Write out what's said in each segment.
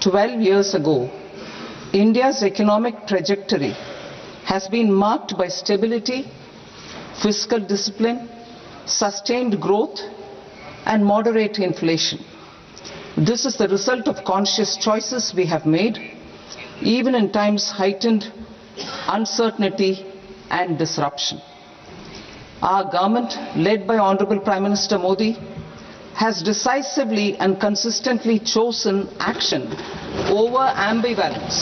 12 years ago, India's economic trajectory has been marked by stability, fiscal discipline, sustained growth, and moderate inflation. This is the result of conscious choices we have made, even in times heightened uncertainty and disruption. Our government, led by Honorable Prime Minister Modi, has decisively and consistently chosen action over ambivalence,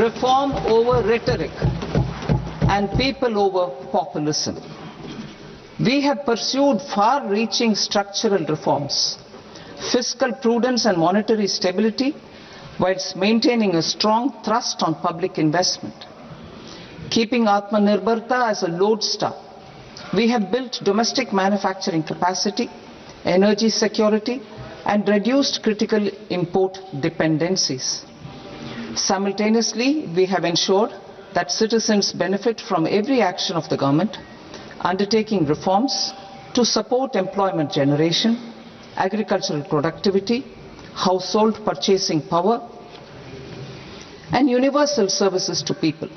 reform over rhetoric, and people over populism. We have pursued far-reaching structural reforms, fiscal prudence and monetary stability, whilst maintaining a strong thrust on public investment. Keeping Atmanirbharta as a lodestar, we have built domestic manufacturing capacity, energy security, and reduced critical import dependencies. Simultaneously, we have ensured that citizens benefit from every action of the government, undertaking reforms to support employment generation, agricultural productivity, household purchasing power, and universal services to people.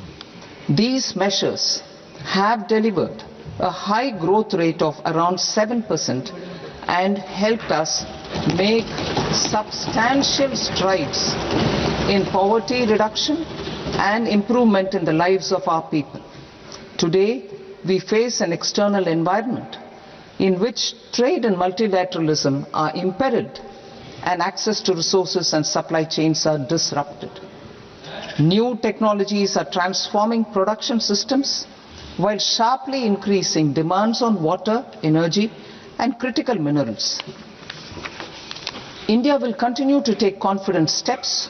These measures have delivered a high growth rate of around 7% and helped us make substantial strides in poverty reduction and improvement in the lives of our people. Today, we face an external environment in which trade and multilateralism are impaired and access to resources and supply chains are disrupted. New technologies are transforming production systems while sharply increasing demands on water, energy, and critical minerals. India will continue to take confident steps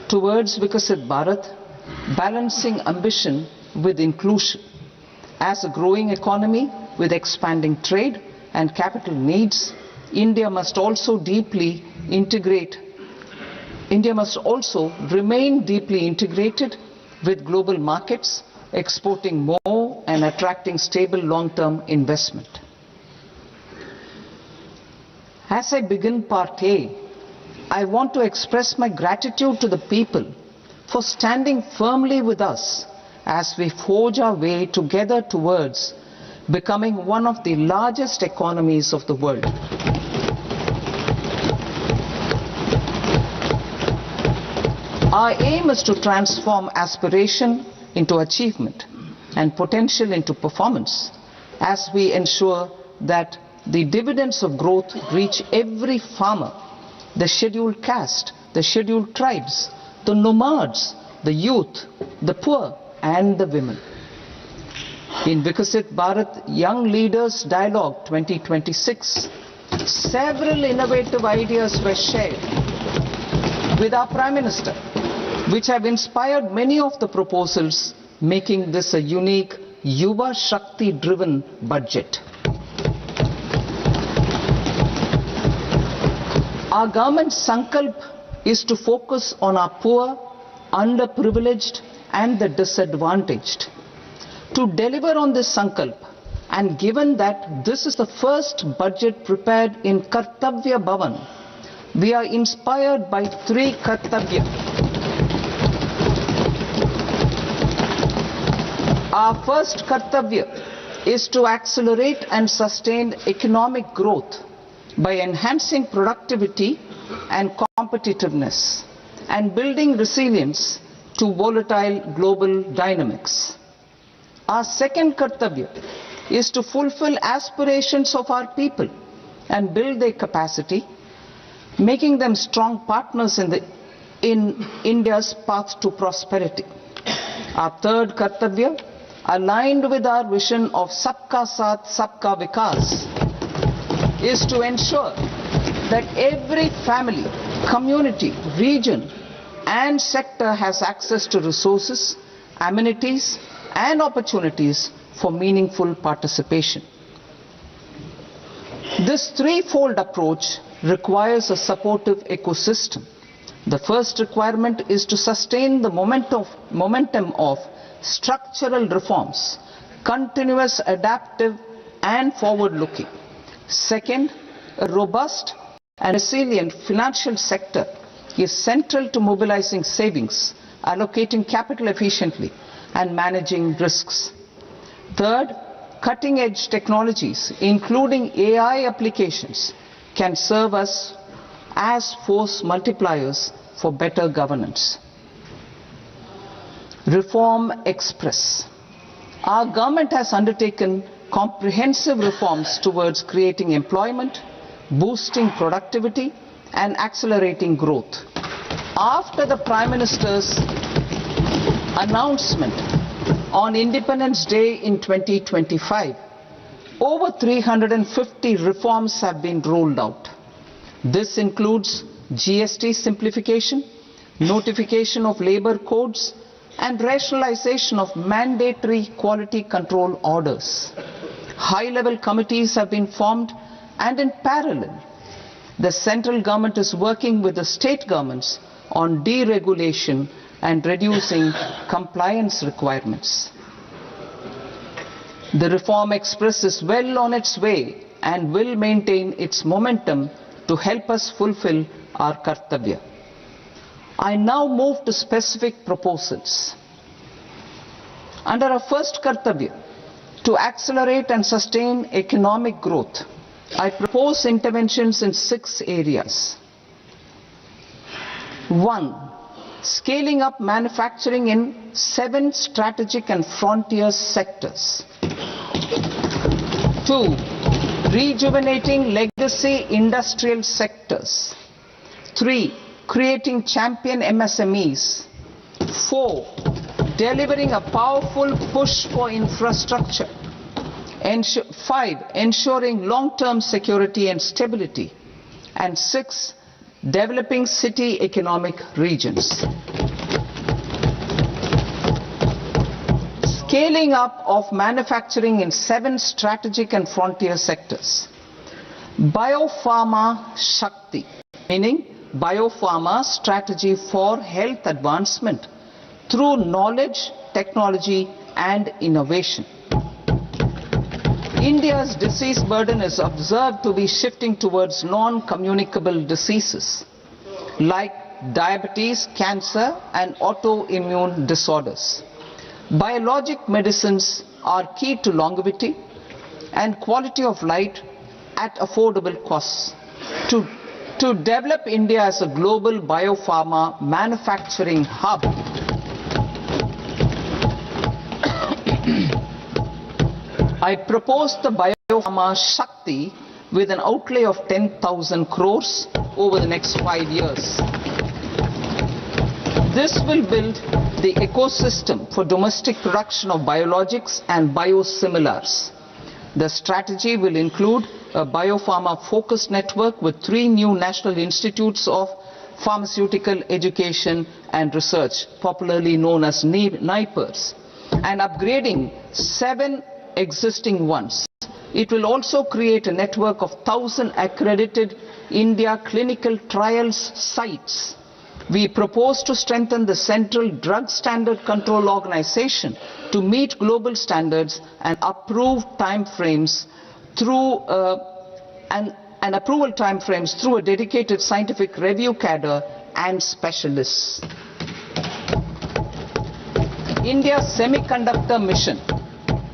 towards Vikasit Bharat, balancing ambition with inclusion. As a growing economy with expanding trade and capital needs, India must also remain deeply integrated with global markets, exporting more and attracting stable long-term investment. As I begin Part A, I want to express my gratitude to the people for standing firmly with us as we forge our way together towards becoming one of the largest economies of the world. Our aim is to transform aspiration into achievement and potential into performance as we ensure that the dividends of growth reach every farmer, the scheduled caste, the scheduled tribes, the nomads, the youth, the poor, and the women. In Vikasit Bharat Young Leaders Dialogue 2026, several innovative ideas were shared with our Prime Minister, which have inspired many of the proposals, making this a unique Yuva Shakti-driven budget. Our government's sankalp is to focus on our poor, underprivileged, and the disadvantaged. To deliver on this sankalp, and given that this is the first budget prepared in Kartavya Bhavan, we are inspired by 3 Kartavya. Our first Kartavya is to accelerate and sustain economic growth by enhancing productivity and competitiveness and building resilience to volatile global dynamics. Our second Kartavya is to fulfill aspirations of our people and build their capacity, making them strong partners in India's path to prosperity. Our third Kartavya, aligned with our vision of Sabka Saath, Sabka Vikas, is to ensure that every family, community, region, and sector has access to resources, amenities, and opportunities for meaningful participation. This threefold approach requires a supportive ecosystem. The first requirement is to sustain the momentum of structural reforms, continuous, adaptive, and forward-looking. Second, a robust and resilient financial sector is central to mobilizing savings, allocating capital efficiently, and managing risks. Third, cutting-edge technologies, including AI applications, can serve us as force multipliers for better governance. Reform Express. Our government has undertaken comprehensive reforms towards creating employment, boosting productivity, and accelerating growth. After the Prime Minister's announcement on Independence Day in 2025, over 350 reforms have been rolled out. This includes GST simplification, notification of labor codes, and rationalization of mandatory quality control orders. High-level committees have been formed, and in parallel, the central government is working with the state governments on deregulation and reducing compliance requirements. The Reform Express is well on its way and will maintain its momentum to help us fulfill our kartavya. I now move to specific proposals. Under our first kartavya, to accelerate and sustain economic growth, I propose interventions in 6 areas. 1. Scaling up manufacturing in 7 strategic and frontier sectors. 2. Rejuvenating legacy industrial sectors. 3. Creating champion MSMEs. 4. Delivering a powerful push for infrastructure. 5. Ensuring long-term security and stability. And 6. Developing city economic regions. Scaling up of manufacturing in 7 strategic and frontier sectors. Biopharma Shakti, meaning biopharma strategy for health advancement through knowledge, technology, and innovation. India's disease burden is observed to be shifting towards non-communicable diseases like diabetes, cancer, and autoimmune disorders. Biologic medicines are key to longevity and quality of life at affordable costs. To develop India as a global biopharma manufacturing hub, I propose the Biopharma Shakti with an outlay of 10,000 crores over the next 5 years. This will build the ecosystem for domestic production of biologics and biosimilars. The strategy will include a biopharma-focused network with 3 new national institutes of pharmaceutical education and research, popularly known as NIPERs, and upgrading 7 existing ones. It will also create a network of 1,000 accredited India clinical trials sites. We propose to strengthen the Central Drug Standard Control Organization to meet global standards and approve timeframes through approval timeframes through a dedicated scientific review cadre and specialists. India's Semiconductor Mission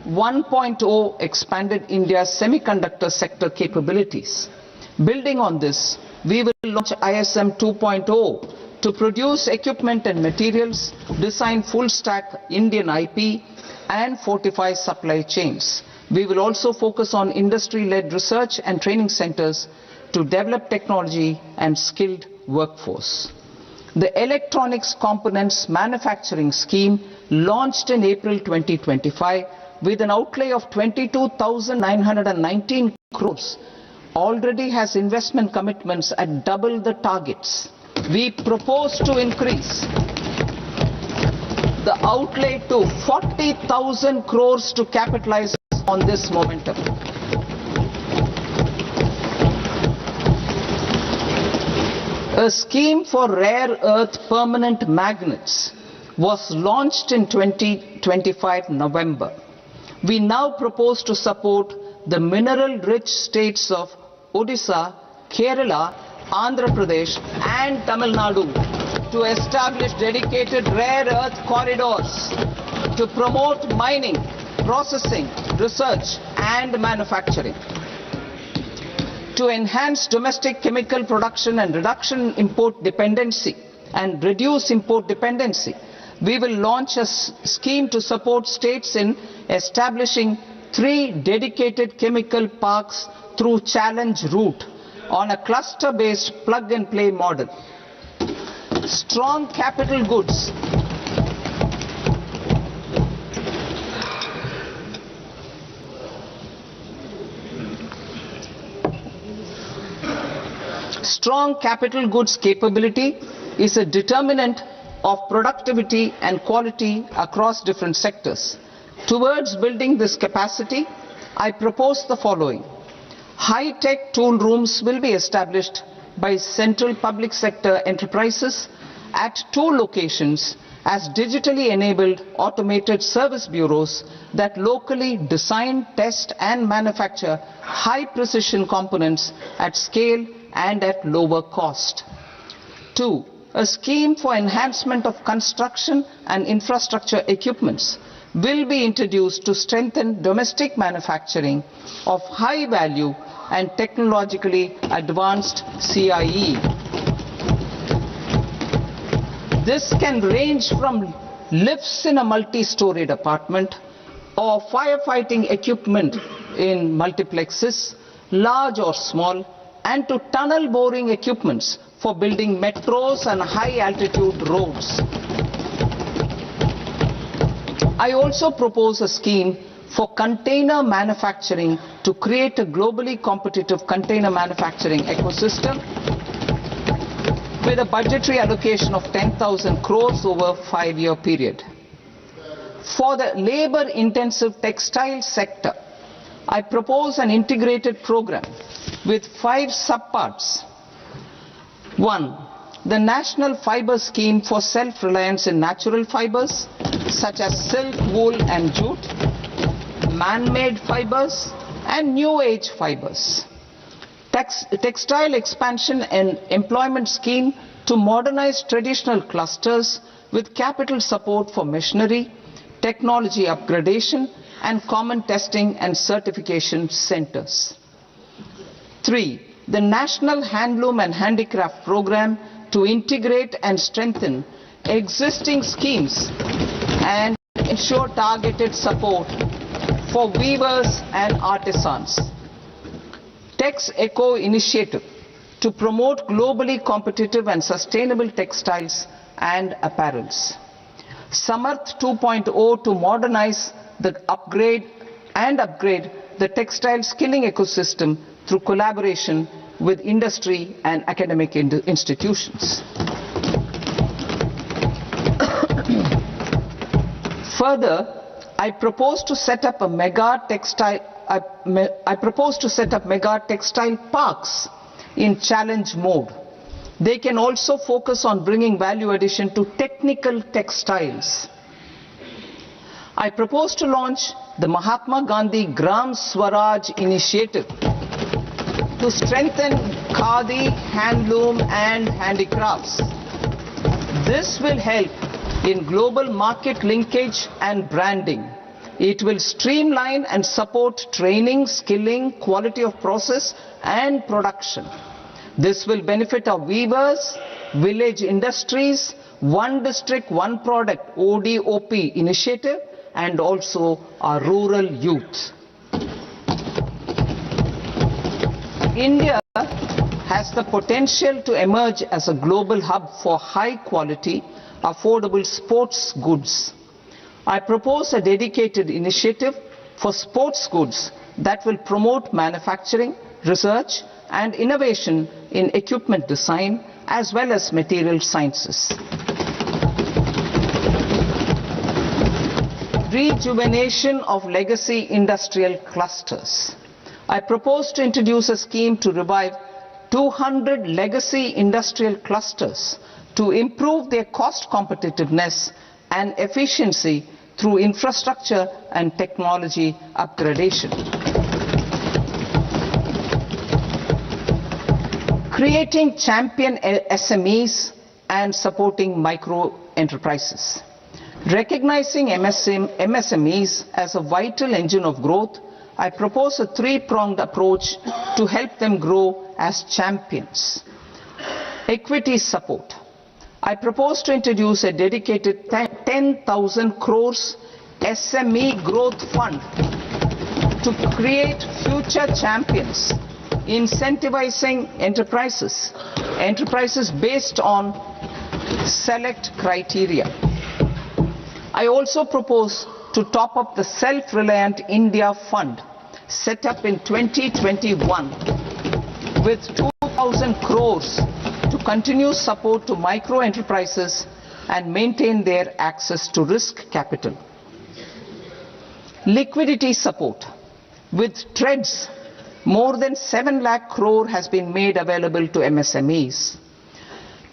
1.0 expanded India's semiconductor sector capabilities. Building on this, we will launch ISM 2.0 to produce equipment and materials, design full-stack Indian IP, and fortify supply chains. We will also focus on industry-led research and training centers to develop technology and skilled workforce. The Electronics Components Manufacturing Scheme, launched in April 2025, with an outlay of 22,919 crores, already has investment commitments at double the targets. We propose to increase the outlay to 40,000 crores to capitalize on this momentum. A scheme for rare earth permanent magnets was launched in 2025 November. We now propose to support the mineral-rich states of Odisha, Kerala, Andhra Pradesh and Tamil Nadu to establish dedicated rare earth corridors to promote mining, processing, research and manufacturing. To enhance domestic chemical production and reduction import dependency and reduce import dependency, we will launch a scheme to support states in establishing 3 dedicated chemical parks through challenge route on a cluster-based plug-and-play model. Strong capital goods. Strong capital goods capability is a determinant of productivity and quality across different sectors. Towards building this capacity, I propose the following. High-tech tool rooms will be established by central public sector enterprises at 2 locations as digitally enabled automated service bureaus that locally design, test and manufacture high-precision components at scale and at lower cost. 2. A scheme for enhancement of construction and infrastructure equipments will be introduced to strengthen domestic manufacturing of high value and technologically advanced CIE. This can range from lifts in a multi-storied apartment or firefighting equipment in multiplexes, large or small, and to tunnel boring equipments for building metros and high-altitude roads. I also propose a scheme for container manufacturing to create a globally competitive container manufacturing ecosystem with a budgetary allocation of 10,000 crores over a 5-year period. For the labor-intensive textile sector, I propose an integrated program with 5 subparts. 1. The National Fiber Scheme for self-reliance in natural fibers such as silk, wool and jute, man-made fibers and new age fibers. Textile expansion and employment scheme to modernize traditional clusters with capital support for machinery, technology upgradation and common testing and certification centers. 3. The National Handloom and Handicraft Program to integrate and strengthen existing schemes and ensure targeted support for weavers and artisans. Tex Eco Initiative to promote globally competitive and sustainable textiles and apparels. Samarth 2.0 to modernize the upgrade the textile skilling ecosystem through collaboration with industry and academic institutions. Further, I propose to set up mega textile parks in challenge mode. They can also focus on bringing value addition to technical textiles. I propose to launch the Mahatma Gandhi Gram Swaraj initiative to strengthen khadi, handloom and handicrafts. This will help in global market linkage and branding. It will streamline and support training, skilling, quality of process and production. This will benefit our weavers, village industries, one district, one product ODOP initiative and also our rural youth. India has the potential to emerge as a global hub for high quality, affordable sports goods. I propose a dedicated initiative for sports goods that will promote manufacturing, research and innovation in equipment design as well as material sciences. Rejuvenation of legacy industrial clusters. I propose to introduce a scheme to revive 200 legacy industrial clusters to improve their cost competitiveness and efficiency through infrastructure and technology upgradation. Creating champion SMEs and supporting micro enterprises. Recognizing MSMEs as a vital engine of growth, I propose a three-pronged approach to help them grow as champions. Equity support. I propose to introduce a dedicated 10,000 crores SME growth fund to create future champions, incentivizing enterprises based on select criteria. I also propose to top up the Self-Reliant India Fund set up in 2021 with 2,000 crores to continue support to micro enterprises and maintain their access to risk capital. Liquidity support. With TREDS, more than 7 lakh crore has been made available to MSMEs.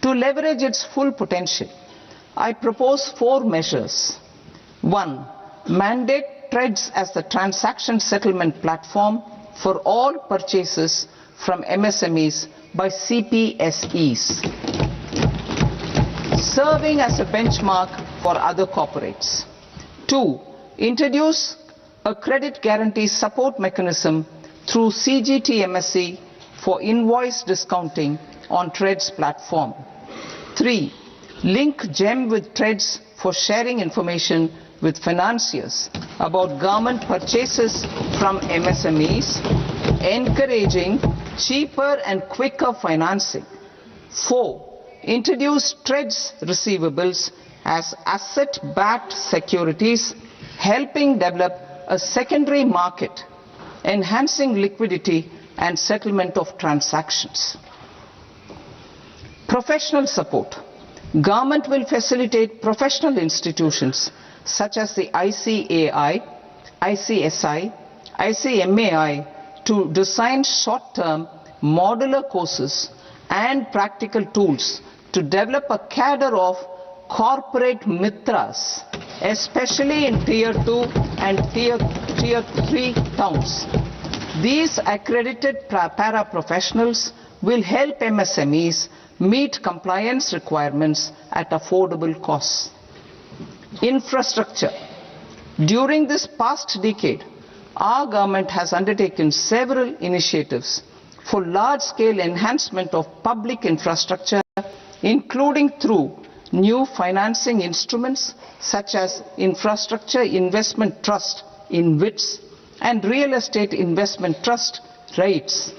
To leverage its full potential, I propose 4 measures. 1. Mandate TREDS as the transaction settlement platform for all purchases from MSMEs by CPSEs, serving as a benchmark for other corporates. 2. Introduce a credit guarantee support mechanism through CGTMSE for invoice discounting on TREDS platform. 3. Link GEM with TREDS for sharing information with financiers about government purchases from MSMEs, encouraging cheaper and quicker financing. 4. Introduce TREDS receivables as asset-backed securities, helping develop a secondary market, enhancing liquidity and settlement of transactions. Professional support. Government will facilitate professional institutions such as the ICAI, ICSI, ICMAI to design short-term modular courses and practical tools to develop a cadre of corporate mitras, especially in Tier 2 and Tier 3 towns. These accredited para-professionals will help MSMEs meet compliance requirements at affordable costs. Infrastructure. During this past decade, our government has undertaken several initiatives for large-scale enhancement of public infrastructure, including through new financing instruments such as Infrastructure Investment Trust (InvITs) and Real Estate Investment Trust (REITs),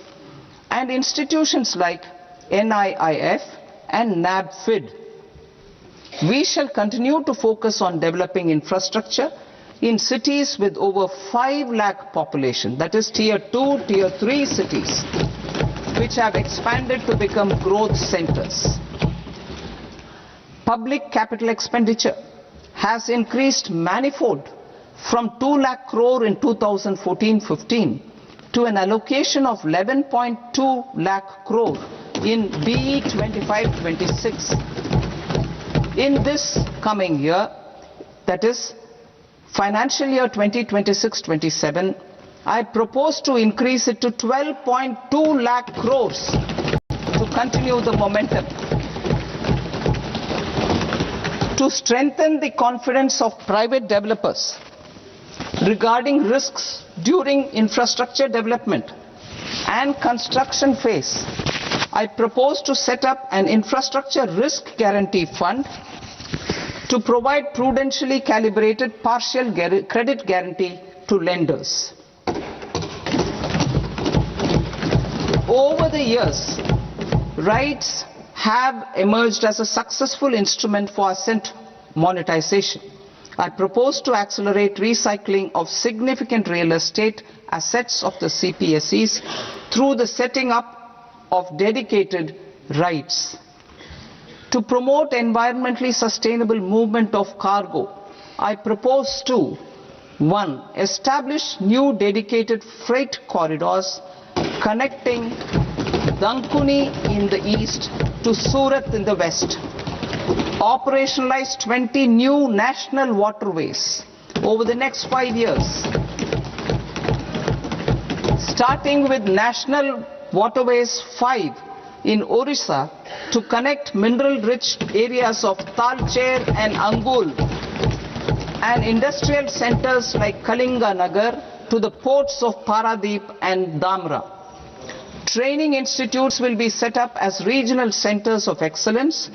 and institutions like NIIF and NABFID. We shall continue to focus on developing infrastructure in cities with over 5 lakh population, that is Tier 2, Tier 3 cities, which have expanded to become growth centers. Public capital expenditure has increased manifold from 2 lakh crore in 2014-15 to an allocation of 11.2 lakh crore in BE 25-26. In this coming year, that is financial year 2026-27, I propose to increase it to 12.2 lakh crores to continue the momentum. To strengthen the confidence of private developers regarding risks during infrastructure development and construction phase, I propose to set up an infrastructure risk guarantee fund to provide prudentially calibrated partial credit guarantee to lenders. Over the years, REITs have emerged as a successful instrument for asset monetization. I propose to accelerate recycling of significant real estate assets of the CPSEs through the setting up of dedicated REITs. To promote environmentally sustainable movement of cargo, I propose to 1. Establish new dedicated freight corridors connecting Dankuni in the east to Surat in the west. Operationalize 20 new national waterways over the next 5 years, starting with National Waterways 5 in Orissa to connect mineral-rich areas of Talcher and Angul and industrial centers like Kalinga Nagar to the ports of Paradeep and Dhamra. Training institutes will be set up as regional centers of excellence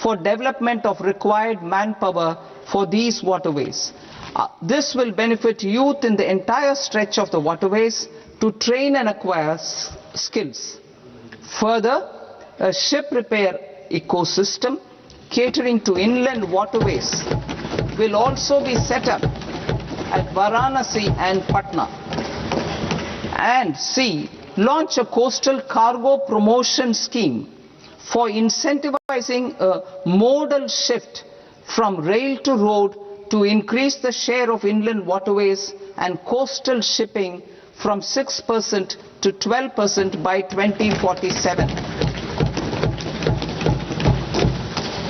for development of required manpower for these waterways. This will benefit youth in the entire stretch of the waterways to train and acquire skills. Further, a ship repair ecosystem catering to inland waterways will also be set up at Varanasi and Patna. And C, launch a coastal cargo promotion scheme for incentivizing a modal shift from rail to road to increase the share of inland waterways and coastal shipping from 6% to 12% by 2047.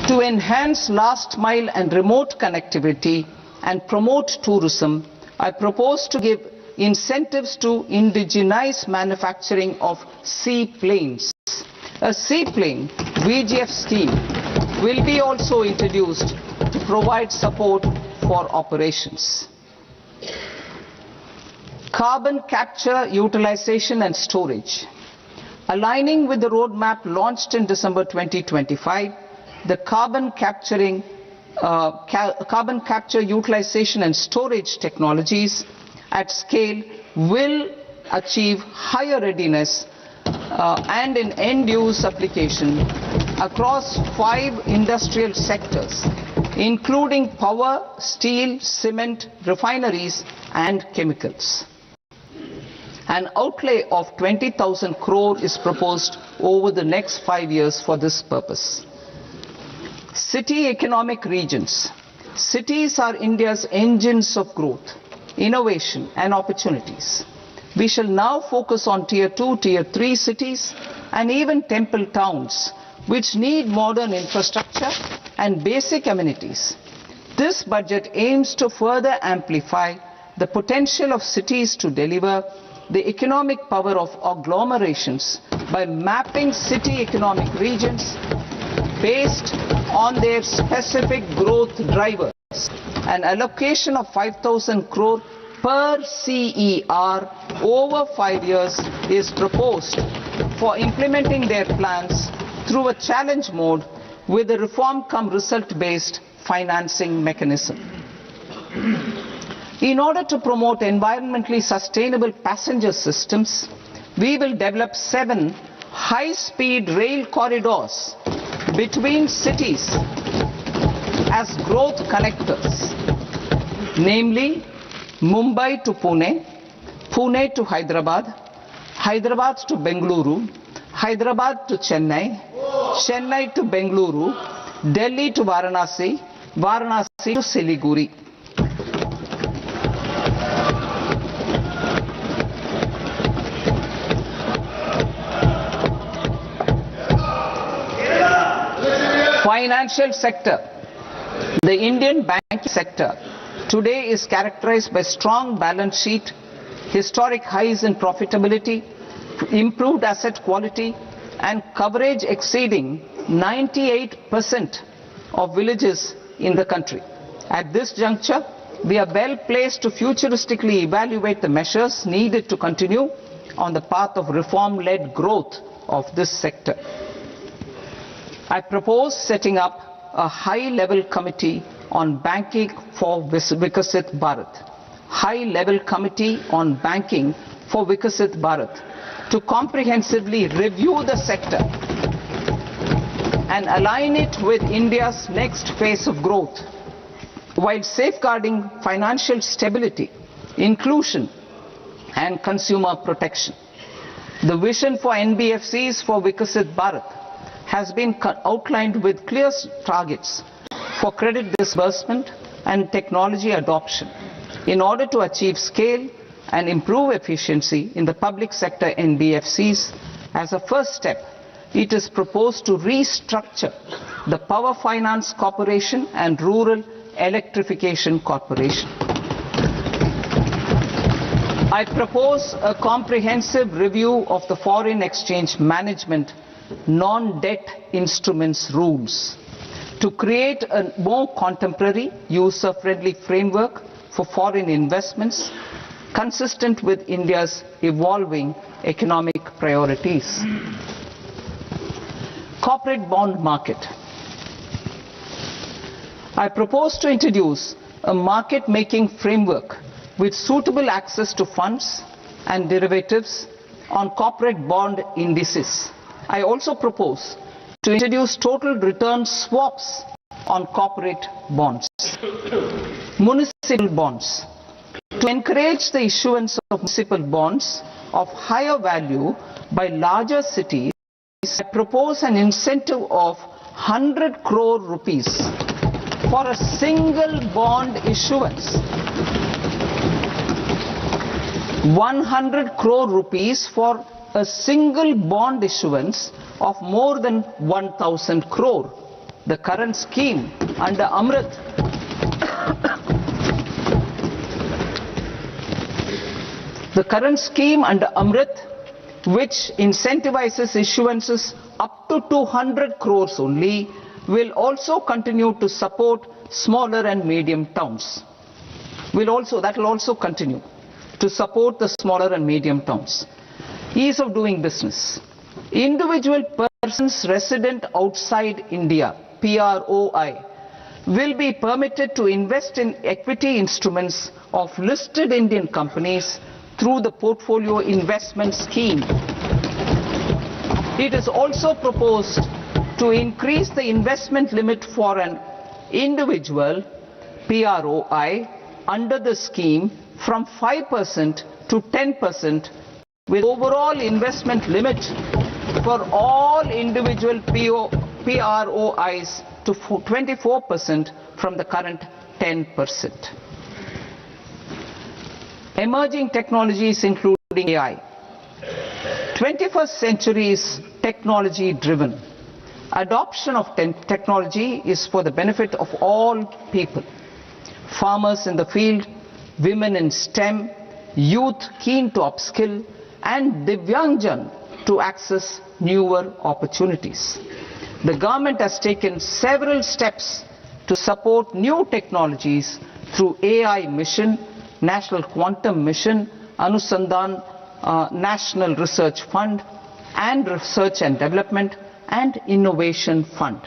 To enhance last mile and remote connectivity and promote tourism, I propose to give incentives to indigenize manufacturing of seaplanes. A seaplane VGF scheme will be also introduced to provide support for operations. Carbon capture, utilization and storage. Aligning with the roadmap launched in December 2025, the carbon capture, utilization and storage technologies at scale will achieve higher readiness and in end-use application across 5 industrial sectors, including power, steel, cement, refineries and chemicals. An outlay of 20,000 crore is proposed over the next 5 years for this purpose. City economic regions. Cities are India's engines of growth, innovation and opportunities. We shall now focus on Tier 2, Tier 3 cities and even temple towns which need modern infrastructure and basic amenities. This budget aims to further amplify the potential of cities to deliver the economic power of agglomerations by mapping city economic regions based on their specific growth drivers. An allocation of 5,000 crore per CER over 5 years is proposed for implementing their plans through a challenge mode with a reform-cum-result-based financing mechanism. In order to promote environmentally sustainable passenger systems, we will develop 7 high-speed rail corridors between cities as growth connectors, namely Mumbai to Pune, Pune to Hyderabad, Hyderabad to Bengaluru, Hyderabad to Chennai, Chennai to Bengaluru, Delhi to Varanasi, Varanasi to Siliguri. Financial sector. The Indian banking sector today is characterized by strong balance sheet, historic highs in profitability, improved asset quality and coverage exceeding 98% of villages in the country. At this juncture, we are well placed to futuristically evaluate the measures needed to continue on the path of reform-led growth of this sector. I propose setting up a high-level committee on banking for Vikasit Bharat. High-level committee on banking for Vikasit Bharat to comprehensively review the sector and align it with India's next phase of growth while safeguarding financial stability, inclusion and consumer protection. The vision for NBFCs for Vikasit Bharat has been outlined with clear targets for credit disbursement and technology adoption in order to achieve scale and improve efficiency in the public sector NBFCs. As a first step, it is proposed to restructure the Power Finance Corporation and Rural Electrification Corporation. I propose a comprehensive review of the foreign exchange management non-debt instruments rules to create a more contemporary, user-friendly framework for foreign investments consistent with India's evolving economic priorities. Corporate bond market. I propose to introduce a market-making framework with suitable access to funds and derivatives on corporate bond indices. I also propose to introduce total return swaps on corporate bonds. Municipal bonds. To encourage the issuance of municipal bonds of higher value by larger cities, I propose an incentive of 100 crore rupees for a single bond issuance. 100 crore rupees for a single bond issuance of more than 1,000 crore. The current scheme under Amrit which incentivizes issuances up to 200 crores only, will also continue to support smaller and medium towns. That will also continue to support the smaller and medium towns. Ease of doing business. Individual persons resident outside India, PROI, will be permitted to invest in equity instruments of listed Indian companies through the portfolio investment scheme. It is also proposed to increase the investment limit for an individual PROI under the scheme from 5% to 10%, with overall investment limit for all individual PROIs to 24% from the current 10%. Emerging technologies including AI. 21st century is technology driven. Adoption of technology is for the benefit of all people. Farmers in the field, women in STEM, youth keen to upskill, and Divyangjan to access newer opportunities. The government has taken several steps to support new technologies through AI mission, National Quantum Mission, Anusandhan National Research Fund, and Research and Development and Innovation Fund.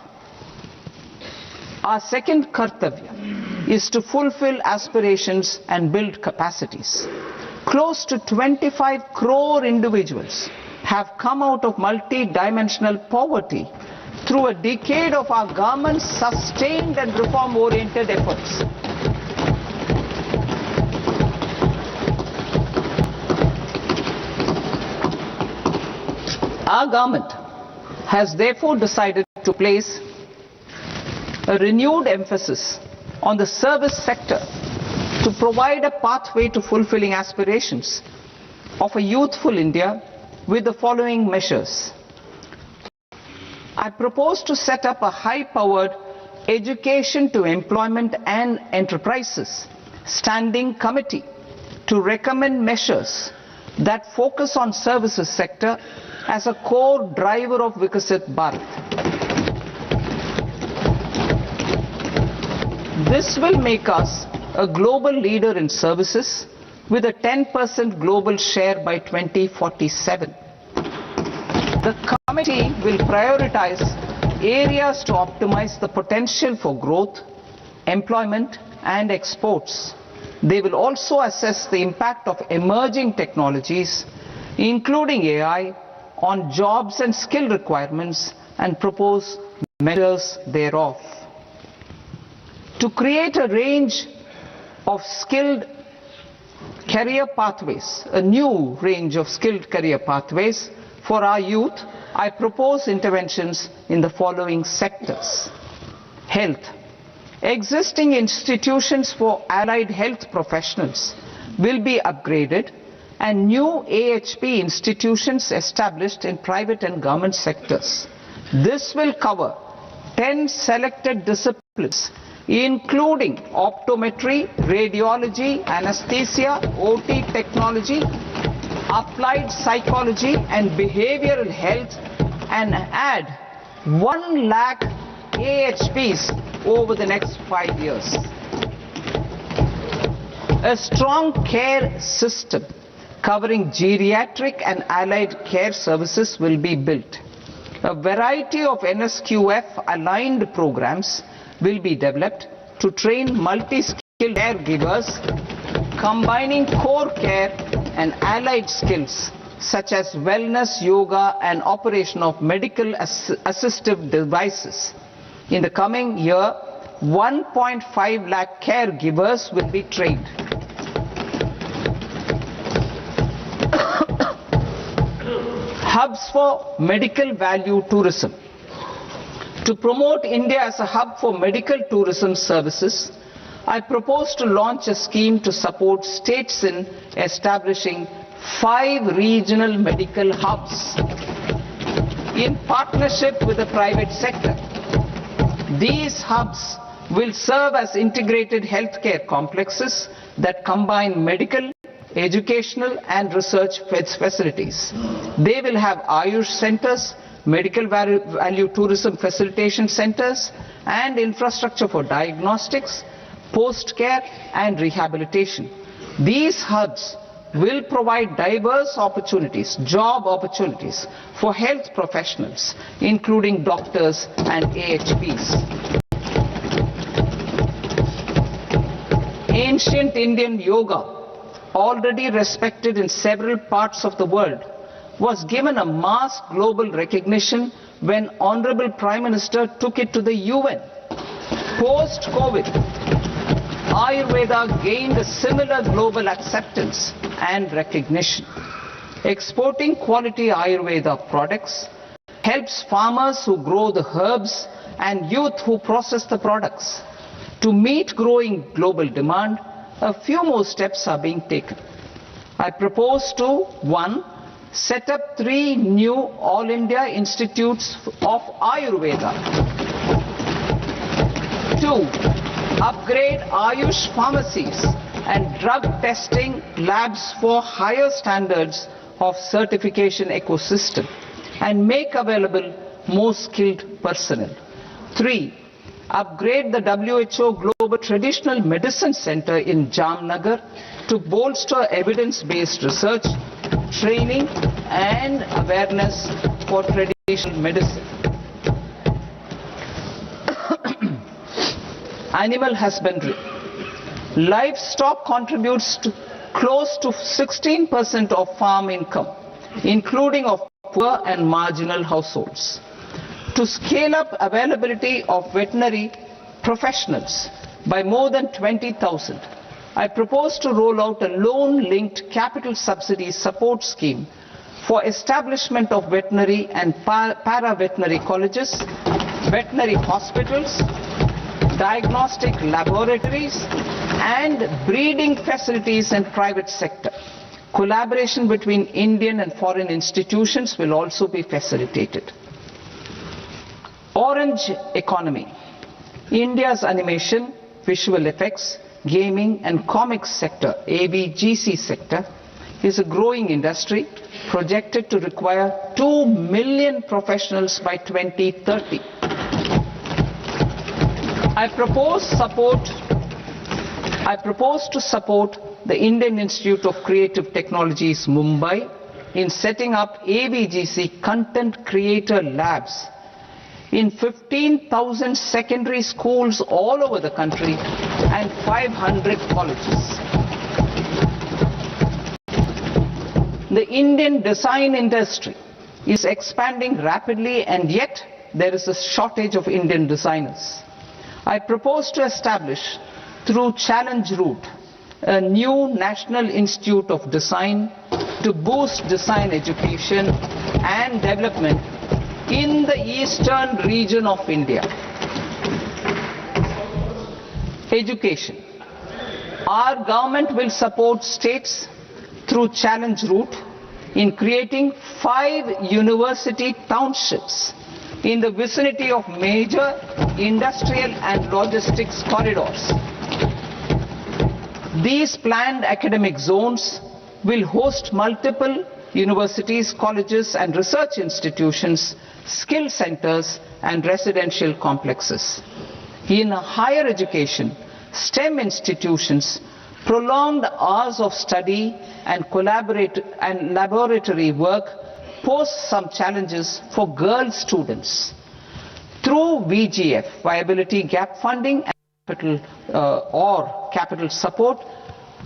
Our second kartavya is to fulfill aspirations and build capacities. Close to 25 crore individuals have come out of multi-dimensional poverty through a decade of our government's sustained and reform-oriented efforts. Our government has therefore decided to place a renewed emphasis on the service sector to provide a pathway to fulfilling aspirations of a youthful India with the following measures. I propose to set up a high-powered Education to Employment and Enterprises Standing Committee to recommend measures that focus on services sector as a core driver of Vikasit Bharat. This will make us a global leader in services with a 10% global share by 2047. The committee will prioritize areas to optimize the potential for growth, employment and exports. They will also assess the impact of emerging technologies, including AI, on jobs and skill requirements and propose measures thereof. To create a range of skilled career pathways, a new range of skilled career pathways for our youth, I propose interventions in the following sectors. Health. Existing institutions for allied health professionals will be upgraded and new AHP institutions established in private and government sectors. This will cover 10 selected disciplines, including optometry, radiology, anesthesia, OT technology, applied psychology and behavioral health, and add 1 lakh AHPs over the next 5 years. A strong care system covering geriatric and allied care services will be built. A variety of NSQF aligned programs will be developed to train multi-skilled caregivers, combining core care and allied skills such as wellness, yoga, and operation of medical assistive devices. In the coming year, 1.5 lakh caregivers will be trained. Hubs for medical value tourism. To promote India as a hub for medical tourism services, I propose to launch a scheme to support states in establishing 5 regional medical hubs in partnership with the private sector. These hubs will serve as integrated healthcare complexes that combine medical, educational and research facilities. They will have Ayush centers, medical value tourism facilitation centers and infrastructure for diagnostics, post-care and rehabilitation. These hubs will provide diverse opportunities, job opportunities for health professionals, including doctors and AHPs. Ancient Indian yoga, already respected in several parts of the world, was given a mass global recognition when Honorable Prime Minister took it to the UN. Post-COVID, Ayurveda gained a similar global acceptance and recognition. Exporting quality Ayurveda products helps farmers who grow the herbs and youth who process the products. To meet growing global demand, a few more steps are being taken. I propose to 1. Set up 3 new All India Institutes of Ayurveda. 2. Upgrade Ayush pharmacies and drug testing labs for higher standards of certification ecosystem and make available more skilled personnel. 3. Upgrade the WHO Global Traditional Medicine Center in Jamnagar to bolster evidence-based research, training and awareness for traditional medicine. Animal husbandry. Livestock contributes to close to 16% of farm income, including of poor and marginal households. To scale up availability of veterinary professionals by more than 20,000, I propose to roll out a loan-linked capital subsidy support scheme for establishment of veterinary and para-veterinary colleges, veterinary hospitals, diagnostic laboratories and breeding facilities in private sector. Collaboration between Indian and foreign institutions will also be facilitated. Orange economy. India's animation, visual effects, gaming and comics sector, AVGC sector, is a growing industry projected to require 2 million professionals by 2030. I propose to support the Indian Institute of Creative Technologies, Mumbai, in setting up AVGC content creator labs in 15,000 secondary schools all over the country and 500 colleges. The Indian design industry is expanding rapidly and yet there is a shortage of Indian designers. I propose to establish through Challenge Route a new National Institute of Design to boost design education and development in the eastern region of India. Education. Our government will support states through Challenge Route in creating 5 university townships in the vicinity of major industrial and logistics corridors. These planned academic zones will host multiple universities, colleges and research institutions, skill centers and residential complexes. In higher education, STEM institutions, prolonged hours of study and laboratory work pose some challenges for girl students. Through VGF, Viability Gap Funding and capital support,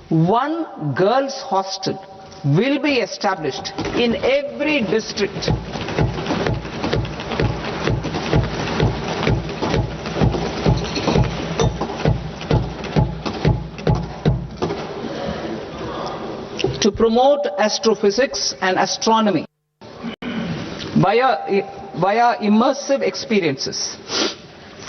one girls' hostel will be established in every district. To promote astrophysics and astronomy via immersive experiences.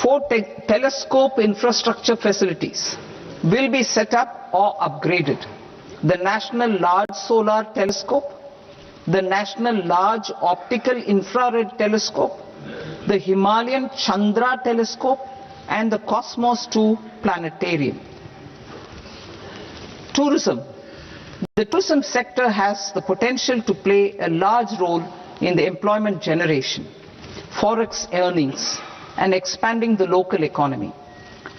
4 telescope infrastructure facilities will be set up or upgraded. The National Large Solar Telescope, the National Large Optical Infrared Telescope, the Himalayan Chandra Telescope and the Cosmos 2 Planetarium. Tourism. The tourism sector has the potential to play a large role in the employment generation, forex earnings, and expanding the local economy.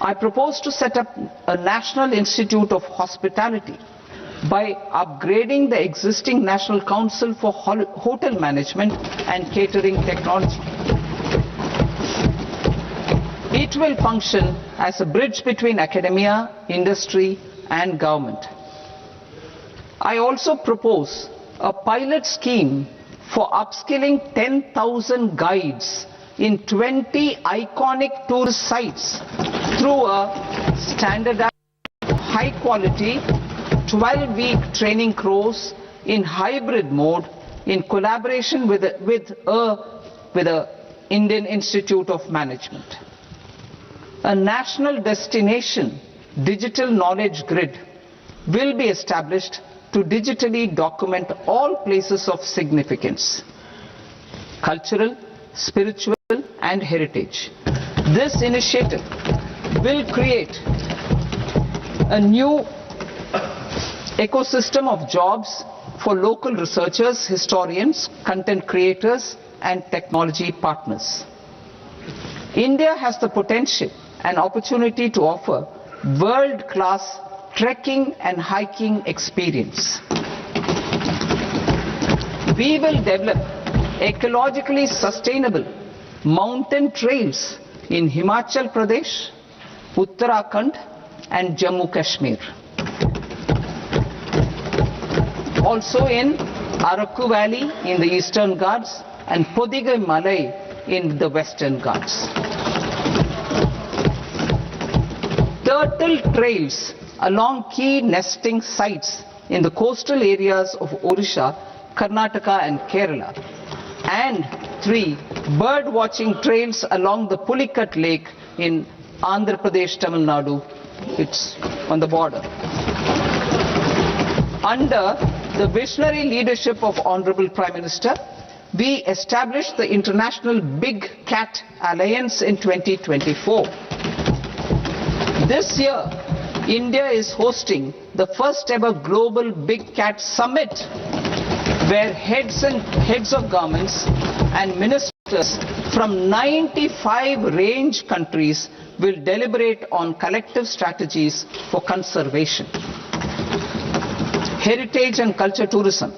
I propose to set up a National Institute of Hospitality by upgrading the existing National Council for Hotel Management and Catering Technology. It will function as a bridge between academia, industry, and government. I also propose a pilot scheme for upskilling 10,000 guides in 20 iconic tourist sites through a standardized, high-quality, 12-week training course in hybrid mode in collaboration with the Indian Institute of Management. A national destination digital knowledge grid will be established to digitally document all places of significance, cultural, spiritual and heritage. This initiative will create a new ecosystem of jobs for local researchers, historians, content creators and technology partners. India has the potential and opportunity to offer world-class trekking and hiking experience. We will develop ecologically sustainable mountain trails in Himachal Pradesh, Uttarakhand and Jammu Kashmir. Also in Araku Valley in the Eastern Ghats and Podigai Malai in the Western Ghats. Turtle trails along key nesting sites in the coastal areas of Odisha, Karnataka and Kerala. And 3 bird watching trails along the Pulikat Lake in Andhra Pradesh, Tamil Nadu. It's on the border. Under the visionary leadership of Honorable Prime Minister, we established the International Big Cat Alliance in 2024. This year, India is hosting the first ever Global Big Cat Summit, where heads of governments and ministers from 95 range countries will deliberate on collective strategies for conservation. Heritage and culture tourism.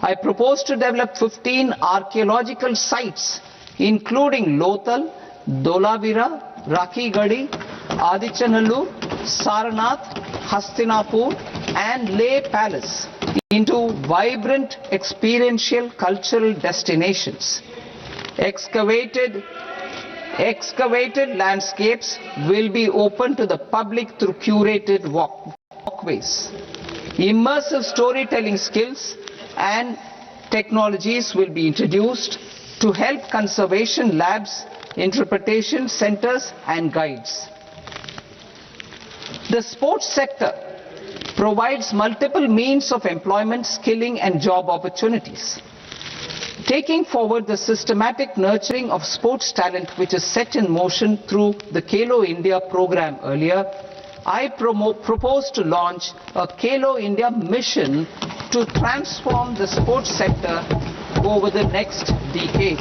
I propose to develop 15 archaeological sites, including Lothal, Dholavira, Rakhi Gadi, Adichanallur, Saranath, Hastinapur and Leh Palace into vibrant experiential cultural destinations. Excavated landscapes will be open to the public through curated walkways. Immersive storytelling skills and technologies will be introduced to help conservation labs, interpretation centers and guides. The sports sector provides multiple means of employment, skilling and job opportunities. Taking forward the systematic nurturing of sports talent which is set in motion through the Khelo India program earlier, I propose to launch a Khelo India mission to transform the sports sector over the next decade.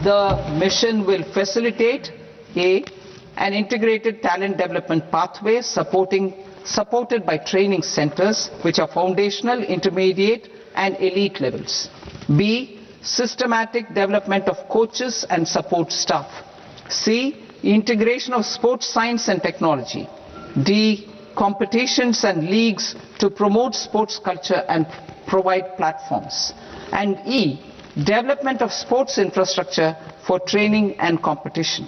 The mission will facilitate an integrated talent development pathway supported by training centers which are foundational, intermediate and elite levels. B, systematic development of coaches and support staff. C, integration of sports science and technology. D, competitions and leagues to promote sports culture and provide platforms. And E, development of sports infrastructure for training and competition.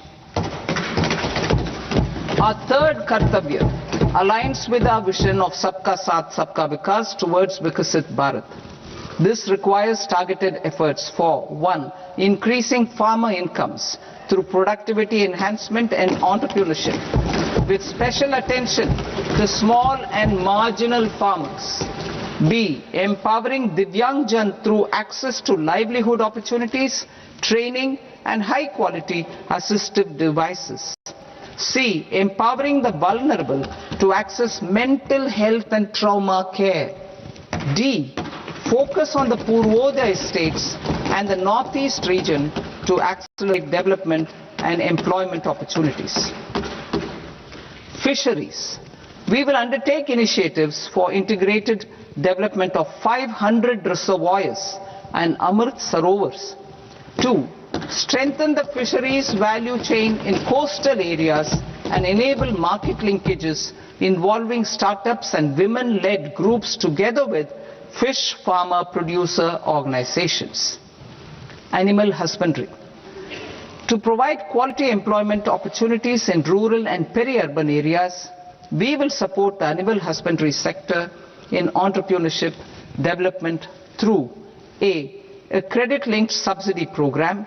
Our third Kartavya aligns with our vision of Sabka Saath Sabka Vikas towards Vikasit Bharat. This requires targeted efforts for 1. Increasing farmer incomes through productivity enhancement and entrepreneurship, with special attention to small and marginal farmers. B. Empowering Divyangjan through access to livelihood opportunities, training and high-quality assistive devices. C. Empowering the vulnerable to access mental health and trauma care. D. Focus on the Purvodaya states and the Northeast region to accelerate development and employment opportunities. Fisheries. We will undertake initiatives for integrated development of 500 reservoirs and Amrit Sarovars. 2. Strengthen the fisheries value chain in coastal areas and enable market linkages involving startups and women-led groups together with fish farmer producer organizations. Animal husbandry. To provide quality employment opportunities in rural and peri-urban areas, we will support the animal husbandry sector in entrepreneurship development through a credit-linked subsidy program,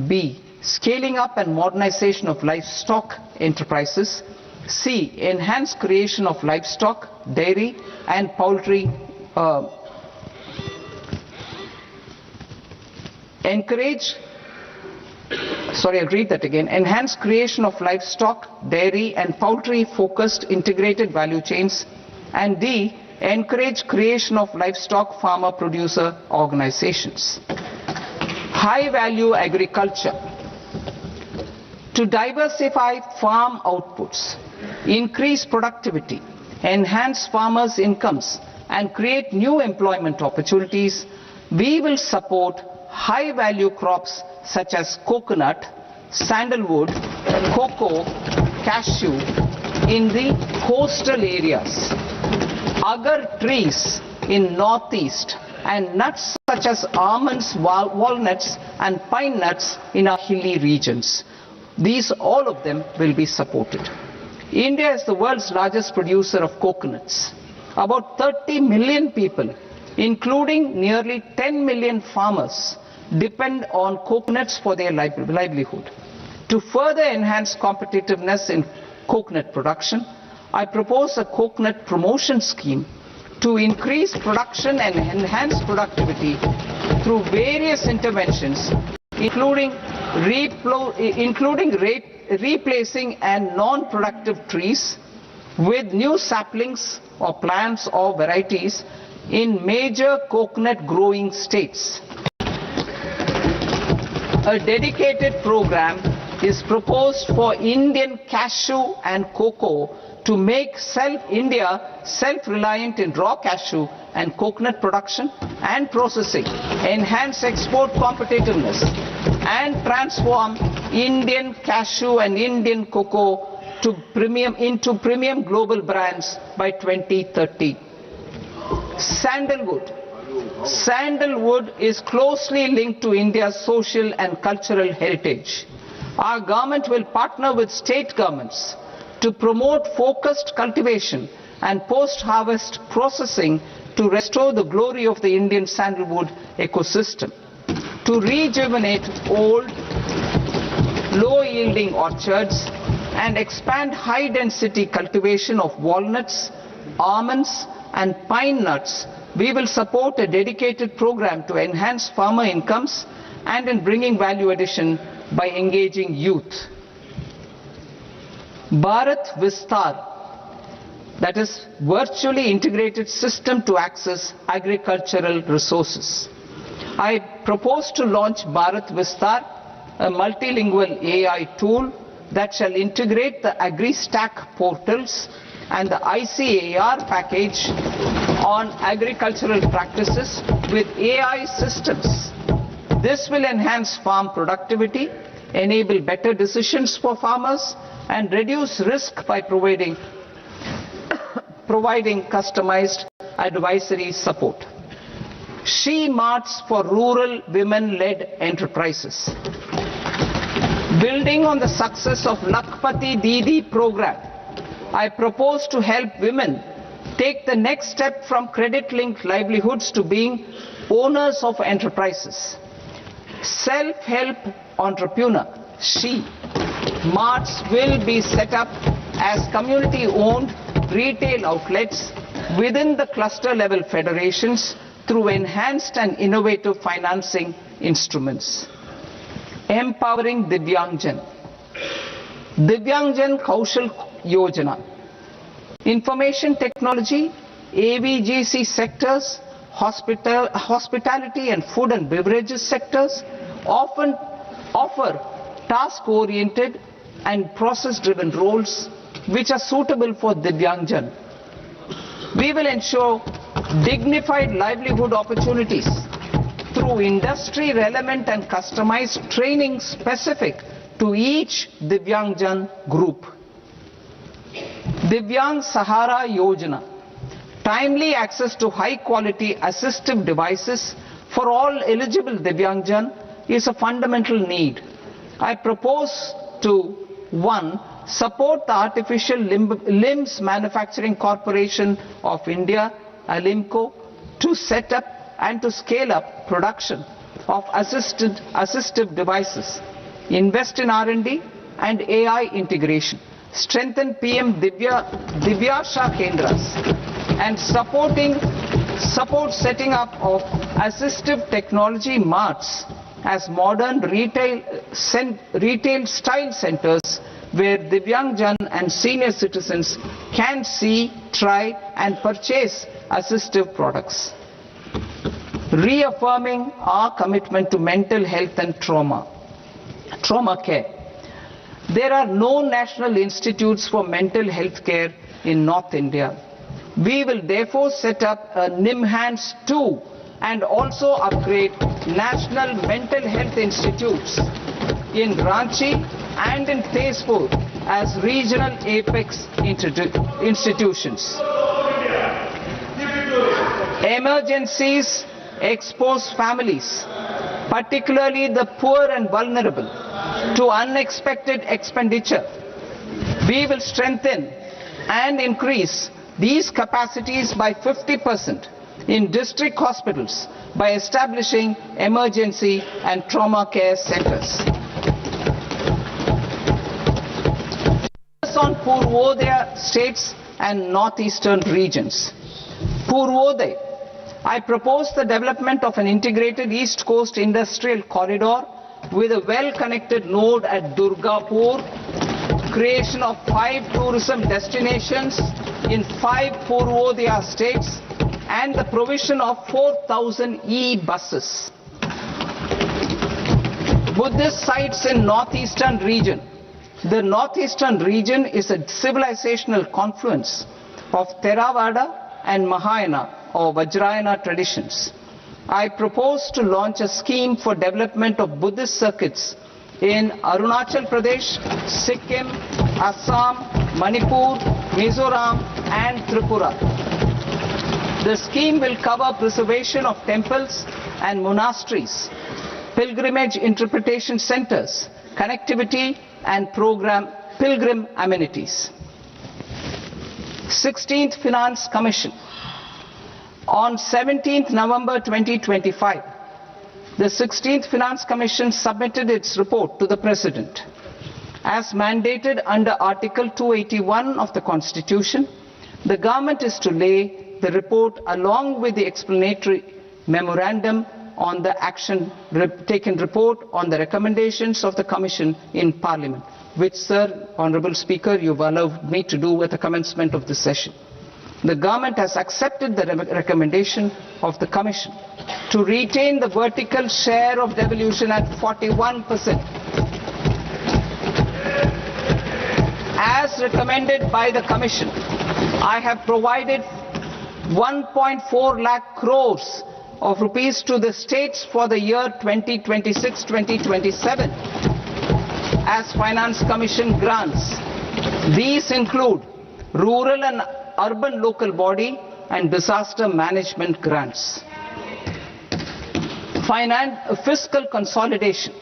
B. Scaling up and modernization of livestock enterprises, C. Enhanced creation of livestock, dairy and poultry enhanced creation of livestock, dairy and poultry focused integrated value chains, and D. Encourage creation of livestock farmer producer organizations. High value agriculture. To diversify farm outputs, increase productivity, enhance farmers' incomes and create new employment opportunities, we will support high value crops such as coconut, sandalwood, cocoa, cashew in the coastal areas, agar trees in northeast, and nuts such as almonds, walnuts and pine nuts in our hilly regions. These, all of them, will be supported. India is the world's largest producer of coconuts. About 30 million people, including nearly 10 million farmers, depend on coconuts for their livelihood. To further enhance competitiveness in coconut production, I propose a coconut promotion scheme to increase production and enhance productivity through various interventions, including replacing and non-productive trees with new saplings or plants or varieties in major coconut growing states. A dedicated program is proposed for Indian cashew and cocoa to make India self-reliant in raw cashew and coconut production and processing, enhance export competitiveness, and transform Indian cashew and Indian cocoa into premium global brands by 2030. Sandalwood. Sandalwood is closely linked to India's social and cultural heritage. Our government will partner with state governments to promote focused cultivation and post-harvest processing to restore the glory of the Indian sandalwood ecosystem, to rejuvenate old, low-yielding orchards and expand high-density cultivation of walnuts, almonds and pine nuts. We will support a dedicated program to enhance farmer incomes and in bringing value addition by engaging youth. Bharat Vistar. that is, virtually integrated system to access agricultural resources. I propose to launch Bharat Vistar, a multilingual AI tool that shall integrate the AgriStack portals and the ICAR package on agricultural practices with AI systems. This will enhance farm productivity, enable better decisions for farmers, and reduce risk by providing customized advisory support. She Marts for rural women-led enterprises. Building on the success of Lakpati Didi program, I propose to help women take the next step from credit-linked livelihoods to being owners of enterprises. Self-help entrepreneur, She Marts will be set up as community-owned retail outlets within the cluster-level federations through enhanced and innovative financing instruments. Empowering Divyangjan. Divyangjan Kaushal Yojana. Information technology, AVGC sectors, hospitality and food and beverages sectors often offer task-oriented and process-driven roles which are suitable for Divyangjan. We will ensure dignified livelihood opportunities through industry-relevant and customized training specific to each Divyangjan group. Divyang Sahara Yojana. Timely access to high-quality assistive devices for all eligible Divyangjan is a fundamental need. I propose to 1. Support the Artificial Limbs Manufacturing Corporation of India, Alimco, to set up and to scale up production of assistive devices, invest in R&D and AI integration, strengthen PM Divyasha Kendras, and support setting up of assistive technology marts as modern retail style centers where Divyangjan and senior citizens can see, try and purchase assistive products. Reaffirming our commitment to mental health and trauma care. There are no national institutes for mental health care in North India. We will therefore set up a NIMHANS 2 and also upgrade national mental health institutes in Ranchi and in Tezpur as regional apex institutions. Emergencies expose families, particularly the poor and vulnerable, to unexpected expenditure. We will strengthen and increase these capacities by 50% in district hospitals by establishing emergency and trauma care centers. On Purvodaya states and northeastern regions. Purvodaya. I propose the development of an integrated East Coast industrial corridor with a well-connected node at Durgapur, creation of 5 tourism destinations in 5 Purvodaya states, and the provision of 4,000 e-buses. Buddhist sites in northeastern region. The northeastern region is a civilizational confluence of Theravada and Mahayana or Vajrayana traditions. I propose to launch a scheme for development of Buddhist circuits in Arunachal Pradesh, Sikkim, Assam, Manipur, Mizoram and Tripura. The scheme will cover preservation of temples and monasteries, pilgrimage interpretation centers, connectivity and pilgrim amenities. 16th Finance Commission. On 17th November 2025, the 16th Finance Commission submitted its report to the President. As mandated under Article 281 of the Constitution, the government is to lay the report along with the explanatory memorandum on the action taken report on the recommendations of the Commission in Parliament, which, Sir, Honourable Speaker, you have allowed me to do at the commencement of this session. the government has accepted the recommendation of the Commission to retain the vertical share of devolution at 41%. As recommended by the Commission, I have provided 1.4 lakh crores of rupees to the states for the year 2026-2027 as Finance Commission grants. These include rural and urban local body and disaster management grants. Fiscal consolidation.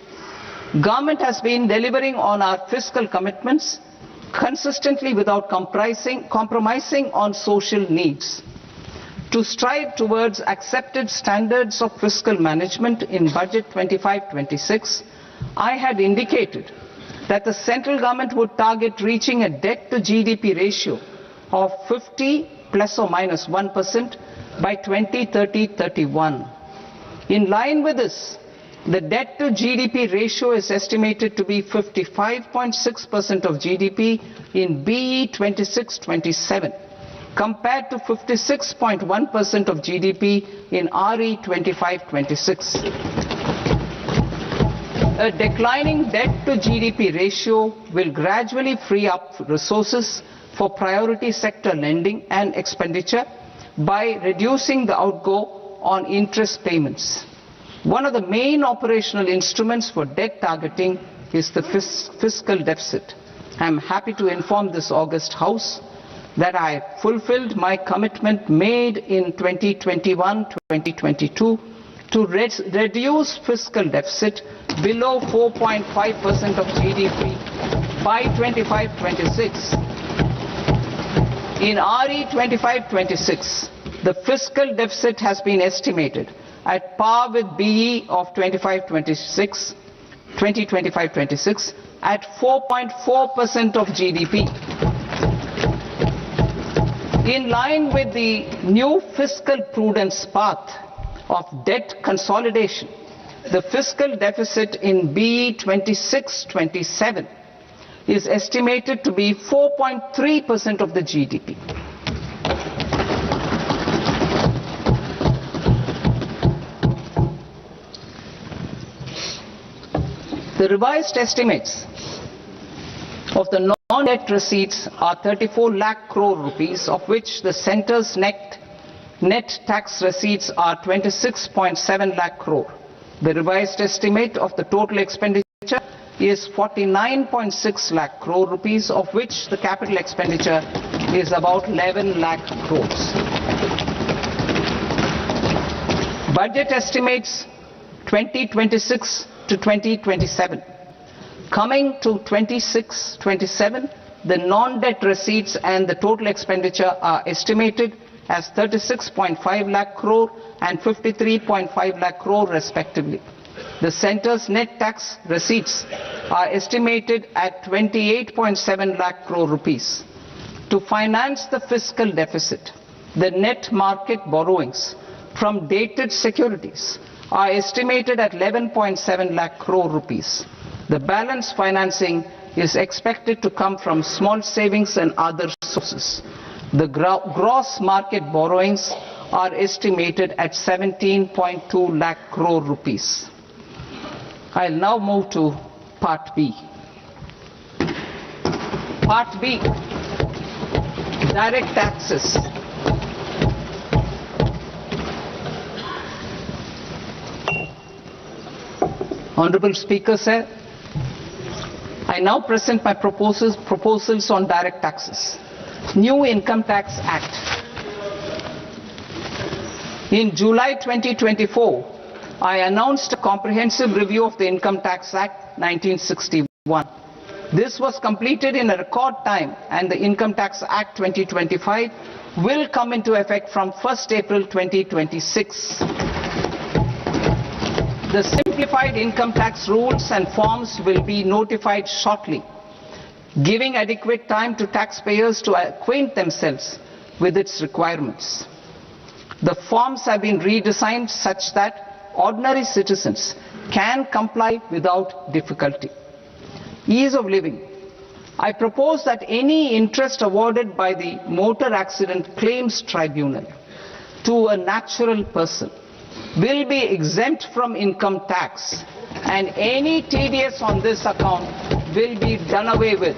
Government has been delivering on our fiscal commitments consistently without compromising on social needs. To strive towards accepted standards of fiscal management in Budget 25-26, I had indicated that the central government would target reaching a debt to GDP ratio of 50 plus or minus 1% by 2030-31. In line with this, the debt to GDP ratio is estimated to be 55.6% of GDP in BE 26-27, compared to 56.1% of GDP in RE 25-26. A declining debt to GDP ratio will gradually free up resources for priority sector lending and expenditure by reducing the outgo on interest payments. One of the main operational instruments for debt targeting is the fiscal deficit. I am happy to inform this august House that I fulfilled my commitment made in 2021-2022 to reduce fiscal deficit below 4.5% of GDP by 25-26. In RE 25-26, the fiscal deficit has been estimated at par with BE of 2025-26 at 4.4% of GDP. In line with the new fiscal prudence path of debt consolidation, the fiscal deficit in BE 26-27 is estimated to be 4.3% of the GDP. The revised estimates of the non-debt receipts are 34 lakh crore rupees, of which the centre's net tax receipts are 26.7 lakh crore. The revised estimate of the total expenditure is 49.6 lakh crore rupees, of which the capital expenditure is about 11 lakh crores. Budget estimates 2026 to 2027. Coming to 26-27, the non-debt receipts and the total expenditure are estimated as 36.5 lakh crore and 53.5 lakh crore respectively. The centre's net tax receipts are estimated at 28.7 lakh crore rupees. To finance the fiscal deficit, the net market borrowings from dated securities are estimated at 11.7 lakh crore rupees. The balance financing is expected to come from small savings and other sources. The gross market borrowings are estimated at 17.2 lakh crore rupees. I'll now move to Part B. Part B, direct taxes. Honorable Speaker, sir, I now present my proposals on direct taxes. New Income Tax Act. In July 2024, I announced a comprehensive review of the Income Tax Act 1961. This was completed in a record time, and the Income Tax Act 2025 will come into effect from 1st April 2026. The simplified income tax rules and forms will be notified shortly, giving adequate time to taxpayers to acquaint themselves with its requirements. The forms have been redesigned such that ordinary citizens can comply without difficulty. Ease of living. I propose that any interest awarded by the Motor Accident Claims Tribunal to a natural person will be exempt from income tax, and any TDS on this account will be done away with.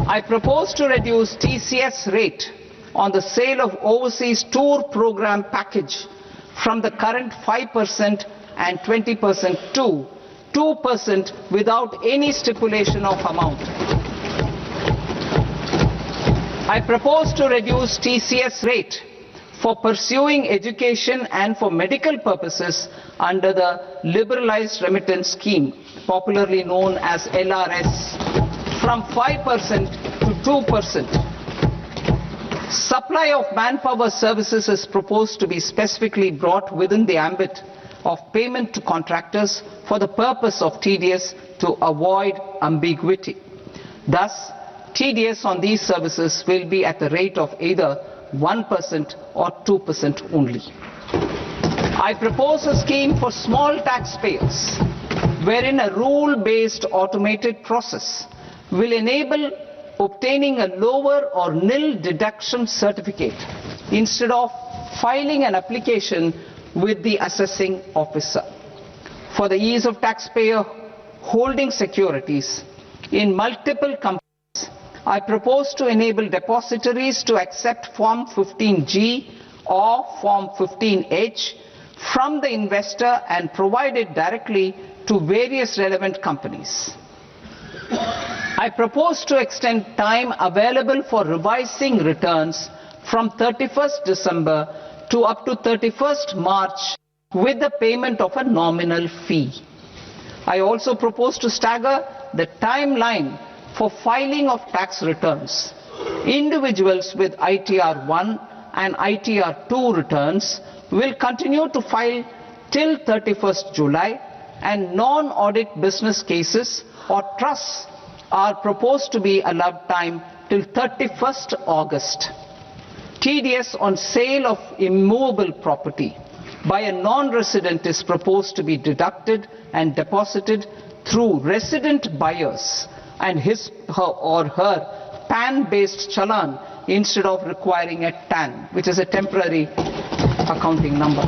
I propose to reduce TCS rate on the sale of overseas tour program package from the current 5% and 20% to 2% without any stipulation of amount. I propose to reduce TCS rate for pursuing education and for medical purposes under the Liberalized Remittance Scheme, popularly known as LRS, from 5% to 2%. Supply of manpower services is proposed to be specifically brought within the ambit of payment to contractors for the purpose of TDS to avoid ambiguity. Thus, TDS on these services will be at the rate of either 1% or 2% only. I propose a scheme for small taxpayers wherein a rule-based automated process will enable obtaining a lower or nil deduction certificate instead of filing an application with the assessing officer. For the ease of taxpayer holding securities in multiple companies, I propose to enable depositories to accept Form 15G or Form 15H from the investor and provide it directly to various relevant companies. I propose to extend time available for revising returns from 31st December to up to 31st March with the payment of a nominal fee. I also propose to stagger the timeline for filing of tax returns. Individuals with ITR 1 and ITR 2 returns will continue to file till 31st July, and non-audit business cases or trusts are proposed to be allowed time till 31st August. TDS on sale of immovable property by a non-resident is proposed to be deducted and deposited through resident buyers and his or her PAN-based challan instead of requiring a TAN, which is a temporary accounting number.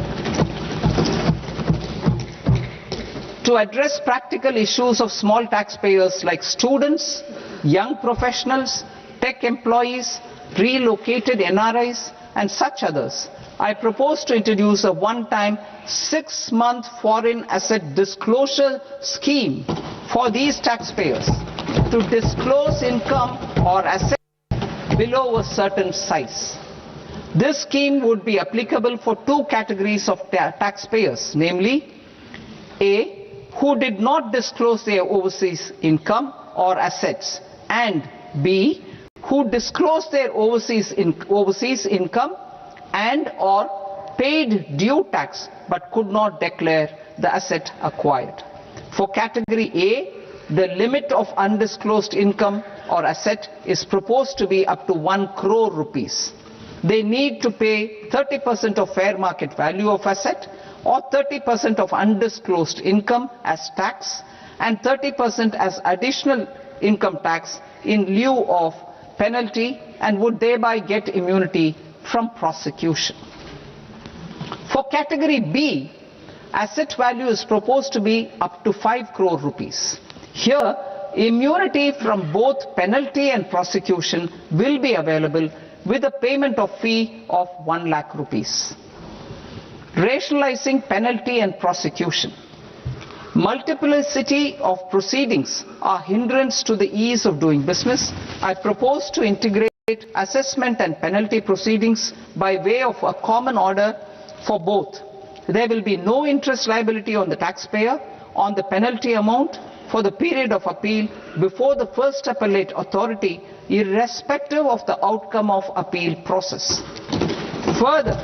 To address practical issues of small taxpayers like students, young professionals, tech employees, relocated NRIs, and such others, I propose to introduce a one-time 6-month foreign asset disclosure scheme for these taxpayers to disclose income or assets below a certain size. This scheme would be applicable for two categories of taxpayers, namely A, who did not disclose their overseas income or assets, and B, who disclosed their overseas income and or paid due tax but could not declare the asset acquired. For category A, the limit of undisclosed income or asset is proposed to be up to 1 crore rupees. They need to pay 30% of fair market value of asset or 30% of undisclosed income as tax and 30% as additional income tax in lieu of penalty, and would thereby get immunity from prosecution. For category B, asset value is proposed to be up to 5 crore rupees. Here, immunity from both penalty and prosecution will be available with a payment of fee of 1 lakh rupees. Rationalizing penalty and prosecution. Multiplicity of proceedings are hindrance to the ease of doing business. I propose to integrate assessment and penalty proceedings by way of a common order for both. There will be no interest liability on the taxpayer on the penalty amount for the period of appeal before the first appellate authority, irrespective of the outcome of appeal process. Further,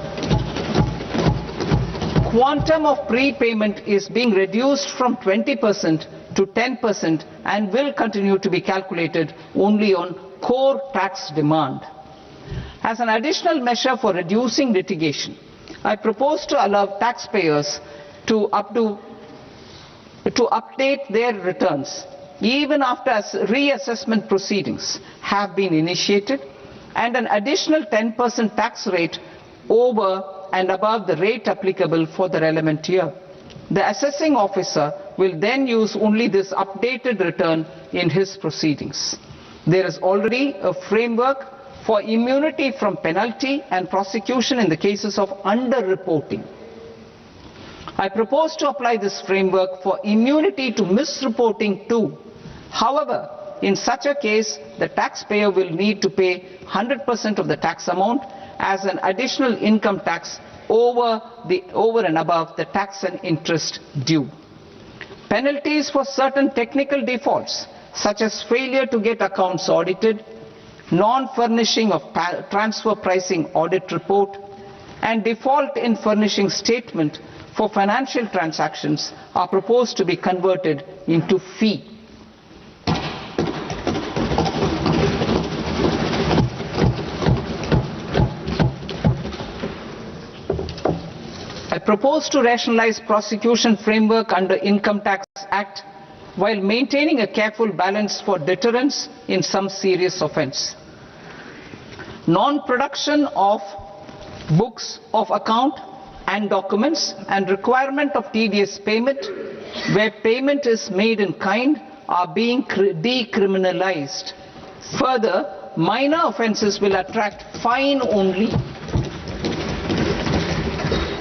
quantum of prepayment is being reduced from 20% to 10% and will continue to be calculated only on core tax demand. As an additional measure for reducing litigation, I propose to allow taxpayers to update their returns even after reassessment proceedings have been initiated, and an additional 10% tax rate over and above the rate applicable for the relevant year. The assessing officer will then use only this updated return in his proceedings. There is already a framework for immunity from penalty and prosecution in the cases of underreporting. I propose to apply this framework for immunity to misreporting too. However, in such a case, the taxpayer will need to pay 100% of the tax amount as an additional income tax over and above the tax and interest due. Penalties for certain technical defaults, such as failure to get accounts audited, non-furnishing of transfer pricing audit report, and default in furnishing statement for financial transactions are proposed to be converted into fee. I propose to rationalize prosecution framework under Income Tax Act while maintaining a careful balance for deterrence in some serious offence. Non-production of books of account and documents and requirement of tedious payment where payment is made in kind are being decriminalized. Further, minor offences will attract fine only.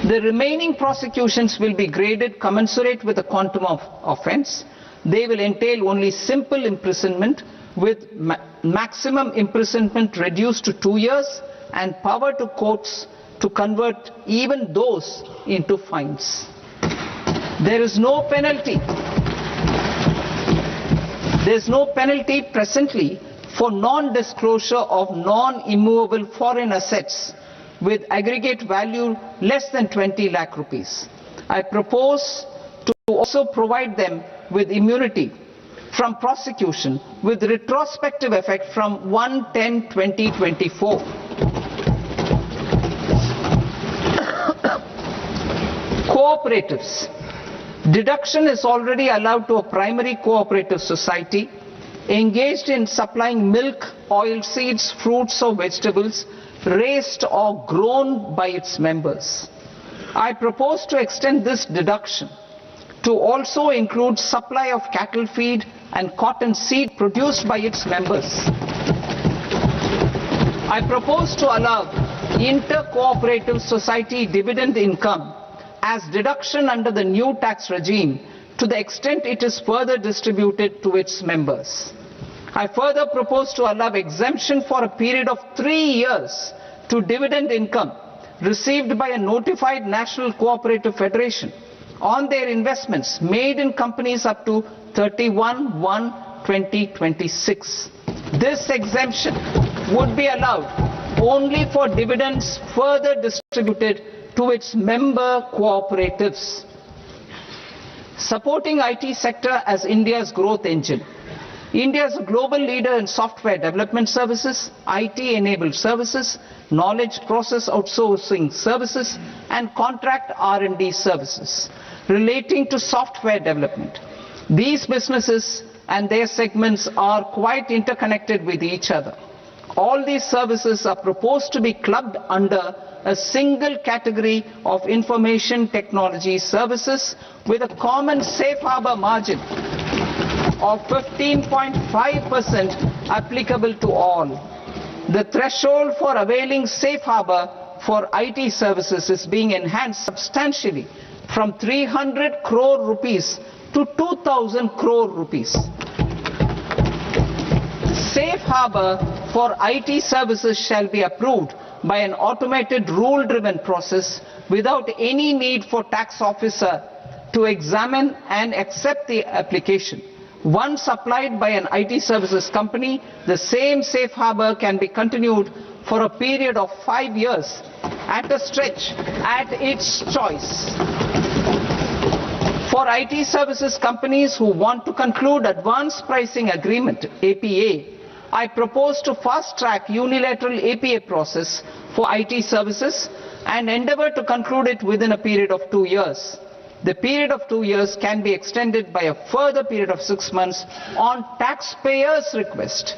The remaining prosecutions will be graded commensurate with the quantum of offence. They will entail only simple imprisonment with maximum imprisonment reduced to 2 years and power to courts to convert even those into fines. There is no penalty. There is no penalty presently for non-disclosure of non-immovable foreign assets with aggregate value less than 20 lakh rupees. I propose to also provide them with immunity from prosecution with retrospective effect from 1/10/2024. Cooperatives. Deduction is already allowed to a primary cooperative society engaged in supplying milk, oilseeds, fruits or vegetables raised or grown by its members. I propose to extend this deduction to also include supply of cattle feed and cotton seed produced by its members. I propose to allow inter-cooperative society dividend income as deduction under the new tax regime to the extent it is further distributed to its members. I further propose to allow exemption for a period of 3 years to dividend income received by a notified national cooperative federation on their investments made in companies up to 31/1/2026. This exemption would be allowed only for dividends further distributed to its member cooperatives. Supporting IT sector as India's growth engine. India is a global leader in software development services, IT-enabled services, knowledge process outsourcing services, and contract R&D services relating to software development. These businesses and their segments are quite interconnected with each other. All these services are proposed to be clubbed under a single category of information technology services with a common safe harbor margin of 15.5% applicable to all. The threshold for availing safe harbor for IT services is being enhanced substantially from 300 crore rupees to 2,000 crore rupees. Safe harbor for IT services shall be approved by an automated rule-driven process without any need for tax officer to examine and accept the application. Once applied by an IT services company, the same safe harbor can be continued for a period of 5 years at a stretch at its choice. For IT services companies who want to conclude advanced pricing agreement, APA, I propose to fast-track unilateral APA process for IT services and endeavour to conclude it within a period of 2 years. The period of 2 years can be extended by a further period of 6 months on taxpayers' request.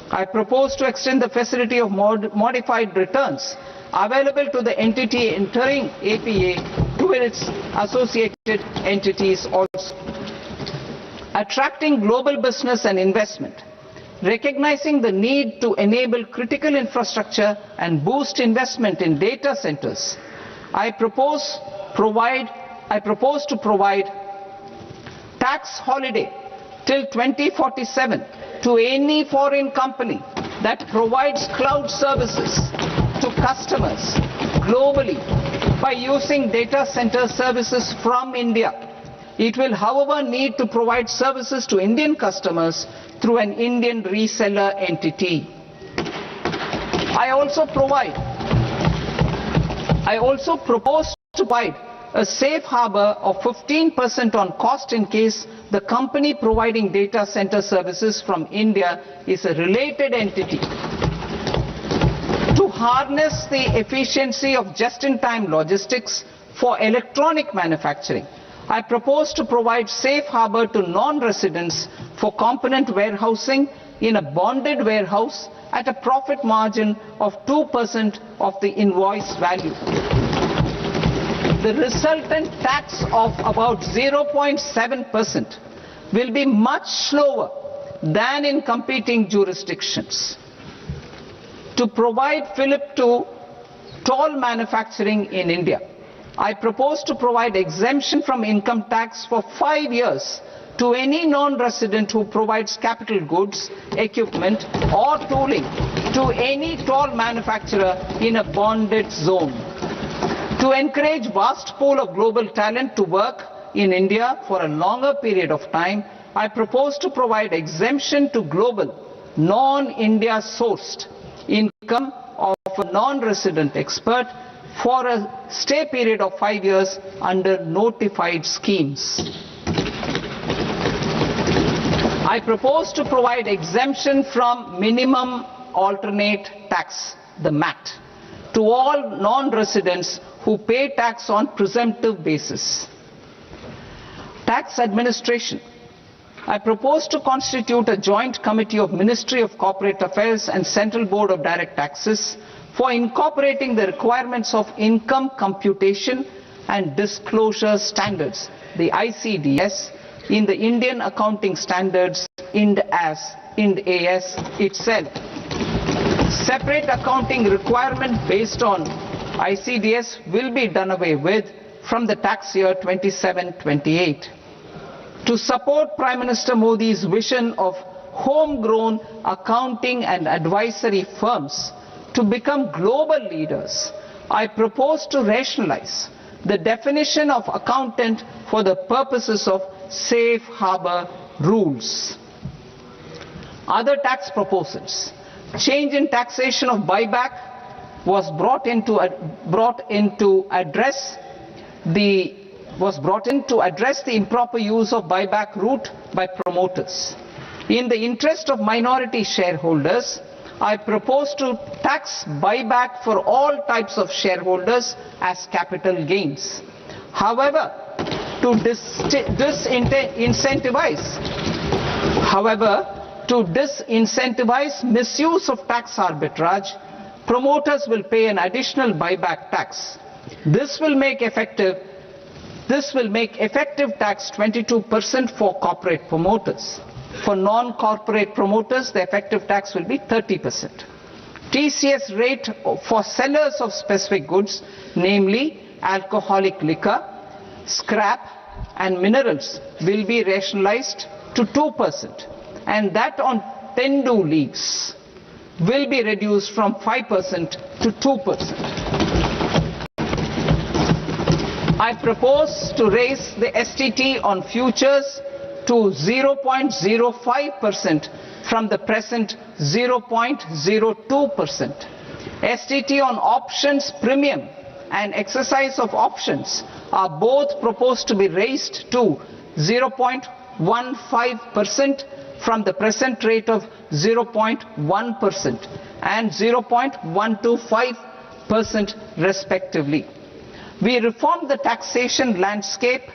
I propose to extend the facility of modified returns available to the entity entering APA to its associated entities also. Attracting global business and investment. Recognizing the need to enable critical infrastructure and boost investment in data centers, I propose to provide tax holiday till 2047 to any foreign company that provides cloud services to customers globally by using data center services from India. It will, however, need to provide services to Indian customers through an Indian reseller entity. I also propose to provide a safe harbor of 15% on cost in case the company providing data center services from India is a related entity. To harness the efficiency of just-in-time logistics for electronic manufacturing, I propose to provide safe harbor to non-residents for component warehousing in a bonded warehouse at a profit margin of 2% of the invoice value. The resultant tax of about 0.7% will be much lower than in competing jurisdictions. To provide fillip to toll manufacturing in India, I propose to provide exemption from income tax for 5 years to any non-resident who provides capital goods, equipment or tooling to any toll manufacturer in a bonded zone. To encourage vast pool of global talent to work in India for a longer period of time, I propose to provide exemption to global, non-India sourced income of a non-resident expert for a stay period of 5 years under notified schemes. I propose to provide exemption from minimum alternate tax, the MAT, to all non-residents who pay tax on presumptive basis. Tax administration. I propose to constitute a joint committee of Ministry of Corporate Affairs and Central Board of Direct Taxes for incorporating the requirements of income computation and disclosure standards, the ICDS, in the Indian Accounting Standards Ind AS itself. Separate accounting requirement based on ICDS will be done away with from the tax year 27-28. To support Prime Minister Modi's vision of homegrown accounting and advisory firms to become global leaders, I propose to rationalize the definition of accountant for the purposes of safe harbor rules. Other tax proposals. Change in taxation of buyback was brought in to address the improper use of buyback route by promoters. In the interest of minority shareholders, I propose to tax buyback for all types of shareholders as capital gains. However, to disincentivize misuse of tax arbitrage, promoters will pay an additional buyback tax. This will make effective tax 22% for corporate promoters. For non-corporate promoters, the effective tax will be 30%. TCS rate for sellers of specific goods, namely alcoholic liquor, scrap and minerals, will be rationalized to 2%, and that on tendu leaves will be reduced from 5% to 2%. I propose to raise the STT on futures to 0.05% from the present 0.02%. STT on options premium and exercise of options are both proposed to be raised to 0.15% from the present rate of 0.1% and 0.125% respectively. We reformed the taxation landscape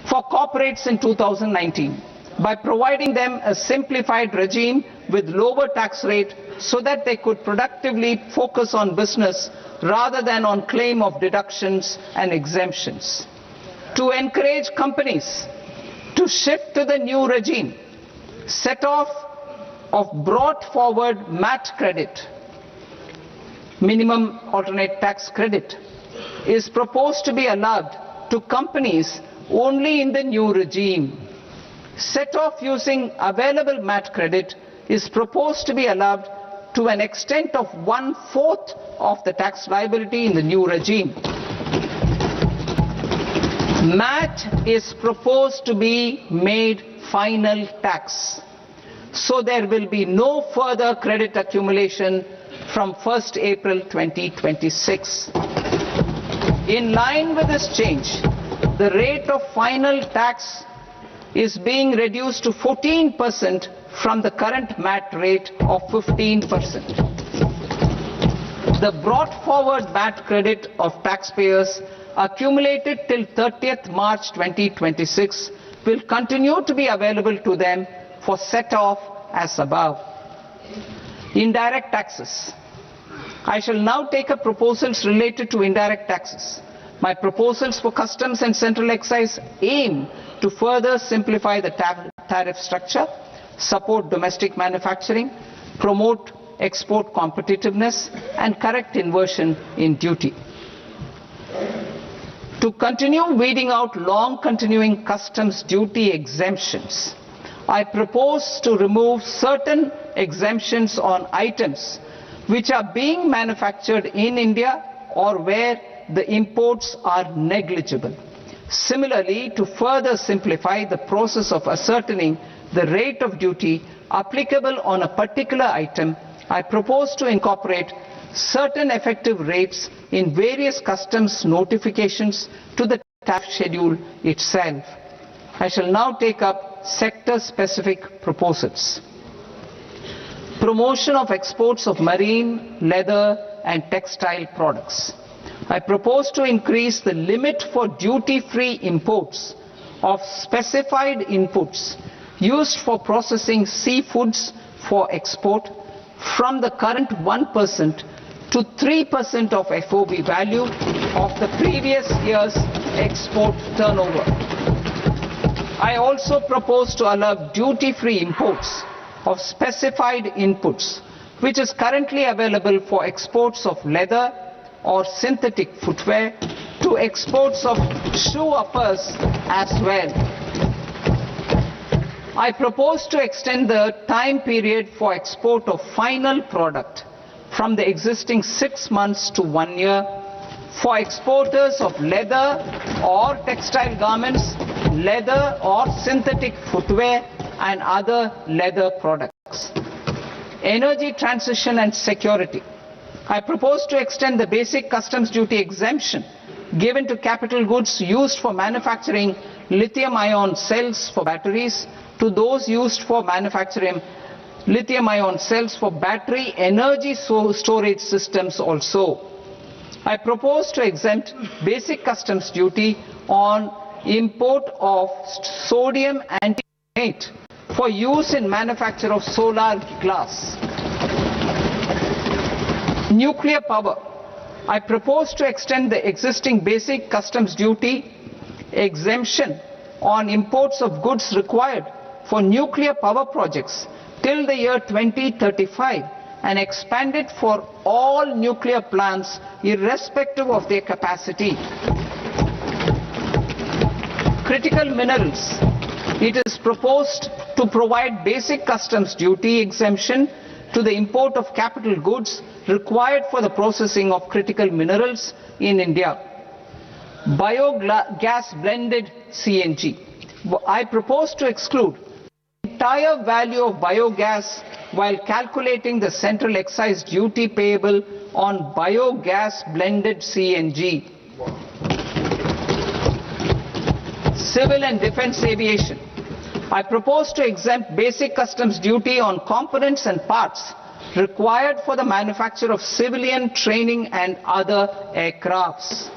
for corporates in 2019 by providing them a simplified regime with lower tax rate so that they could productively focus on business rather than on claim of deductions and exemptions. To encourage companies to shift to the new regime, set off of brought forward MAT credit, minimum alternate tax credit, is proposed to be allowed to companies only in the new regime. Set off using available MAT credit is proposed to be allowed to an extent of 1/4 of the tax liability in the new regime. MAT is proposed to be made final tax, so there will be no further credit accumulation from 1st April 2026. In line with this change, the rate of final tax is being reduced to 14% from the current MAT rate of 15%. The brought forward MAT credit of taxpayers accumulated till 30th March 2026 will continue to be available to them for set off as above. Indirect taxes. I shall now take up proposals related to indirect taxes. My proposals for customs and central excise aim to further simplify the tariff structure, support domestic manufacturing, promote export competitiveness, and correct inversion in duty. To continue weeding out long continuing customs duty exemptions, I propose to remove certain exemptions on items which are being manufactured in India or where the imports are negligible. Similarly, to further simplify the process of ascertaining the rate of duty applicable on a particular item, I propose to incorporate certain effective rates in various customs notifications to the tariff schedule itself. I shall now take up sector-specific proposals. Promotion of exports of marine, leather and textile products. I propose to increase the limit for duty-free imports of specified inputs used for processing seafoods for export from the current 1% to 3% of FOB value of the previous year's export turnover. I also propose to allow duty-free imports of specified inputs, which is currently available for exports of leather or synthetic footwear, to exports of shoe uppers as well. I propose to extend the time period for export of final product from the existing 6 months to 1 year for exporters of leather or textile garments, leather or synthetic footwear and other leather products. Energy transition and security. I propose to extend the basic customs duty exemption given to capital goods used for manufacturing lithium-ion cells for batteries to those used for manufacturing lithium-ion cells for battery energy storage systems also. I propose to exempt basic customs duty on import of sodium antimonate for use in manufacture of solar glass. Nuclear power. I propose to extend the existing basic customs duty exemption on imports of goods required for nuclear power projects till the year 2035 and expand it for all nuclear plants irrespective of their capacity. Critical minerals. It is proposed to provide basic customs duty exemption to the import of capital goods required for the processing of critical minerals in India. Biogas blended CNG. I propose to exclude the entire value of biogas while calculating the central excise duty payable on biogas blended CNG. Civil and defense aviation. I propose to exempt basic customs duty on components and parts required for the manufacture of civilian training and other aircrafts.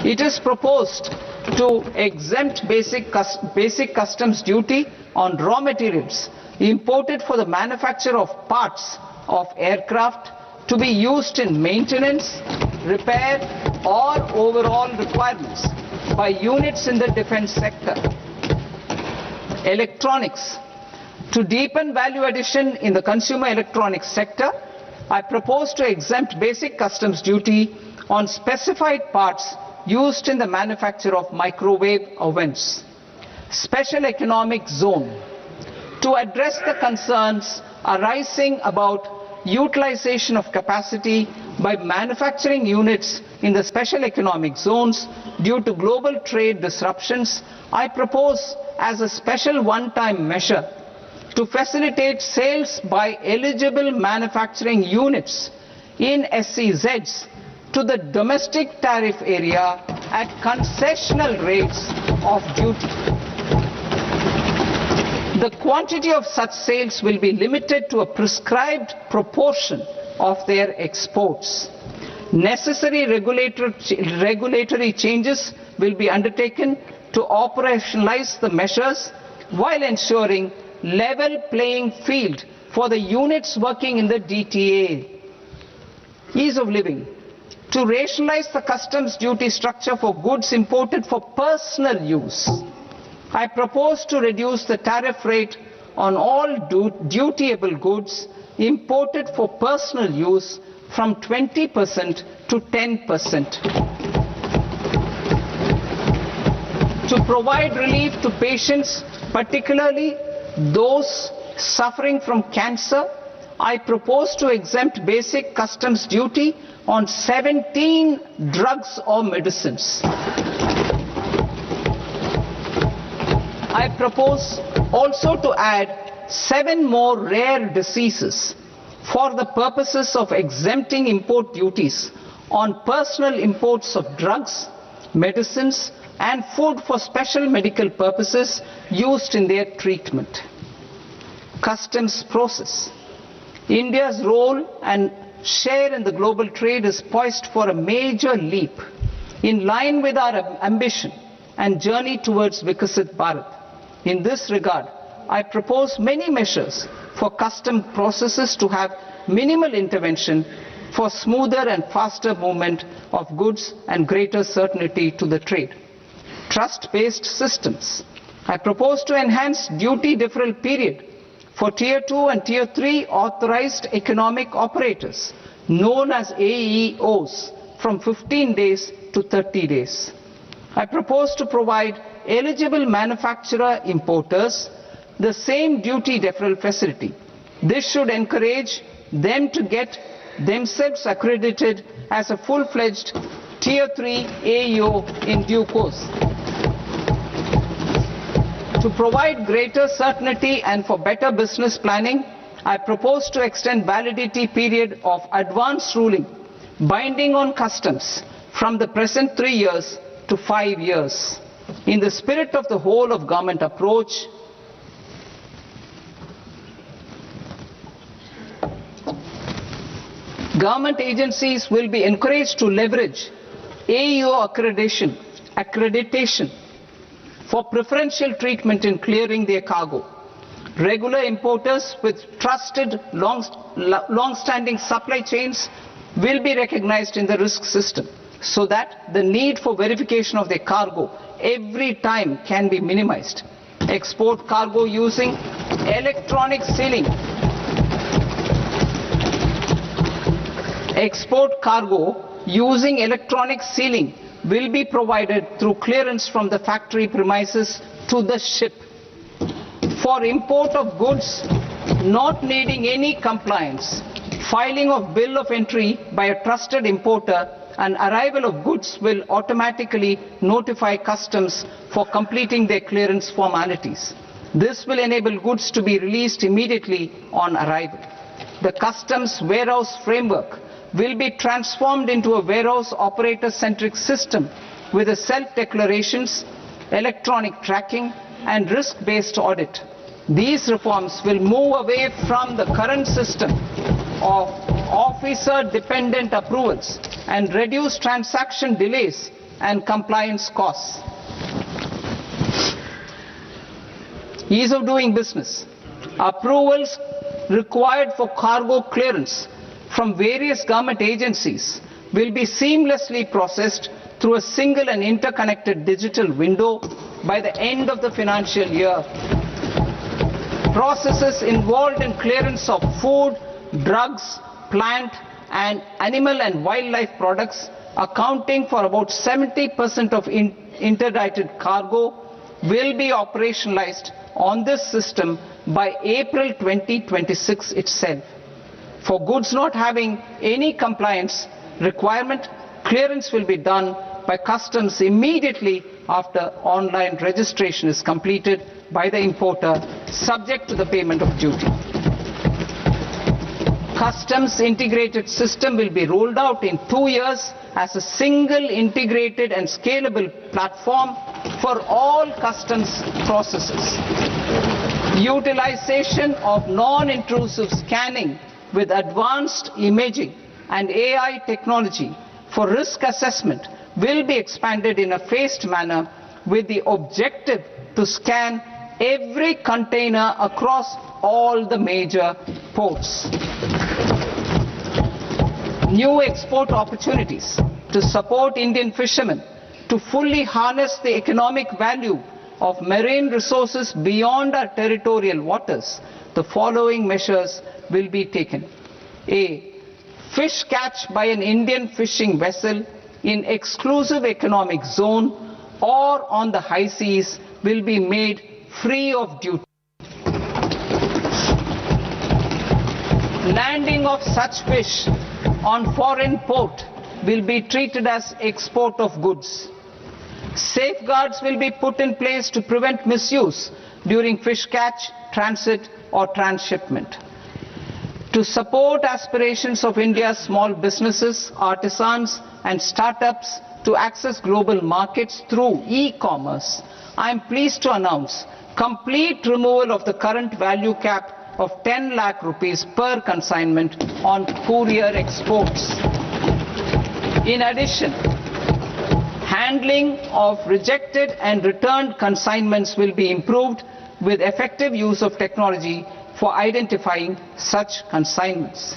It is proposed to exempt basic customs duty on raw materials imported for the manufacture of parts of aircraft to be used in maintenance, repair or overall requirements by units in the defense sector. Electronics. To deepen value addition in the consumer electronics sector, I propose to exempt basic customs duty on specified parts used in the manufacture of microwave ovens. Special economic zone. To address the concerns arising about utilization of capacity by manufacturing units in the special economic zones due to global trade disruptions, I propose as a special one-time measure to facilitate sales by eligible manufacturing units in SEZs to the domestic tariff area at concessional rates of duty. The quantity of such sales will be limited to a prescribed proportion of their exports. Necessary regulatory changes will be undertaken to operationalize the measures while ensuring level playing field for the units working in the DTA. Ease of living. To rationalize the customs duty structure for goods imported for personal use, I propose to reduce the tariff rate on all dutiable goods imported for personal use from 20% to 10%. To provide relief to patients, particularly those suffering from cancer, I propose to exempt basic customs duty on 17 drugs or medicines. I propose also to add 7 more rare diseases for the purposes of exempting import duties on personal imports of drugs, medicines and food for special medical purposes used in their treatment. Customs process. India's role and share in the global trade is poised for a major leap in line with our ambition and journey towards Vikasit Bharat. In this regard, I propose many measures for custom processes to have minimal intervention for smoother and faster movement of goods and greater certainty to the trade. Trust-based systems. I propose to enhance duty deferral period for Tier 2 and Tier 3 authorized economic operators, known as AEOs, from 15 days to 30 days. I propose to provide eligible manufacturer importers the same duty deferral facility. This should encourage them to get themselves accredited as a full-fledged Tier 3 AEO in due course. To provide greater certainty and for better business planning, I propose to extend validity period of advance ruling binding on customs from the present 3 years to 5 years. In the spirit of the whole of government approach, government agencies will be encouraged to leverage AEO accreditation for preferential treatment in clearing their cargo. Regular importers with trusted long-standing supply chains will be recognized in the risk system so that the need for verification of their cargo every time can be minimized. Export cargo using electronic sealing. Export cargo using electronic sealing will be provided through clearance from the factory premises to the ship. For import of goods not needing any compliance, filing of bill of entry by a trusted importer and arrival of goods will automatically notify customs for completing their clearance formalities. This will enable goods to be released immediately on arrival. The customs warehouse framework will be transformed into a warehouse operator-centric system with a self-declarations, electronic tracking and risk-based audit. These reforms will move away from the current system of officer-dependent approvals and reduce transaction delays and compliance costs. Ease of doing business. Approvals required for cargo clearance from various government agencies will be seamlessly processed through a single and interconnected digital window by the end of the financial year. Processes involved in clearance of food, drugs, plant and animal and wildlife products, accounting for about 70% of interdicted cargo, will be operationalized on this system by April 2026 itself. For goods not having any compliance requirement, clearance will be done by customs immediately after online registration is completed by the importer, subject to the payment of duty. Customs integrated system will be rolled out in 2 years as a single integrated and scalable platform for all customs processes. Utilization of non-intrusive scanning with advanced imaging and AI technology for risk assessment will be expanded in a phased manner with the objective to scan every container across all the major ports. New export opportunities to support Indian fishermen to fully harness the economic value of marine resources beyond our territorial waters. The following measures will be taken. A. Fish catch by an Indian fishing vessel in exclusive economic zone or on the high seas will be made free of duty. Landing of such fish on foreign port will be treated as export of goods. Safeguards will be put in place to prevent misuse during fish catch, transit or transshipment. To support aspirations of India's small businesses, artisans and startups to access global markets through e-commerce, I am pleased to announce complete removal of the current value cap of 10 lakh rupees per consignment on courier exports. In addition, handling of rejected and returned consignments will be improved with effective use of technology for identifying such consignments.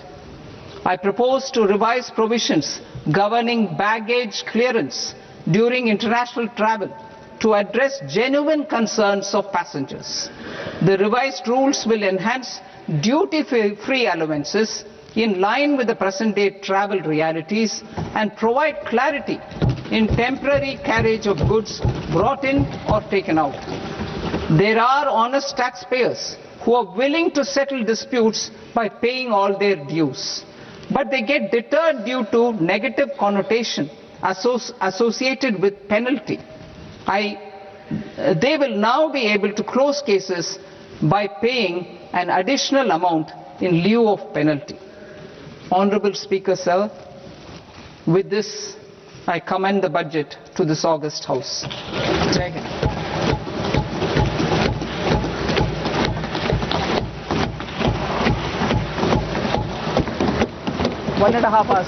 I propose to revise provisions governing baggage clearance during international travel to address genuine concerns of passengers. The revised rules will enhance duty-free allowances in line with the present-day travel realities and provide clarity in temporary carriage of goods brought in or taken out. There are honest taxpayers who are willing to settle disputes by paying all their dues, but they get deterred due to negative connotation associated with penalty. They will now be able to close cases by paying an additional amount in lieu of penalty. Honorable Speaker, sir, with this I commend the budget to this august House. Jai Hind. One and a half hours.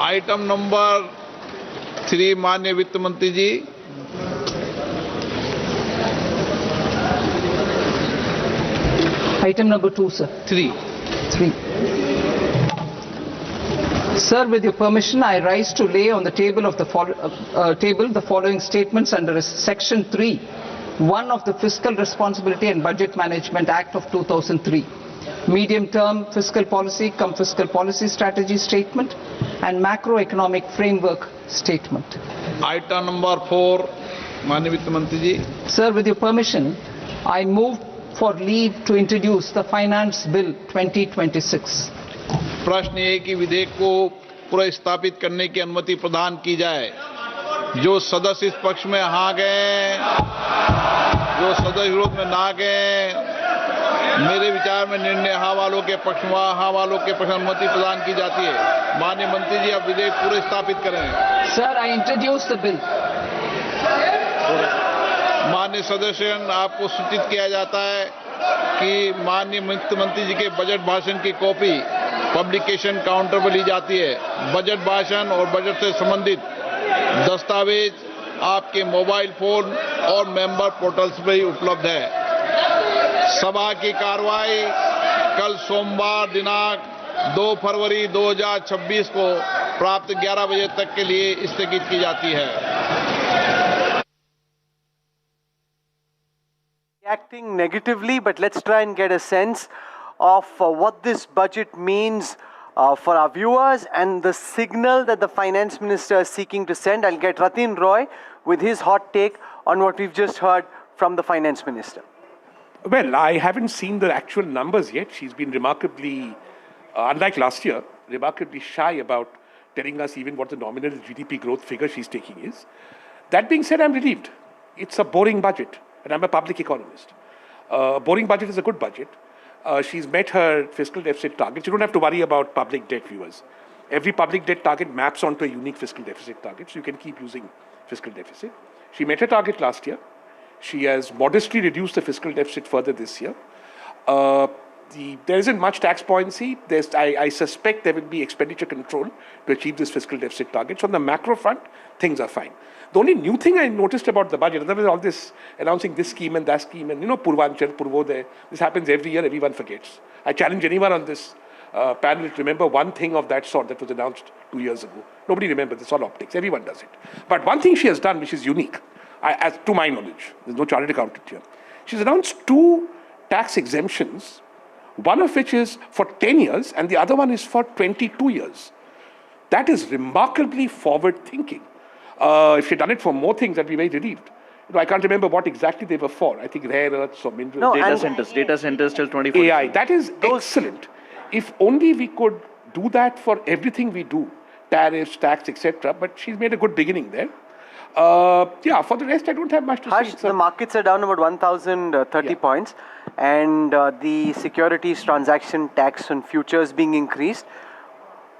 Item number 3, माननीय वित्त मंत्री जी. Item number 2, sir. 3. Sir, with your permission, I rise to lay on the table of the following statements under Section 3(1) of the Fiscal Responsibility and Budget Management Act of 2003. Medium-term fiscal policy cum fiscal policy strategy statement and macroeconomic framework statement. Item number 4, माननीय वित्त मंत्री जी. Sir, with your permission, I move for leave to introduce the Finance Bill 2026. प्रश्न ये कि विधेयक को पुनर्स्थापित करने की अनुमति प्रदान की जाए. जो सदस्य इस पक्ष में हाँ गए, जो सदस्य विरोध में ना गए, मेरे विचार में निर्णय हाँ वालों के पक्ष में हाँ वालों के पक्ष में अनुमति प्रदान की जाती है. माननीय मंत्री जी, अब विधेयक पूरे स्थापित करें. Sir, I introduce the bill. माननीय सदस्य, आपको सूचित किया जाता है कि माननीय वित्त मंत्री जी के बजट भाषण की कॉपी पब्लिकेशन काउंटर पर ली जाती है. बजट भाषण और बजट से संबंधित दस्तावेज आपके मोबाइल फोन और मेंबर पोर्टल्स पर ही उपलब्ध है। सभा की कार्रवाई कल सोमवार दिनांक 2 फरवरी 2026 को प्राप्त 11 बजे तक के लिए स्थगित की जाती है। Acting negatively, but let's try and get a sense of what this budget means for our viewers and the signal that the finance minister is seeking to send. I'll get Ratin Roy with his hot take on what we've just heard from the finance minister. Well, I haven't seen the actual numbers yet. She's been remarkably, unlike last year, remarkably shy about telling us even what the nominal GDP growth figure she's taking is. That being said, I'm relieved. It's a boring budget, and I'm a public economist. A boring budget is a good budget. She's met her fiscal deficit target. You don't have to worry about public debt, viewers. Every public debt target maps onto a unique fiscal deficit target, so you can keep using fiscal deficit. She met her target last year. She has modestly reduced the fiscal deficit further this year. There isn't much tax buoyancy. I suspect there will be expenditure control to achieve this fiscal deficit target. So on the macro front, things are fine. The only new thing I noticed about the budget, other than all this announcing this scheme and that scheme, and Purvanchal, Purvodaya, this happens every year, everyone forgets. I challenge anyone on this panel to remember one thing of that sort that was announced 2 years ago. Nobody remembers, it's all optics, everyone does it. But one thing she has done which is unique, as to my knowledge, there's no chartered accountant here. She's announced 2 tax exemptions, one of which is for 10 years and the other one is for 22 years. That is remarkably forward thinking. If she'd done it for more things, I'd be very relieved. I can't remember what exactly they were for. I think rare earths or minerals. No, data centers till 2040. AI, that is excellent. If only we could do that for everything we do, tariffs, tax, etc. But she's made a good beginning there. For the rest, I don't have much to Harsh, say. the markets are down about 1,030 points, and the securities transaction tax on futures being increased.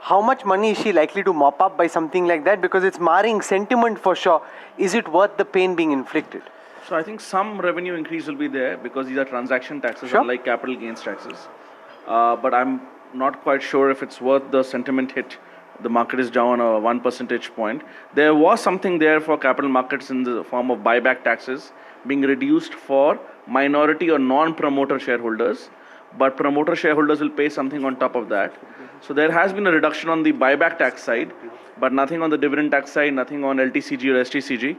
How much money is she likely to mop up by something like that? Because it's marring sentiment for sure. Is it worth the pain being inflicted? So I think some revenue increase will be there because these are transaction taxes, unlike capital gains taxes. But I'm not quite sure if it's worth the sentiment hit. The market is down 1 percentage point. There was something there for capital markets in the form of buyback taxes being reduced for minority or non-promoter shareholders. But promoter shareholders will pay something on top of that. So there has been a reduction on the buyback tax side, but nothing on the dividend tax side, nothing on LTCG or STCG.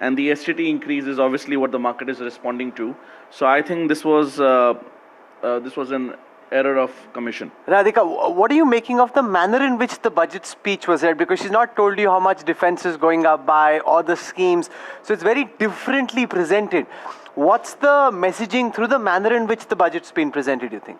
And the STT increase is obviously what the market is responding to. So I think this was an error of commission. Radhika, what are you making of the manner in which the budget speech was held? Because she's not told you how much defense is going up by or the schemes. So it's very differently presented. What's the messaging through the manner in which the budget's been presented, you think?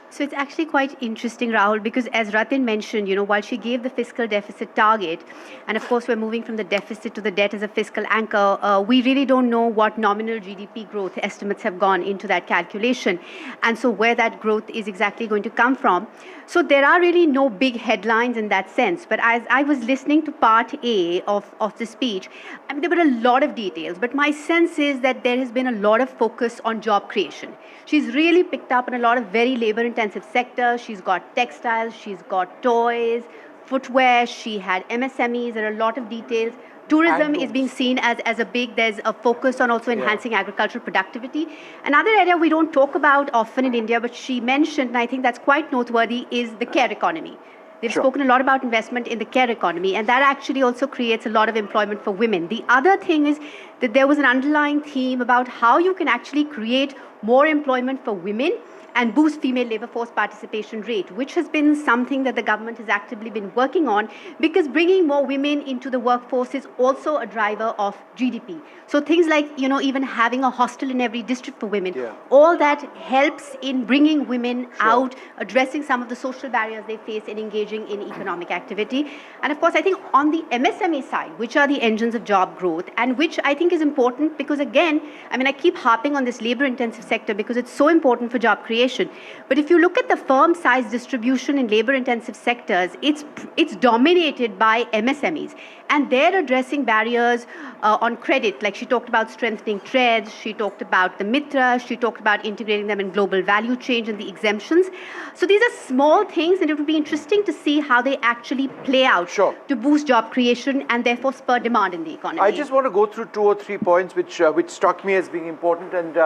So it's actually quite interesting, Rahul, because as Ratin mentioned, while she gave the fiscal deficit target, and of course we're moving from the deficit to the debt as a fiscal anchor, we really don't know what nominal GDP growth estimates have gone into that calculation, and so where that growth is exactly going to come from. So there are really no big headlines in that sense. But as I was listening to part A of the speech, I mean, there were a lot of details, but my sense is that there has been a lot of focus on job creation. She's really picked up on a lot of very labor-intensive sectors. She's got textiles, she's got toys, footwear, she had MSMEs, there are a lot of details. Tourism is being seen as a big, there's a focus on also enhancing agricultural productivity. Another area we don't talk about often in India, but she mentioned, and I think that's quite noteworthy, is the care economy. They've spoken a lot about investment in the care economy, and that actually also creates a lot of employment for women. The other thing is that there was an underlying theme about how you can actually create more employment for women and boost female labor force participation rate, which has been something that the government has actively been working on, because bringing more women into the workforce is also a driver of GDP. So things like, even having a hostel in every district for women, all that helps in bringing women out, addressing some of the social barriers they face in engaging in economic activity. And of course, I think on the MSME side, which are the engines of job growth, and which I think is important because, again, I keep harping on this labor-intensive sector because it's so important for job creation. creation. But if you look at the firm size distribution in labor-intensive sectors, it's dominated by MSMEs. And they're addressing barriers on credit. Like she talked about strengthening trades, she talked about the Mitra, she talked about integrating them in global value chain and the exemptions. So these are small things, and it would be interesting to see how they actually play out to boost job creation and therefore spur demand in the economy. I just want to go through 2 or 3 points which struck me as being important, and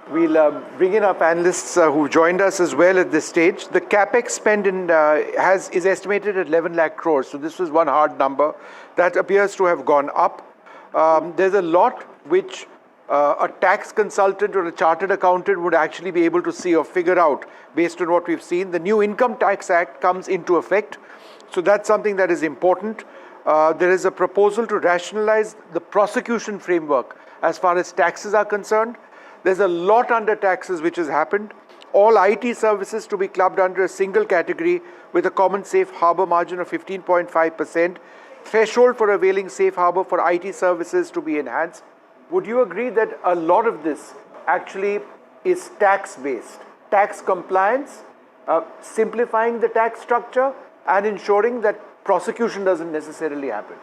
we'll bring in our panelists who joined us as well at this stage. The capex spend is estimated at 11 lakh crores. So this was one hard number that appears to have gone up. There's a lot which a tax consultant or a chartered accountant would actually be able to see or figure out based on what we've seen. The new Income Tax Act comes into effect. So that's something that is important. There is a proposal to rationalize the prosecution framework as far as taxes are concerned. There's a lot under taxes which has happened. All IT services to be clubbed under a single category with a common safe harbor margin of 15.5%. Threshold for availing safe harbor for IT services to be enhanced. Would you agree that a lot of this actually is tax-based? Tax compliance, simplifying the tax structure, and ensuring that prosecution doesn't necessarily happen.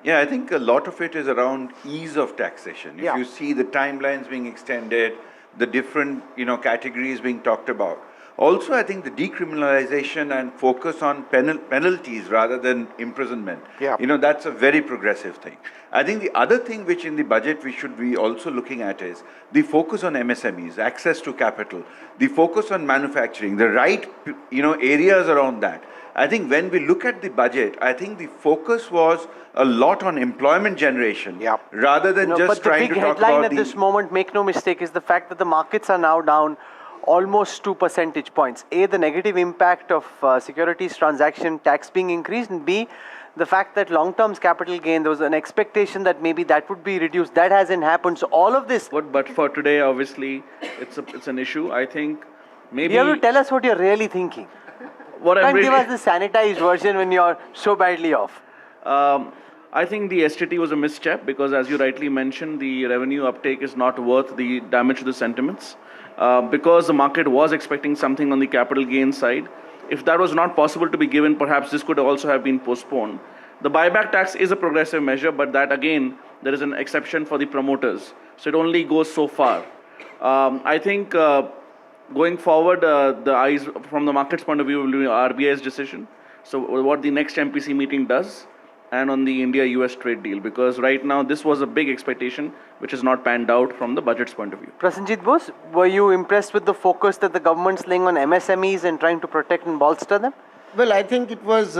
Yeah, I think a lot of it is around ease of taxation. If you see the timelines being extended, the different categories being talked about. Also, I think the decriminalization and focus on penalties rather than imprisonment. That's a very progressive thing. I think the other thing which in the budget we should be also looking at is the focus on MSMEs, access to capital, the focus on manufacturing, the right areas around that. I think when we look at the budget, I think the focus was a lot on employment generation rather than just trying to talk about the... But the big headline at this moment, make no mistake, is the fact that the markets are now down almost 2 percentage points. A, the negative impact of securities transaction tax being increased, and B, the fact that long-term capital gain, there was an expectation that maybe that would be reduced. That hasn't happened. So all of this... But for today, obviously, it's an issue. I think maybe... You have to tell us what you're really thinking. Can't give us the sanitized version when you're so badly off. I think the STT was a misstep because, as you rightly mentioned, the revenue uptake is not worth the damage to the sentiments. Because the market was expecting something on the capital gain side. If that was not possible to be given, perhaps this could also have been postponed. The buyback tax is a progressive measure, but that again, there is an exception for the promoters. So it only goes so far. I think going forward, the eyes from the market's point of view will be RBI's decision. So what the next MPC meeting does, and on the India-US trade deal, because right now this was a big expectation which is not panned out from the budget's point of view. Prasenjit Bose, were you impressed with the focus that the government's laying on MSMEs and trying to protect and bolster them? Well, I think it was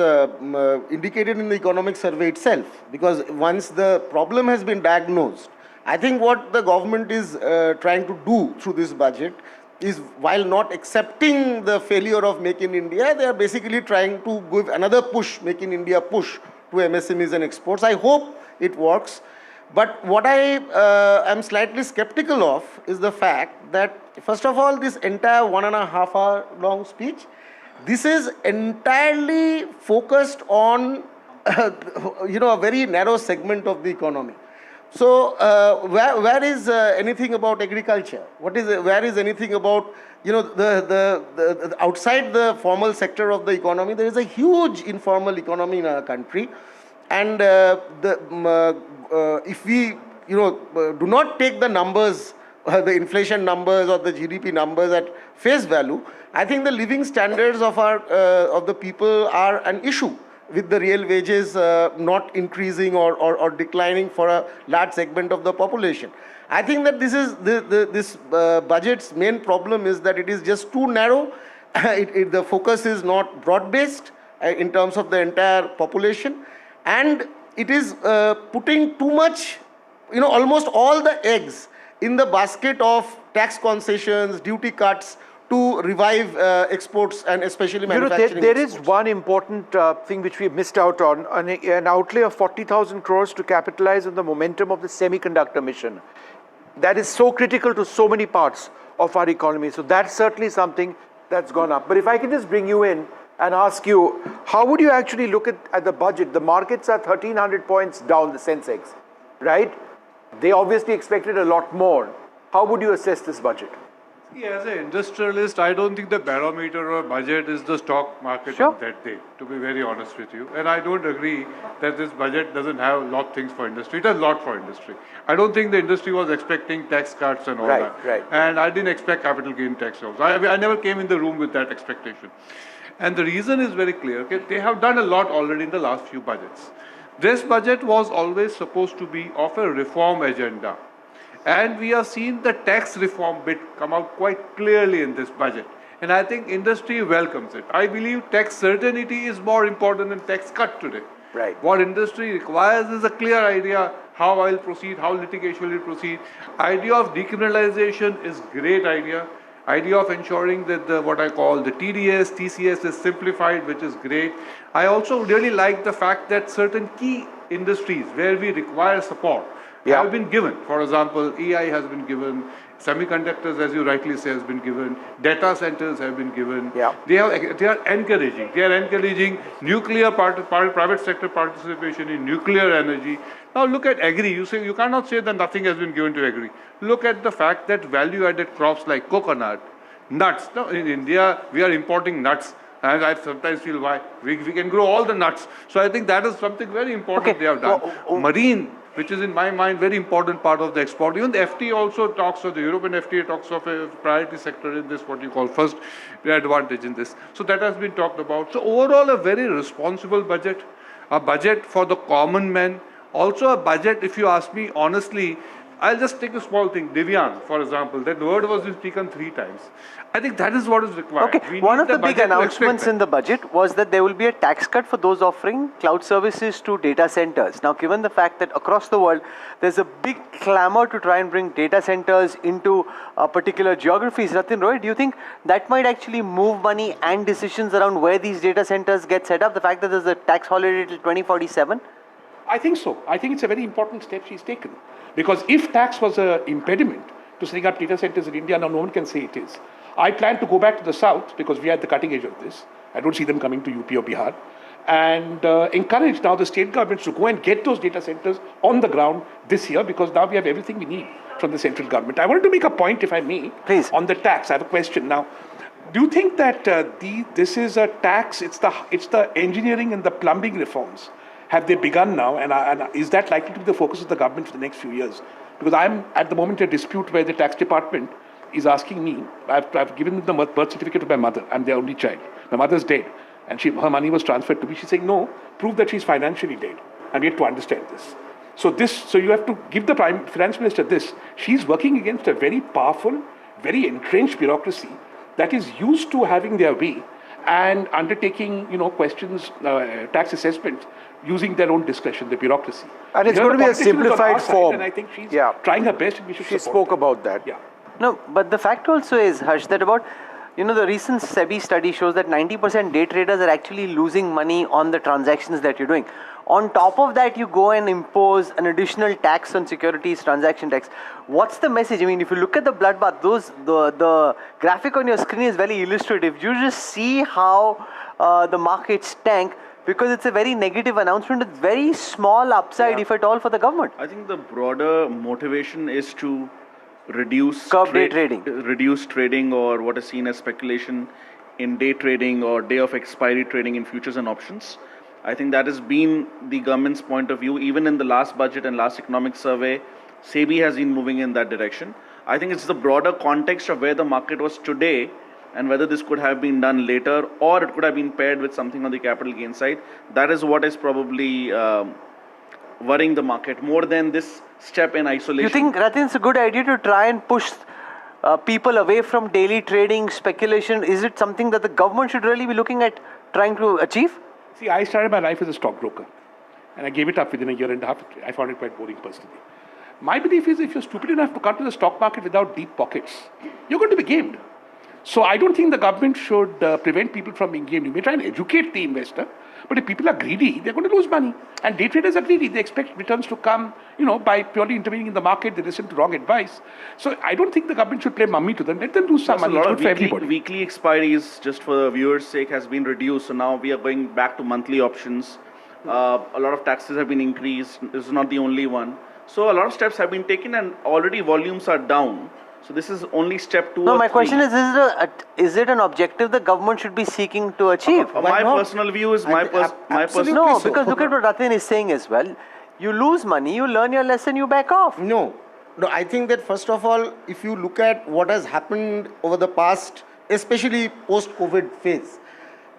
indicated in the economic survey itself, because once the problem has been diagnosed, I think what the government is trying to do through this budget is, while not accepting the failure of Make in India, they are basically trying to give another push, Make in India push, to MSMEs and exports. I hope it works. But what I am slightly skeptical of is the fact that, first of all, this entire 1.5 hour long speech, this is entirely focused on a very narrow segment of the economy. So where is anything about agriculture? Where is anything about the outside the formal sector of the economy? There is a huge informal economy in our country, and if we do not take the numbers, the inflation numbers or the GDP numbers at face value, I think the living standards of the people are an issue, with the real wages not increasing or declining for a large segment of the population. I think that this is this budget's main problem is that it is just too narrow. The focus is not broad-based in terms of the entire population, and it is putting too much, almost all the eggs in the basket of tax concessions, duty cuts to revive exports and especially manufacturing. There is one important thing which we missed out on, an outlay of 40,000 crores to capitalize on the momentum of the semiconductor mission. That is so critical to so many parts of our economy. So that's certainly something that's gone up. But if I can just bring you in and ask you, how would you actually look at the budget? The markets are 1,300 points down, the Sensex, right? They obviously expected a lot more. How would you assess this budget? Yeah, as an industrialist, I don't think the barometer or budget is the stock market on that day, to be very honest with you. And I don't agree that this budget doesn't have a lot of things for industry. It has a lot for industry. I don't think the industry was expecting tax cuts and all that. Right. And I didn't expect capital gain tax also. I never came in the room with that expectation. And the reason is very clear. Okay? They have done a lot already in the last few budgets. This budget was always supposed to be of a reform agenda. And we have seen the tax reform bit come out quite clearly in this budget. And I think industry welcomes it. I believe tax certainty is more important than tax cut today. Right. What industry requires is a clear idea how I will proceed, how litigation will proceed. Idea of decriminalization is great idea. Idea of ensuring that what I call the TDS, TCS is simplified, which is great. I also really like the fact that certain key industries where we require support have been given. For example, AI has been given, semiconductors, as you rightly say, has been given, data centers have been given. They are encouraging nuclear private sector participation in nuclear energy. Now look at agri. You cannot say that nothing has been given to agri. Look at the fact that value-added crops like coconut, nuts. Now in India, we are importing nuts. And I sometimes feel why we can grow all the nuts. So I think that is something very important they have done. Marine, which is in my mind very important part of the export. Even the FTA also talks of the European FTA talks of a priority sector in this, what you call first advantage in this. So that has been talked about. So overall a very responsible budget, a budget for the common man. Also a budget, if you ask me honestly, I'll just take a small thing, Divyan, for example, that word was taken 3 times. I think that is what is required. Okay, one of the big announcements in the budget was that there will be a tax cut for those offering cloud services to data centers. Now, given the fact that across the world, there's a big clamor to try and bring data centers into particular geographies. Ratin Roy, do you think that might actually move money and decisions around where these data centers get set up? The fact that there's a tax holiday till 2047? I think so. I think it's a very important step she's taken. Because if tax was an impediment to setting up data centers in India, now no one can say it is. I plan to go back to the south because we are at the cutting edge of this. I don't see them coming to UP or Bihar. And encourage now the state governments to go and get those data centers on the ground this year because now we have everything we need from the central government. I wanted to make a point, if I may, please, on the tax. I have a question now. Do you think that this is a tax, it's the engineering and the plumbing reforms? Have they begun now, and is that likely to be the focus of the government for the next few years? Because I'm at the moment in a dispute where the tax department is asking me, I've given them the birth certificate to my mother, I'm their only child. My mother's dead, and her money was transferred to me. She's saying, no, prove that she's financially dead. And we have to understand this. So you have to give the finance minister this. She's working against a very powerful, very entrenched bureaucracy that is used to having their way and undertaking, questions, tax assessments, using their own discretion, the bureaucracy. And it's going to be a simplified form. And I think she's trying her best, and we should She spoke about that. Yeah. No, but the fact also is, Harsh, that about, the recent SEBI study shows that 90% day traders are actually losing money on the transactions that you're doing. On top of that, you go and impose an additional tax on securities transaction tax. What's the message? I mean, if you look at the bloodbath, the graphic on your screen is very illustrative. You just see how the markets tank because it's a very negative announcement with very small upside, if at all, for the government. I think the broader motivation is to reduce day trading. Reduce trading or what is seen as speculation in day trading or day of expiry trading in futures and options. I think that has been the government's point of view. Even in the last budget and last economic survey, SEBI has been moving in that direction. I think it's the broader context of where the market was today and whether this could have been done later or it could have been paired with something on the capital gain side. That is what is probably worrying the market more than this step in isolation. You think, Ratin, it's a good idea to try and push people away from daily trading, speculation? Is it something that the government should really be looking at trying to achieve? See, I started my life as a stockbroker and I gave it up within a year and a half. I found it quite boring personally. My belief is if you're stupid enough to come to the stock market without deep pockets, you're going to be gamed. So I don't think the government should prevent people from being gamed. You may try and educate the investor, but if people are greedy, they're going to lose money. And day traders are greedy. They expect returns to come, by purely intervening in the market. They listen to wrong advice. So I don't think the government should play mummy to them. Let them lose some money. It's good for everybody. Weekly expiries, just for the viewers' sake, has been reduced. So now we are going back to monthly options. A lot of taxes have been increased. This is not the only one. So a lot of steps have been taken and already volumes are down. So this is only step 2 No, or my 3. question is it an objective the government should be seeking to achieve? My personal view is my personal. No, because look at what Ratin is saying as well. You lose money, you learn your lesson, you back off. No, I think that first of all, if you look at what has happened over the past, especially post-COVID phase,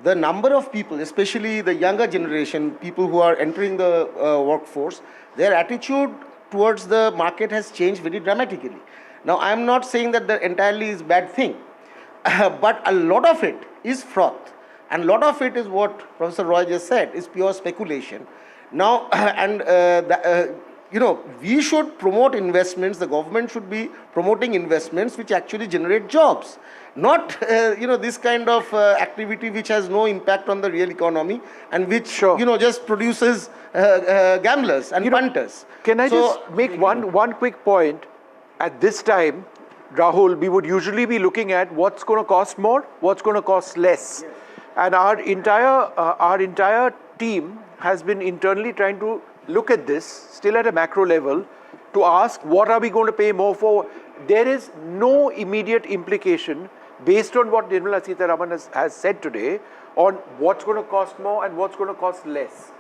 the number of people, especially the younger generation, people who are entering the workforce, their attitude towards the market has changed very dramatically. Now, I am not saying that that entirely is bad thing, but a lot of it is froth, and a lot of it is what Professor Roy just said, is pure speculation. Now, we should promote investments, the government should be promoting investments which actually generate jobs, not, this kind of activity which has no impact on the real economy and which, just produces gamblers and punters. Can I just make one quick point? At this time, Rahul, we would usually be looking at what's going to cost more, what's going to cost less. Yes. And our entire team has been internally trying to look at this, still at a macro level, to ask what are we going to pay more for. There is no immediate implication based on what Nirmala Sitharaman has said today on what's going to cost more and what's going to cost less.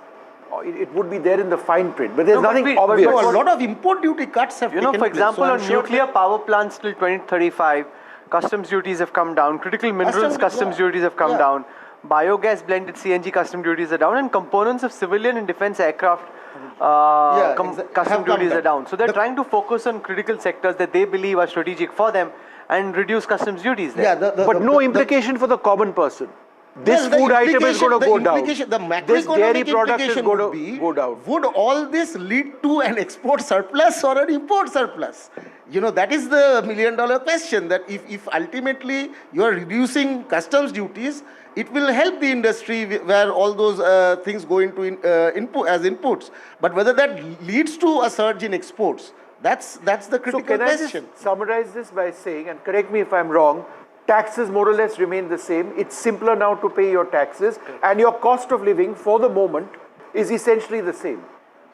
It would be there in the fine print, but there's nothing obvious. A lot of import duty cuts have taken place. For example, on nuclear power plants till 2035, customs duties have come down, critical minerals customs duties have come down, biogas blended CNG customs duties are down, and components of civilian and defense aircraft customs duties are down. So they're trying to focus on critical sectors that they believe are strategic for them and reduce customs duties there. But no implication for the common person. This food item is going to go down. The macroeconomic implication would be, go down. Would all this lead to an export surplus or an import surplus? That is the million-dollar question, that if ultimately you are reducing customs duties, it will help the industry where all those things go into input as inputs. But whether that leads to a surge in exports, that's the critical question. So can I just summarize this by saying, and correct me if I'm wrong, taxes more or less remain the same. It's simpler now to pay your taxes, and your cost of living for the moment is essentially the same.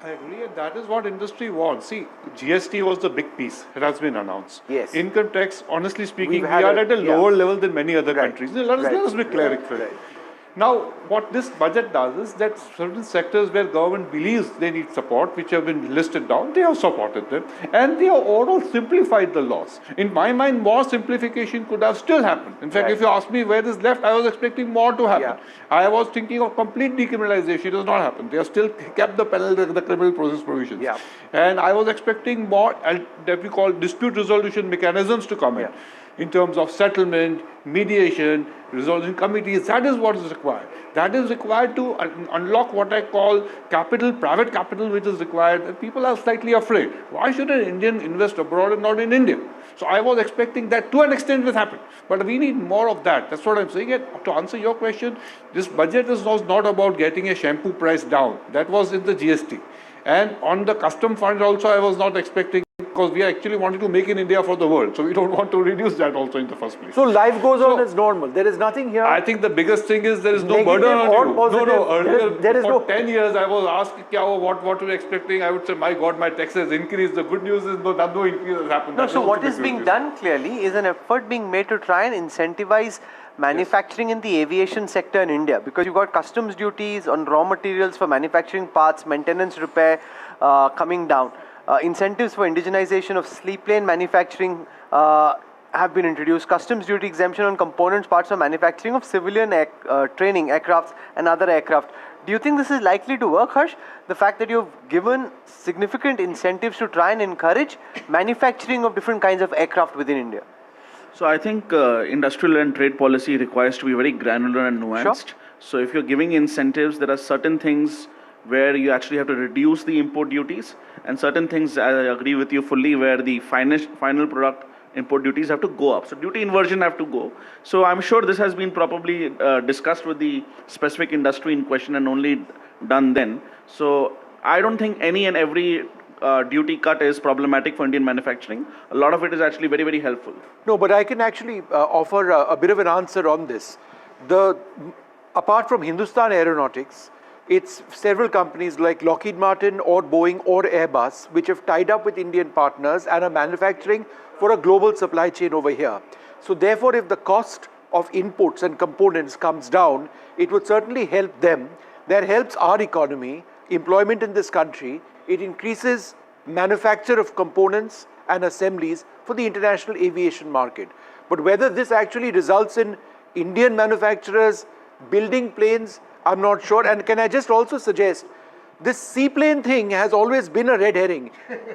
I agree, and that is what industry wants. See, GST was the big piece that has been announced. Yes. Income tax, honestly speaking, we are at a lower level than many other countries. Let us be clear. Now, what this budget does is that certain sectors where government believes they need support, which have been listed down, they have supported them, and they have overall simplified the laws. In my mind, more simplification could have still happened. In fact, if you ask me where this left, I was expecting more to happen. I was thinking of complete decriminalization. It does not happen. They have still kept the penalty, the criminal process provisions. And I was expecting more, that we call dispute resolution mechanisms to come in terms of settlement, mediation, resolution committees. That is what is required. That is required to unlock what I call capital, private capital, which is required. And people are slightly afraid. Why should an Indian invest abroad and not in India? So I was expecting that to an extent will happen. But we need more of that. That's what I'm saying. And to answer your question, this budget was not about getting a shampoo price down. That was in the GST. And on the custom fund also, I was not expecting, because we actually wanted to make in India for the world. So we don't want to reduce that also in the first place. So life goes on as normal. There is nothing here. I think the biggest thing is there is no burden on you. Earlier, for 10 years, I was asked, what were you expecting? I would say, my God, my taxes increased. The good news is no increase has happened. So what is being done clearly is an effort being made to try and incentivize manufacturing in the aviation sector in India, because you've got customs duties on raw materials for manufacturing parts, maintenance, repair coming down. Incentives for indigenization of sleep plane manufacturing have been introduced. Customs duty exemption on components, parts for manufacturing of civilian training aircrafts and other aircraft. Do you think this is likely to work, Harsh? The fact that you've given significant incentives to try and encourage manufacturing of different kinds of aircraft within India? So I think industrial and trade policy requires to be very granular and nuanced. So if you're giving incentives, there are certain things where you actually have to reduce the import duties, and certain things, I agree with you fully, where the final product import duties have to go up. So duty inversion have to go. So I'm sure this has been probably discussed with the specific industry in question and only done then. So I don't think any and every duty cut is problematic for Indian manufacturing. A lot of it is actually very, very helpful. No, but I can actually offer a bit of an answer on this. Apart from Hindustan Aeronautics, it's several companies like Lockheed Martin or Boeing or Airbus which have tied up with Indian partners and are manufacturing for a global supply chain over here. So therefore, if the cost of inputs and components comes down, it would certainly help them. That helps our economy, employment in this country. It increases manufacture of components and assemblies for the international aviation market. But whether this actually results in Indian manufacturers building planes, I'm not sure. And can I just also suggest, this seaplane thing has always been a red herring.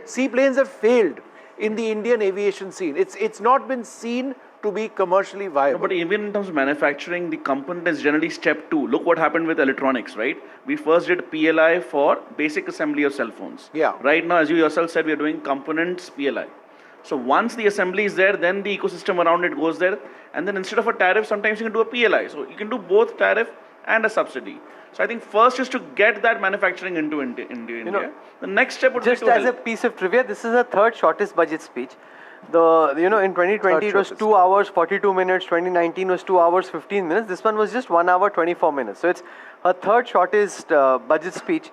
Seaplanes have failed in the Indian aviation scene. It's not been seen to be commercially viable. No, but even in terms of manufacturing, the component is generally step 2. Look what happened with electronics, right? We first did PLI for basic assembly of cell phones. Yeah. Right now, as you yourself said, we are doing components PLI. So once the assembly is there, then the ecosystem around it goes there. And then instead of a tariff, sometimes you can do a PLI. So you can do both tariff and a subsidy. So I think first is to get that manufacturing into India. The next step would be to just as help. a piece of trivia, this is the third shortest budget speech. In 2020 it was 2 hours 42 minutes. 2019 was 2 hours 15 minutes. This one was just 1 hour 24 minutes. So it's her third shortest budget speech,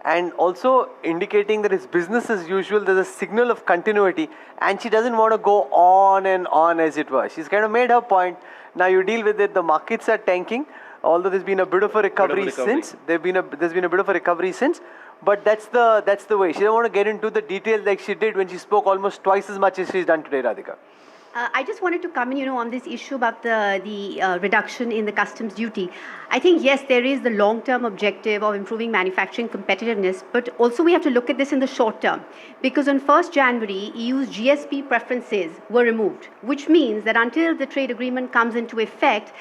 and also indicating that it's business as usual. There's a signal of continuity, and she doesn't want to go on and on, as it were. She's kind of made her point. Now you deal with it. The markets are tanking, although there's been a bit of a recovery since. There's been a bit of a recovery since. But that's the way. She doesn't want to get into the details like she did when she spoke almost twice as much as she's done today, Radhika. I just wanted to come in, on this issue about the reduction in the customs duty. I think, yes, there is the long-term objective of improving manufacturing competitiveness, but also we have to look at this in the short term. Because on 1st January, EU's GSP preferences were removed, which means that until the trade agreement comes into effect,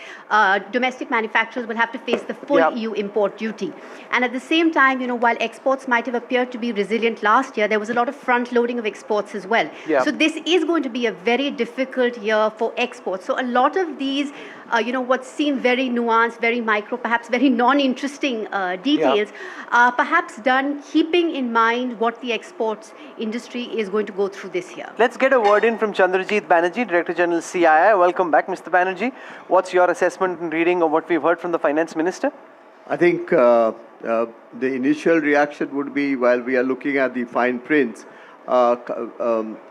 domestic manufacturers will have to face the full EU import duty. And at the same time, while exports might have appeared to be resilient last year, there was a lot of front-loading of exports as well. So this is going to be a very difficult year for exports. So a lot of these, what seem very nuanced, very micro, perhaps very non-interesting details, are perhaps done keeping in mind what the exports industry is going to go through this year. Let's get a word in from Chandrajit Banerjee, Director General CII. Welcome back, Mr. Banerjee. What's your assessment and reading of what we've heard from the Finance Minister? I think the initial reaction would be, while we are looking at the fine prints,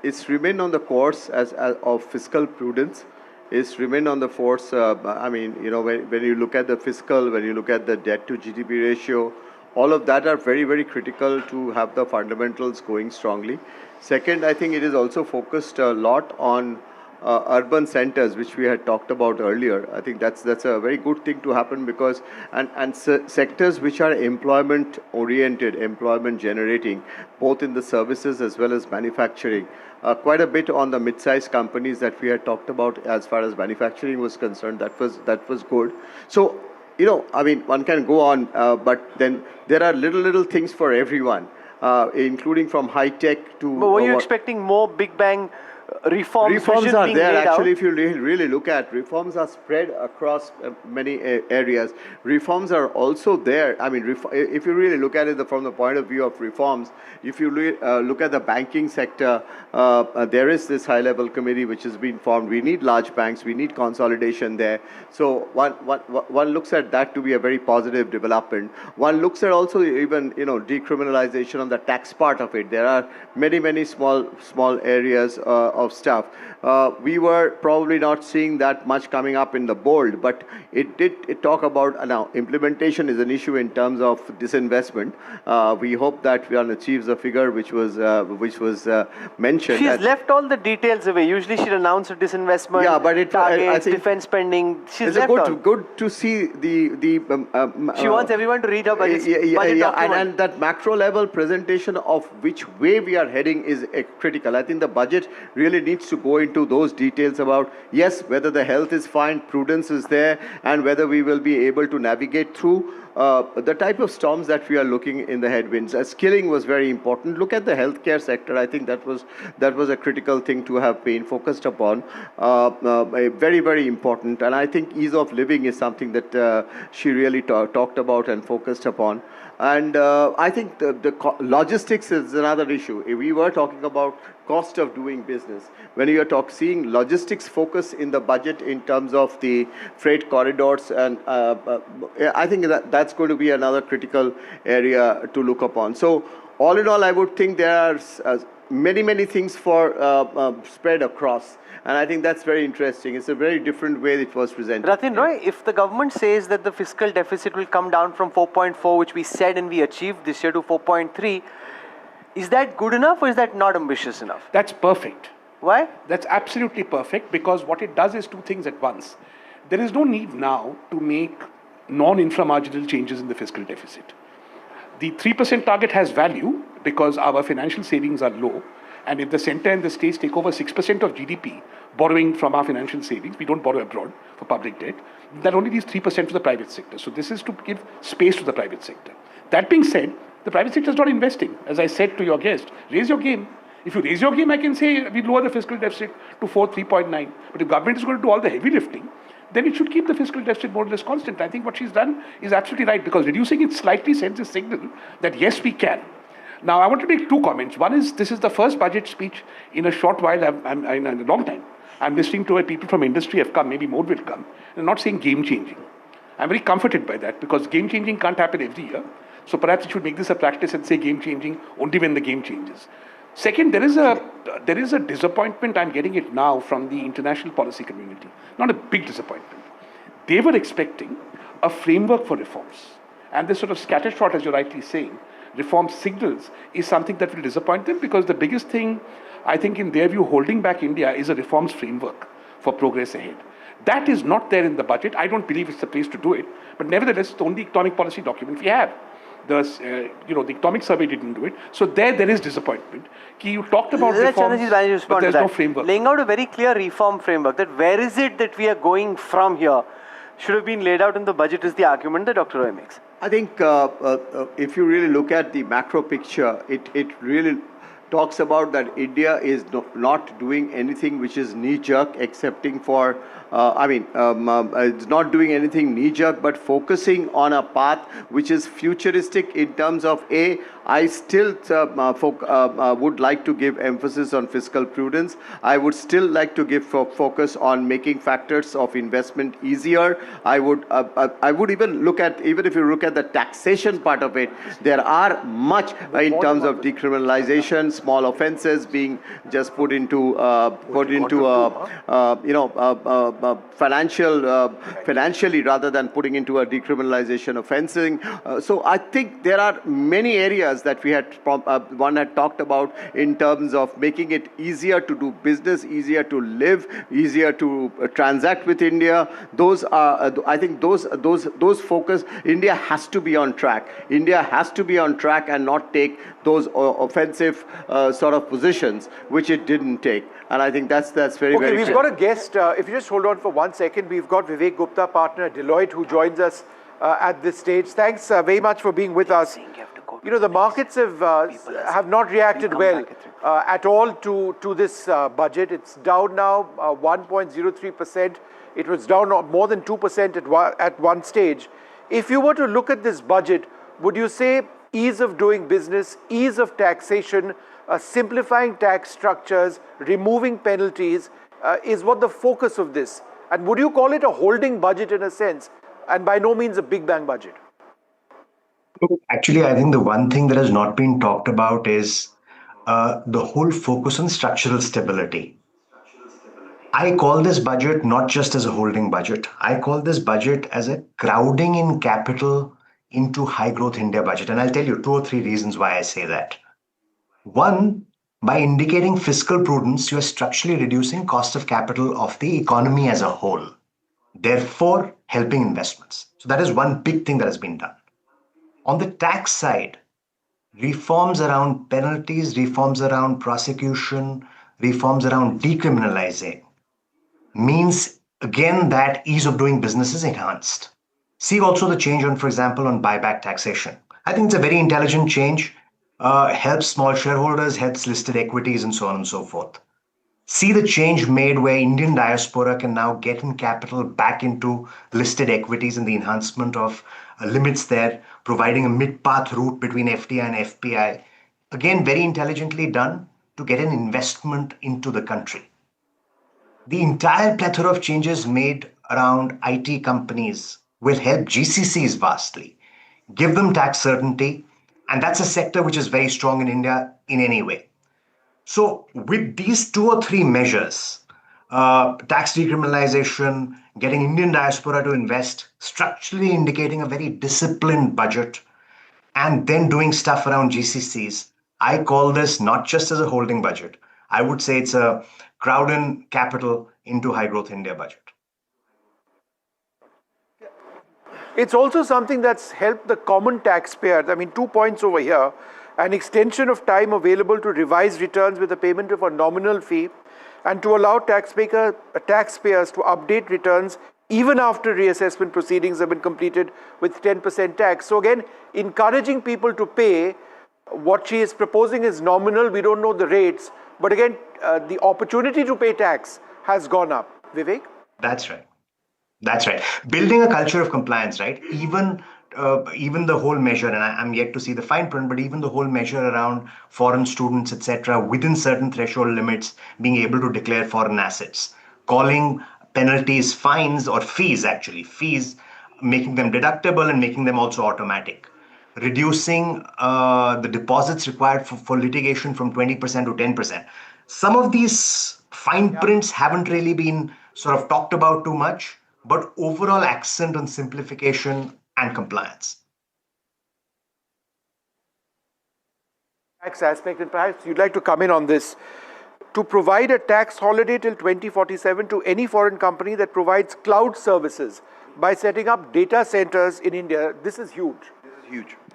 it's remained on the course of fiscal prudence. It's remained on the course. When you look at the fiscal, when you look at the debt to GDP ratio, all of that are very, very critical to have the fundamentals going strongly. Second, I think it is also focused a lot on urban centers, which we had talked about earlier. I think that's a very good thing to happen, because and sectors which are employment oriented, employment generating, both in the services as well as manufacturing. Quite a bit on the mid-sized companies that we had talked about as far as manufacturing was concerned. That was good. So one can go on, but then there are little things for everyone, including from high tech to. But were you expecting more big bang reforms? Reforms are there. Actually, if you really look at, reforms are spread across many areas. Reforms are also there. I mean, if you really look at it from the point of view of reforms, if you look at the banking sector, there is this high-level committee which has been formed. We need large banks. We need consolidation there. So one looks at that to be a very positive development. One looks at also even decriminalization on the tax part of it. There are many small areas of stuff. We were probably not seeing that much coming up in the bold, but it talk about now implementation is an issue in terms of disinvestment. We hope that one achieves the figure which was mentioned. She's left all the details away. Usually she'd announce a disinvestment. Yeah, but targets, defense spending. She's left all. Good to see the. She wants everyone to read her budget document. And that macro level presentation of which way we are heading is critical. I think the budget really needs to go into those details about, yes, whether the health is fine, prudence is there, and whether we will be able to navigate through the type of storms that we are looking in the headwinds. Skilling was very important. Look at the healthcare sector. I think that was a critical thing to have been focused upon. Very, very important. And I think ease of living is something that she really talked about and focused upon. And I think the logistics is another issue. If we were talking about cost of doing business, when you are seeing logistics focus in the budget in terms of the freight corridors, and I think that's going to be another critical area to look upon. So all in all, I would think there are many things for spread across. And I think that's very interesting. It's a very different way it was presented. Ratin Roy, if the government says that the fiscal deficit will come down from 4.4, which we said and we achieved this year, to 4.3, is that good enough or is that not ambitious enough? That's perfect. Why? That's absolutely perfect, because what it does is two things at once. There is no need now to make non-inframarginal changes in the fiscal deficit. The 3% target has value because our financial savings are low. And if the center and the states take over 6% of GDP, borrowing from our financial savings, we don't borrow abroad for public debt, that only leaves 3% to the private sector. So this is to give space to the private sector. That being said, the private sector is not investing. As I said to your guest, raise your game. If you raise your game, I can say we lower the fiscal deficit to 3.9. But if government is going to do all the heavy lifting, then it should keep the fiscal deficit more or less constant. I think what she's done is absolutely right, because reducing it slightly sends a signal that yes, we can. Now, I want to make two comments. One is, this is the first budget speech in a short while, in a long time. I'm listening to it, people from industry have come, maybe more will come. I'm not saying game-changing. I'm very comforted by that, because game-changing can't happen every year. So perhaps you should make this a practice and say game-changing only when the game changes. Second, there is a disappointment, I'm getting it now, from the international policy community. Not a big disappointment. They were expecting a framework for reforms. And this sort of scattershot, as you're rightly saying, reform signals, is something that will disappoint them, because the biggest thing, I think, in their view, holding back India is a reforms framework for progress ahead. That is not there in the budget. I don't believe it's the place to do it. But nevertheless, it's the only economic policy document we have. The economic survey didn't do it. So there is disappointment. You talked about reforms, but there's no framework. Laying out a very clear reform framework, that where is it that we are going from here, should have been laid out in the budget, is the argument that Dr. Roy makes. I think if you really look at the macro picture, it really talks about that India is not doing anything which is knee-jerk, excepting for, it's not doing anything knee-jerk, but focusing on a path which is futuristic in terms of I still would like to give emphasis on fiscal prudence. I would still like to give focus on making factors of investment easier. I would even look at, even if you look at the taxation part of it, there are much in terms of decriminalization, small offences being just put into financially rather than putting into a decriminalization offensing. So I think there are many areas that we had one had talked about in terms of making it easier to do business, easier to live, easier to transact with India. Those are, I think, those focus. India has to be on track. India has to be on track and not take those offensive sort of positions which it didn't take. And I think that's very, okay, very we've clear. got a guest. If you just hold on for 1 second, we've got Vivek Gupta, partner at Deloitte, who joins us at this stage. Thanks very much for being with us. You know, the markets have not reacted well at all to this budget. It's down now 1.03%. It was down more than 2% at one stage. If you were to look at this budget, would you say ease of doing business, ease of taxation, simplifying tax structures, removing penalties is what the focus of this? And would you call it a holding budget in a sense, and by no means a big bang budget? Actually, I think the one thing that has not been talked about is the whole focus on structural stability. I call this budget not just as a holding budget. I call this budget as a crowding in capital into high growth India budget. And I'll tell you 2 or 3 reasons why I say that. One, by indicating fiscal prudence, you are structurally reducing cost of capital of the economy as a whole, therefore helping investments. So that is one big thing that has been done. On the tax side, reforms around penalties, reforms around prosecution, reforms around decriminalizing means, again, that ease of doing business is enhanced. See also the change on, for example, on buyback taxation. I think it's a very intelligent change, helps small shareholders, helps listed equities, and so on and so forth. See the change made where Indian diaspora can now get in capital back into listed equities and the enhancement of limits there, providing a mid-path route between FDI and FPI. Again, very intelligently done to get an investment into the country. The entire plethora of changes made around IT companies will help GCCs vastly, give them tax certainty, and that's a sector which is very strong in India in any way. So with these 2 or 3 measures, tax decriminalization, getting Indian diaspora to invest, structurally indicating a very disciplined budget, and then doing stuff around GCCs, I call this not just as a holding budget. I would say it's a crowd in capital into high growth India budget. It's also something that's helped the common taxpayer. I mean, 2 points over here. An extension of time available to revise returns with the payment of a nominal fee, and to allow taxpayers to update returns even after reassessment proceedings have been completed with 10% tax. So again, encouraging people to pay. What she is proposing is nominal. We don't know the rates. But again, the opportunity to pay tax has gone up. Vivek? That's right. That's right. Building a culture of compliance, right? Even the whole measure, and I'm yet to see the fine print, but even the whole measure around foreign students, etc., within certain threshold limits, being able to declare foreign assets, calling penalties fines or fees, making them deductible and making them also automatic, reducing the deposits required for litigation from 20% to 10%. Some of these fine prints haven't really been sort of talked about too much, but overall accent on simplification and compliance. Tax aspect, and perhaps you'd like to come in on this. To provide a tax holiday till 2047 to any foreign company that provides cloud services by setting up data centers in India, this is huge.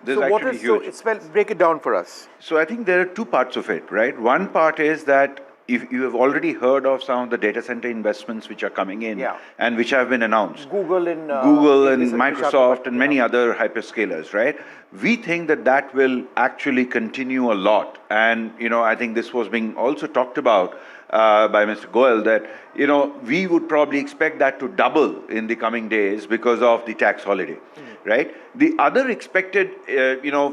This is huge. Break it down for us. So I think there are 2 parts of it, right? One part is that if you have already heard of some of the data center investments which are coming in and which have been announced. Google and Microsoft and many other hyperscalers, right? We think that will actually continue a lot. And, I think this was being also talked about by Mr. Goel that, we would probably expect that to double in the coming days because of the tax holiday, right? The other expected,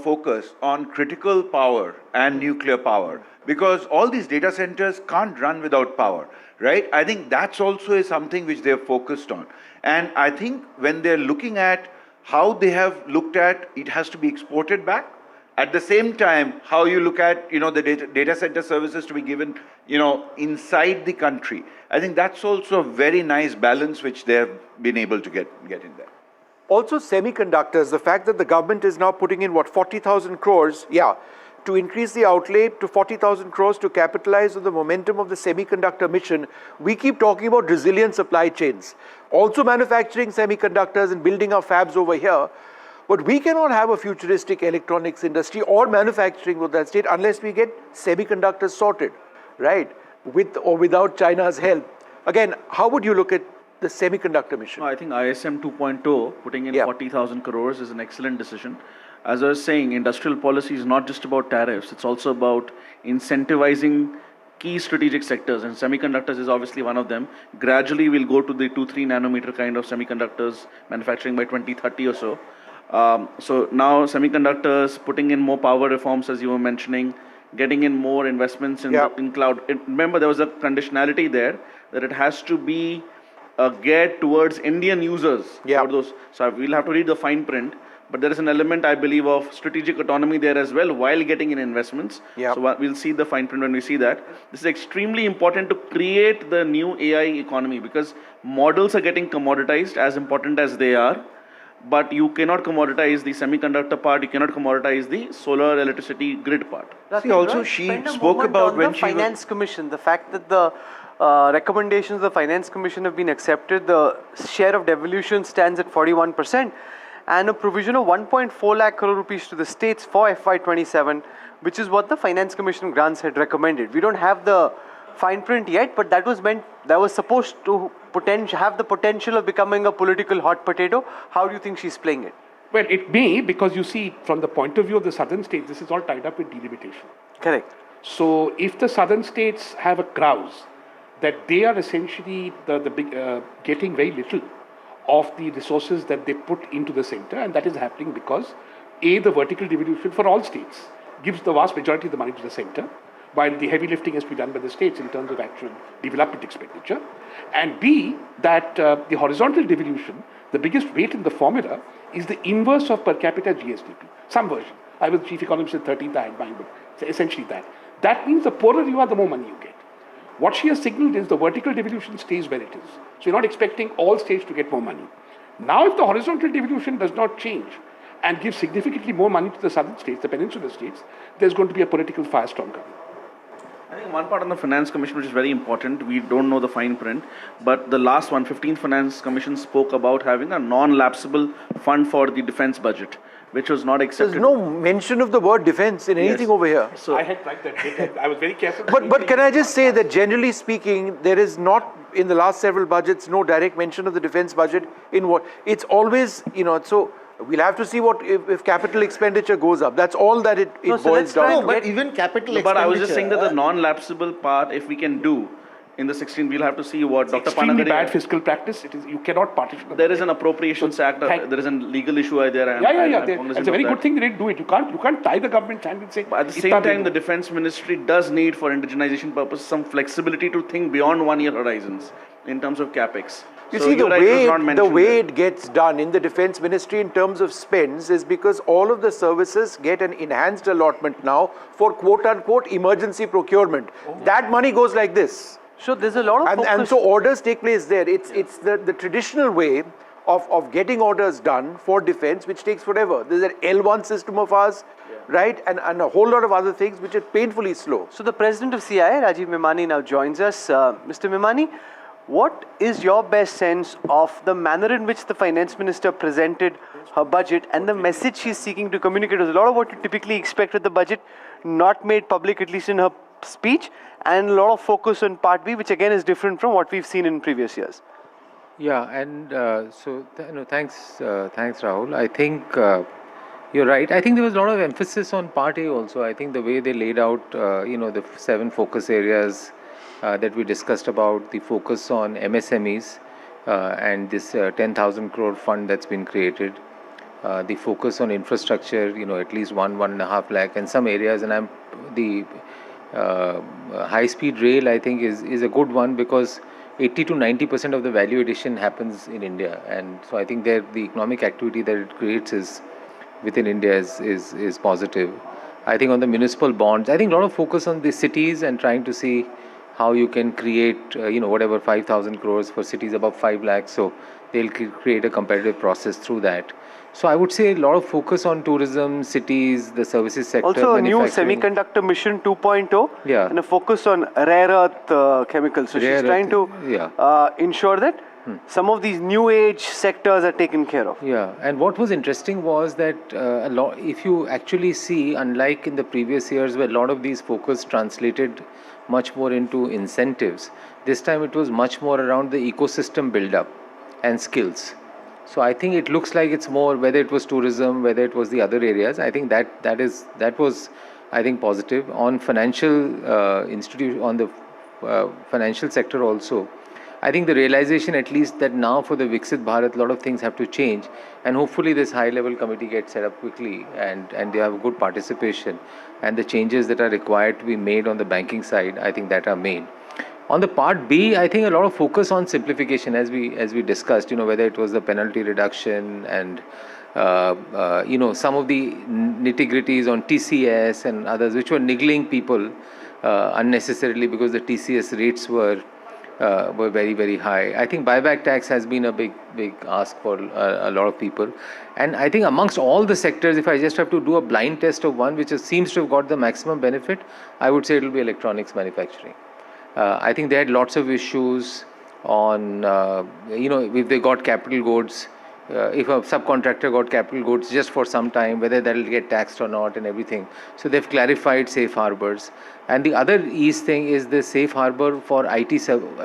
focus on critical power and nuclear power, because all these data centers can't run without power, right? I think that's also something which they're focused on. And I think when they're looking at how they have looked at it has to be exported back, at the same time, how you look at, the data center services to be given, inside the country. I think that's also a very nice balance which they have been able to get in there. Also semiconductors, the fact that the government is now putting in 40,000 crores, to increase the outlay to 40,000 crores to capitalize on the momentum of the semiconductor mission. We keep talking about resilient supply chains, also manufacturing semiconductors and building our fabs over here. But we cannot have a futuristic electronics industry or manufacturing with that state unless we get semiconductors sorted, right? With or without China's help. Again, how would you look at the semiconductor mission? I think ISM 2.0, putting in 40,000 crores is an excellent decision. As I was saying, industrial policy is not just about tariffs, it's also about incentivizing key strategic sectors, and semiconductors is obviously one of them. Gradually, we'll go to the 2-3 nanometer kind of semiconductors manufacturing by 2030 or so. So now semiconductors, putting in more power reforms, as you were mentioning, getting in more investments in cloud. Remember, there was a conditionality there that it has to be geared towards Indian users. So we'll have to read the fine print. But there is an element, I believe, of strategic autonomy there as well while getting in investments. So we'll see the fine print when we see that. This is extremely important to create the new AI economy because models are getting commoditized, as important as they are. But you cannot commoditize the semiconductor part, you cannot commoditize the solar electricity grid part. She spoke about when the Finance Commission, the fact that the recommendations of the Finance Commission have been accepted, the share of devolution stands at 41%. And a provision of 1.4 lakh crore rupees to the states for FY27, which is what the Finance Commission grants had recommended. We don't have the fine print yet, but that was supposed to have the potential of becoming a political hot potato. How do you think she's playing it? Well, it may, because you see, from the point of view of the southern states, this is all tied up with delimitation. Correct. So if the southern states have a CROWS that they are essentially getting very little of the resources that they put into the center, and that is happening because A, the vertical devolution for all states gives the vast majority of the money to the center, while the heavy lifting has to be done by the states in terms of actual development expenditure, and B, that the horizontal devolution, the biggest weight in the formula is the inverse of per capita GSDP, some version. I was chief economist at 13th, I had mine, but it's essentially that. That means the poorer you are, the more money you get. What she has signaled is the vertical devolution stays where it is. So you're not expecting all states to get more money. Now, if the horizontal devolution does not change and give significantly more money to the southern states, the peninsular states, there's going to be a political firestorm coming. I think one part on the Finance Commission which is very important, we don't know the fine print, but the last one, 15th Finance Commission spoke about having a non-lapsable fund for the defense budget, which was not accepted. There's no mention of the word defense in anything over here. So I had tried that. I was very careful. But can I just say that generally speaking, there is not, in the last several budgets, no direct mention of the defense budget in what, it's always, so we'll have to see what if capital expenditure goes up. That's all that it boils down to. But even capital expenditure. But I was just saying that the non-lapsable part, if we can do in the 16, we'll have to see what Dr. Extremely bad fiscal practice. It is, you cannot partition. There is an Appropriations Act. There is a legal issue there. It's a very good thing they didn't do it. You can't tie the government hand and say. But at the same time, the Defense Ministry does need, for indigenization purposes, some flexibility to think beyond 1 year horizons in terms of capex. You see, the way it gets done in the Defense Ministry in terms of spends is because all of the services get an enhanced allotment now for quote-unquote emergency procurement. That money goes like this. So there's a lot of focus. And so orders take place there. It's the traditional way of getting orders done for defense, which takes forever. There's an L1 system of ours, right? And a whole lot of other things which are painfully slow. So the president of CIA, Rajiv Memani, now joins us. Mr. Memani, what is your best sense of the manner in which the finance minister presented her budget and the message she's seeking to communicate? There's a lot of what you typically expect with the budget, not made public, at least in her speech, and a lot of focus on Part B, which again is different from what we've seen in previous years. Yeah, and thanks Rahul. I think you're right. I think there was a lot of emphasis on Part A also. I think the way they laid out, the 7 focus areas that we discussed about, the focus on MSMEs and this 10,000 crore fund that's been created, the focus on infrastructure, at least 1.5 lakh in some areas, and the high-speed rail, I think, is a good one because 80 to 90% of the value addition happens in India, and so I think the economic activity that it creates is within India is positive. I think on the municipal bonds, I think a lot of focus on the cities and trying to see how you can create, whatever 5,000 crores for cities above 5 lakhs. So they'll create a competitive process through that. So I would say a lot of focus on tourism, cities, the services sector. Also a new semiconductor mission 2.0 and a focus on rare earth chemicals. So she's trying to ensure that some of these new age sectors are taken care of. Yeah, and what was interesting was that if you actually see, unlike in the previous years where a lot of these focus translated much more into incentives, this time it was much more around the ecosystem build-up and skills. So I think it looks like it's more, whether it was tourism, whether it was the other areas, I think that was, I think, positive. On financial on the financial sector also, I think the realization at least that now for the Viksit Bharat, a lot of things have to change, and hopefully this high-level committee gets set up quickly and they have good participation, and the changes that are required to be made on the banking side, I think that are made. On the Part B, I think a lot of focus on simplification as we discussed, whether it was the penalty reduction and some of the nitty-gritties on TCS and others which were niggling people unnecessarily because the TCS rates were very, very high. I think buyback tax has been a big ask for a lot of people. And I think amongst all the sectors, if I just have to do a blind test of one which seems to have got the maximum benefit, I would say it will be electronics manufacturing. I think they had lots of issues on, if they got capital goods, if a subcontractor got capital goods just for some time, whether that will get taxed or not and everything. So they've clarified safe harbors. And the other ease thing is the safe harbor for IT,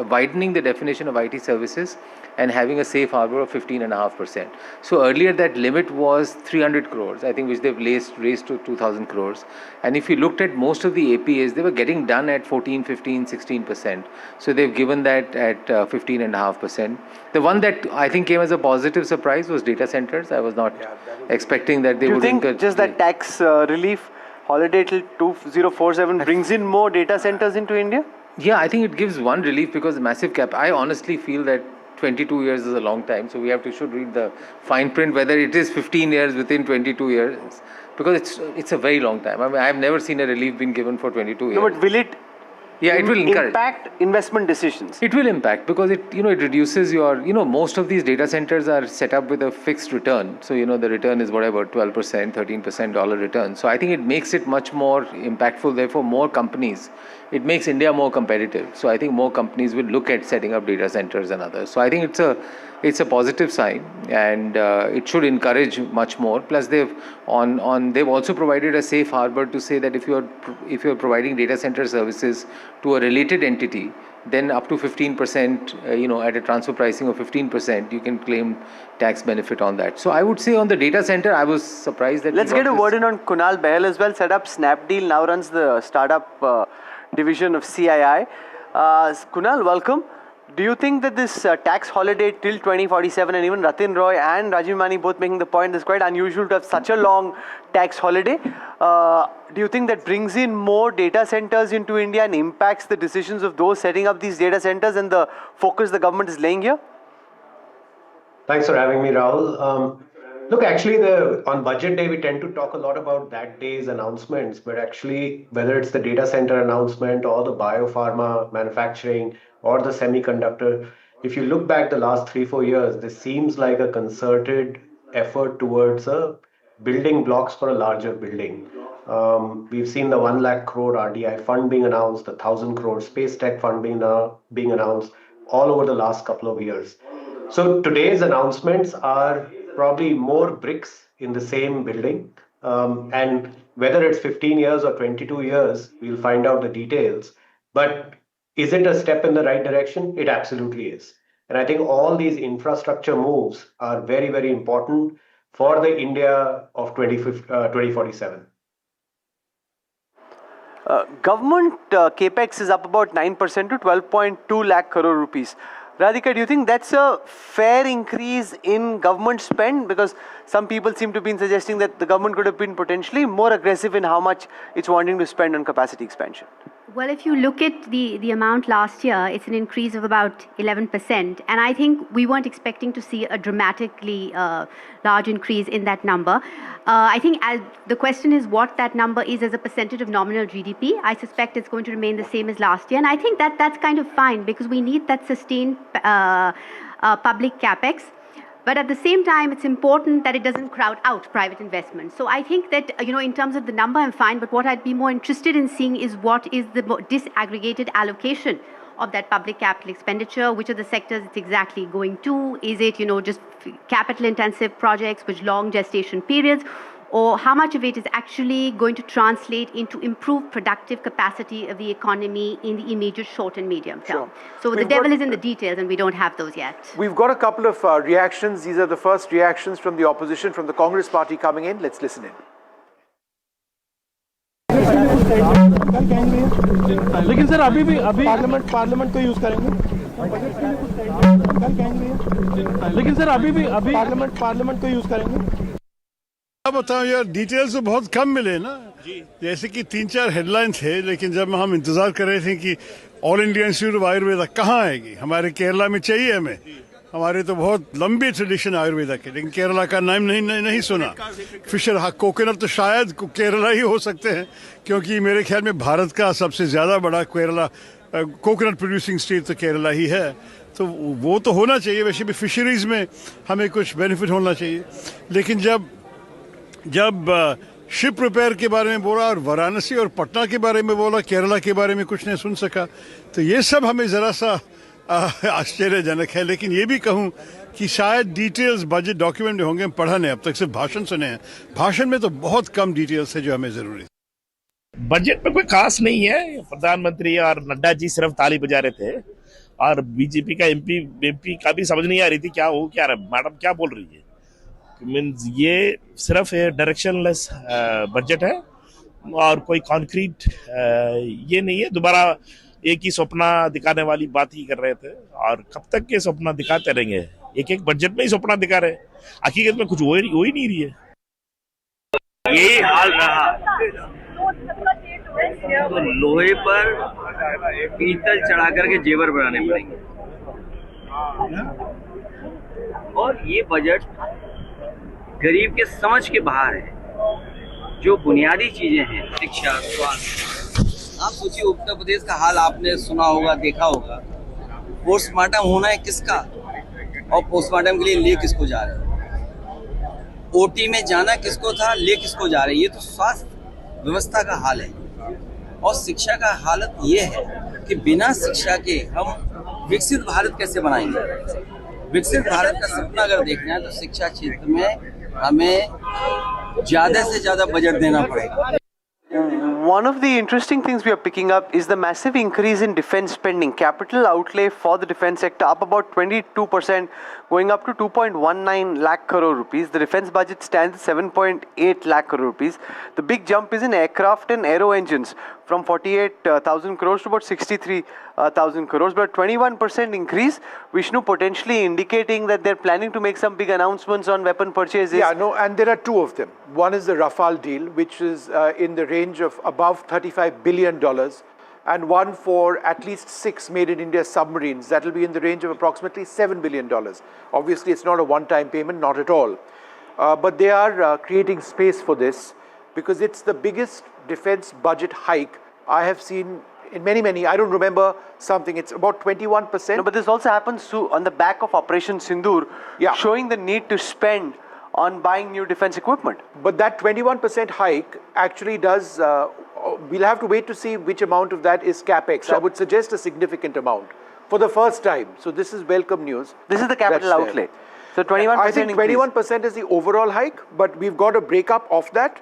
widening the definition of IT services and having a safe harbor of 15.5%. So earlier that limit was 300 crores, I think, which they've raised to 2,000 crores. And if you looked at most of the APAs, they were getting done at 14, 15, 16%. So they've given that at 15.5%. The one that I think came as a positive surprise was data centers. I was not expecting that they would. Do you think just that tax relief holiday till 2047 brings in more data centers into India? Yeah, I think it gives one relief because the massive cap. I honestly feel that 22 years is a long time, so we should read the fine print whether it is 15 years within 22 years, because it's a very long time. I mean, I've never seen a relief being given for 22 years. No, but will it? Yeah, it will impact investment decisions. It will impact because it reduces your, most of these data centers are set up with a fixed return. So, the return is whatever, 12%, 13% dollar return. So I think it makes it much more impactful. Therefore, more companies, it makes India more competitive. So I think more companies will look at setting up data centers and others. So I think it's a positive sign, and it should encourage much more. Plus, they've also provided a safe harbor to say that if you're providing data center services to a related entity, then up to 15%, at a transfer pricing of 15%, you can claim tax benefit on that. So I would say on the data center, I was surprised that. Let's get a word in on Kunal Bahl as well. Set up Snapdeal, now runs the startup division of CII. Kunal, welcome. Do you think that this tax holiday till 2047, and even Ratin Roy and Rajiv Mani both making the point, it's quite unusual to have such a long tax holiday. Do you think that brings in more data centers into India and impacts the decisions of those setting up these data centers and the focus the government is laying here? Thanks for having me, Rahul. Look, actually, on budget day, we tend to talk a lot about that day's announcements, but actually, whether it's the data center announcement or the biopharma manufacturing or the semiconductor, if you look back the last 3-4 years, this seems like a concerted effort towards building blocks for a larger building. We've seen the 1 lakh crore RDI fund being announced, the 1,000 crore space tech fund being announced all over the last couple of years. So today's announcements are probably more bricks in the same building. And whether it's 15 years or 22 years, we'll find out the details. But is it a step in the right direction? It absolutely is. And I think all these infrastructure moves are very, very important for the India of 2047. Government capex is up about 9% to 12.2 lakh crore rupees. Radhika, do you think that's a fair increase in government spend? Because some people seem to be suggesting that the government could have been potentially more aggressive in how much it's wanting to spend on capacity expansion. Well, if you look at the amount last year, it's an increase of about 11%. And I think we weren't expecting to see a dramatically large increase in that number. I think the question is what that number is as a percentage of nominal GDP. I suspect it's going to remain the same as last year. And I think that's kind of fine because we need that sustained public capex. But at the same time, it's important that it doesn't crowd out private investment. So I think that, in terms of the number, I'm fine. But what I'd be more interested in seeing is what is the disaggregated allocation of that public capital expenditure, which are the sectors it's exactly going to. Is it, just capital intensive projects with long gestation periods? Or how much of it is actually going to translate into improved productive capacity of the economy in the immediate short and medium term? Sure. So the devil is in the details, and we don't have those yet. We've got a couple of reactions. These are the first reactions from the opposition, from the Congress party coming in. Let's listen in. लेकिन sir अभी parliament को use करेंगे लेकिन sir अभी parliament को use करेंगे बताओ यार, डिटेल्स तो बहुत कम मिले ना। जैसे कि 3-4 हेडलाइन थे, लेकिन जब हम इंतजार कर रहे थे कि all India institute of Ayurveda कहाँ आएगी, हमारे केरला में चाहिए हमें। हमारे तो बहुत लंबी ट्रेडिशन आयुर्वेदा के, लेकिन केरला का नाम नहीं सुना। फिशर कोकोनट तो शायद केरला ही हो सकते हैं, क्योंकि मेरे ख्याल में भारत का सबसे ज़्यादा बड़ा केरला कोकोनट प्रोड्यूसिंग स्टेट तो केरला ही है। तो वो तो होना चाहिए। वैसे भी फिशरीज़ में हमें कुछ बेनिफिट होना चाहिए। लेकिन जब शिप रिपेयर के बारे में बोला और वाराणसी और पटना के बारे में बोला, केरला के बारे में कुछ नहीं सुन सका, तो ये सब हमें ज़रा सा आश्चर्यजनक है। लेकिन ये भी कहूँ कि शायद डिटेल्स बजट डॉक्यूमेंट में होंगे, हम पढ़ा नहीं, अब तक सिर्फ भाषण सुने हैं। भाषण में तो बहुत कम डिटेल्स है जो हमें ज़रूरी है। बजट में कोई खास नहीं है। प्रधानमंत्री और नड्डा जी सिर्फ ताली बजा रहे थे और बीजेपी का एमपी का भी समझ नहीं आ रही थी क्या हो क्या रहा, मैडम क्या बोल रही है। मीन्स ये सिर्फ डायरेक्शनलेस बजट है और कोई कॉन्क्रीट ये नहीं है। दोबारा एक ही सपना दिखाने वाली बात ही कर रहे थे और कब तक के सपना दिखाते रहेंगे, एक एक बजट में ही सपना दिखा रहे, हकीकत में कुछ हो ही नहीं रही है। यही हाल रहा तो लोहे पर पीतल चढ़ा करके जेवर बनाने पड़ेंगे। और ये बजट गरीब के समझ के बाहर है। जो बुनियादी चीजें हैं, शिक्षा, स्वास्थ्य, आप सोचिए उत्तर प्रदेश का हाल आपने सुना होगा, देखा होगा। पोस्टमार्टम होना है किसका और पोस्टमार्टम के लिए ले किसको जा रहे हैं, ओटी में जाना किसको था, ले किसको जा रहे हैं। ये तो स्वास्थ्य व्यवस्था का हाल है। और शिक्षा का हालत ये है कि बिना शिक्षा के हम विकसित भारत कैसे बनाएंगे। विकसित भारत का सपना अगर देखना है तो शिक्षा क्षेत्र में हमें ज्यादा से ज्यादा बजट देना पड़ेगा। One of the interesting things we are picking up is the massive increase in defense spending. Capital outlay for the defense sector up about 22%, going up to 2.19 lakh crore rupees. The defense budget stands at 7.8 lakh crore rupees. The big jump is in aircraft and aero engines from 48,000 crores to about 63,000 crores, but 21% increase. Vishnu, potentially indicating that they're planning to make some big announcements on weapon purchases. Yeah, no, and there are two of them. One is the Rafale deal, which is in the range of above $35 billion, and one for at least 6 made in India submarines. That will be in the range of approximately $7 billion. Obviously, it's not a one-time payment, not at all. But they are creating space for this because it's the biggest defense budget hike I have seen in many, I don't remember something, it's about 21%. No, but this also happens on the back of Operation Sindoor, showing the need to spend on buying new defense equipment. But that 21% hike actually does, we'll have to wait to see which amount of that is capex. I would suggest a significant amount for the first time. So this is welcome news. This is the capital outlay. So 21% I think 21% is the overall hike, but we've got a breakup of that.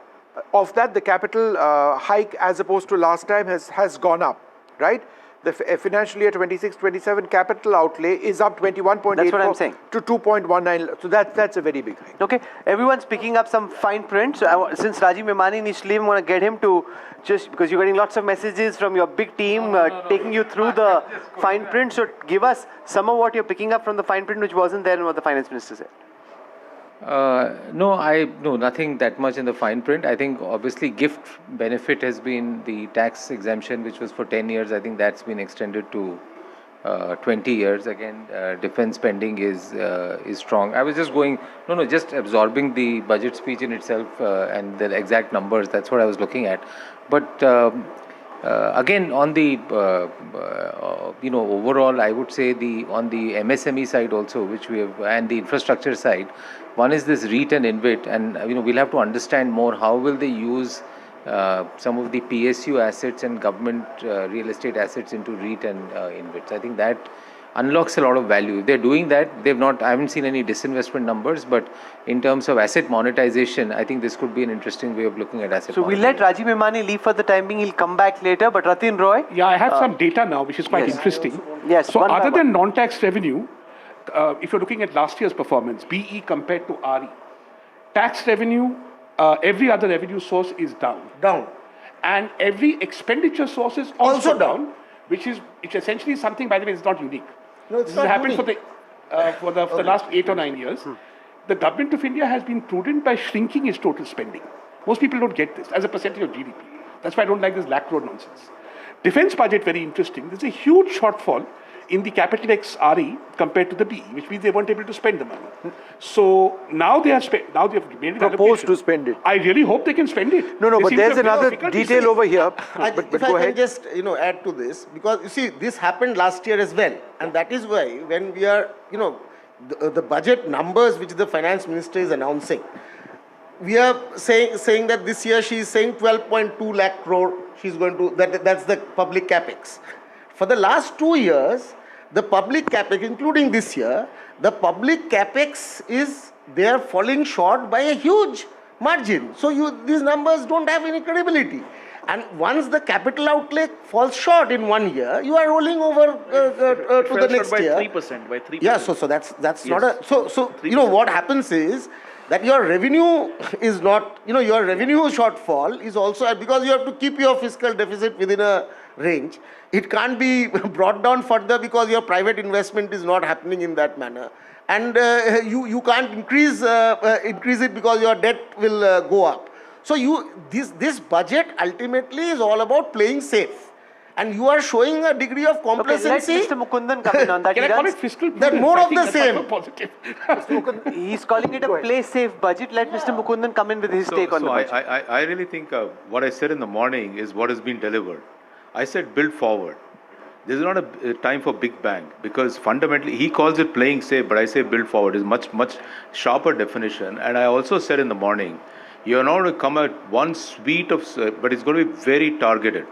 Of that, the capital hike as opposed to last time has gone up, right? The financial year 26-27 capital outlay is up 21.8 That's what I'm saying. To 2.19. So that's a very big hike. Okay, everyone's picking up some fine print. So since Rajiv Memani needs to leave, I'm going to get him to just, because you're getting lots of messages from your big team taking you through the fine print. So give us some of what you're picking up from the fine print which wasn't there in what the finance minister said. No, nothing that much in the fine print. I think obviously gift benefit has been the tax exemption, which was for 10 years. I think that's been extended to 20 years. Again, defense spending is strong. I was just just absorbing the budget speech in itself and the exact numbers. That's what I was looking at. But again, on the overall, I would say on the MSME side also, which we have, and the infrastructure side. One is this REIT and InvIT, and we'll have to understand more how will they use some of the PSU assets and government real estate assets into REIT and InvITs. I think that unlocks a lot of value. If they're doing that, I haven't seen any disinvestment numbers, but in terms of asset monetization, I think this could be an interesting way of looking at asset monetization. We'll let Rajiv Memani leave for the time being. He'll come back later, but Ratin Roy? Yeah, I have some data now, which is quite interesting. Yes. So other than non-tax revenue, if you're looking at last year's performance, BE compared to RE, tax revenue, every other revenue source is down. And every expenditure source is also down, which essentially is something, by the way, is not unique. No, it's this not has happened unique. for the last 8 or 9 years. The government of India has been prudent by shrinking its total spending. Most people don't get this as a percentage of GDP. That's why I don't like this lakh crore nonsense. Defense budget, very interesting. There's a huge shortfall in the capital X RE compared to the BE, which means they weren't able to spend the money. So now they have made an proposed to spend it. I really hope they can spend it. No, but there's another detail over here. But if go I ahead. can just add to this, because you see this happened last year as well, and that is why when we are the budget numbers which the finance minister is announcing, we are saying that this year she is saying 12.2 lakh crore she's going to, that's the public capex. For the last 2 years, the public capex, including this year, the public capex they are falling short by a huge margin. So these numbers don't have any credibility. And once the capital outlay falls short in 1 year, you are rolling over to the next year. By 3%. Yeah, so that's yes. Not a, so you know what happens is that your revenue is not, your revenue shortfall is also, because you have to keep your fiscal deficit within a range. It can't be brought down further because your private investment is not happening in that manner. And you can't increase it because your debt will go up. So this budget ultimately is all about playing safe. And you are showing a degree of complacency. Okay, let Mr. Mukundan come in on that. Can I call it fiscal prudence? That more of the same. Positive. He's calling it a play safe budget. Let Mr. Mukundan come in with his take on the budget. I really think what I said in the morning is what has been delivered. I said build forward. This is not a time for big bang, because fundamentally he calls it playing safe, but I say build forward is much sharper definition. And I also said in the morning, you're not going to come at one suite of, but it's going to be very targeted.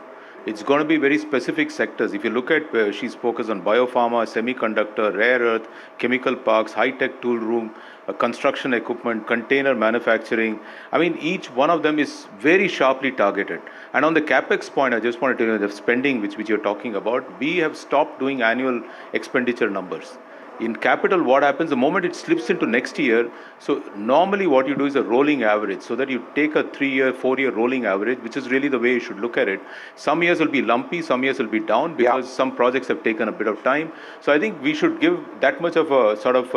It's going to be very specific sectors. If you look at where she's focused on biopharma, semiconductor, rare earth, chemical parks, high-tech tool room, construction equipment, container manufacturing. I mean, each one of them is very sharply targeted. And on the capex point, I just wanted to tell you the spending which you're talking about, we have stopped doing annual expenditure numbers. In capital, what happens the moment it slips into next year? So normally what you do is a rolling average, so that you take a 3-year, 4-year rolling average, which is really the way you should look at it. Some years will be lumpy, some years will be down, because some projects have taken a bit of time. So I think we should give that much of a sort of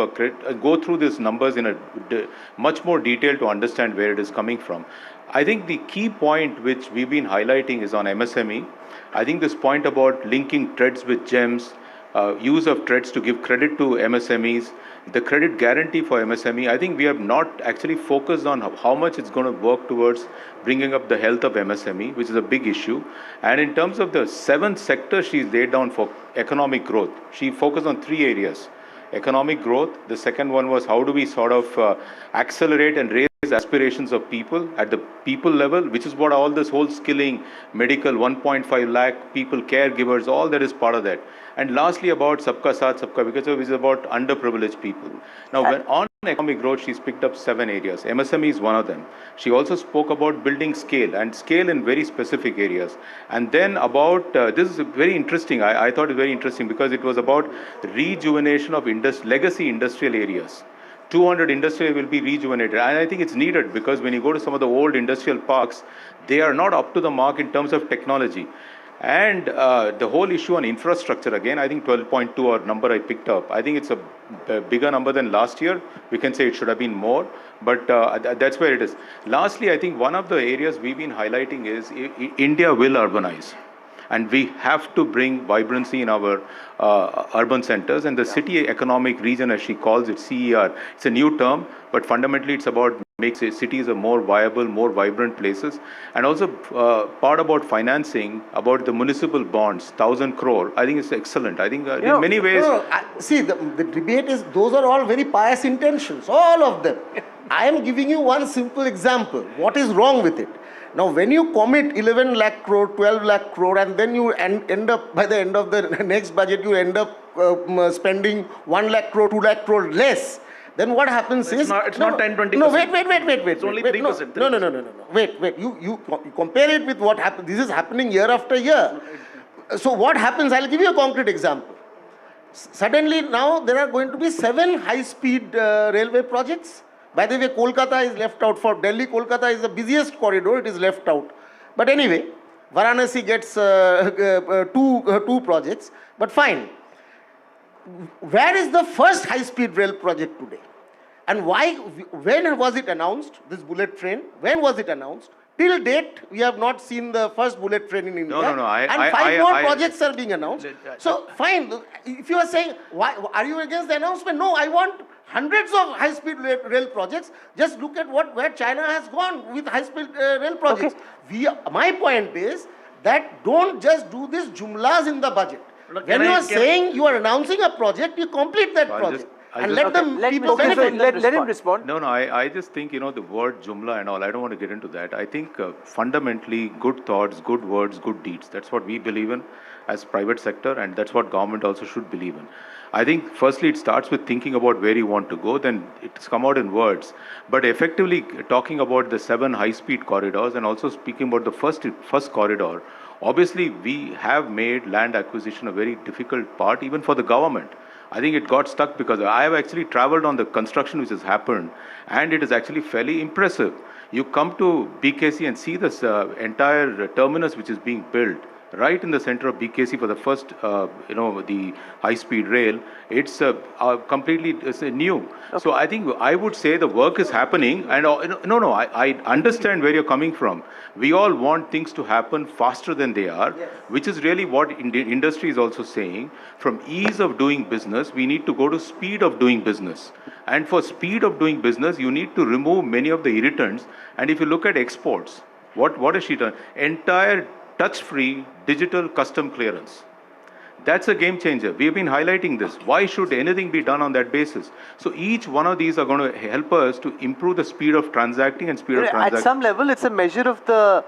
go through these numbers in a much more detail to understand where it is coming from. I think the key point which we've been highlighting is on MSME. I think this point about linking threads with gems, use of threads to give credit to MSMEs, the credit guarantee for MSME, I think we have not actually focused on how much it's going to work towards bringing up the health of MSME, which is a big issue. And in terms of the 7 sectors she's laid down for economic growth, she focused on 3 areas. Economic growth, the second one was how do we sort of accelerate and raise aspirations of people at the people level, which is what all this whole skilling, medical, 1.5 lakh people, caregivers, all that is part of that. And lastly, about Sabka Saath, Sabka Vikas, which is about underprivileged people. Now, when on economic growth, she's picked up 7 areas. MSME is one of them. She also spoke about building scale, and scale in very specific areas. And then about, this is very interesting, I thought it was very interesting, because it was about rejuvenation of legacy industrial areas. 200 industries will be rejuvenated, and I think it's needed, because when you go to some of the old industrial parks, they are not up to the mark in terms of technology. And the whole issue on infrastructure, again, I think 12.2 or number I picked up, I think it's a bigger number than last year. We can say it should have been more, but that's where it is. Lastly, I think one of the areas we've been highlighting is India will urbanize. And we have to bring vibrancy in our urban centers, and the city economic region, as she calls it, CER. It's a new term, but fundamentally it's about making cities a more viable, more vibrant places. And also part about financing, about the municipal bonds, 1,000 crore. I think it's excellent. I think in many ways. See, the debate is, those are all very pious intentions, all of them. I am giving you one simple example. What is wrong with it? Now, when you commit 11 lakh crore, 12 lakh crore, and then you end up, by the end of the next budget, you end up spending 1 lakh crore, 2 lakh crore less, then what happens is... It's not 10-20%. No, wait. It's only 3%. No. Wait. You compare it with what happens. This is happening year after year. So what happens? I'll give you a concrete example. Suddenly now there are going to be 7 high-speed railway projects. By the way, Kolkata is left out. For Delhi, Kolkata is the busiest corridor. It is left out. But anyway, Varanasi gets 2 projects. But fine. Where is the first high-speed rail project today? And why? When was it announced, this bullet train? When was it announced? Till date, we have not seen the first bullet train in India. No. And 5 more projects are being announced. So, fine. If you are saying, why are you against the announcement? No, I want hundreds of high-speed rail projects. Just look at where China has gone with high-speed rail projects. Okay. My point is that don't just do this jumlas in the budget. When you are saying you are announcing a project, you complete that project. And let them people benefit. Let him respond. No, I just think, the word jumla and all, I don't want to get into that. I think fundamentally good thoughts, good words, good deeds. That's what we believe in as private sector, and that's what government also should believe in. I think firstly it starts with thinking about where you want to go, then it's come out in words. But effectively talking about the 7 high-speed corridors and also speaking about the first corridor, obviously we have made land acquisition a very difficult part even for the government. I think it got stuck because I have actually traveled on the construction which has happened, and it is actually fairly impressive. You come to BKC and see this entire terminus which is being built right in the center of BKC for the first, the high-speed rail. It's completely new. Okay. So I think I would say the work is happening. And I understand where you're coming from. We all want things to happen faster than they are, yes, which is really what industry is also saying. From ease of doing business, we need to go to speed of doing business. And for speed of doing business, you need to remove many of the irritants. And if you look at exports, what has she done? Entire touch-free digital custom clearance. That's a game changer. We've been highlighting this. Why should anything be done on that basis? So each one of these are going to help us to improve the speed of transacting and speed of transacting. At some level, it's a measure of the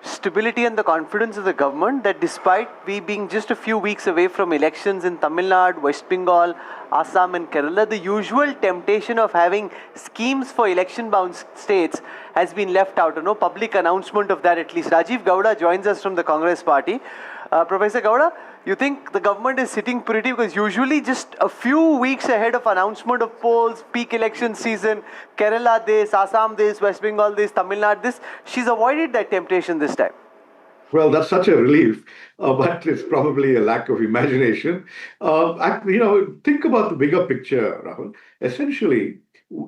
stability and the confidence of the government that despite we being just a few weeks away from elections in Tamil Nadu, West Bengal, Assam and Kerala, the usual temptation of having schemes for election-bound states has been left out. No public announcement of that at least. Rajiv Gowda joins us from the Congress party. Professor Gowda, you think the government is sitting pretty because usually just a few weeks ahead of announcement of polls, peak election season, Kerala this, Assam this, West Bengal this, Tamil Nadu this, she's avoided that temptation this time. Well, that's such a relief, but it's probably a lack of imagination. Think about the bigger picture, Rahul. Essentially,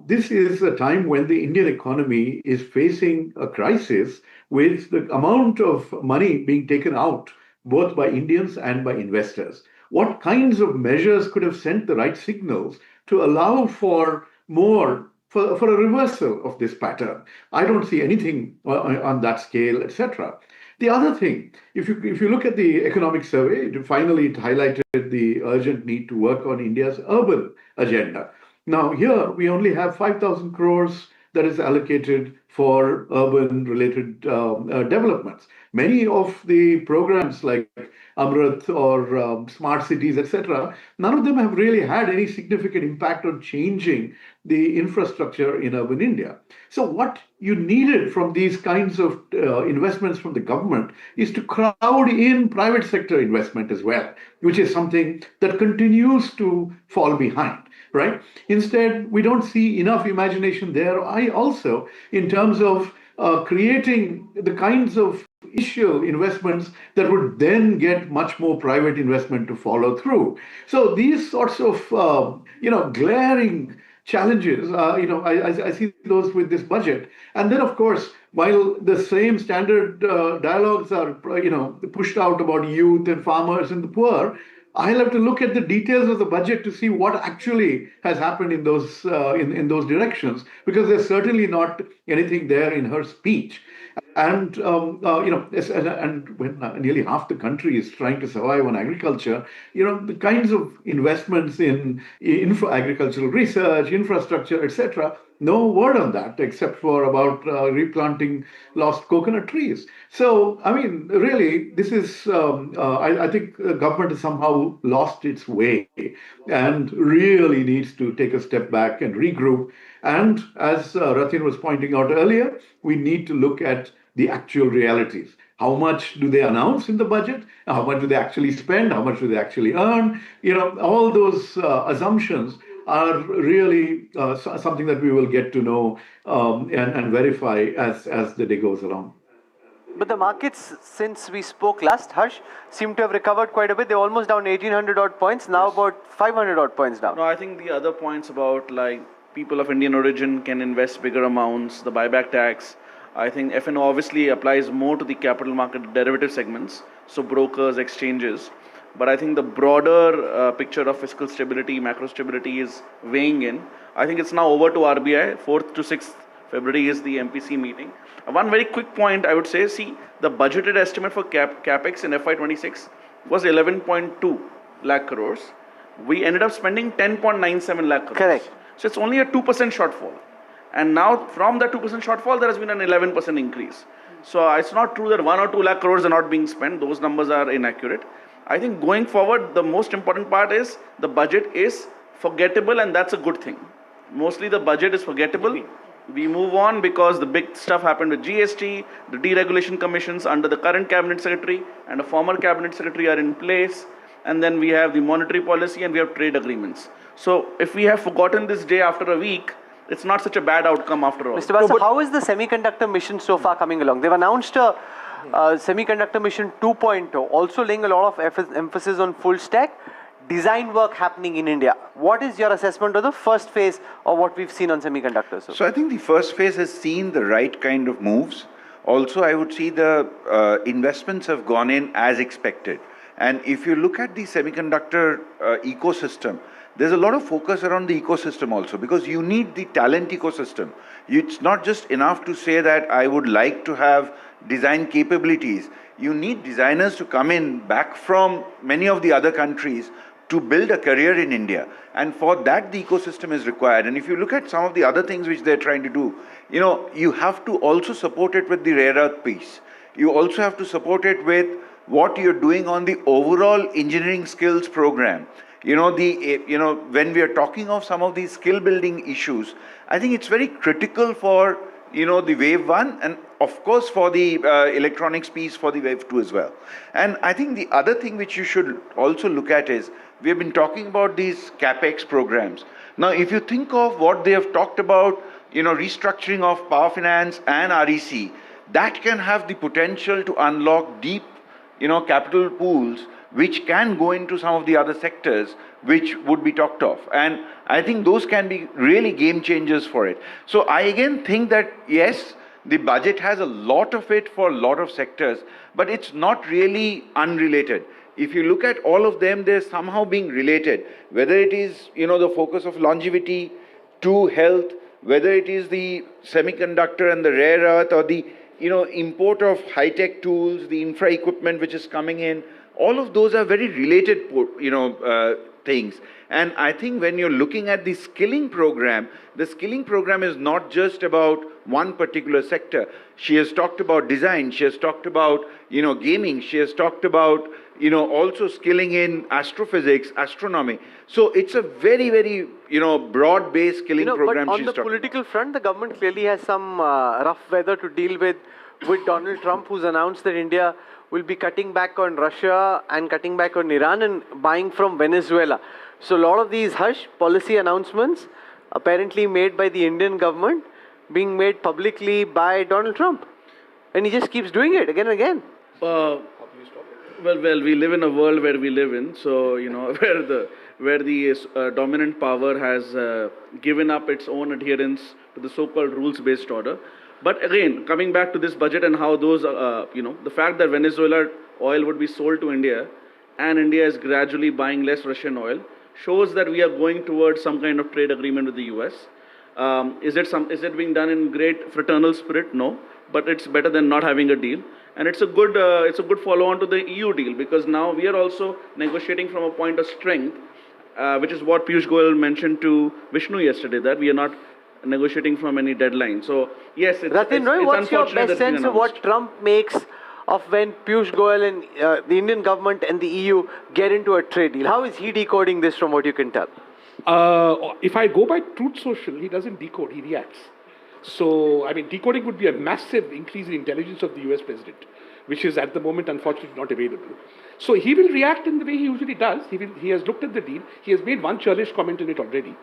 this is a time when the Indian economy is facing a crisis with the amount of money being taken out, both by Indians and by investors. What kinds of measures could have sent the right signals to allow for a reversal of this pattern? I don't see anything on that scale, etc. The other thing, if you look at the economic survey, it highlighted the urgent need to work on India's urban agenda. Now here we only have 5,000 crores that is allocated for urban-related developments. Many of the programs like Amrit or smart cities, etc., none of them have really had any significant impact on changing the infrastructure in urban India. So what you needed from these kinds of investments from the government is to crowd in private sector investment as well, which is something that continues to fall behind. Right? Instead, we don't see enough imagination there. Also, in terms of creating the kinds of initial investments that would then get much more private investment to follow through. So these sorts of, glaring challenges, I see those with this budget. And then, of course, while the same standard dialogues are, pushed out about youth and farmers and the poor, I'll have to look at the details of the budget to see what actually has happened in those directions, because there's certainly not anything there in her speech. And and when nearly half the country is trying to survive on agriculture, the kinds of investments in agricultural research, infrastructure, etc., no word on that except for about replanting lost coconut trees. So, I mean, really, this is, I think the government has somehow lost its way and really needs to take a step back and regroup. And as Ratin was pointing out earlier, we need to look at the actual realities. How much do they announce in the budget? How much do they actually spend? How much do they actually earn? All those assumptions are really something that we will get to know and verify as the day goes along. But the markets, since we spoke last, Harsh, seem to have recovered quite a bit. They're almost down 1,800 odd points, now about 500 odd points down. No, I think the other points about like people of Indian origin can invest bigger amounts, the buyback tax. I think F&O obviously applies more to the capital market derivative segments, so brokers, exchanges. But I think the broader picture of fiscal stability, macro stability is weighing in. I think it's now over to RBI. 4th to 6th February is the MPC meeting. One very quick point I would say, see, the budgeted estimate for capex in FY26 was 11.2 lakh crores. We ended up spending 10.97 lakh crores. Correct. So it's only a 2% shortfall. And now from that 2% shortfall, there has been an 11% increase. So it's not true that 1 or 2 lakh crores are not being spent. Those numbers are inaccurate. I think going forward, the most important part is the budget is forgettable, and that's a good thing. Mostly the budget is forgettable. We move on because the big stuff happened with GST, the deregulation commissions under the current cabinet secretary and a former cabinet secretary are in place. And then we have the monetary policy and we have trade agreements. So if we have forgotten this day after a week, it's not such a bad outcome after all. Mr. Basa, how is the semiconductor mission so far coming along? They've announced a semiconductor mission 2.0, also laying a lot of emphasis on full stack design work happening in India. What is your assessment of the first phase of what we've seen on semiconductors? So I think the first phase has seen the right kind of moves. Also, I would see the investments have gone in as expected. And if you look at the semiconductor ecosystem, there's a lot of focus around the ecosystem also, because you need the talent ecosystem. It's not just enough to say that I would like to have design capabilities. You need designers to come in back from many of the other countries to build a career in India. And for that, the ecosystem is required. And if you look at some of the other things which they're trying to do, you have to also support it with the rare earth piece. You also have to support it with what you're doing on the overall engineering skills program. When we are talking of some of these skill building issues, I think it's very critical for, the wave 1 and of course for the electronics piece for the wave 2 as well. And I think the other thing which you should also look at is, we have been talking about these CapEx programs. Now, if you think of what they have talked about, restructuring of power finance and REC, that can have the potential to unlock deep, capital pools which can go into some of the other sectors which would be talked of. And I think those can be really game changers for it. So I again think that, yes, the budget has a lot of it for a lot of sectors, but it's not really unrelated. If you look at all of them, they're somehow being related, whether it is, the focus of longevity to health, whether it is the semiconductor and the rare earth, or the, import of high-tech tools, the infra equipment which is coming in. All of those are very related, things. And I think when you're looking at the skilling program is not just about one particular sector. She has talked about design, she has talked about, gaming, she has talked about, also skilling in astrophysics, astronomy. So it's a very, very, broad-based skilling program. But on the political front, the government clearly has some rough weather to deal with Donald Trump, who's announced that India will be cutting back on Russia and cutting back on Iran and buying from Venezuela. So a lot of these hush policy announcements apparently made by the Indian government being made publicly by Donald Trump. And he just keeps doing it again and again. Well, we live in a world where we live in, so, where the dominant power has given up its own adherence to the so-called rules-based order. But again, coming back to this budget and how those, the fact that Venezuela oil would be sold to India and India is gradually buying less Russian oil shows that we are going towards some kind of trade agreement with the US. Is it being done in great fraternal spirit? No, but it's better than not having a deal. And it's a good follow-on to the EU deal, because now we are also negotiating from a point of strength, which is what Piyush Goyal mentioned to Vishnu yesterday, that we are not negotiating from any deadline. So yes, it's what's your unfortunate best sense of what Trump makes of when Piyush Goyal and the Indian government and the EU get into a trade deal? How is he decoding this from what you can tell? If I go by Truth Social, he doesn't decode, he reacts. So, decoding would be a massive increase in intelligence of the US president, which is at the moment unfortunately not available. So he will react in the way he usually does. He has looked at the deal. He has made one churlish comment in it already.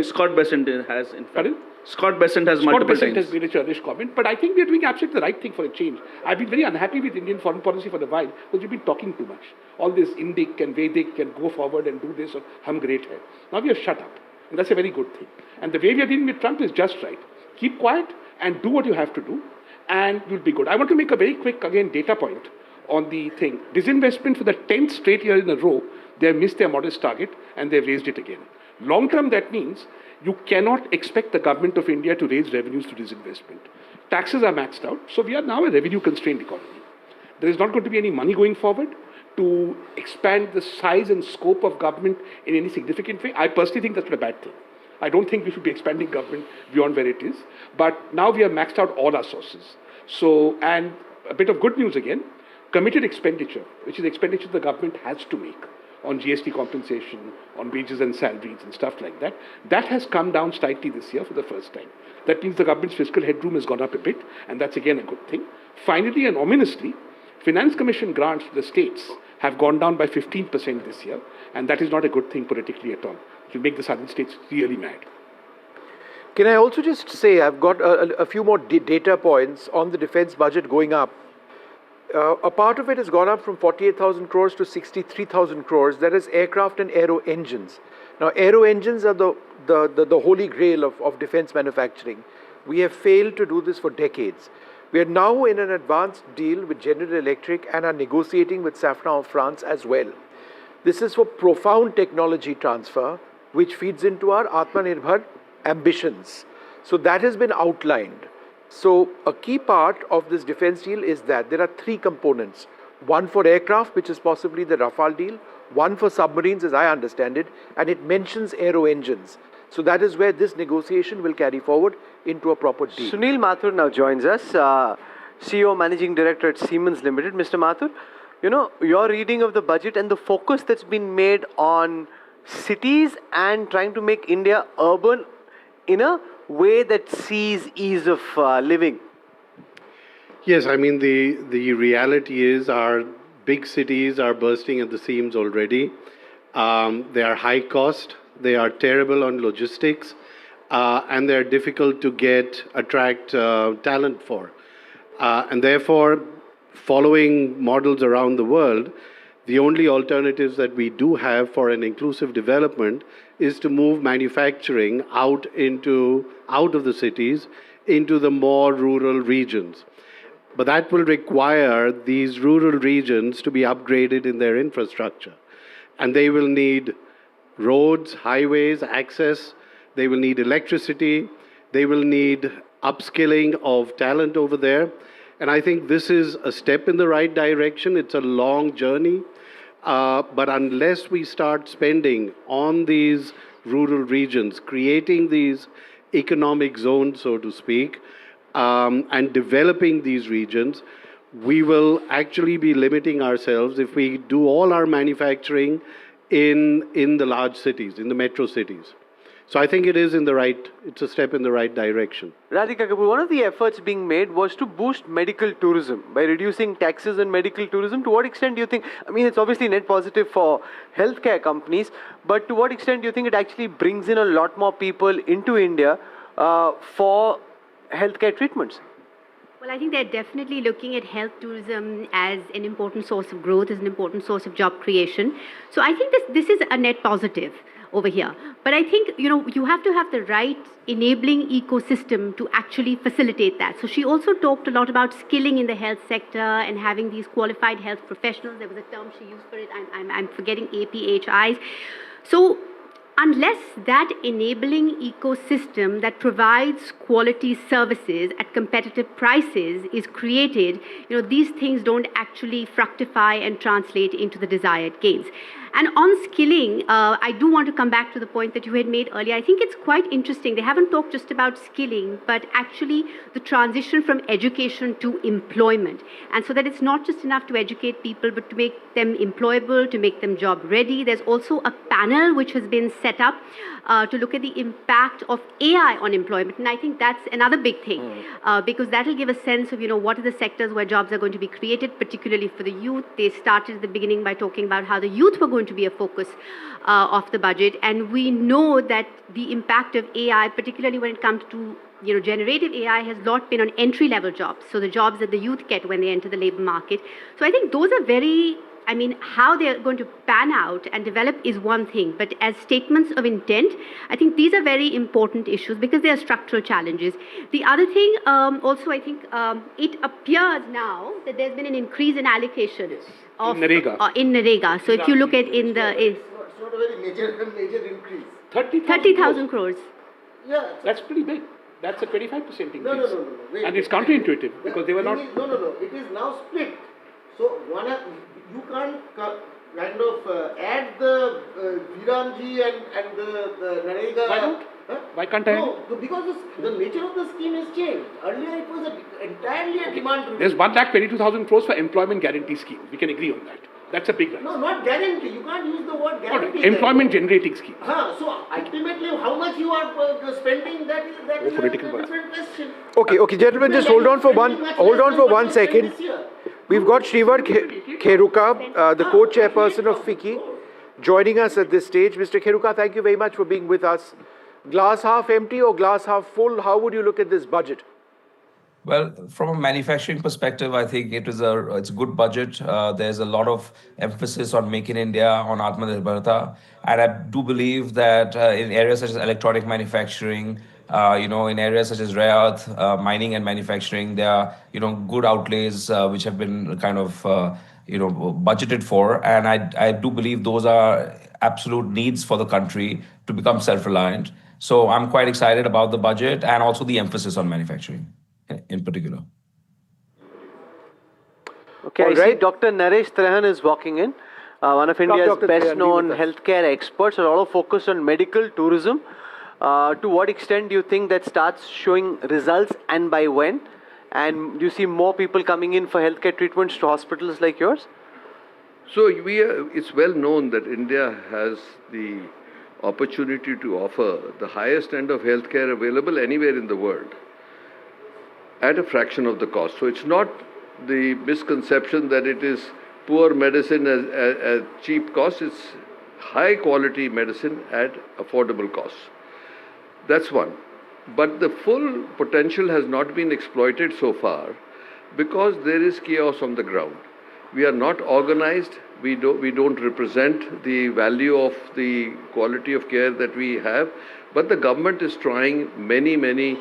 Scott Bessent has, in fact. Scott Bessent has multiple times. Scott Bessent has made a churlish comment, but I think we are doing absolutely the right thing for a change. I've been very unhappy with Indian foreign policy for a while because we've been talking too much. All this Indic and Vedic can go forward and do this, or hum great hai. Now we have shut up, and that's a very good thing. And the way we are dealing with Trump is just right. Keep quiet and do what you have to do, and you'll be good. I want to make a very quick, data point on the thing. Disinvestment for the 10th straight year in a row, they have missed their modest target, and they've raised it again. Long term, that means you cannot expect the government of India to raise revenues to disinvestment. Taxes are maxed out, so we are now a revenue-constrained economy. There is not going to be any money going forward to expand the size and scope of government in any significant way. I personally think that's not a bad thing. I don't think we should be expanding government beyond where it is. But now we have maxed out all our sources. So, and a bit of good news again, committed expenditure, which is expenditure the government has to make on GST compensation, on wages and salaries and stuff like that, that has come down slightly this year for the first time. That means the government's fiscal headroom has gone up a bit, and that's again a good thing. Finally and ominously, Finance Commission grants to the states have gone down by 15% this year, and that is not a good thing politically at all. It will make the southern states really mad. Can I also just say, I've got a few more data points on the defense budget going up. A part of it has gone up from 48,000 crores to 63,000 crores. That is aircraft and aero engines. Now, aero engines are the holy grail of defense manufacturing. We have failed to do this for decades. We are now in an advanced deal with General Electric and are negotiating with Safran of France as well. This is for profound technology transfer, which feeds into our Atmanirbhar ambitions. So that has been outlined. So a key part of this defense deal is that there are three components. One for aircraft, which is possibly the Rafale deal. One for submarines, as I understand it, and it mentions aero engines. So that is where this negotiation will carry forward into a proper deal. Sunil Mathur now joins us, CEO, Managing Director at Siemens Limited. Mr. Mathur, you know, your reading of the budget and the focus that's been made on cities and trying to make India urban in a way that sees ease of living. Yes, I mean, the reality is our big cities are bursting at the seams already. They are high cost, they are terrible on logistics, and they're difficult to attract talent for. And therefore, following models around the world, the only alternatives that we do have for an inclusive development is to move manufacturing out of the cities into the more rural regions. But that will require these rural regions to be upgraded in their infrastructure. And they will need roads, highways, access, they will need electricity, they will need upskilling of talent over there. And I think this is a step in the right direction. It's a long journey. But unless we start spending on these rural regions, creating these economic zones, so to speak, and developing these regions, we will actually be limiting ourselves if we do all our manufacturing in the large cities, in the metro cities. So I think it's a step in the right direction. Radhika Kapoor, one of the efforts being made was to boost medical tourism by reducing taxes on medical tourism. To what extent do you think, I mean, it's obviously net positive for healthcare companies, but to what extent do you think it actually brings in a lot more people into India for healthcare treatments? Well, I think they're definitely looking at health tourism as an important source of growth, as an important source of job creation. So I think this is a net positive over here. But I think, you have to have the right enabling ecosystem to actually facilitate that. So she also talked a lot about skilling in the health sector and having these qualified health professionals. There was a term she used for it. I'm forgetting APHIs. So unless that enabling ecosystem that provides quality services at competitive prices is created, these things don't actually fructify and translate into the desired gains. And on skilling, I do want to come back to the point that you had made earlier. I think it's quite interesting. They haven't talked just about skilling, but actually the transition from education to employment. And so that it's not just enough to educate people, but to make them employable, to make them job ready. There's also a panel which has been set up to look at the impact of AI on employment. And I think that's another big thing, because that will give a sense of, what are the sectors where jobs are going to be created, particularly for the youth. They started at the beginning by talking about how the youth were going to be a focus of the budget. And we know that the impact of AI, particularly when it comes to generative AI, has not been on entry-level jobs. So the jobs that the youth get when they enter the labor market. So I think those are how they're going to pan out and develop is one thing, but as statements of intent, I think these are very important issues because they are structural challenges. The other thing, also, I think it appears now that there's been an increase in allocation of in Narega. So if you look at it's not a very major increase. 30,000 crores. Yeah, that's pretty big. That's a 25% increase. No. Wait, and it's counterintuitive because they were not. No. It is now split. So you can't kind of add the Viramji and the Narega. Why not? Why can't I? No, because the nature of the scheme has changed. Earlier it was entirely a demand driven. There's 1,22,000 crores for employment guarantee scheme. We can agree on that. That's a big one. No, not guarantee. You can't use the word guarantee. All right. Employment generating scheme. So ultimately, how much you are spending, that is a different question. Okay, gentlemen, just hold on for 1 second. We've got Shrivar Kheruka, the co-chairperson of FICCI, joining us at this stage. Mr. Kheruka, thank you very much for being with us. Glass half empty or glass half full? How would you look at this budget? Well, from a manufacturing perspective, I think it's a good budget. There's a lot of emphasis on Make in India, on Atmanirbharta, and I do believe that in areas such as electronic manufacturing, in areas such as rare earth mining and manufacturing, there are good outlays which have been kind of budgeted for, and I do believe those are absolute needs for the country to become self-reliant. So I'm quite excited about the budget and also the emphasis on manufacturing in particular. Okay, I see Dr. Naresh Trehan is walking in, one of India's best-known healthcare experts, a lot of focus on medical tourism. To what extent do you think that starts showing results, and by when? And do you see more people coming in for healthcare treatments to hospitals like yours? So it's well known that India has the opportunity to offer the highest end of healthcare available anywhere in the world at a fraction of the cost. So it's not the misconception that it is poor medicine at cheap costs. It's high quality medicine at affordable costs. That's one. But the full potential has not been exploited so far because there is chaos on the ground. We are not organized. We don't represent the value of the quality of care that we have. But the government is trying many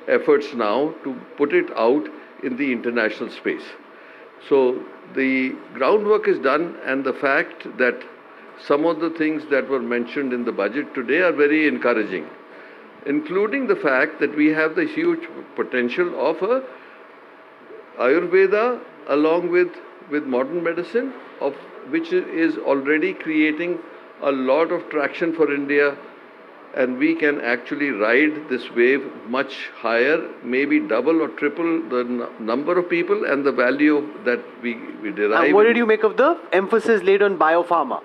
efforts now to put it out in the international space. So the groundwork is done, and the fact that some of the things that were mentioned in the budget today are very encouraging, including the fact that we have the huge potential of a Ayurveda along with modern medicine, of which is already creating a lot of traction for India, and we can actually ride this wave much higher, maybe double or triple the number of people and the value that we derive. And what did you make of the emphasis laid on biopharma?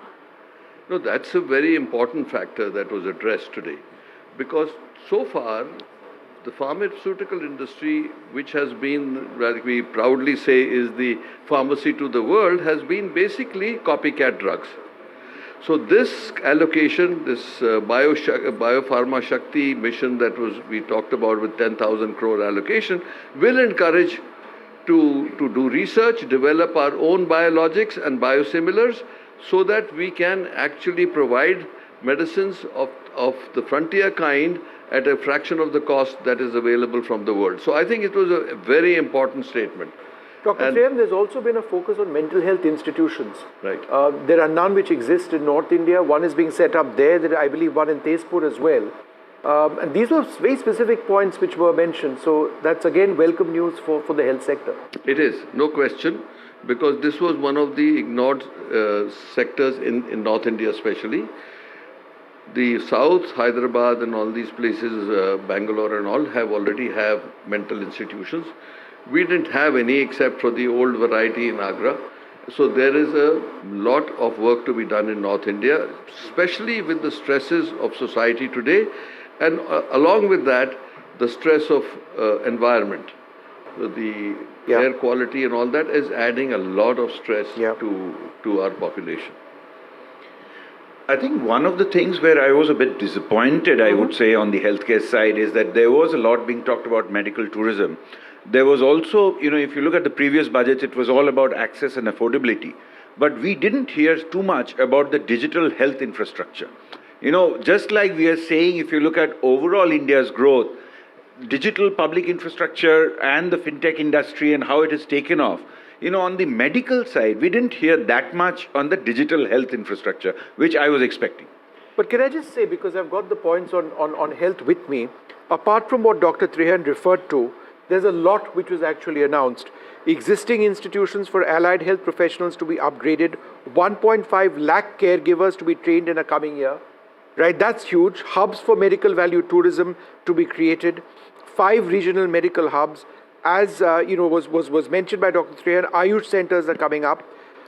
No, that's a very important factor that was addressed today, because so far the pharmaceutical industry, which has been, like we proudly say, is the pharmacy to the world, has been basically copycat drugs. So this allocation, this Biopharma Shakti mission that we talked about with 10,000 crore allocation, will encourage to do research, develop our own biologics and biosimilars, so that we can actually provide medicines of the frontier kind at a fraction of the cost that is available from the world. So I think it was a very important statement. Dr. Trehan, there's also been a focus on mental health institutions. Right. There are none which exist in North India. One is being set up there. There, I believe, one in Tezpur as well. And these were very specific points which were mentioned. So that's again welcome news for the health sector. It is, no question, because this was one of the ignored sectors in North India especially. The South, Hyderabad and all these places, Bangalore and all, already have mental institutions. We didn't have any except for the old variety in Agra. So there is a lot of work to be done in North India, especially with the stresses of society today, and along with that, the stress of environment. The air quality and all that is adding a lot of stress to our population. I think one of the things where I was a bit disappointed, I would say, on the healthcare side is that there was a lot being talked about medical tourism. There was also, if you look at the previous budgets, it was all about access and affordability. But we didn't hear too much about the digital health infrastructure. Just like we are saying, if you look at overall India's growth, digital public infrastructure and the fintech industry and how it has taken off, on the medical side, we didn't hear that much on the digital health infrastructure, which I was expecting. But can I just say, because I've got the points on health with me, apart from what Dr. Trehan referred to, there's a lot which was actually announced. Existing institutions for allied health professionals to be upgraded, 1.5 lakh caregivers to be trained in a coming year, right? That's huge. Hubs for medical value tourism to be created. 5 regional medical hubs. As was mentioned by Dr. Trehan, Ayush centers are coming up.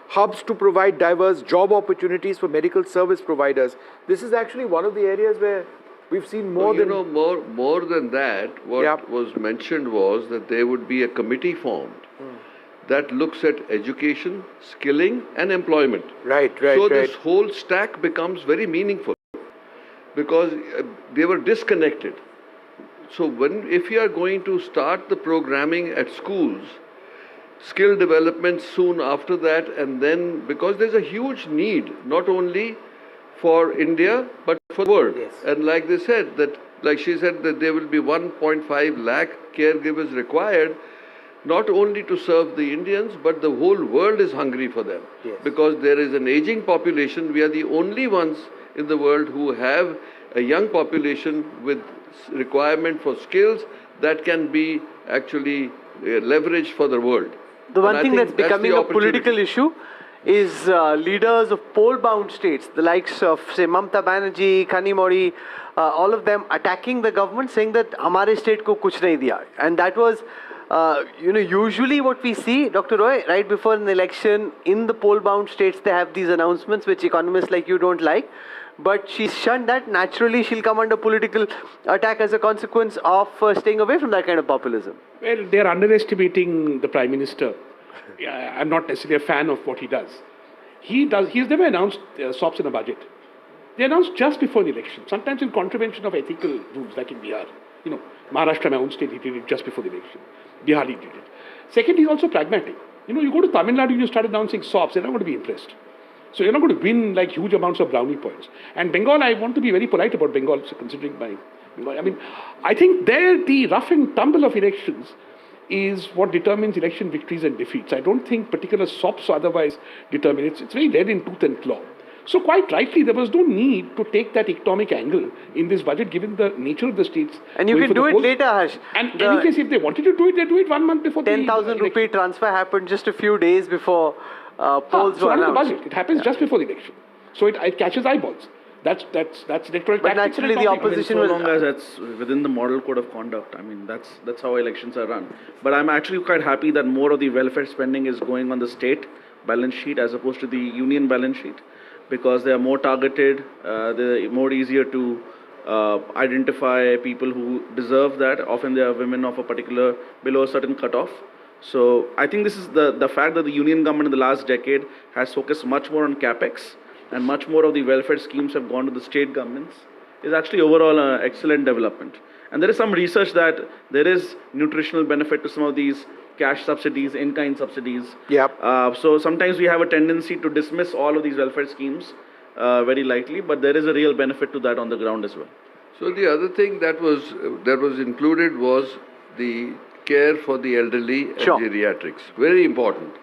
Hubs to provide diverse job opportunities for medical service providers. This is actually one of the areas where we've seen more than... more than that, what was mentioned was that there would be a committee formed that looks at education, skilling and employment. Right. So this whole stack becomes very meaningful because they were disconnected. So if you are going to start the programming at schools, skill development soon after that, and then because there's a huge need not only for India but for the world. Yes. And like they said she said that there will be 1.5 lakh caregivers required, not only to serve the Indians but the whole world is hungry for them. Yes. Because there is an aging population. We are the only ones in the world who have a young population with requirement for skills that can be actually leveraged for the world. The one thing that's becoming a political issue is leaders of poll-bound states, the likes of, say, Mamata Banerjee, Kanimori, all of them attacking the government, saying that hamare state ko kuch nahi diya. And that was, usually what we see, Dr. Roy, right before an election, in the poll-bound states, they have these announcements which economists like you don't like. But she's shunned that. Naturally, she'll come under political attack as a consequence of staying away from that kind of populism. Well, they're underestimating the Prime Minister. I'm not necessarily a fan of what he does. He's never announced SOPs in a budget. They announced just before the election, sometimes in contravention of ethical rules, like in Bihar. Maharashtra, my own state, he did it just before the election. Bihar, he did it. Second, he's also pragmatic. You go to Tamil Nadu, you start announcing SOPs, they're not going to be impressed. So you're not going to win like huge amounts of brownie points. And Bengal, I want to be very polite about Bengal, considering my Bengal. I think there the rough and tumble of elections is what determines election victories and defeats. I don't think particular SOPs or otherwise determine it. It's very red in tooth and claw. So quite rightly, there was no need to take that economic angle in this budget, given the nature of the states. And you can do it later, Harsh. And in any case, if they wanted to do it, they do it 1 month before 10,000 rupee transfer happened just a few days before polls were announced. The budget. It happens just before the election. So it catches eyeballs. That's electoral. But naturally, the opposition so long as it's within the model code of conduct. That's how elections are run. But I'm actually quite happy that more of the welfare spending is going on the state balance sheet as opposed to the union balance sheet, because they are more targeted. They're more easier to identify people who deserve that. Often they are women of a particular below a certain cutoff. So I think this is the fact that the union government in the last decade has focused much more on capex and much more of the welfare schemes have gone to the state governments is actually overall an excellent development. And there is some research that there is nutritional benefit to some of these cash subsidies, in-kind subsidies. So sometimes we have a tendency to dismiss all of these welfare schemes very lightly, but there is a real benefit to that on the ground as well. So the other thing that was included was the care for the elderly and geriatrics. Very important.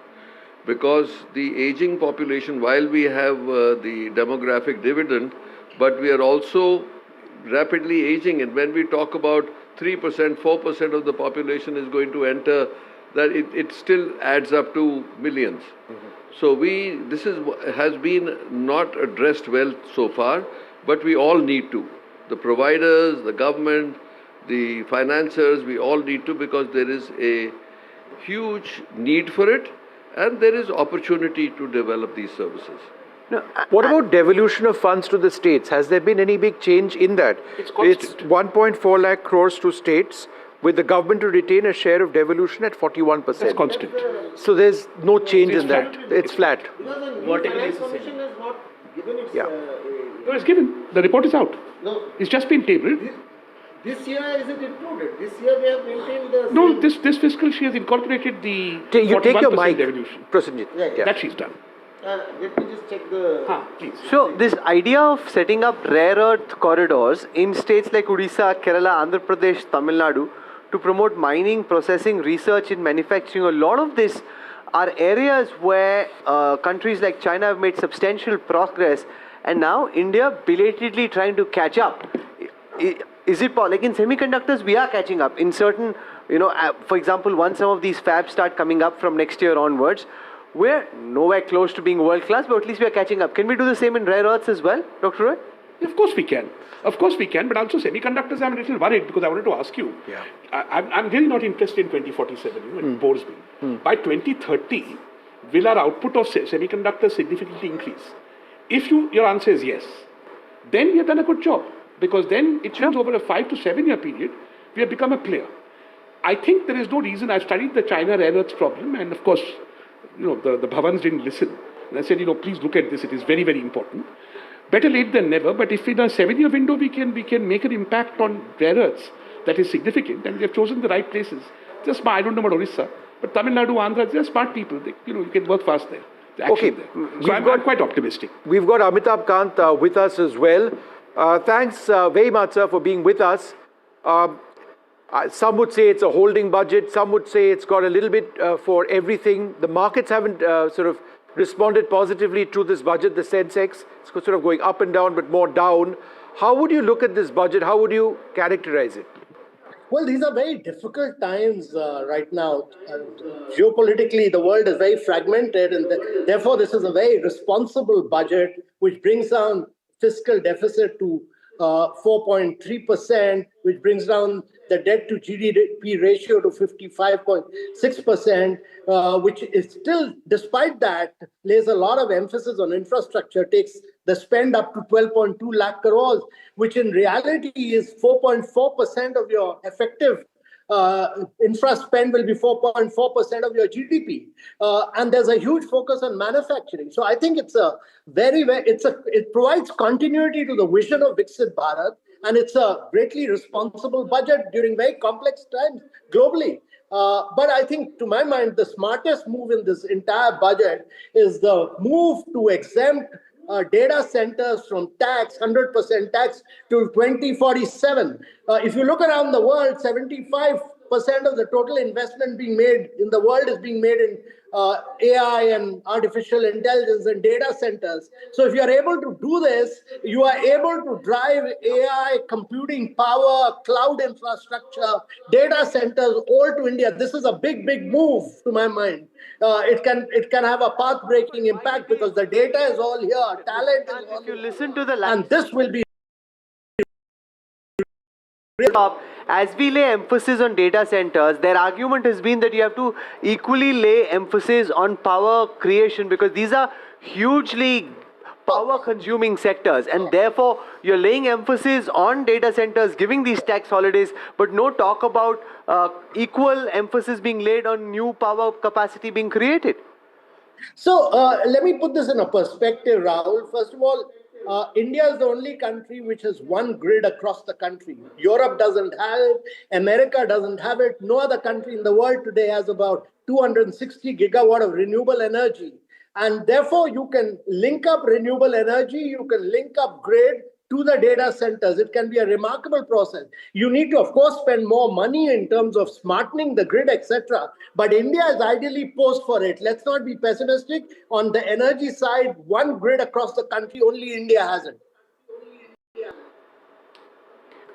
Because the aging population, while we have the demographic dividend, but we are also rapidly aging. And when we talk about 3%, 4% of the population is going to enter, that it still adds up to millions. So this has been not addressed well so far, but we all need to. The providers, the government, the financiers, we all need to, because there is a huge need for it. And there is opportunity to develop these services. What about devolution of funds to the states? Has there been any big change in that? It's constant. It's 1.4 lakh crores to states, with the government to retain a share of devolution at 41%. That's constant. So there's no change in that. It's flat. Vertically it's the same. No, it's given. The report is out. No. It's just been tabled. This year, is it included? This year, they have maintained the... No, this fiscal, she has incorporated the 41% devolution. Prosenjit. That she's done. Let me just check the... Please. So this idea of setting up rare earth corridors in states like Odisha, Kerala, Andhra Pradesh, Tamil Nadu to promote mining, processing, research in manufacturing, a lot of this are areas where countries like China have made substantial progress, and now India belatedly trying to catch up. Is it like in semiconductors, we are catching up in certain, for example, once some of these fabs start coming up from next year onwards, we're nowhere close to being world class, but at least we are catching up. Can we do the same in rare earths as well, Dr. Roy? Of course we can. Of course we can, but also semiconductors, I'm a little worried because I wanted to ask you. Yeah. I'm really not interested in 2047, it bores me. By 2030, will our output of semiconductors significantly increase? If your answer is yes, then we have done a good job, because then it means over a 5 to 7 year period, we have become a player. I think there is no reason. I've studied the China rare earths problem, and of course, the Bhavans didn't listen. And I said, please look at this, it is very, very important. Better late than never, but if in a 7 year window we can make an impact on rare earths that is significant, and we have chosen the right places. Just I don't know about Orissa, but Tamil Nadu, Andhra, they're smart people. You can work fast there. Okay, so I'm quite optimistic. We've got Amitabh Kant with us as well. Thanks very much, sir, for being with us. Some would say it's a holding budget. Some would say it's got a little bit for everything. The markets haven't sort of responded positively to this budget. The Sensex is sort of going up and down, but more down. How would you look at this budget? How would you characterize it? Well, these are very difficult times right now. Geopolitically, the world is very fragmented, and therefore this is a very responsible budget, which brings down fiscal deficit to 4.3%, which brings down the debt to GDP ratio to 55.6%, which is still, despite that, lays a lot of emphasis on infrastructure, takes the spend up to 12.2 lakh crores, which in reality is 4.4% of your effective infra spend will be 4.4% of your GDP, and there's a huge focus on manufacturing. So I think it's a it provides continuity to the vision of Viksit Bharat, and it's a greatly responsible budget during very complex times globally. But I think, to my mind, the smartest move in this entire budget is the move to exempt data centers from tax, 100% tax, till 2047. If you look around the world, 75% of the total investment being made in the world is being made in AI and artificial intelligence and data centers. So if you are able to do this, you are able to drive AI, computing power, cloud infrastructure, data centers all to India. This is a big, big move, to my mind. It can have a path-breaking impact because the data is all here, talent is all If you listen to the and this will be as we lay emphasis on data centers, their argument has been that you have to equally lay emphasis on power creation, because these are hugely power consuming sectors, and therefore you're laying emphasis on data centers, giving these tax holidays, but no talk about equal emphasis being laid on new power capacity being created. So let me put this in a perspective, Rahul. First of all, India is the only country which has one grid across the country. Europe doesn't have it. America doesn't have it. No other country in the world today has about 260 gigawatt of renewable energy. And therefore, you can link up renewable energy, you can link up grid to the data centers. It can be a remarkable process. You need to, of course, spend more money in terms of smartening the grid, etc. But India is ideally posed for it. Let's not be pessimistic. On the energy side, one grid across the country, only India has it.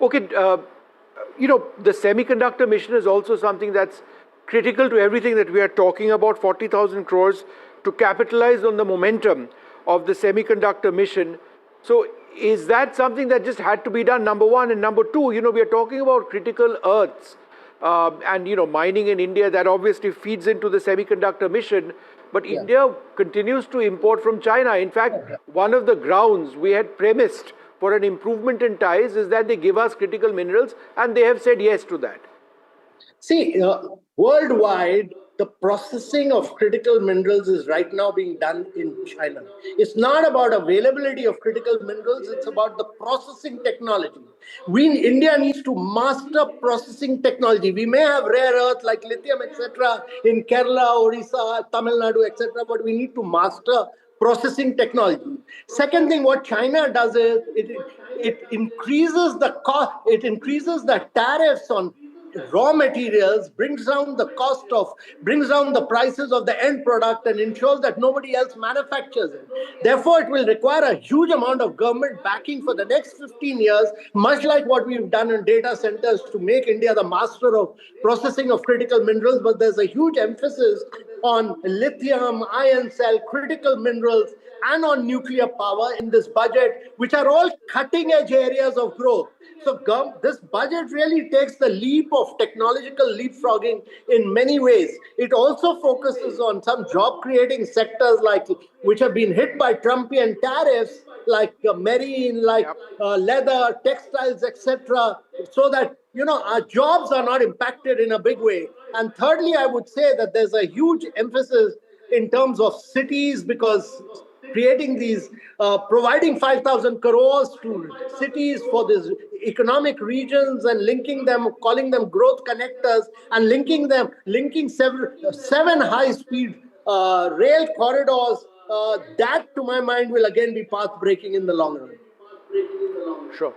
Okay, the semiconductor mission is also something that's critical to everything that we are talking about, 40,000 crores to capitalize on the momentum of the semiconductor mission. So is that something that just had to be done, number one? And number two, we are talking about critical earths and, mining in India, that obviously feeds into the semiconductor mission. But India continues to import from China. In fact, one of the grounds we had premised for an improvement in ties is that they give us critical minerals, and they have said yes to that. See, worldwide, the processing of critical minerals is right now being done in China. It's not about availability of critical minerals, it's about the processing technology. India needs to master processing technology. We may have rare earth like lithium, etc. in Kerala, Orissa, Tamil Nadu, etc., but we need to master processing technology. Second thing, what China does is it increases the cost, it increases the tariffs on raw materials, brings down the prices of the end product, and ensures that nobody else manufactures it. Therefore, it will require a huge amount of government backing for the next 15 years, much like what we've done in data centers to make India the master of processing of critical minerals. But there's a huge emphasis on lithium, iron cell, critical minerals, and on nuclear power in this budget, which are all cutting-edge areas of growth. So this budget really takes the leap of technological leapfrogging in many ways. It also focuses on some job-creating sectors which have been hit by Trumpian tariffs, like marine, like leather, textiles, etc., so that our jobs are not impacted in a big way. And thirdly, I would say that there's a huge emphasis in terms of cities, because creating these, providing 5,000 crores to cities for these economic regions and linking them, calling them growth connectors, and linking seven high-speed rail corridors, that to my mind will again be path-breaking in the long run. Sure.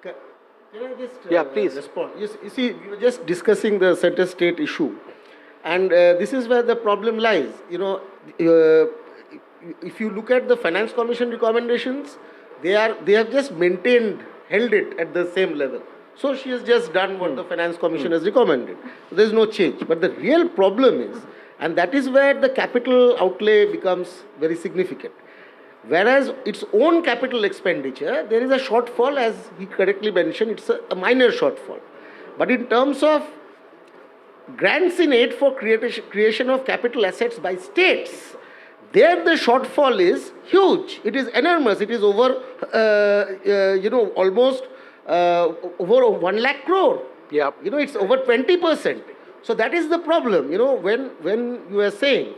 Can I just please respond? You see, we were just discussing the center state issue, and this is where the problem lies. If you look at the Finance Commission recommendations, they have just held it at the same level. So she has just done what the Finance Commission has recommended. There is no change. But the real problem is, and that is where the capital outlay becomes very significant. Whereas its own capital expenditure, there is a shortfall, as he correctly mentioned, it's a minor shortfall. But in terms of grants in aid for creation of capital assets by states, there the shortfall is huge. It is enormous. It is over, almost over 1 lakh crore. Yeah. It's over 20%. So that is the problem. When you are saying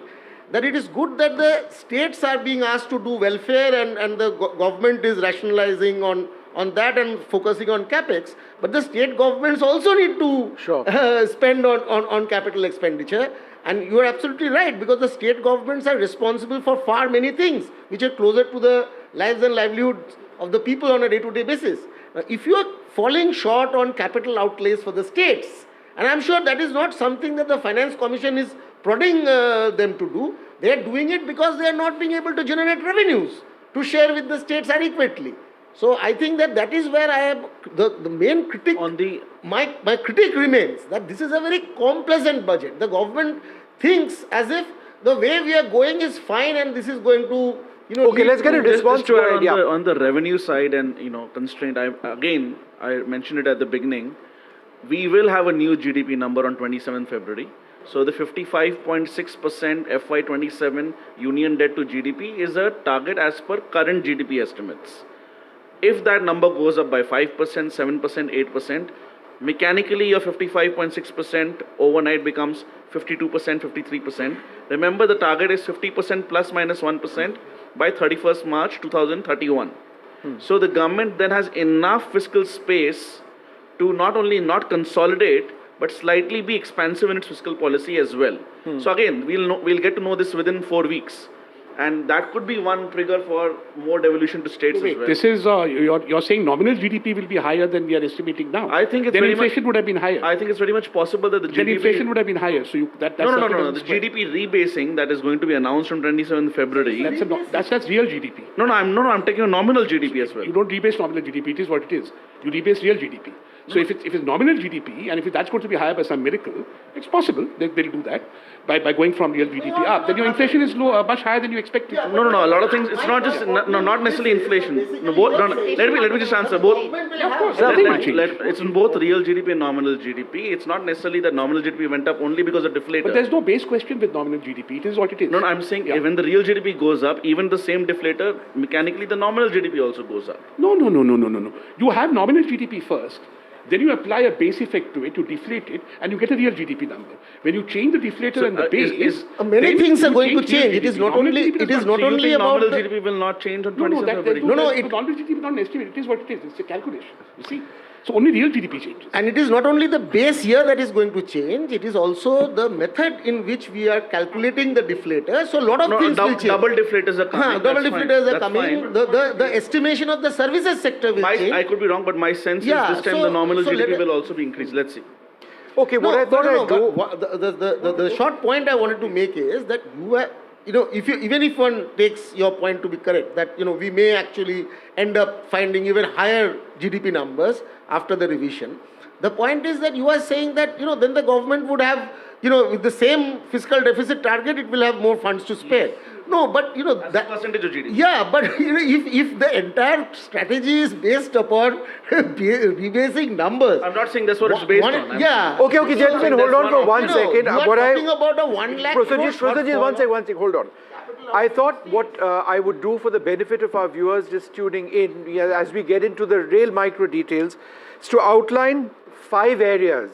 that it is good that the states are being asked to do welfare and the government is rationalizing on that and focusing on capex, but the state governments also need to spend on capital expenditure. And you are absolutely right, because the state governments are responsible for far many things which are closer to the lives and livelihoods of the people on a day-to-day basis. Now, if you are falling short on capital outlays for the states, and I'm sure that is not something that the Finance Commission is prodding them to do, they are doing it because they are not being able to generate revenues to share with the states adequately. So I think that is where I am the main critic. My critique remains that this is a very complacent budget. The government thinks as if the way we are going is fine and this is going to okay, let's get a response to it. On the revenue side and constraint, I mentioned it at the beginning. We will have a new GDP number on 27th February. So the 55.6% FY27 union debt to GDP is a target as per current GDP estimates. If that number goes up by 5%, 7%, 8%, mechanically your 55.6% overnight becomes 52%, 53%. Remember, the target is 50% plus minus 1% by 31st March 2031. So the government then has enough fiscal space to not only not consolidate, but slightly be expansive in its fiscal policy as well. So again, we'll get to know this within 4 weeks. And that could be one trigger for more devolution to states as well. This is, you're saying nominal GDP will be higher than we are estimating now. I think it's then very inflation much, would have been higher. I think it's very much possible that the then GDP... inflation would have been higher. So that's No. The GDP rebasing that is going to be announced on 27th February... That's real GDP. No, I'm taking a nominal GDP as well. You don't rebase nominal GDP. It is what it is. You rebase real GDP. So if it's nominal GDP, and if that's going to be higher by some miracle, it's possible they'll do that by going from real GDP up. Then your inflation is much higher than you expected. No. A lot of things. It's not just not necessarily inflation. Let me just answer both. Yeah, of course. Nothing will change. It's in both real GDP and nominal GDP. It's not necessarily that nominal GDP went up only because of deflator. But there's no base question with nominal GDP. It is what it is. No, I'm saying when the real GDP goes up, even the same deflator, mechanically the nominal GDP also goes up. No. You have nominal GDP first. Then you apply a base effect to it, you deflate it, and you get a real GDP number. When you change the deflator and the base, many things are going to change. It is not only about nominal GDP will not change on 27th February. Nominal GDP is not an estimate. It is what it is. It's a calculation. You see. So only real GDP changes. And it is not only the base year that is going to change, it is also the method in which we are calculating the deflator. So a lot of things will change. Double deflators are coming. Double deflators are coming. The estimation of the services sector will change. I could be wrong, but my sense is this time the nominal GDP will also be increased. Let's see. Okay, the short point I wanted to make is that even if one takes your point to be correct, that we may actually end up finding even higher GDP numbers after the revision. The point is that you are saying that then the government would have with the same fiscal deficit target, it will have more funds to spare. No, but that percentage of GDP. Yeah, but if the entire strategy is based upon rebasing numbers, I'm not saying that's what it's based on. Yeah. Okay, gentlemen, hold on for 1 second. You are talking about a 1 lakh crore Prosajit, one second, hold on. I thought what I would do for the benefit of our viewers just tuning in, as we get into the real micro details, is to outline 5 areas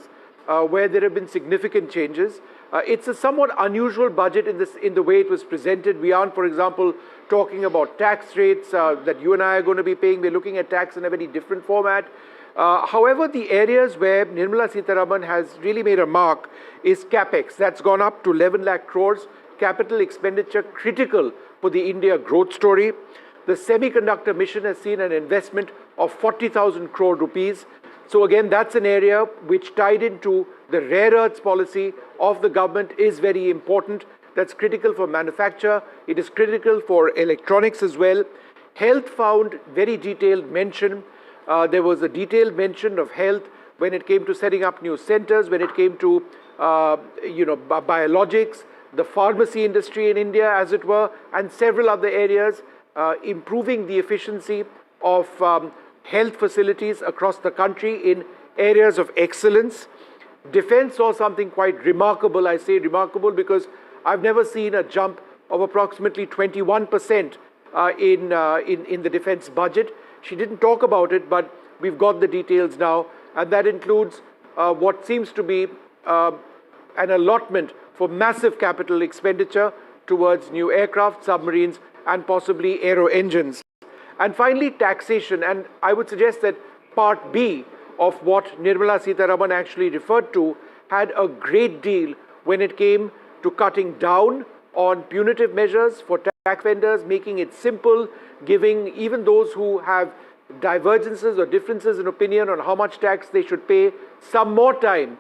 where there have been significant changes. It's a somewhat unusual budget in the way it was presented. We aren't, for example, talking about tax rates that you and I are going to be paying. We're looking at tax in a very different format. However, the areas where Nirmala Sitharaman has really made a mark is capex. That's gone up to 11 lakh crores. Capital expenditure critical for the India growth story. The semiconductor mission has seen an investment of 40,000 crore rupees. So again, that's an area which, tied into the rare earths policy of the government, is very important. That's critical for manufacture. It is critical for electronics as well. Health found very detailed mention. There was a detailed mention of health when it came to setting up new centers, when it came to biologics, the pharmacy industry in India, as it were, and several other areas, improving the efficiency of health facilities across the country in areas of excellence. Defense saw something quite remarkable. I say remarkable because I've never seen a jump of approximately 21% in the defense budget. She didn't talk about it, but we've got the details now, and that includes what seems to be an allotment for massive capital expenditure towards new aircraft, submarines, and possibly aero engines. And finally, taxation. And I would suggest that part B of what Nirmala Sitharaman actually referred to had a great deal when it came to cutting down on punitive measures for tax offenders, making it simple, giving even those who have divergences or differences in opinion on how much tax they should pay some more time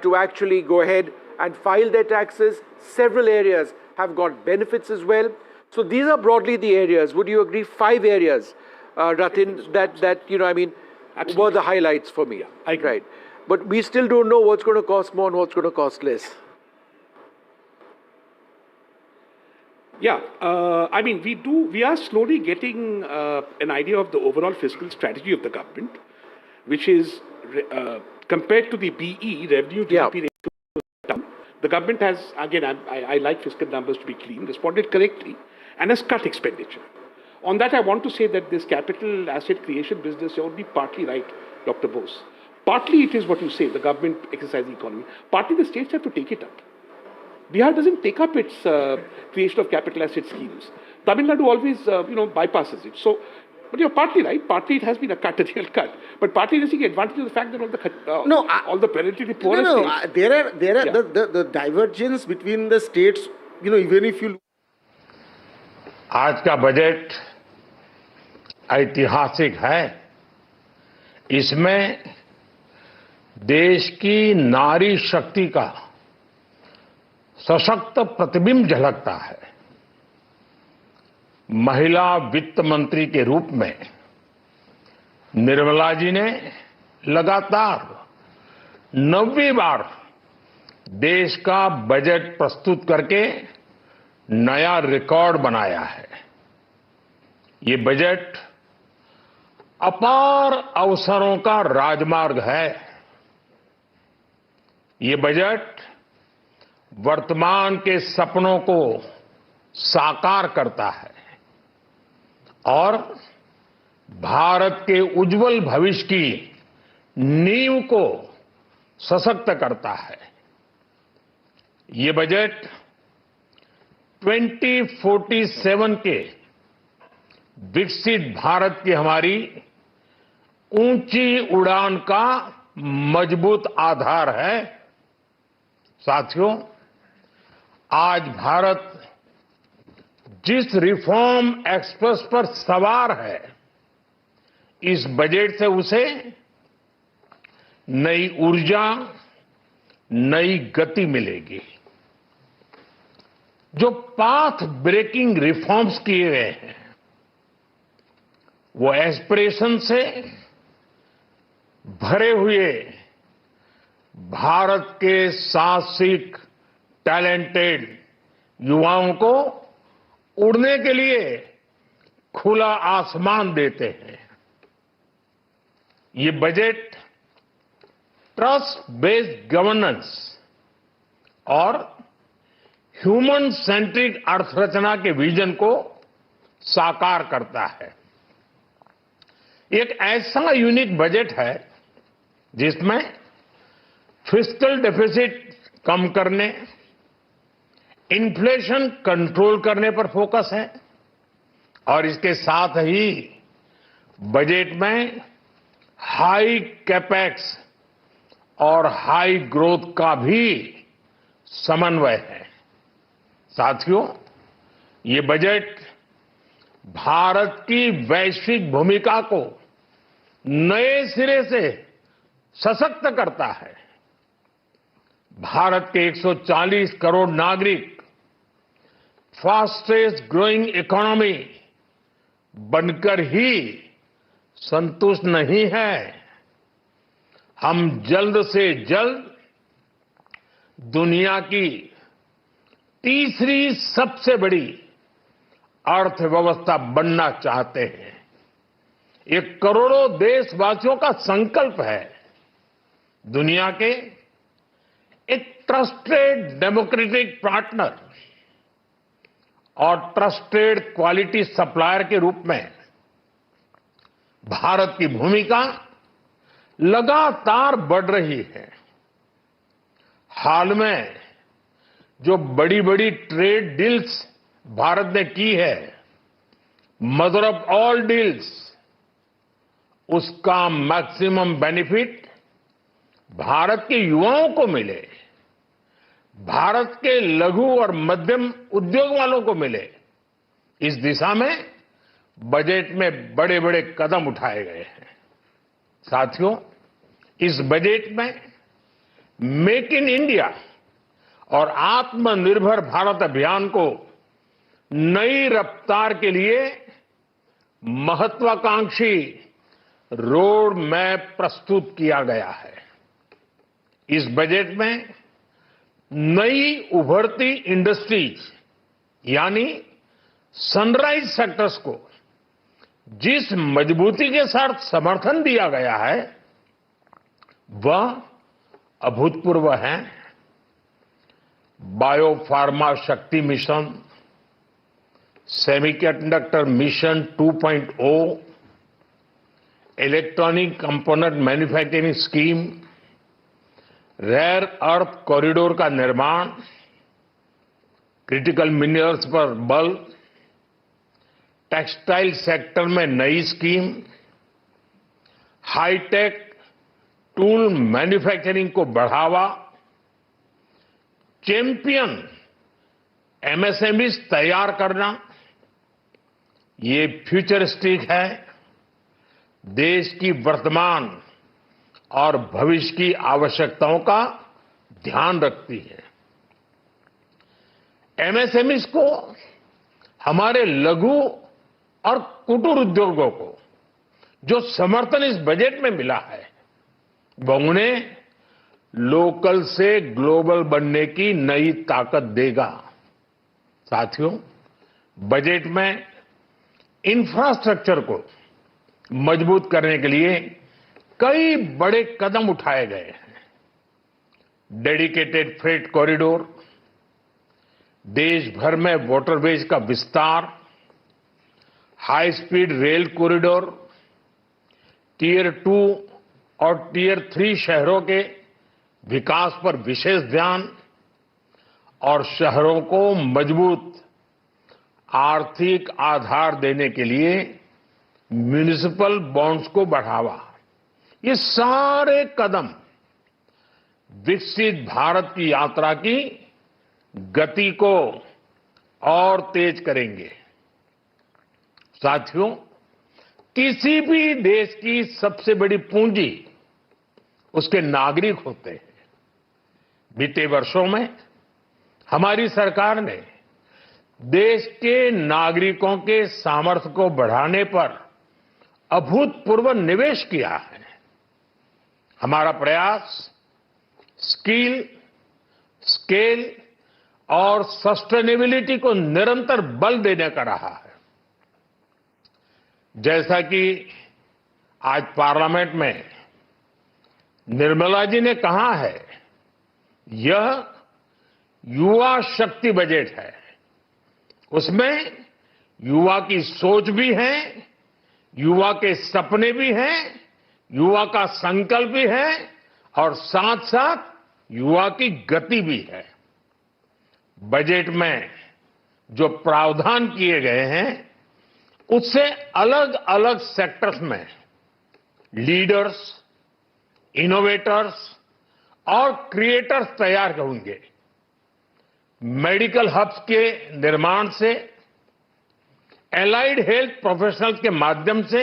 to actually go ahead and file their taxes. Several areas have got benefits as well. So these are broadly the areas. Would you agree? 5 areas, Ratin, that were the highlights for me. Right. But we still don't know what's going to cost more and what's going to cost less. Yeah, we are slowly getting an idea of the overall fiscal strategy of the government, which is compared to the BE, revenue GDP ratio down. The government has, again, I like fiscal numbers to be clean, responded correctly and has cut expenditure. On that, I want to say that this capital asset creation business, you're only partly right, Dr. Bose. Partly it is what you say, the government exercising economy. Partly the states have to take it up. Bihar doesn't take up its creation of capital asset schemes. Tamil Nadu always, bypasses it. So, but you're partly right. Partly it has been a real cut. But partly it is taking advantage of the fact that all the relatively poorer states. There are the divergence between the states. Even if you. आज का budget ऐतिहासिक है। इसमें देश की नारी शक्ति का सशक्त प्रतिबिंब झलकता है। महिला वित्त मंत्री के रूप में निर्मला जी ने लगातार 9वीं बार देश का बजट प्रस्तुत करके नया रिकॉर्ड बनाया है। ये बजट अपार अवसरों का राजमार्ग है। ये बजट वर्तमान के सपनों को साकार करता है और भारत के उज्जवल भविष्य की नींव को सशक्त करता है। ये बजट 2047 के विकसित भारत की हमारी ऊंची उड़ान का मजबूत आधार है। साथियों, आज भारत जिस रिफॉर्म एक्सप्रेस पर सवार है, इस बजट से उसे नई ऊर्जा, नई गति मिलेगी। जो पाथ ब्रेकिंग रिफॉर्म्स किए गए हैं, वो एस्पिरेशन से भरे हुए भारत के साहसिक टैलेंटेड युवाओं को उड़ने के लिए खुला आसमान देते हैं। ये बजट ट्रस्ट बेस्ड गवर्नेंस और ह्यूमन सेंट्रिक अर्थरचना के विजन को साकार करता है। एक ऐसा यूनिक बजट है जिसमें फिस्कल डेफिसिट कम करने, इन्फ्लेशन कंट्रोल करने पर फोकस है और इसके साथ ही बजट में हाई कैपेक्स और हाई ग्रोथ का भी समन्वय है। साथियों, ये बजट भारत की वैश्विक भूमिका को नए सिरे से सशक्त करता है। भारत के 140 करोड़ नागरिक फास्टेस्ट ग्रोइंग इकोनॉमी बनकर ही संतुष्ट नहीं है। हम जल्द से जल्द दुनिया की तीसरी सबसे बड़ी अर्थव्यवस्था बनना चाहते हैं। ये करोड़ों देशवासियों का संकल्प है। दुनिया के एक ट्रस्टेड डेमोक्रेटिक पार्टनर और ट्रस्टेड क्वालिटी सप्लायर के रूप में भारत की भूमिका लगातार बढ़ रही है। हाल में जो बड़ी बड़ी ट्रेड डील्स भारत ने की है, मदर ऑफ ऑल डील्स, उसका मैक्सिमम बेनिफिट भारत के युवाओं को मिले, भारत के लघु और मध्यम उद्योग वालों को मिले। इस दिशा में बजट में बड़े बड़े कदम उठाए गए हैं। साथियों, इस बजट में मेक इन इंडिया और आत्मनिर्भर भारत अभियान को नई रफ्तार के लिए महत्वाकांक्षी रोड मैप प्रस्तुत किया गया है। इस बजट में नई उभरती इंडस्ट्रीज यानी सनराइज सेक्टर्स को जिस मजबूती के साथ समर्थन दिया गया है वह अभूतपूर्व है। Biopharma Shakti mission, semiconductor mission 2.0, electronic component manufacturing scheme, rare earth corridor का निर्माण, क्रिटिकल मिनरल्स पर बल, टेक्सटाइल सेक्टर में नई स्कीम, हाईटेक टूल मैन्युफैक्चरिंग को बढ़ावा, चैंपियन एमएसएमई तैयार करना, ये फ्यूचरिस्टिक है, देश की वर्तमान और भविष्य की आवश्यकताओं का ध्यान रखती है। एमएसएमई को, हमारे लघु और कुटीर उद्योगों को जो समर्थन इस बजट में मिला है वह उन्हें लोकल से ग्लोबल बनने की नई ताकत देगा। साथियों, बजट में इंफ्रास्ट्रक्चर को मजबूत करने के लिए कई बड़े कदम उठाए गए हैं। डेडिकेटेड फ्रेट कॉरिडोर, देश भर में वाटरवेज का विस्तार, high speed rail corridor, tier 2 और टियर 3 शहरों के विकास पर विशेष ध्यान और शहरों को मजबूत आर्थिक आधार देने के लिए म्युनिसिपल बॉन्ड्स को बढ़ावा। ये सारे कदम विकसित भारत की यात्रा की गति को और तेज करेंगे। साथियों, किसी भी देश की सबसे बड़ी पूंजी उसके नागरिक होते हैं। बीते वर्षों में हमारी सरकार ने देश के नागरिकों के सामर्थ्य को बढ़ाने पर अभूतपूर्व निवेश किया है। हमारा प्रयास स्किल, स्केल और सस्टेनेबिलिटी को निरंतर बल देने का रहा है। जैसा कि आज पार्लियामेंट में निर्मला जी ने कहा है, यह युवा शक्ति बजट है। उसमें युवा की सोच भी है, युवा के सपने भी हैं, युवा का संकल्प भी है और साथ साथ युवा की गति भी है। बजट में जो प्रावधान किए गए हैं उससे अलग अलग सेक्टर्स में लीडर्स, इनोवेटर्स और क्रिएटर्स तैयार होंगे। मेडिकल हब्स के निर्माण से, एलाइड हेल्थ प्रोफेशनल्स के माध्यम से,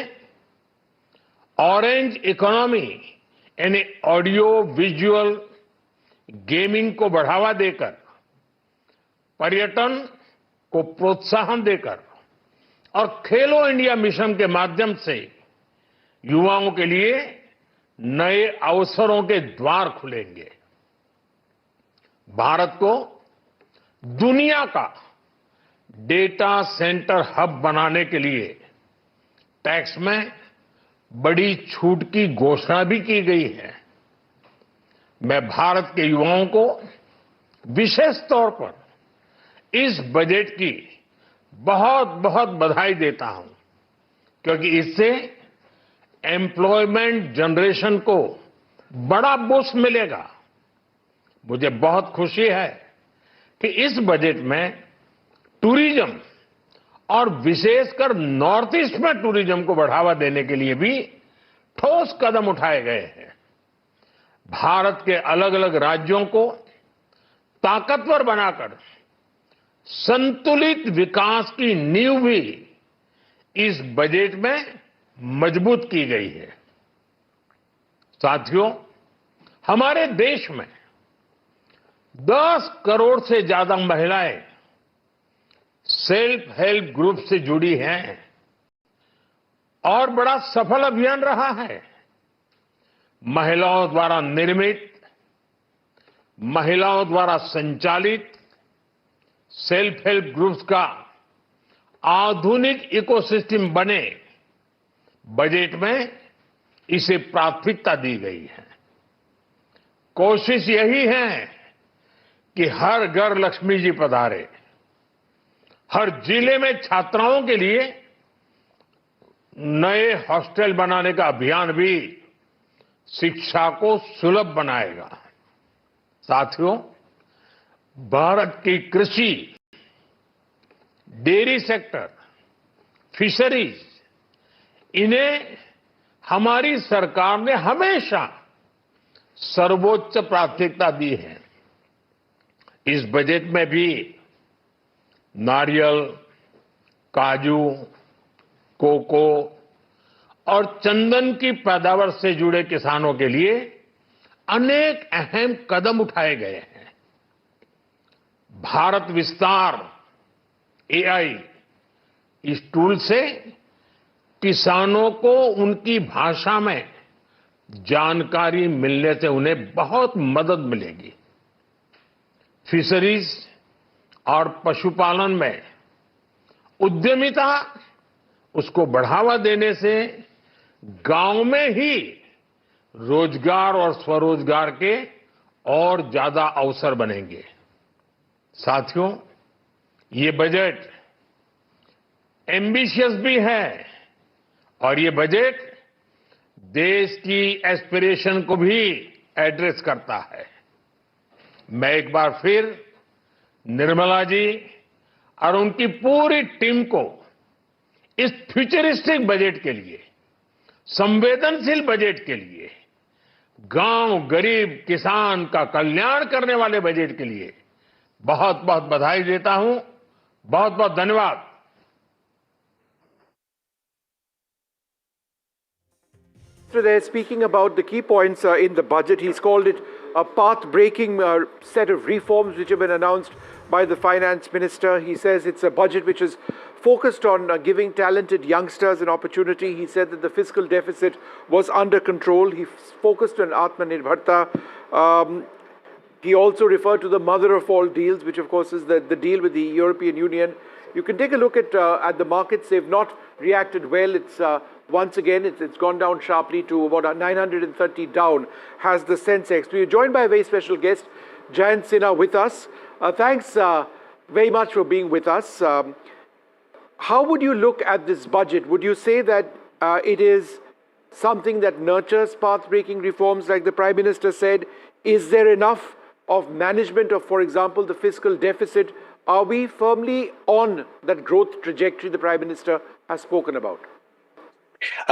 ऑरेंज इकोनॉमी यानी ऑडियो विजुअल गेमिंग को बढ़ावा देकर, पर्यटन को प्रोत्साहन देकर और खेलो इंडिया मिशन के माध्यम से युवाओं के लिए नए अवसरों के द्वार खुलेंगे। भारत को दुनिया का डेटा सेंटर हब बनाने के लिए टैक्स में बड़ी छूट की घोषणा भी की गई है। मैं भारत के युवाओं को विशेष तौर पर इस बजट की बहुत बहुत बधाई देता हूं, क्योंकि इससे एम्प्लॉयमेंट जनरेशन को बड़ा बूस्ट मिलेगा। मुझे बहुत खुशी है कि इस बजट में टूरिज्म और विशेषकर नॉर्थ ईस्ट में टूरिज्म को बढ़ावा देने के लिए भी ठोस कदम उठाए गए हैं। भारत के अलग अलग राज्यों को ताकतवर बनाकर संतुलित विकास की नींव भी इस बजट में मजबूत की गई है। साथियों, हमारे देश में 10 करोड़ से ज्यादा महिलाएं सेल्फ हेल्प ग्रुप से जुड़ी हैं और बड़ा सफल अभियान रहा है। महिलाओं द्वारा निर्मित, महिलाओं द्वारा संचालित सेल्फ हेल्प ग्रुप्स का आधुनिक इकोसिस्टम बने, बजट में इसे प्राथमिकता दी गई है। कोशिश यही है कि हर घर लक्ष्मी जी पधारे। हर जिले में छात्राओं के लिए नए हॉस्टल बनाने का अभियान भी शिक्षा को सुलभ बनाएगा। साथियों, भारत की कृषि, डेयरी सेक्टर, फिशरीज, इन्हें हमारी सरकार ने हमेशा सर्वोच्च प्राथमिकता दी है। इस बजट में भी नारियल, काजू, कोको और चंदन की पैदावार से जुड़े किसानों के लिए अनेक अहम कदम उठाए गए हैं। भारत विस्तार एआई, इस टूल से किसानों को उनकी भाषा में जानकारी मिलने से उन्हें बहुत मदद मिलेगी। फिशरीज और पशुपालन में उद्यमिता, उसको बढ़ावा देने से गांव में ही रोजगार और स्वरोजगार के और ज्यादा अवसर बनेंगे। साथियों, ये बजट एम्बिशियस भी है और ये बजट देश की एस्पिरेशन को भी एड्रेस करता है। मैं एक बार फिर निर्मला जी और उनकी पूरी टीम को इस फ्यूचरिस्टिक बजट के लिए, संवेदनशील बजट के लिए, गांव, गरीब, किसान का कल्याण करने वाले बजट के लिए बहुत बहुत बधाई देता हूं। बहुत बहुत धन्यवाद। They're speaking about the key points in the budget. He's called it a path-breaking set of reforms which have been announced by the finance minister. He says it's a budget which is focused on giving talented youngsters an opportunity. He said that the fiscal deficit was under control. He focused on Atmanirbharta. He also referred to the mother of all deals, which of course is the deal with the European Union. You can take a look at the markets. They've not reacted well. It's once again, it's gone down sharply to about 930 down, has the Sensex. We are joined by a very special guest, Jayant Sinha, with us. Thanks very much for being with us. How would you look at this budget? Would you say that it is something that nurtures path-breaking reforms like the Prime Minister said? Is there enough of management of, for example, the fiscal deficit? Are we firmly on that growth trajectory the Prime Minister has spoken about?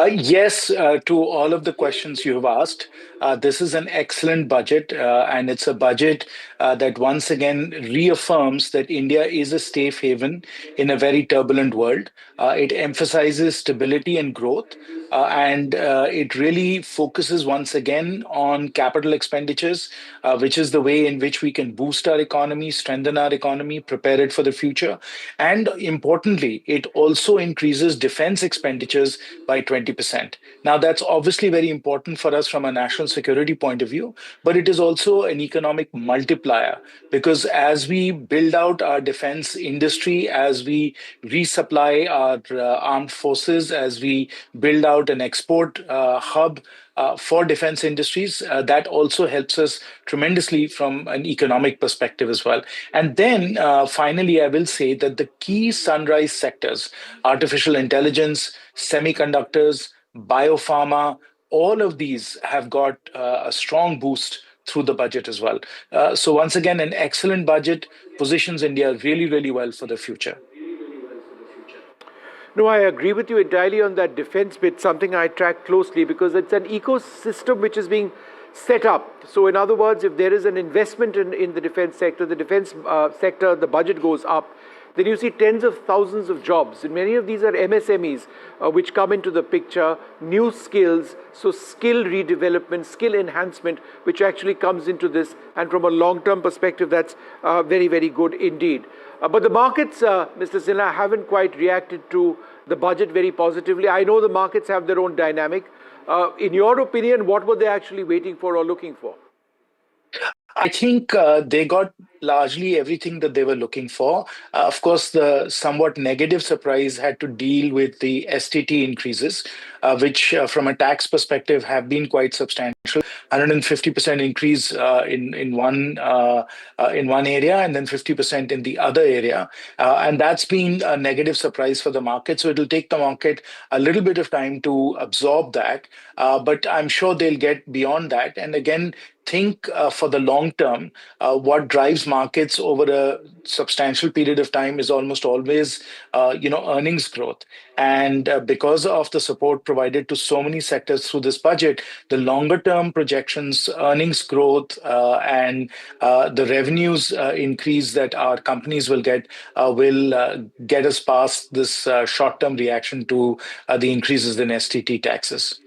Yes, to all of the questions you have asked. This is an excellent budget, and it's a budget that once again reaffirms that India is a safe haven in a very turbulent world. It emphasizes stability and growth, and it really focuses once again on capital expenditures, which is the way in which we can boost our economy, strengthen our economy, prepare it for the future. And importantly, it also increases defense expenditures by 20%. Now, that's obviously very important for us from a national security point of view, but it is also an economic multiplier because as we build out our defense industry, as we resupply our armed forces, as we build out an export hub for defense industries, that also helps us tremendously from an economic perspective as well. And then finally, I will say that the key sunrise sectors, artificial intelligence, semiconductors, biopharma, all of these have got a strong boost through the budget as well. So once again, an excellent budget positions India really, really well for the future. No, I agree with you entirely on that defense bit, something I track closely because it's an ecosystem which is being set up. So in other words, if there is an investment in the defense sector, the budget goes up, then you see tens of thousands of jobs. And many of these are MSMEs which come into the picture, new skills, so skill redevelopment, skill enhancement, which actually comes into this. And from a long-term perspective, that's very, very good indeed. But the markets, Mr. Sinha, haven't quite reacted to the budget very positively. I know the markets have their own dynamic. In your opinion, what were they actually waiting for or looking for? I think they got largely everything that they were looking for. Of course, the somewhat negative surprise had to deal with the STT increases, which from a tax perspective have been quite substantial. 150% increase in one area and then 50% in the other area. And that's been a negative surprise for the market. So it'll take the market a little bit of time to absorb that. But I'm sure they'll get beyond that. And again, think for the long term, what drives markets over a substantial period of time is almost always, earnings growth. And because of the support provided to so many sectors through this budget, the longer term projections, earnings growth, and the revenues increase that our companies will get us past this short term reaction to the increases in STT taxes.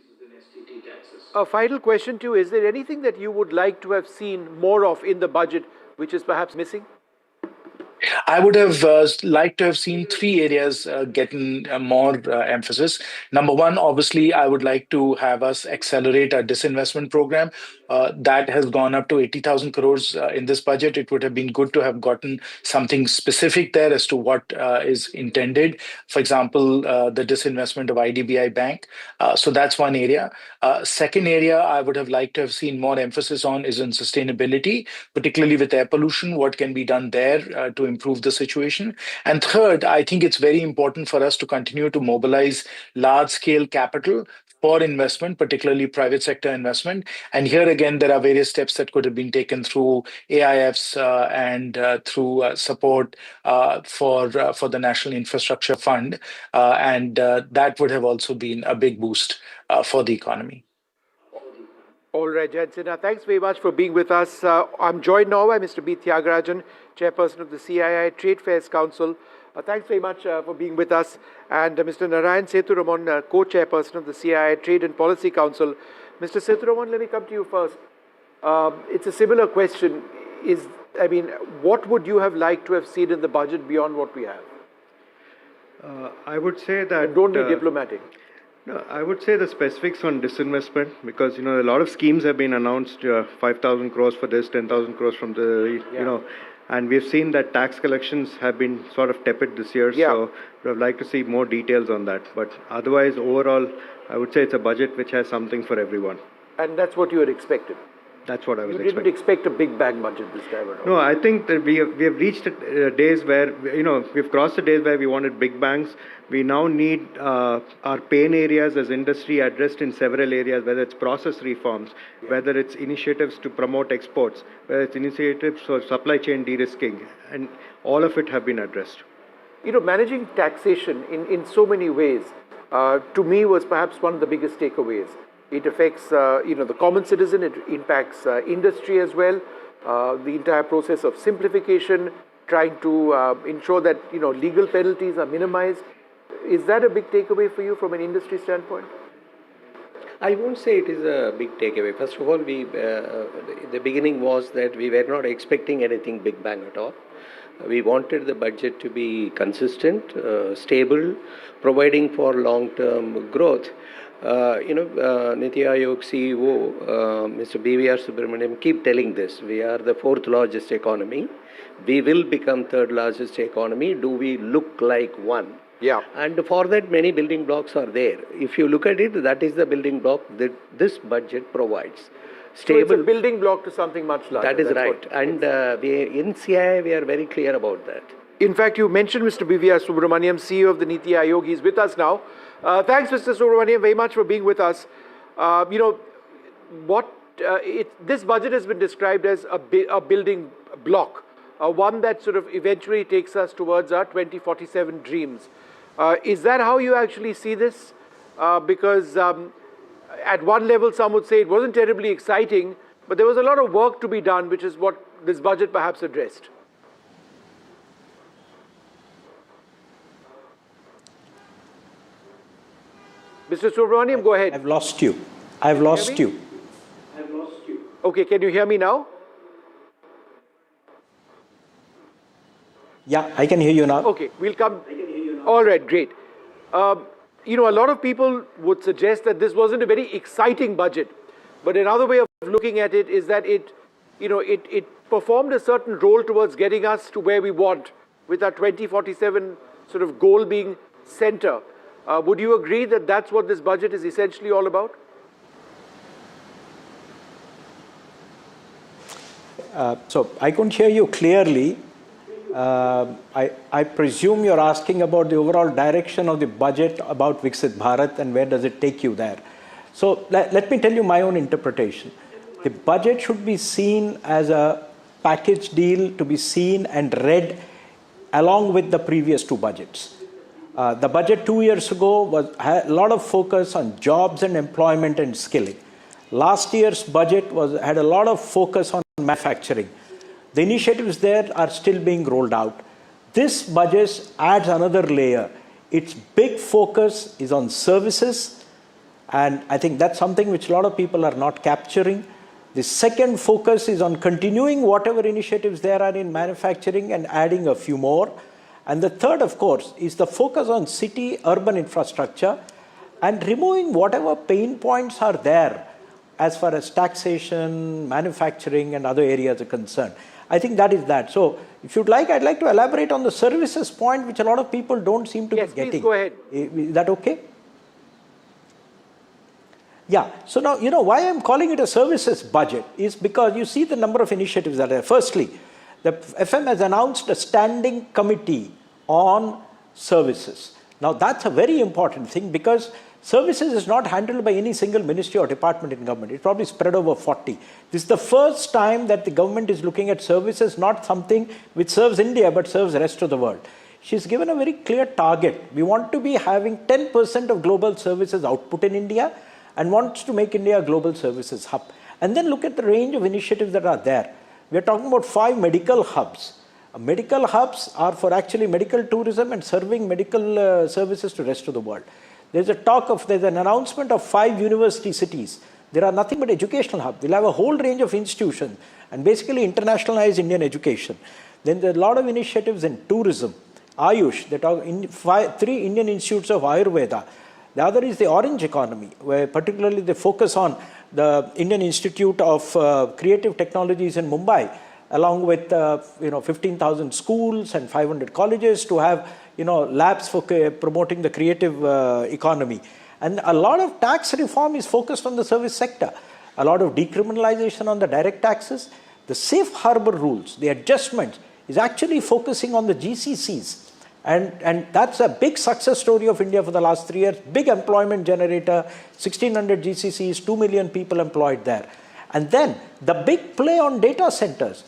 A final question to you, is there anything that you would like to have seen more of in the budget which is perhaps missing? I would have liked to have seen three areas getting more emphasis. Number one, obviously, I would like to have us accelerate our disinvestment program. That has gone up to 80,000 crores in this budget. It would have been good to have gotten something specific there as to what is intended. For example, the disinvestment of IDBI Bank. So that's one area. Second area I would have liked to have seen more emphasis on is on sustainability, particularly with air pollution, what can be done there to improve the situation. And third, I think it's very important for us to continue to mobilize large-scale capital for investment, particularly private sector investment. And here again, there are various steps that could have been taken through AIFs and through support for the National Infrastructure Fund. And that would have also been a big boost for the economy. All right, Jayant Sinha, thanks very much for being with us. I'm joined now by Mr. B. Thiagarajan, Chairperson of the CII Trade Fairs Council. Thanks very much for being with us. And Mr. Nirmala Sitharaman, Co-Chairperson of the CII Trade and Policy Council. Mr. Sitharaman, let me come to you first. It's a similar question. What would you have liked to have seen in the budget beyond what we have? I would say that... Don't be diplomatic. No, I would say the specifics on disinvestment, because, a lot of schemes have been announced, 5,000 crores for this, 10,000 crores from the, and we've seen that tax collections have been sort of tepid this year. So I would like to see more details on that. But otherwise, overall, I would say it's a budget which has something for everyone. And that's what you had expected? That's what I was expecting. You didn't expect a big bang budget this time around? No, I think that we have reached days where, we've crossed the days where we wanted big bangs. We now need our pain areas as industry addressed in several areas, whether it's process reforms, whether it's initiatives to promote exports, whether it's initiatives for supply chain de-risking, and all of it have been addressed. Managing taxation in so many ways, to me, was perhaps one of the biggest takeaways. It affects, the common citizen, it impacts industry as well, the entire process of simplification, trying to ensure that, legal penalties are minimized. Is that a big takeaway for you from an industry standpoint? I won't say it is a big takeaway. First of all, the beginning was that we were not expecting anything big bang at all. We wanted the budget to be consistent, stable, providing for long-term growth. Niti Aayog CEO, Mr. BVR Subramaniam, keep telling this. We are the fourth largest economy. We will become third largest economy. Do we look like one? Yeah. And for that, many building blocks are there. If you look at it, that is the building block that this budget provides. Stable. So it's a building block to something much larger. That is right. And in CII, we are very clear about that. In fact, you mentioned Mr. BVR Subramaniam, CEO of the Niti Aayog. He's with us now. Thanks, Mr. Subramaniam, very much for being with us. This budget has been described as a building block, one that sort of eventually takes us towards our 2047 dreams. Is that how you actually see this? Because at one level, some would say it wasn't terribly exciting, but there was a lot of work to be done, which is what this budget perhaps addressed. Mr. Subramaniam, go ahead. I've lost you. I've lost you. Okay, can you hear me now? Yeah, I can hear you now. Okay, we'll come. All right, great. A lot of people would suggest that this wasn't a very exciting budget, but another way of looking at it is that it performed a certain role towards getting us to where we want, with our 2047 sort of goal being center. Would you agree that that's what this budget is essentially all about? So I couldn't hear you clearly. I presume you're asking about the overall direction of the budget about Viksit Bharat and where does it take you there. So let me tell you my own interpretation. The budget should be seen as a package deal to be seen and read along with the previous two budgets. The budget 2 years ago had a lot of focus on jobs and employment and skilling. Last year's budget had a lot of focus on manufacturing. The initiatives there are still being rolled out. This budget adds another layer. Its big focus is on services, and I think that's something which a lot of people are not capturing. The second focus is on continuing whatever initiatives there are in manufacturing and adding a few more. And the third, of course, is the focus on city-urban infrastructure and removing whatever pain points are there as far as taxation, manufacturing, and other areas are concerned. I think that is that. So, if you'd like, I'd like to elaborate on the services point, which a lot of people don't seem to be getting. Yes, please go ahead. Is that okay? Yeah. So now, why I'm calling it a services budget is because you see the number of initiatives that are there. Firstly, the FM has announced a standing committee on services. Now, that's a very important thing because services is not handled by any single ministry or department in government. It's probably spread over 40. This is the first time that the government is looking at services, not something which serves India, but serves the rest of the world. She's given a very clear target. We want to be having 10% of global services output in India and wants to make India a global services hub. And then look at the range of initiatives that are there. We are talking about 5 medical hubs. Medical hubs are for actually medical tourism and serving medical services to the rest of the world. There's an announcement of 5 university cities. There are nothing but educational hubs. We'll have a whole range of institutions and basically internationalize Indian education. Then there are a lot of initiatives in tourism, Ayush. They talk in 3 Indian institutes of Ayurveda. The other is the orange economy, where particularly they focus on the Indian Institute of Creative Technologies in Mumbai, along with 15,000 schools and 500 colleges to have labs for promoting the creative economy. And a lot of tax reform is focused on the service sector. A lot of decriminalization on the direct taxes. The safe harbor rules, the adjustments, is actually focusing on the GCCs. And that's a big success story of India for the last 3 years. Big employment generator, 1,600 GCCs, 2 million people employed there. And then the big play on data centers.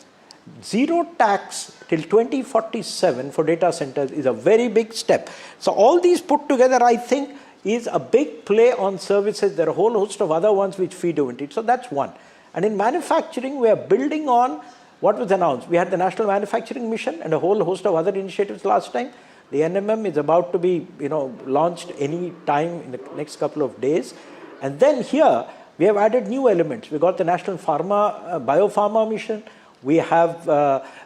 Zero tax till 2047 for data centers is a very big step. So all these put together, I think, is a big play on services. There are a whole host of other ones which feed into it. So that's one. And in manufacturing, we are building on what was announced. We had the National Manufacturing Mission and a whole host of other initiatives last time. The NMM is about to be launched any time in the next couple of days. And then here, we have added new elements. We got the National Biopharma Mission. We have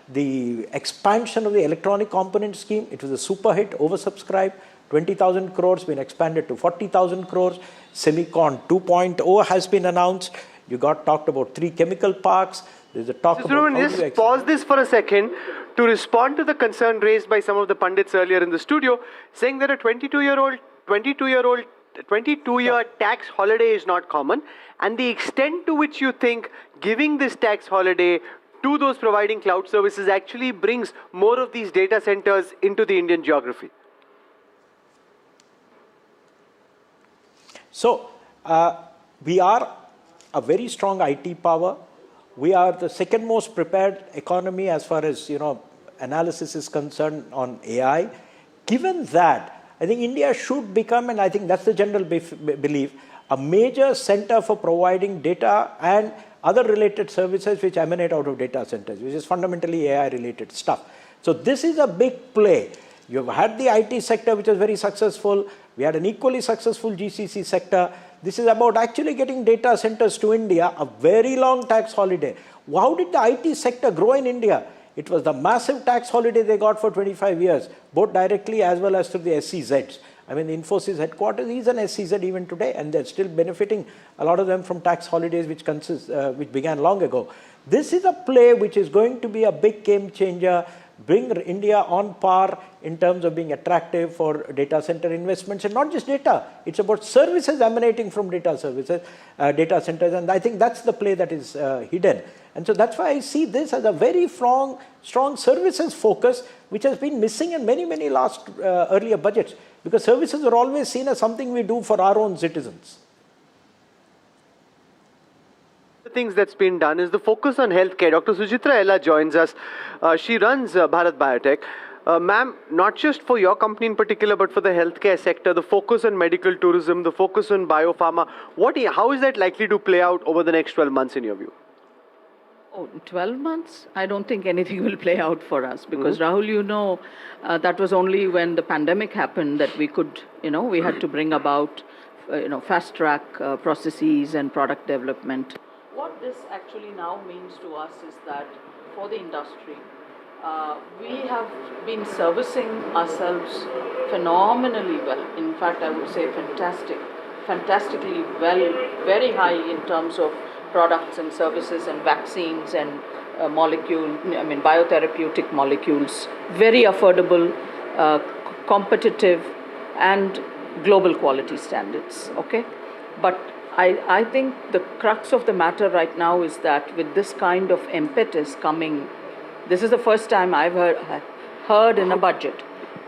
the expansion of the electronic component scheme. It was a super hit, oversubscribed. 20,000 crores been expanded to 40,000 crores. Semicon 2.0 has been announced. You talked about 3 chemical parks. There's a talk about... Just pause this for a second to respond to the concern raised by some of the pundits earlier in the studio, saying that a 22-year tax holiday is not common, and the extent to which you think giving this tax holiday to those providing cloud services actually brings more of these data centers into the Indian geography. So, we are a very strong IT power. We are the second most prepared economy as far as analysis is concerned on AI. Given that, I think India should become, and I think that's the general belief, a major center for providing data and other related services which emanate out of data centers, which is fundamentally AI related stuff. So this is a big play. You've had the IT sector, which was very successful. We had an equally successful GCC sector. This is about actually getting data centers to India, a very long tax holiday. How did the IT sector grow in India? It was the massive tax holiday they got for 25 years, both directly as well as through the SEZs. I mean, the Infosys headquarters is an SEZ even today, and they're still benefiting, a lot of them, from tax holidays which began long ago. This is a play which is going to be a big game changer, bring India on par in terms of being attractive for data center investments, and not just data. It's about services emanating from data centers, and I think that's the play that is hidden. And so that's why I see this as a very strong services focus, which has been missing in many, many earlier budgets, because services are always seen as something we do for our own citizens. The things that's been done is the focus on healthcare. Dr. Sujitra Ella joins us. She runs Bharat Biotech. Ma'am, not just for your company in particular, but for the healthcare sector, the focus on medical tourism, the focus on biopharma, how is that likely to play out over the next 12 months in your view? Oh, 12 months? I don't think anything will play out for us because, Rahul, that was only when the pandemic happened that we could, we had to bring about, fast track processes and product development. What this actually now means to us is that for the industry, we have been servicing ourselves phenomenally well. In fact, I would say fantastically well, very high in terms of products and services and vaccines and biotherapeutic molecules, very affordable, competitive, and global quality standards, okay? But I think the crux of the matter right now is that with this kind of impetus coming, this is the first time I've heard in a budget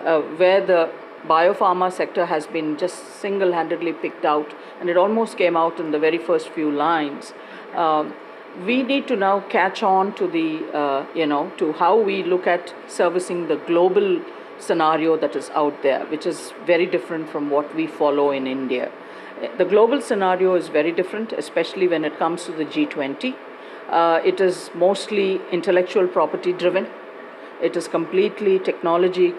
where the biopharma sector has been just single-handedly picked out, and it almost came out in the very first few lines. We need to now catch on to the, to how we look at servicing the global scenario that is out there, which is very different from what we follow in India. The global scenario is very different, especially when it comes to the G20. It is mostly intellectual property driven. It is completely technology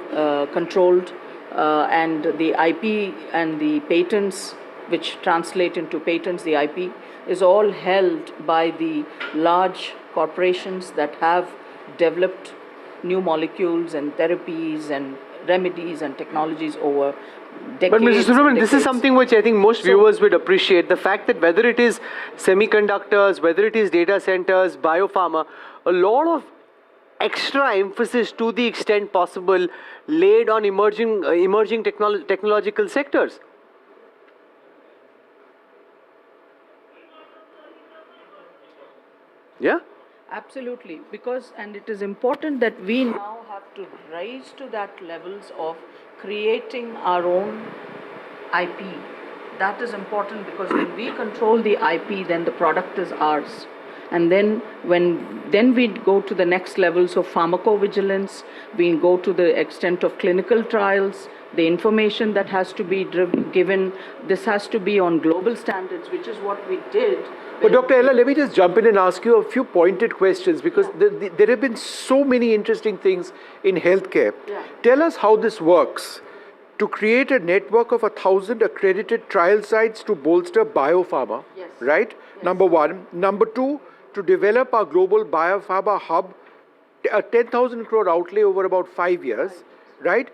controlled, and the IP and the patents, which translate into patents, the IP, is all held by the large corporations that have developed new molecules and therapies and remedies and technologies over decades. But Mr. Sitharaman, this is decades. something which I think most viewers would appreciate. The fact that whether it is semiconductors, whether it is data centers, biopharma, a lot of extra emphasis to the extent possible laid on emerging technological sectors. Yeah? Absolutely, because, and it is important that we now have to rise to that levels of creating our own IP. That is important because when we control the IP, then the product is ours. And then we go to the next levels of pharmacovigilance, we go to the extent of clinical trials, the information that has to be given, this has to be on global standards, which is what we did. But Dr. Ella, let me just jump in and ask you a few pointed questions because there have been so many interesting things in healthcare. Yeah. Tell us how this works to create a network of 1,000 accredited trial sites to bolster biopharma, Yes. right? Yes. Number one. Number two, to develop our global biopharma hub, a 10,000 crore outlay over about 5 years, right?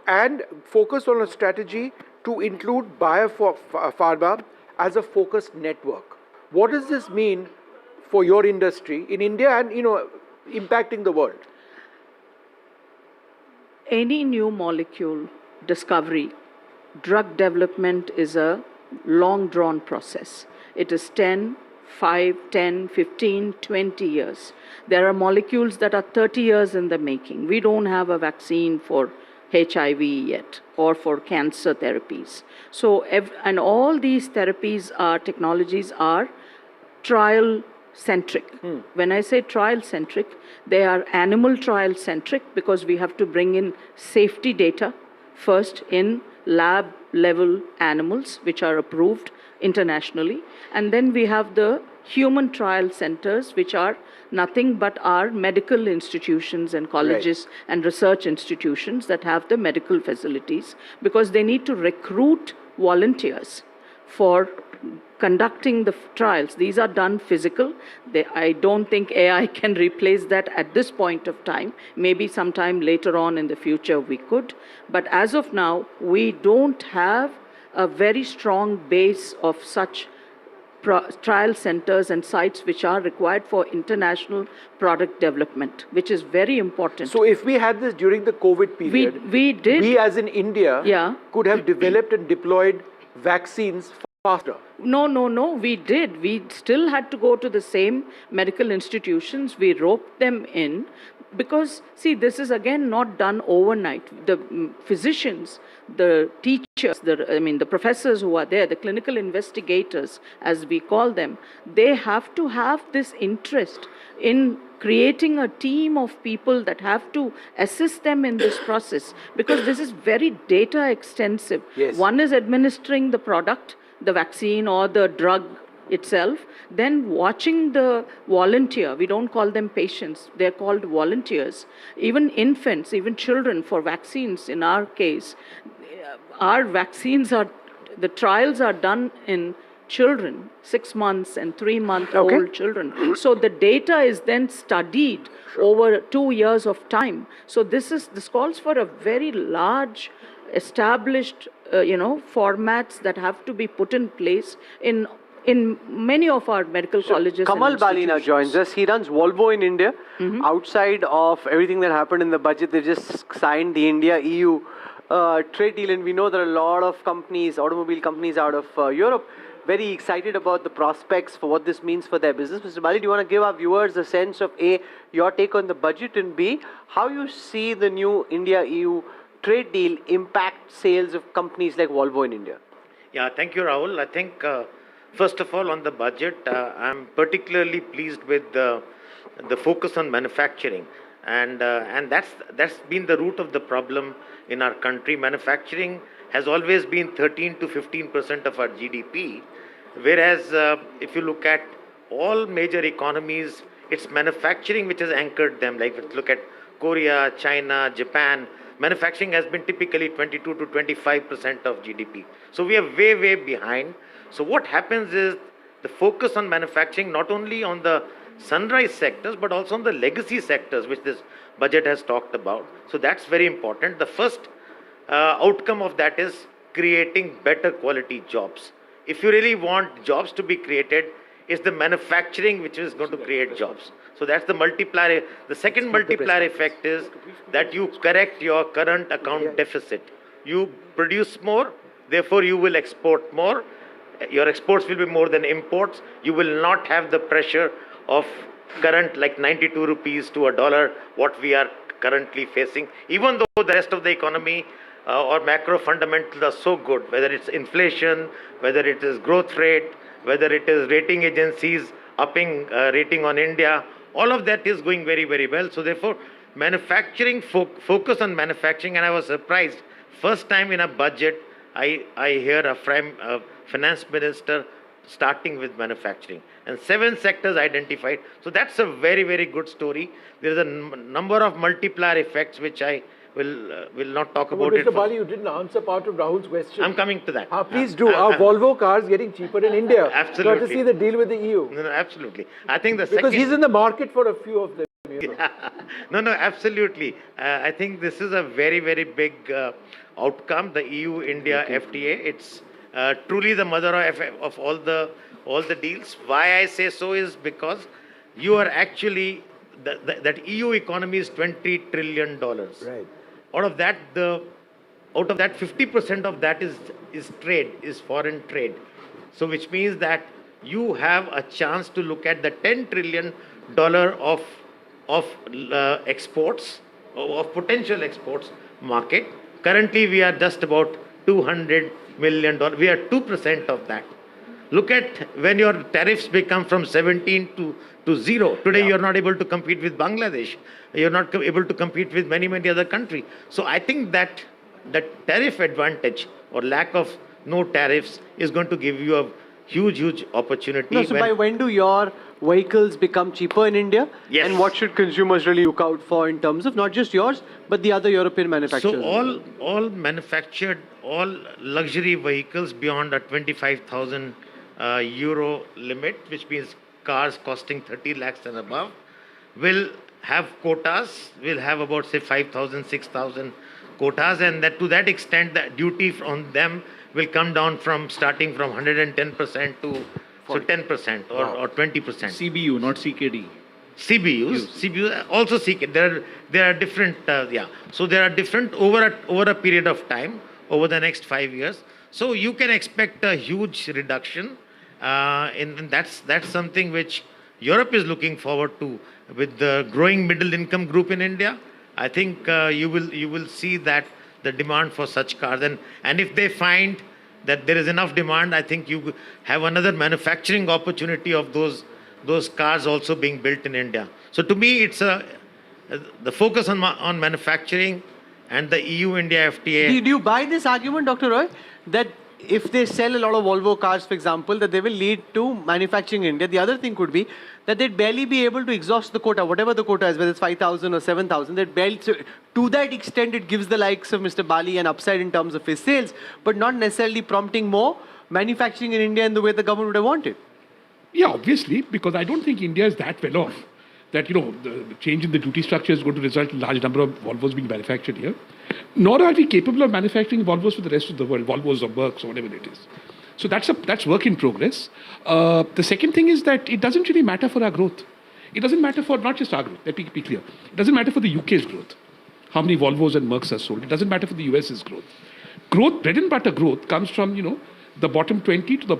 And focus on a strategy to include biopharma as a focused network. What does this mean for your industry in India and, impacting the world? Any new molecule discovery, drug development is a long drawn process. It is 5, 10, 15, 20 years. There are molecules that are 30 years in the making. We don't have a vaccine for HIV yet or for cancer therapies. So, and all these technologies are trial centric. When I say trial centric, they are animal trial centric because we have to bring in safety data first in lab level animals which are approved internationally, and then we have the human trial centers which are nothing but our medical institutions and colleges and research institutions that have the medical facilities because they need to recruit volunteers for conducting the trials. These are done physical. I don't think AI can replace that at this point of time. Maybe sometime later on in the future we could. But as of now, we don't have a very strong base of such trial centers and sites which are required for international product development, which is very important. So if we had this during the COVID period, we as in India could have developed and deployed vaccines faster. No, we did. We still had to go to the same medical institutions. We roped them in because, see, this is again not done overnight. The physicians, the teachers, the professors who are there, the clinical investigators, as we call them, they have to have this interest in creating a team of people that have to assist them in this process because this is very data extensive. Yes. One is administering the product, the vaccine or the drug itself, then watching the volunteer. We don't call them patients, they're called volunteers. Even infants, even children for vaccines, in our case, our vaccines the trials are done in children, 6 months and 3 month old children. So the data is then studied over 2 years of time. So this calls for a very large established formats that have to be put in place in many of our medical colleges. Kamal Balina joins us. He runs Volvo in India. Outside of everything that happened in the budget, they just signed the India-EU trade deal, and we know there are a lot of companies, automobile companies out of Europe, very excited about the prospects for what this means for their business. Mr. Bali, do you want to give our viewers a sense of A, your take on the budget, and B, how you see the new India-EU trade deal impact sales of companies like Volvo in India? Yeah, thank you, Rahul. I think, first of all, on the budget, I'm particularly pleased with the focus on manufacturing. And that's been the root of the problem in our country. Manufacturing has always been 13 to 15% of our GDP, whereas if you look at all major economies, it's manufacturing which has anchored them. Like let's look at Korea, China, Japan. Manufacturing has been typically 22 to 25% of GDP. So we are way, way behind. So what happens is the focus on manufacturing, not only on the sunrise sectors, but also on the legacy sectors, which this budget has talked about. So that's very important. The first outcome of that is creating better quality jobs. If you really want jobs to be created, it's the manufacturing which is going to create jobs. So that's the multiplier. The second multiplier effect is that you correct your current account deficit. You produce more, therefore you will export more. Your exports will be more than imports. You will not have the pressure of current like 92 rupees to $1, what we are currently facing. Even though the rest of the economy or macro fundamentals are so good, whether it's inflation, whether it is growth rate, whether it is rating agencies upping rating on India, all of that is going very, very well. So therefore, manufacturing, focus on manufacturing, and I was surprised. First time in a budget, I hear a finance minister starting with manufacturing. And 7 sectors identified. So that's a very, very good story. There is a number of multiplier effects which I will not talk about it. Mr. Bali, you didn't answer part of Rahul's question. I'm coming to that. Please do. Are Volvo cars getting cheaper in India? Absolutely. Courtesy the deal with the EU. No, absolutely. I think the because he's in the market for a few of them. No, absolutely. I think this is a very, very big outcome. The EU-India FTA. It's truly the mother of all the deals. Why I say so is because you are actually that EU economy is $20 trillion. Right. Out of that, 50% of that is trade, is foreign trade. So which means that you have a chance to look at the $10 trillion of exports, of potential exports market. Currently, we are just about $200 million. We are 2% of that. Look at when your tariffs become from 17 to 0. Today, you're not able to compete with Bangladesh. You're not able to compete with many, many other countries. So I think that the tariff advantage or lack of no tariffs is going to give you a huge, huge opportunity. No, so by when do your vehicles become cheaper in India? Yes. And what should consumers really look out for in terms of not just yours, but the other European manufacturers? So all manufactured, all luxury vehicles beyond a 25,000 euro limit, which means cars costing 30 lakhs and above, will have quotas, will have about say 5,000, 6,000 quotas, and that to that extent the duty on them will come down from starting from 110% to so 10% or 20%. CBU, not CKD. CBU also CKD. There are different, So there are different over a period of time, over the next 5 years. So you can expect a huge reduction, and that's something which Europe is looking forward to with the growing middle income group in India. I think you will see that the demand for such cars, and if they find that there is enough demand, I think you have another manufacturing opportunity of those cars also being built in India. So to me, it's the focus on manufacturing and the EU-India FTA. Do you buy this argument, Dr. Roy, that if they sell a lot of Volvo cars, for example, that they will lead to manufacturing in India? The other thing could be that they'd barely be able to exhaust the quota, whatever the quota is, whether it's 5,000 or 7,000. So to that extent, it gives the likes of Mr. Bali an upside in terms of his sales, but not necessarily prompting more manufacturing in India in the way the government would have wanted. Yeah, obviously, because I don't think India is that well off that, the change in the duty structure is going to result in a large number of Volvos being manufactured here. Nor are we capable of manufacturing Volvos for the rest of the world, Volvos or Mercs or whatever it is. So that's work in progress. The second thing is that it doesn't really matter for our growth. It doesn't matter for not just our growth, let me be clear. It doesn't matter for the UK's growth, how many Volvos and Mercs are sold. It doesn't matter for the US's growth. Bread and butter growth comes from, the bottom 20 to the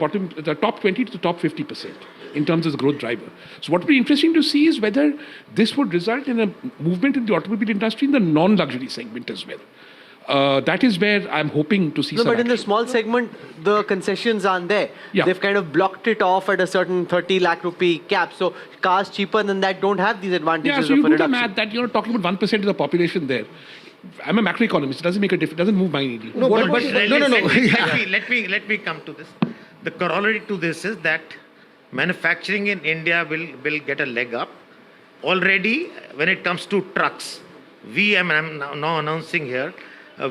top 20 to the top 50% in terms of the growth driver. So what will be interesting to see is whether this would result in a movement in the automobile industry in the non-luxury segment as well. That is where I'm hoping to see some but in the action. small segment, the concessions aren't there. Yeah. They've kind of blocked it off at a certain 30 lakh rupee cap. So cars cheaper than that don't have these advantages Yeah, so of you a do the reduction. math that you're talking about 1% of the population there. I'm a macroeconomist. It doesn't make a difference. It doesn't move my needle. No. Let me come to this. The corollary to this is that manufacturing in India will get a leg up. Already, when it comes to trucks, I'm now announcing here,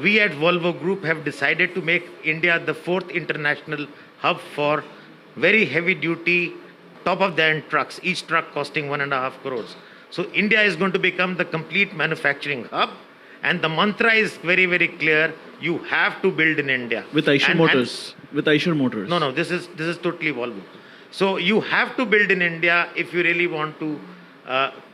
we at Volvo Group have decided to make India the 4th international hub for very heavy duty, top of the end trucks, each truck costing 1.5 crores. So India is going to become the complete manufacturing hub. And the mantra is very, very clear. You have to build in India. With Eicher Motors. With Eicher Motors. No, this is totally Volvo. So you have to build in India if you really want to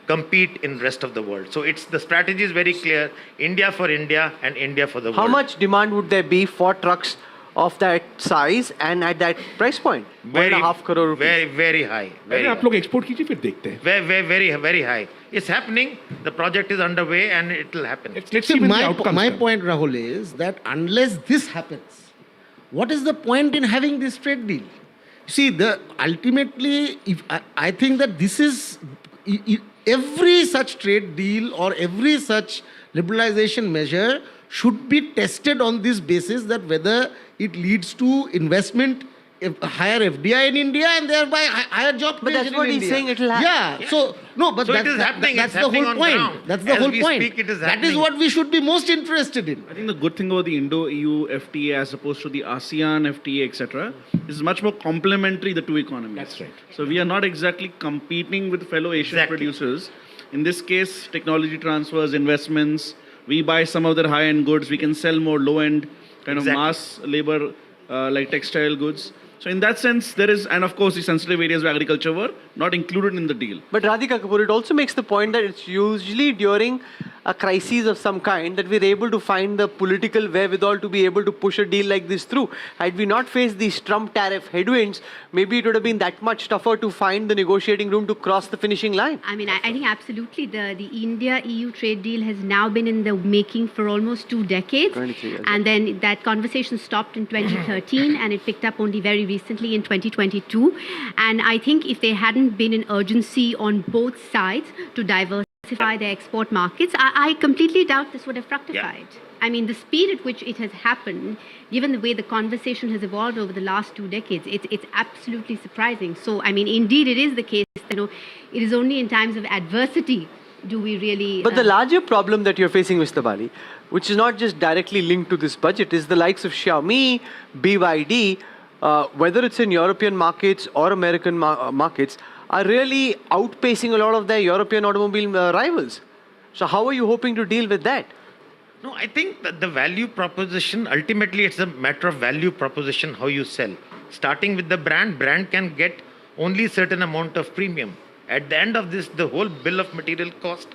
compete in rest of the world. So the strategy is very clear. India for India and India for the world. How much demand would there be for trucks of that size and at that price point? 1.5 crore rupees. Very, very high. Very आप लोग export कीजिए फिर देखते हैं. Very, very high. It's happening. The project is underway and it will happen. Let's see when the outcomes My come. point, Rahul, is that unless this happens, what is the point in having this trade deal? See, ultimately, I think that this is every such trade deal or every such liberalization measure should be tested on this basis, that whether it leads to investment, higher FDI in India and thereby higher job creation in India. But that's what he's saying, it will happen. Yeah. So, no, but So it is happening. that's It's the happening whole on point. ground. That's the As whole we point. speak, it is That is happening. what we should be most interested in. I think the good thing about the Indo-EU FTA as opposed to the ASEAN FTA, etc., is much more complementary, the two economies. That's right. So we are not exactly competing with fellow Asian producers. In this case, technology transfers, investments, we buy some of their high-end goods, we can sell more low-end kind of mass labor like textile goods. So in that sense, there is, and of course the sensitive areas where agriculture were not included in the deal. But Radhika Kapoor, it also makes the point that it's usually during a crisis of some kind that we're able to find the political wherewithal to be able to push a deal like this through. Had we not faced these Trump tariff headwinds, maybe it would have been that much tougher to find the negotiating room to cross the finishing line. I mean, I think absolutely the India-EU trade deal has now been in the making for almost 2 decades. 23 years. And then that conversation stopped in 2013 and it picked up only very recently in 2022. And I think if there hadn't been an urgency on both sides to diversify their export markets, I completely doubt this would have fructified. I mean, the speed at which it has happened, given the way the conversation has evolved over the last 2 decades, it's absolutely surprising. So, I mean, indeed, it is the case, it is only in times of adversity do we really... But the larger problem that you're facing, Mr. Bali, which is not just directly linked to this budget, is the likes of Xiaomi, BYD, whether it's in European markets or American markets, are really outpacing a lot of their European automobile rivals. So how are you hoping to deal with that? No, I think that the value proposition, ultimately it's a matter of value proposition, how you sell. Starting with the brand can get only a certain amount of premium. At the end of this, the whole bill of material cost,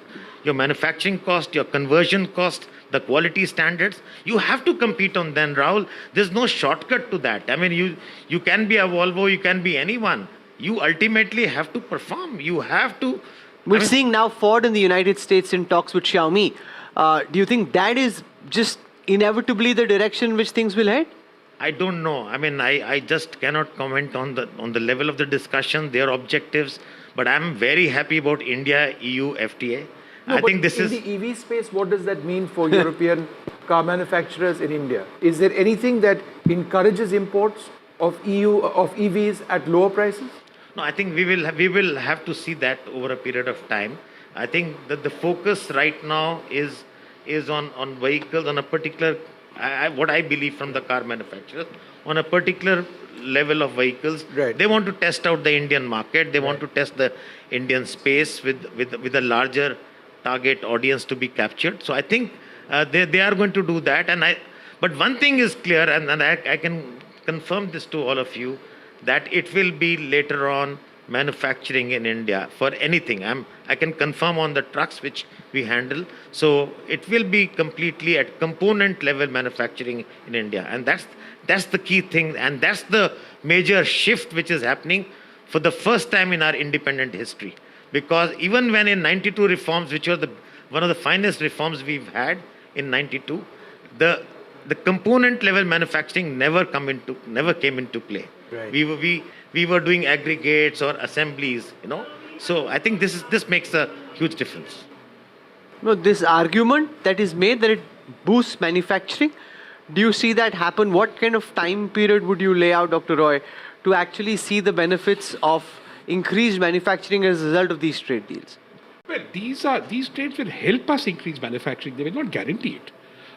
your manufacturing cost, your conversion cost, the quality standards, you have to compete on them, Rahul. There's no shortcut to that. I mean, you can be a Volvo, you can be anyone. You ultimately have to perform. You have to... We're seeing now Ford in the United States in talks with Xiaomi. Do you think that is just inevitably the direction in which things will head? I don't know. I mean, I just cannot comment on the level of the discussion, their objectives. But I'm very happy about India-EU FTA. No, I think this in is... the EV space, what does that mean for European car manufacturers in India? Is there anything that encourages imports of EVs at lower prices? No, I think we will have to see that over a period of time. I think that the focus right now is on vehicles, on a particular, what I believe from the car manufacturers, on a particular level of vehicles. Right. They want to test out the Indian market. They want to test the Indian space with a larger target audience to be captured. So I think they are going to do that. But one thing is clear, and I can confirm this to all of you, that it will be later on manufacturing in India for anything. I can confirm on the trucks which we handle. So it will be completely at component level manufacturing in India. And that's the key thing. And that's the major shift which is happening for the first time in our independent history. Because even when in 92 reforms, which were one of the finest reforms we've had in 92, the component level manufacturing never came into play. Right. We were doing aggregates or assemblies, So I think this makes a huge difference. No, this argument that is made that it boosts manufacturing, do you see that happen? What kind of time period would you lay out, Dr. Roy, to actually see the benefits of increased manufacturing as a result of these trade deals? Well, these trades will help us increase manufacturing. They will not guarantee it.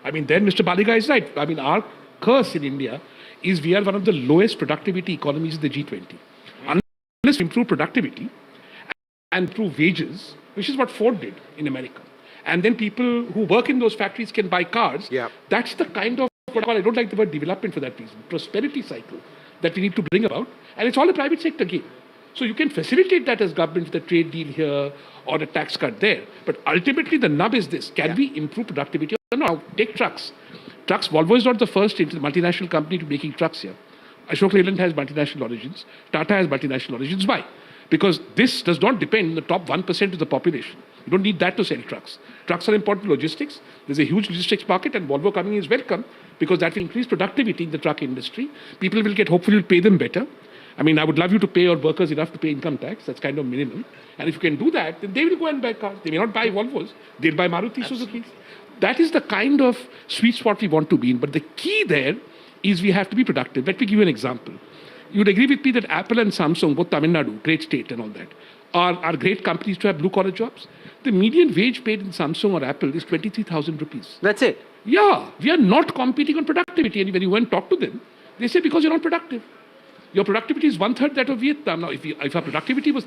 I mean, then Mr. Baliga is right. I mean, our curse in India is we are one of the lowest productivity economies in the G20. Unless we improve productivity and improve wages, which is what Ford did in America. And then people who work in those factories can buy cars. Yeah. That's the kind of, I don't like the word development for that reason, prosperity cycle that we need to bring about. And it's all a private sector game. So you can facilitate that as government with a trade deal here or a tax cut there. But ultimately the nub is this. Can we improve productivity? No, take trucks. Trucks, Volvo is not the first multinational company to making trucks here. Ashok Leyland has multinational origins. Tata has multinational origins. Why? Because this does not depend on the top 1% of the population. You don't need that to sell trucks. Trucks are important logistics. There's a huge logistics market, and Volvo coming is welcome because that will increase productivity in the truck industry. People will get, hopefully, will pay them better. I mean, I would love you to pay your workers enough to pay income tax. That's kind of minimum. And if you can do that, then they will go and buy cars. They may not buy Volvos. They'll buy Maruti Suzuki. That is the kind of sweet spot we want to be in. But the key there is we have to be productive. Let me give you an example. You'd agree with me that Apple and Samsung, both Tamil Nadu, great state and all that, are great companies to have blue-collar jobs. The median wage paid in Samsung or Apple is 23,000 rupees. That's it? Yeah. We are not competing on productivity. And when you went and talk to them, they say because you're not productive. Your productivity is 1/3 that of Vietnam. Now, if our productivity was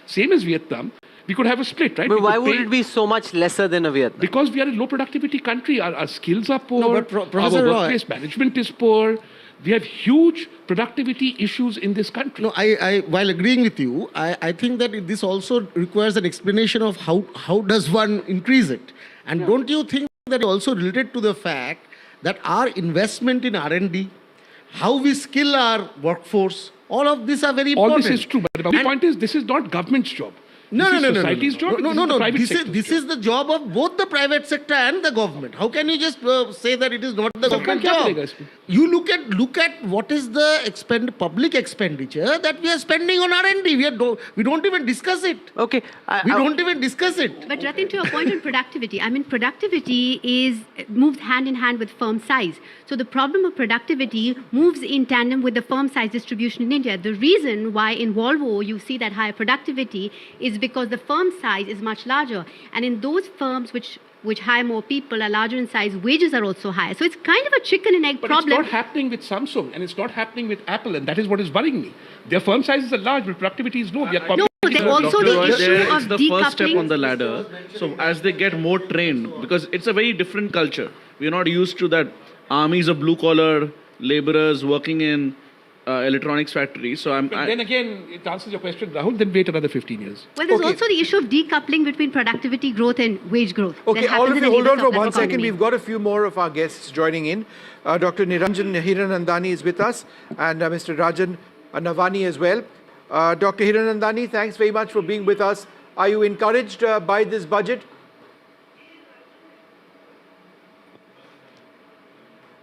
same as Vietnam, we could have a split, right? But why would it be so much lesser than a Vietnam? Because we are a low productivity country. Our skills are poor. No, but Professor our Roy, workplace management is poor. We have huge productivity issues in this country. No, while agreeing with you, I think that this also requires an explanation of how does one increase it. And don't you think that also related to the fact that our investment in R&D, how we skill our workforce, all of these are very important. All this is true, but the point is this is not government's job. No. Society's job. This is the job of both the private sector and the government. How can you just say that it is not the government job? You look at what is the public expenditure that we are spending on R&D. We don't even discuss it. Okay. We don't even discuss it. But Ratin, to your point on productivity, I mean, productivity moves hand in hand with firm size. So the problem of productivity moves in tandem with the firm size distribution in India. The reason why in Volvo you see that higher productivity is because the firm size is much larger. And in those firms which hire more people, are larger in size, wages are also higher. So it's kind of a chicken and egg problem. But it's not happening with Samsung and it's not happening with Apple, and that is what is worrying me. Their firm sizes are large, but productivity is low. No, there's also the issue of it's the first step on the ladder. So as they get more trained, because it's a very different culture. We're not used to that armies of blue-collar laborers working in electronics factories. So then again, it answers your question, Rahul, then wait another 15 years. Well, there's also the issue of decoupling between productivity growth and wage growth. Okay, all of you hold on for 1 second. We've got a few more of our guests joining in. Dr. Niranjan Hiranandani is with us, and Mr. Rajan Navani as well. Dr. Hiranandani, thanks very much for being with us. Are you encouraged by this budget?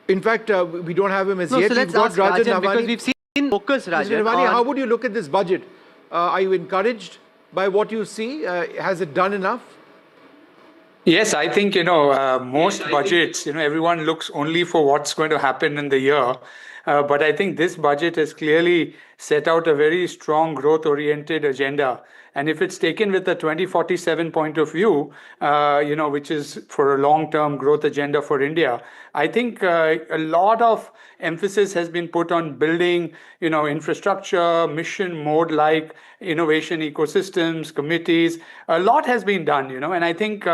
In fact, we don't have him as yet. So let's We've got ask Rajan Rajan, Navani. because we've seen focus, Rajan. Mr. Navani, how would you look at this budget? Are you encouraged by what you see? Has it done enough? Yes, I think, most budgets, everyone looks only for what's going to happen in the year. But I think this budget has clearly set out a very strong growth-oriented agenda. And if it's taken with the 2047 point of view, which is for a long-term growth agenda for India, I think a lot of emphasis has been put on building, infrastructure, mission mode-like innovation ecosystems, committees. A lot has been done, and I think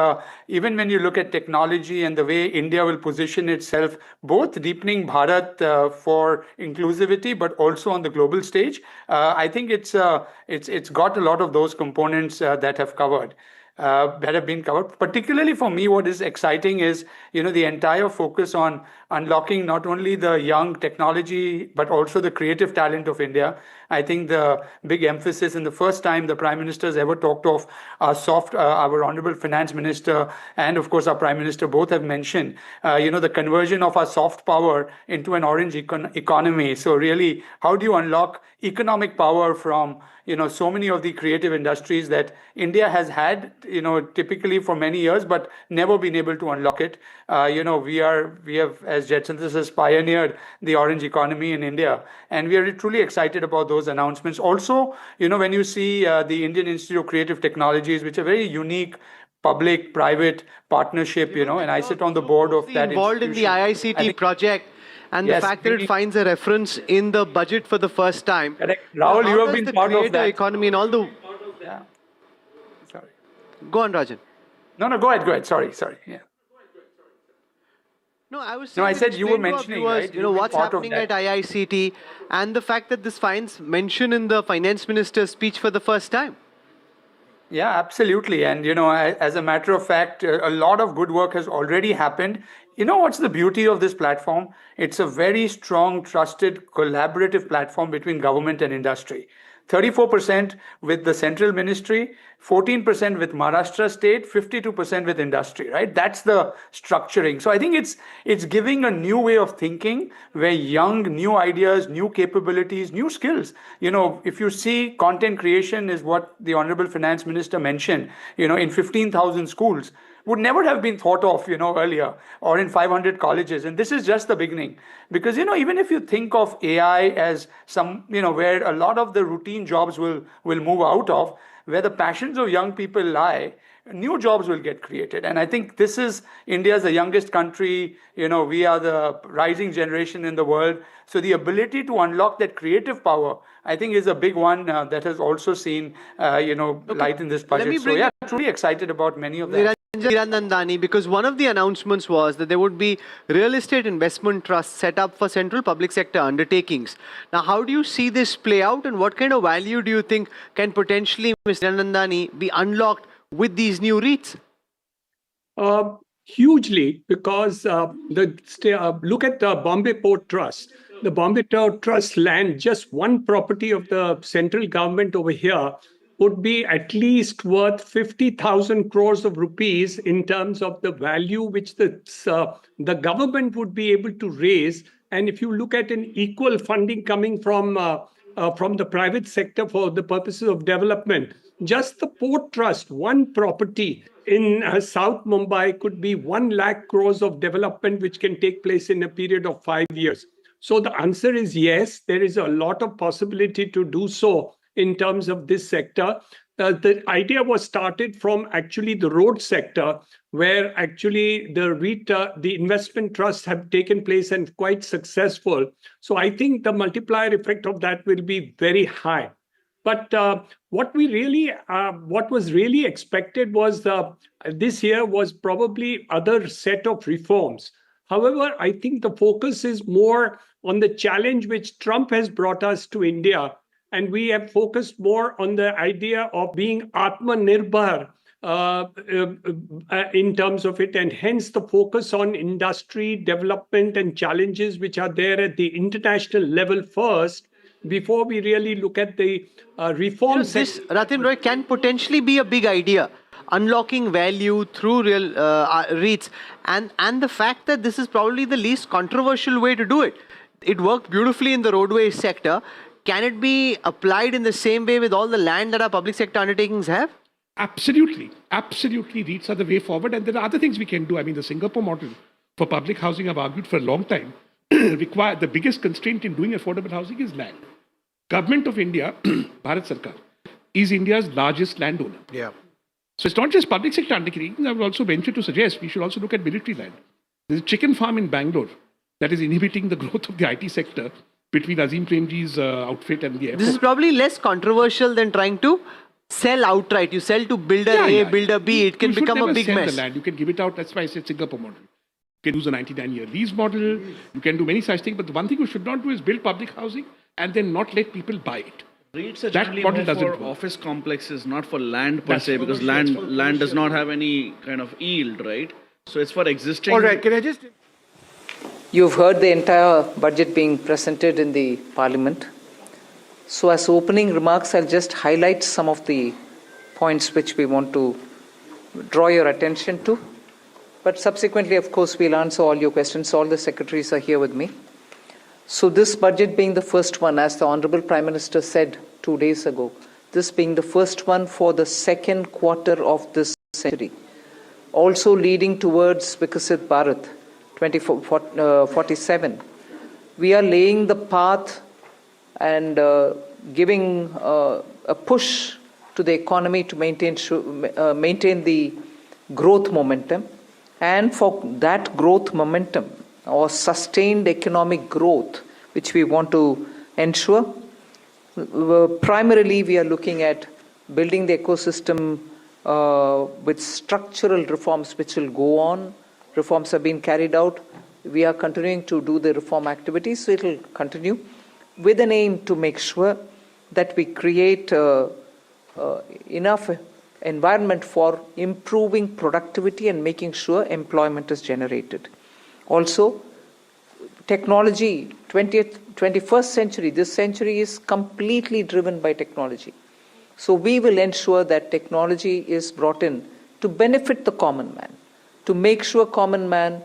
even when you look at technology and the way India will position itself, both deepening Bharat for inclusivity, but also on the global stage, I think it's got a lot of those components that have been covered. Particularly for me, what is exciting is, the entire focus on unlocking not only the young technology, but also the creative talent of India. I think the big emphasis, and the first time the Prime Minister has ever talked of our Honorable Finance Minister and of course our Prime Minister both have mentioned, the conversion of our soft power into an orange economy. So really, how do you unlock economic power from so many of the creative industries that India has had, typically for many years, but never been able to unlock it. We have, as Jet Synthesis, pioneered the orange economy in India, and we are truly excited about those announcements. Also, when you see the Indian Institute of Creative Technologies, which are very unique public-private partnership, and I sit on the board of that involved in the IICT project. And the fact that it finds a reference in the budget for the first time. Correct. Rahul, you have been part of that. Economy and all the... Go on, Rajan. No, go ahead. Sorry. Yeah. No, I was No, I saying said you were mentioning, right? you know, what's happening at IICT and the fact that this finds mention in the finance minister's speech for the first time. Yeah, absolutely. And, as a matter of fact, a lot of good work has already happened. You know what's the beauty of this platform? It's a very strong, trusted, collaborative platform between government and industry. 34% with the central ministry, 14% with Maharashtra state, 52% with industry, right? That's the structuring. So I think it's giving a new way of thinking where young, new ideas, new capabilities, new skills. If you see content creation is what the Honorable Finance Minister mentioned, in 15,000 schools would never have been thought of, earlier, or in 500 colleges. And this is just the beginning. Because, even if you think of AI as some, where a lot of the routine jobs will move out of, where the passions of young people lie, new jobs will get created. And I think this is India's the youngest country. We are the rising generation in the world. So the ability to unlock that creative power, I think, is a big one that has also seen, light in this budget. So yeah, truly excited about many of that. Nandani, because one of the announcements was that there would be real estate investment trusts set up for central public sector undertakings. Now, how do you see this play out, and what kind of value do you think can potentially, Mr. Nandani, be unlocked with these new REITs? Hugely, because look at the Bombay Port Trust. The Bombay Port Trust land, just one property of the central government over here, would be at least worth 50,000 crores of rupees in terms of the value which the government would be able to raise. And if you look at an equal funding coming from the private sector for the purposes of development, just the Port Trust, one property in South Mumbai could be 1 lakh crores of development which can take place in a period of 5 years. So the answer is yes, there is a lot of possibility to do so in terms of this sector. The idea was started from actually the road sector, where actually the investment trusts have taken place and quite successful. So I think the multiplier effect of that will be very high. But what was really expected was this year was probably other set of reforms. However, I think the focus is more on the challenge which Trump has brought us to India. And we have focused more on the idea of being Atmanirbhar in terms of it, and hence the focus on industry development and challenges which are there at the international level first, before we really look at the reforms. This, Ratin Roy, can potentially be a big idea. Unlocking value through real REITs, and the fact that this is probably the least controversial way to do it. It worked beautifully in the roadway sector. Can it be applied in the same way with all the land that our public sector undertakings have? Absolutely. REITs are the way forward. And there are other things we can do. I mean, the Singapore model for public housing, I've argued for a long time, the biggest constraint in doing affordable housing is land. Government of India, Bharat Sarkar, is India's largest landowner. Yeah. So it's not just public sector undertakings. I would also venture to suggest we should also look at military land. There's a chicken farm in Bangalore that is inhibiting the growth of the IT sector between Azim Premji's outfit and the airport. This is probably less controversial than trying to sell outright. You sell to builder A, builder B. It can become a big mess. The land. You can give it out. That's why I said Singapore model. You can use a 99-year lease model. You can do many such things. But the one thing you should not do is build public housing and then not let people buy it. REITs are generally more for office complexes, not for land per se, because land does not have any kind of yield, right? So it's for existing. All right, can I just... You've heard the entire budget being presented in the Parliament. So as opening remarks, I'll just highlight some of the points which we want to draw your attention to. But subsequently, of course, we'll answer all your questions. All the secretaries are here with me. So this budget being the first one, as the Honorable Prime Minister said 2 days ago, this being the first one for the second quarter of this century, also leading towards Vikasit Bharat 2047. We are laying the path and giving a push to the economy to maintain the growth momentum. And for that growth momentum, or sustained economic growth, which we want to ensure, primarily we are looking at building the ecosystem with structural reforms which will go on. Reforms have been carried out. We are continuing to do the reform activities, so it will continue with an aim to make sure that we create enough environment for improving productivity and making sure employment is generated. Also, technology, 21st century, this century is completely driven by technology. So we will ensure that technology is brought in to benefit the common man, to make sure common man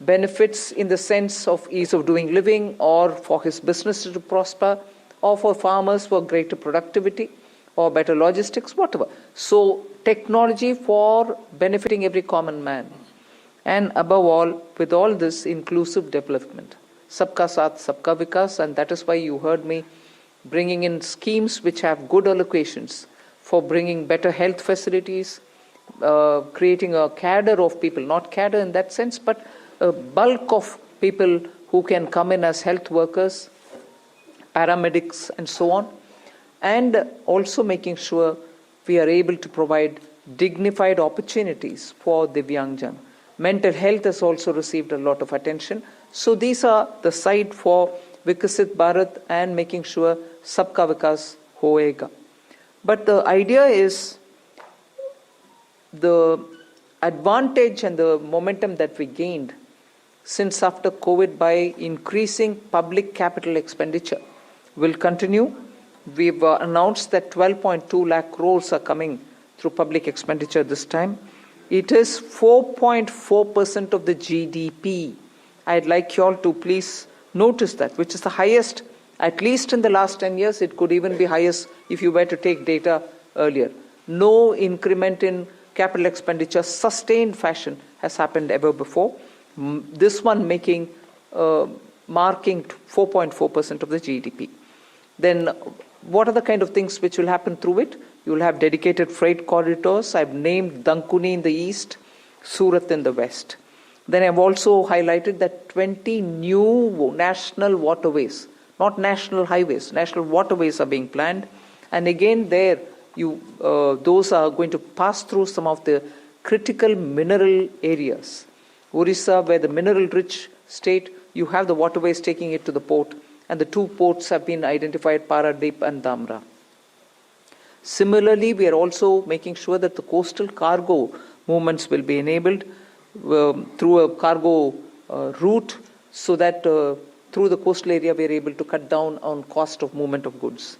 benefits in the sense of ease of doing living, or for his business to prosper, or for farmers for greater productivity, or better logistics, whatever. So technology for benefiting every common man. And above all, with all this, inclusive development. Sabka Saath, Sabka Vikas, and that is why you heard me bringing in schemes which have good allocations for bringing better health facilities, creating a cadre of people, not cadre in that sense, but a bulk of people who can come in as health workers, paramedics, and so on, and also making sure we are able to provide dignified opportunities for Divyangjan. Mental health has also received a lot of attention. So these are the side for Vikasit Bharat and making sure Sabka Vikas hoega. But the idea is the advantage and the momentum that we gained since after COVID by increasing public capital expenditure will continue. We've announced that 12.2 lakh crores are coming through public expenditure this time. It is 4.4% of the GDP. I'd like you all to please notice that, which is the highest, at least in the last 10 years. It could even be highest if you were to take data earlier. No increment in capital expenditure, sustained fashion, has happened ever before. This one marking 4.4% of the GDP. Then what are the kind of things which will happen through it? You will have dedicated freight corridors. I've named Dankuni in the east, Surat in the west. Then I've also highlighted that 20 new national waterways, not national highways, national waterways are being planned. And again there, those are going to pass through some of the critical mineral areas. Orissa, where the mineral-rich state, you have the waterways taking it to the port, and the two ports have been identified, Paradip and Dhamra. Similarly, we are also making sure that the coastal cargo movements will be enabled through a cargo route, so that through the coastal area we are able to cut down on cost of movement of goods.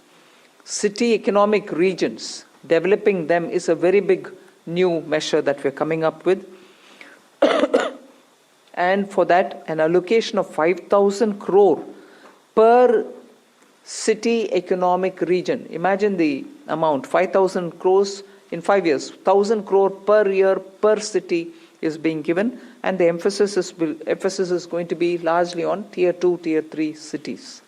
City economic regions, developing them is a very big new measure that we're coming up with. And for that, an allocation of 5,000 crore per city economic region. Imagine the amount, 5,000 crores in 5 years, 1,000 crore per year per city is being given, and the emphasis is going to be largely on tier 2, tier 3 cities.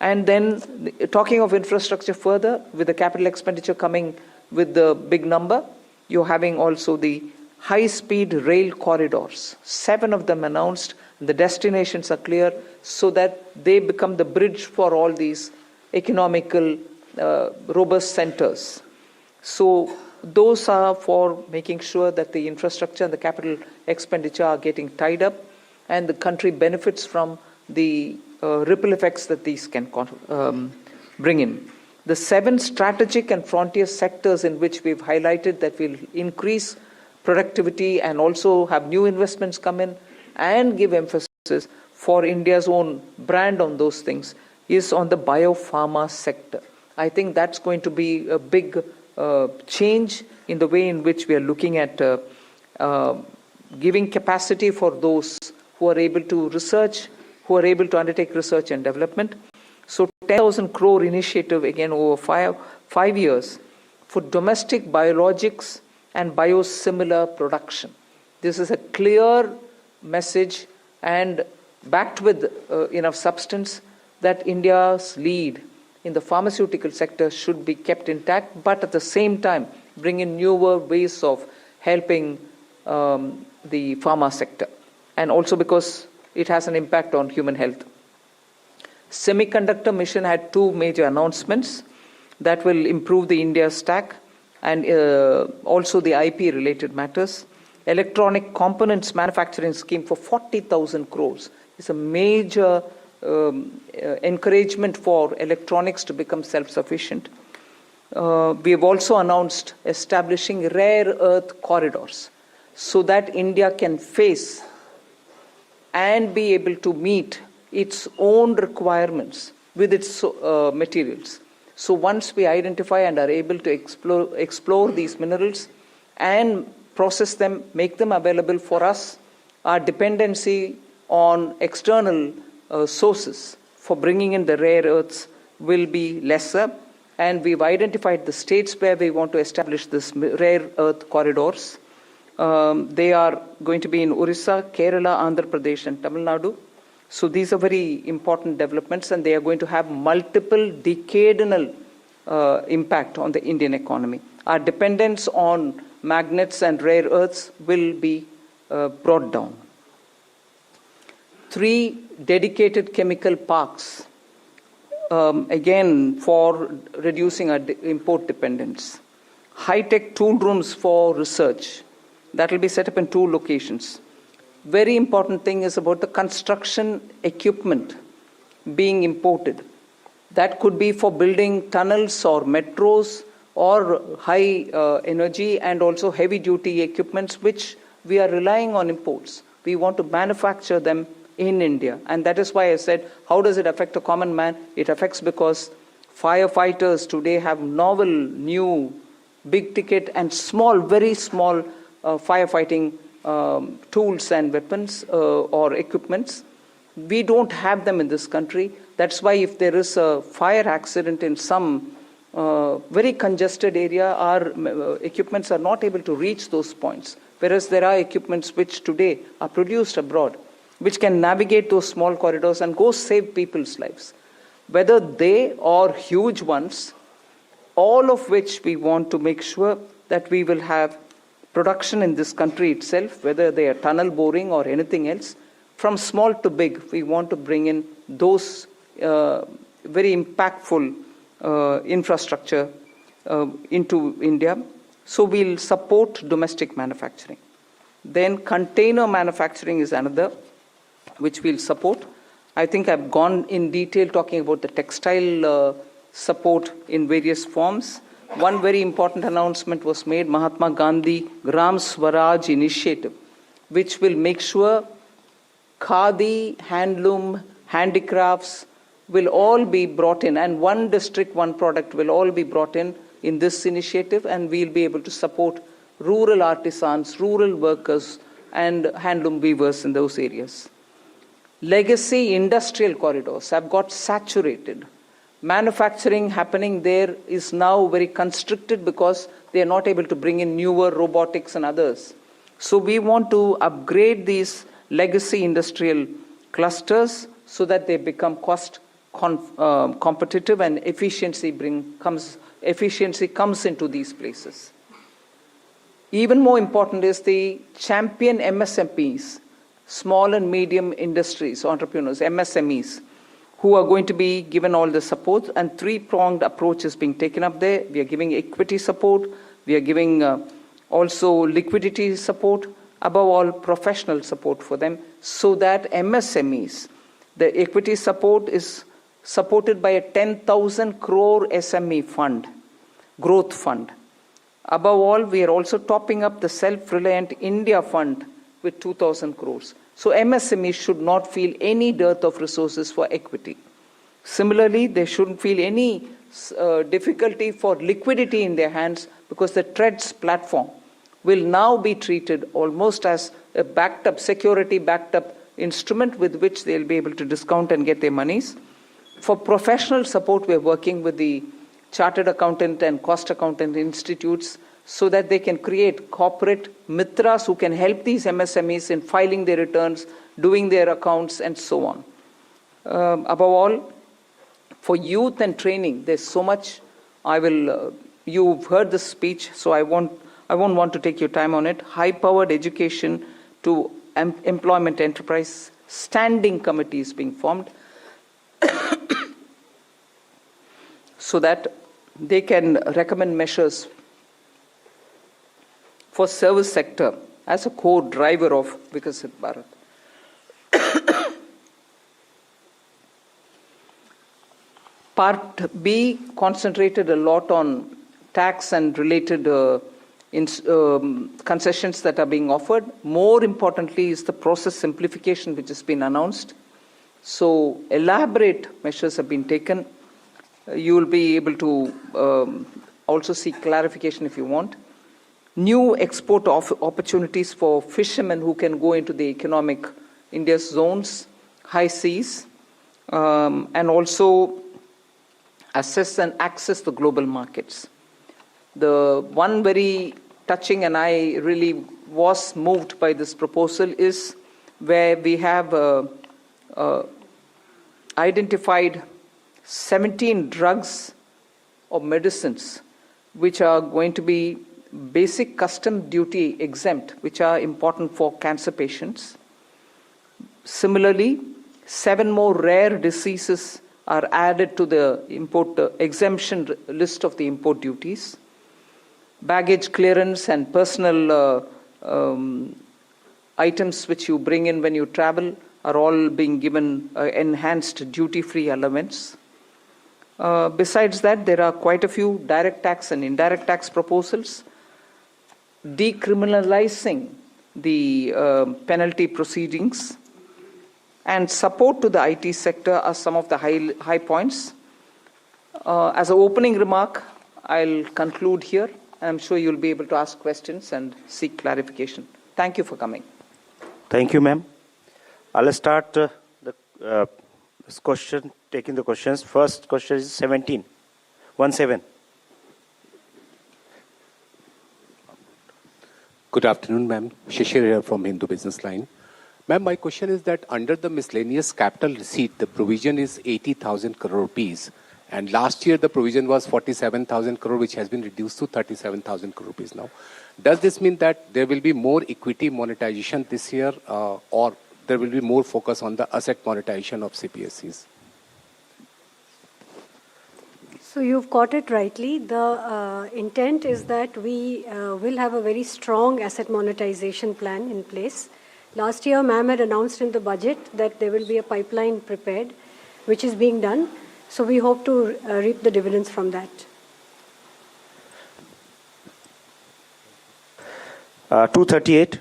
And then talking of infrastructure further, with the capital expenditure coming with the big number, you're having also the high-speed rail corridors, 7 of them announced. The destinations are clear, so that they become the bridge for all these economical robust centers. So those are for making sure that the infrastructure and the capital expenditure are getting tied up, and the country benefits from the ripple effects that these can bring in. The 7 strategic and frontier sectors in which we've highlighted that will increase productivity and also have new investments come in and give emphasis for India's own brand on those things is on the biopharma sector. I think that's going to be a big change in the way in which we are looking at giving capacity for those who are able to research, who are able to undertake research and development. So 10,000 crore initiative again over 5 years for domestic biologics and biosimilar production. This is a clear message and backed with enough substance that India's lead in the pharmaceutical sector should be kept intact, but at the same time bring in newer ways of helping the pharma sector, and also because it has an impact on human health. Semiconductor mission had 2 major announcements that will improve the India stack. and also the IP related matters. Electronic components manufacturing scheme for 40,000 crores is a major encouragement for electronics to become self-sufficient. We have also announced establishing rare earth corridors so that India can face and be able to meet its own requirements with its materials. So once we identify and are able to explore these minerals and process them, make them available for us, our dependency on external sources for bringing in the rare earths will be lesser. And we've identified the states where we want to establish this rare earth corridors. They are going to be in Orissa, Kerala, Andhra Pradesh, and Tamil Nadu. So these are very important developments, and they are going to have multiple decadal impact on the Indian economy. Our dependence on magnets and rare earths will be brought down. 3 dedicated chemical parks, again for reducing our import dependence. High-tech tool rooms for research, that will be set up in 2 locations. Very important thing is about the construction equipment being imported. That could be for building tunnels or metros or high energy and also heavy duty equipments which we are relying on imports. We want to manufacture them in India, and that is why I said, how does it affect a common man? It affects because firefighters today have novel, new, big ticket and small, very small firefighting tools and weapons or equipments. We don't have them in this country. That's why if there is a fire accident in some very congested area, our equipments are not able to reach those points. Whereas there are equipments which today are produced abroad, which can navigate those small corridors and go save people's lives. Whether they or huge ones, all of which we want to make sure that we will have production in this country itself, whether they are tunnel boring or anything else. From small to big, we want to bring in those very impactful infrastructure into India. So we'll support domestic manufacturing. Then container manufacturing is another which we'll support. I think I've gone in detail talking about the textile support in various forms. One very important announcement was made, Mahatma Gandhi Gram Swaraj initiative, which will make sure khadi, handloom, handicrafts will all be brought in, and one district, one product will all be brought in this initiative, and we'll be able to support rural artisans, rural workers, and handloom weavers in those areas. Legacy industrial corridors have got saturated. Manufacturing happening there is now very constricted because they are not able to bring in newer robotics and others. So we want to upgrade these legacy industrial clusters so that they become cost competitive and efficiency comes into these places. Even more important is the champion MSMEs, small and medium industries, entrepreneurs, MSMEs, who are going to be given all the support, and 3-pronged approach is being taken up there. We are giving equity support, we are giving also liquidity support, above all professional support for them, so that MSMEs, the equity support is supported by a 10,000 crore SME fund, growth fund. Above all, we are also topping up the Self-Reliant India Fund with 2,000 crores. So MSMEs should not feel any dearth of resources for equity. Similarly, they shouldn't feel any difficulty for liquidity in their hands, because the TREADS platform will now be treated almost as a backed up, security backed up instrument with which they'll be able to discount and get their monies. For professional support, we're working with the chartered accountant and cost accountant institutes so that they can create corporate mitras who can help these MSMEs in filing their returns, doing their accounts, and so on. Above all, for youth and training, there's so much. You've heard this speech, so I won't want to take your time on it. High-powered education to employment enterprise, standing committees being formed so that they can recommend measures for service sector as a core driver of Viksit Bharat. Part B concentrated a lot on tax and related concessions that are being offered. More importantly is the process simplification which has been announced. So elaborate measures have been taken. You will be able to also seek clarification if you want. New export opportunities for fishermen who can go into the economic India's zones, high seas, and also assess and access the global markets. The one very touching, and I really was moved by this proposal, is where we have identified 17 drugs or medicines which are going to be basic custom duty exempt, which are important for cancer patients. Similarly, 7 more rare diseases are added to the import exemption list of the import duties. Baggage clearance and personal items which you bring in when you travel are all being given enhanced duty-free allowance. Besides that, there are quite a few direct tax and indirect tax proposals. Decriminalizing the penalty proceedings and support to the IT sector are some of the high points. As an opening remark, I'll conclude here. I'm sure you'll be able to ask questions and seek clarification. Thank you for coming. Thank you, ma'am. I'll start this question, taking the questions. First question is 17. 17. Good afternoon, ma'am. Shishir here from Hindu Business Line. Ma'am, my question is that under the miscellaneous capital receipt, the provision is 80,000 crore rupees. And last year, the provision was 47,000 crore, which has been reduced to 37,000 crore rupees now. Does this mean that there will be more equity monetization this year, or there will be more focus on the asset monetization of CPSEs? So you've got it rightly. The intent is that we will have a very strong asset monetization plan in place. Last year, ma'am had announced in the budget that there will be a pipeline prepared, which is being done. So we hope to reap the dividends from that. 238.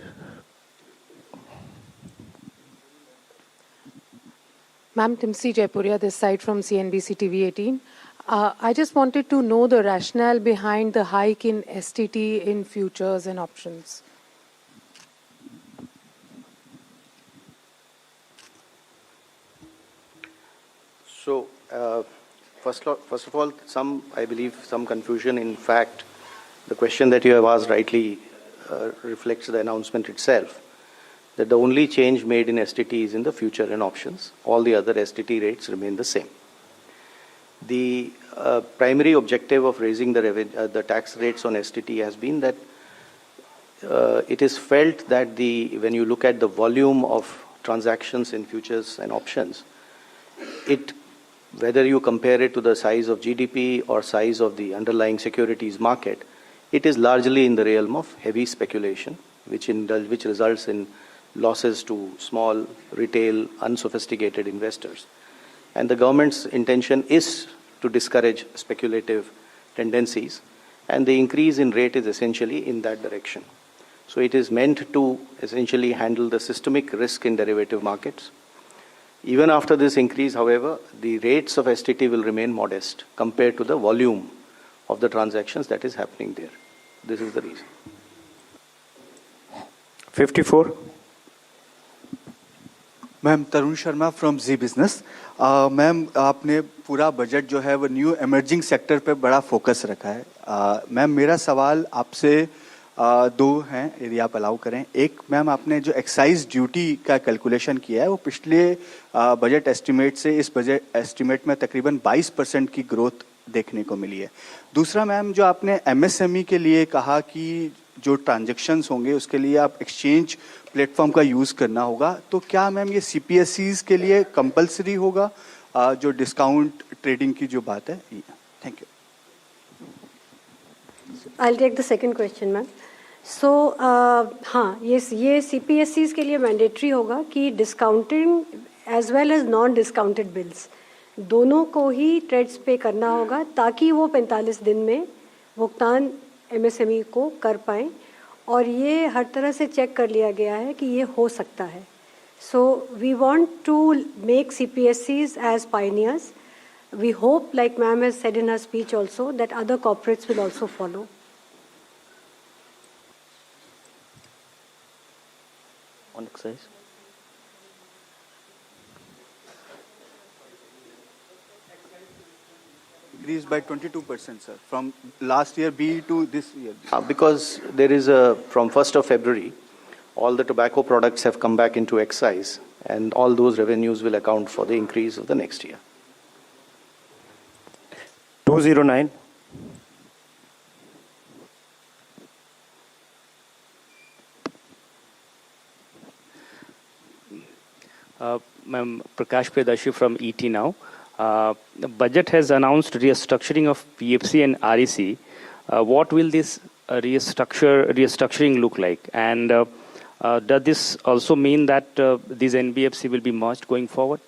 Ma'am, Timsi Jaipuria, this side from CNBC TV 18. I just wanted to know the rationale behind the hike in STT in futures and options. So, first of all, I believe some confusion. In fact, the question that you have asked rightly reflects the announcement itself, that the only change made in STT is in the future and options. All the other STT rates remain the same. The primary objective of raising the tax rates on STT has been that it is felt that when you look at the volume of transactions in futures and options, whether you compare it to the size of GDP or size of the underlying securities market, it is largely in the realm of heavy speculation, which results in losses to small, retail, unsophisticated investors. And the government's intention is to discourage speculative tendencies, and the increase in rate is essentially in that direction. So it is meant to essentially handle the systemic risk in derivative markets. Even after this increase, however, the rates of STT will remain modest compared to the volume of the transactions that is happening there. This is the reason. 54. Ma'am Tarun Sharma from Zee Business. Ma'am आपने पूरा budget जो है वो new emerging sector पे बड़ा focus रखा है. Ma'am मेरा सवाल आपसे दो हैं यदि आप अलाउ करें. एक मैम आपने जो एक्साइज ड्यूटी का कैलकुलेशन किया है वो पिछले बजट एस्टिमेट से इस बजट एस्टिमेट में तकरीबन 22% की ग्रोथ देखने को मिली है. दूसरा मैम जो आपने MSME के लिए कहा कि जो ट्रांजैक्शंस होंगे उसके लिए आप एक्सचेंज प्लेटफॉर्म का यूज़ करना होगा, तो क्या मैम ये CPSEs के लिए कंपलसरी होगा जो डिस्काउंट ट्रेडिंग की जो बात है? Thank you. I'll take the second question, ma'am. So हाँ, ये CPSEs के लिए मैंडेटरी होगा कि discounting as well as non discounted bills दोनों को ही ट्रेड्स पे करना होगा ताकि वो 45 दिन में भुगतान MSME को कर पाएँ, और ये हर तरह से चेक कर लिया गया है कि ये हो सकता है. So we want to make CPSEs as pioneers. We hope, like ma'am has said in her speech also, that other corporates will also follow. On exercise. Increased by 22%, sir, from last year B to this year. Because there is from 1st of February, all the tobacco products have come back into excise, and all those revenues will account for the increase of the next year. 209. Ma'am, Prakash Priyadarshi from ET Now. The budget has announced restructuring of PFC and REC. What will this restructuring look like? And does this also mean that these NBFC will be merged going forward?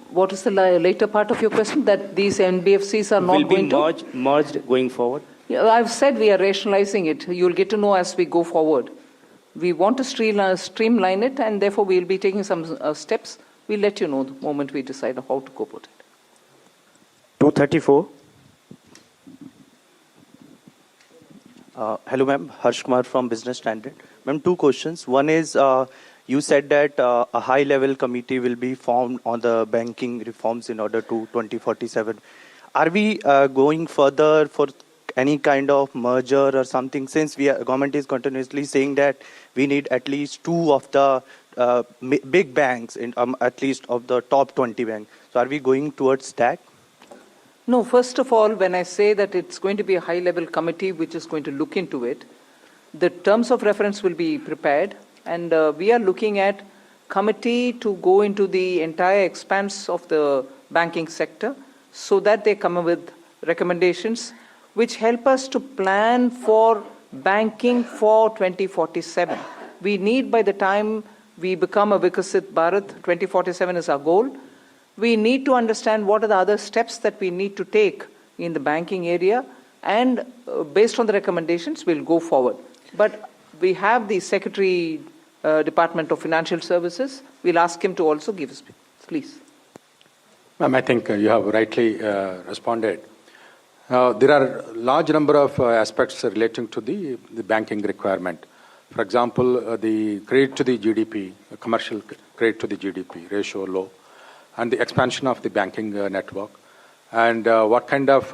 What is the later part of your question? That these NBFCs are not going to be merged going forward? Yeah, I've said we are rationalizing it. You'll get to know as we go forward. We want to streamline it, and therefore we'll be taking some steps. We'll let you know the moment we decide how to go about it. 234. Hello, ma'am. Harsh Kumar from Business Standard. Ma'am, two questions. One is, you said that a high-level committee will be formed on the banking reforms in order to 2047. Are we going further for any kind of merger or something, since government is continuously saying that we need at least two of the big banks, at least of the top 20 banks. So are we going towards that? No, first of all, when I say that it's going to be a high-level committee which is going to look into it, the terms of reference will be prepared, and we are looking at committee to go into the entire expanse of the banking sector so that they come up with recommendations which help us to plan for banking for 2047. We need, by the time we become a Vikasit Bharat, 2047 is our goal. We need to understand what are the other steps that we need to take in the banking area, and based on the recommendations, we'll go forward. But we have the Secretary, Department of Financial Services. We'll ask him to also give us, please. Ma'am, I think you have rightly responded. There are a large number of aspects relating to the banking requirement. For example, the credit to the GDP, commercial credit to the GDP ratio low, and the expansion of the banking network, and what kind of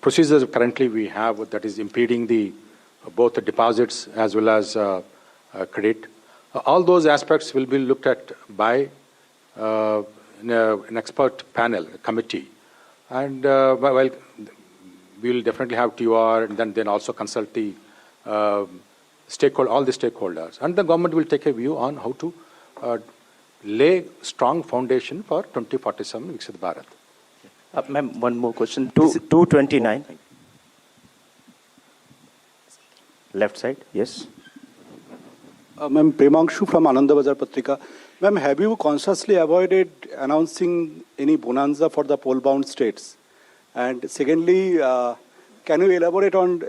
procedures currently we have that is impeding both the deposits as well as credit. All those aspects will be looked at by an expert panel, a committee, and well, we will definitely have TOR, and then also consult the all the stakeholders, and the government will take a view on how to lay strong foundation for 2047 Viksit Bharat. Ma'am, one more question. 229. Left side, yes. Ma'am, Premangshu from Ananda Bazar Patrika. Ma'am, have you consciously avoided announcing any bonanza for the poll-bound states? And secondly, can you elaborate on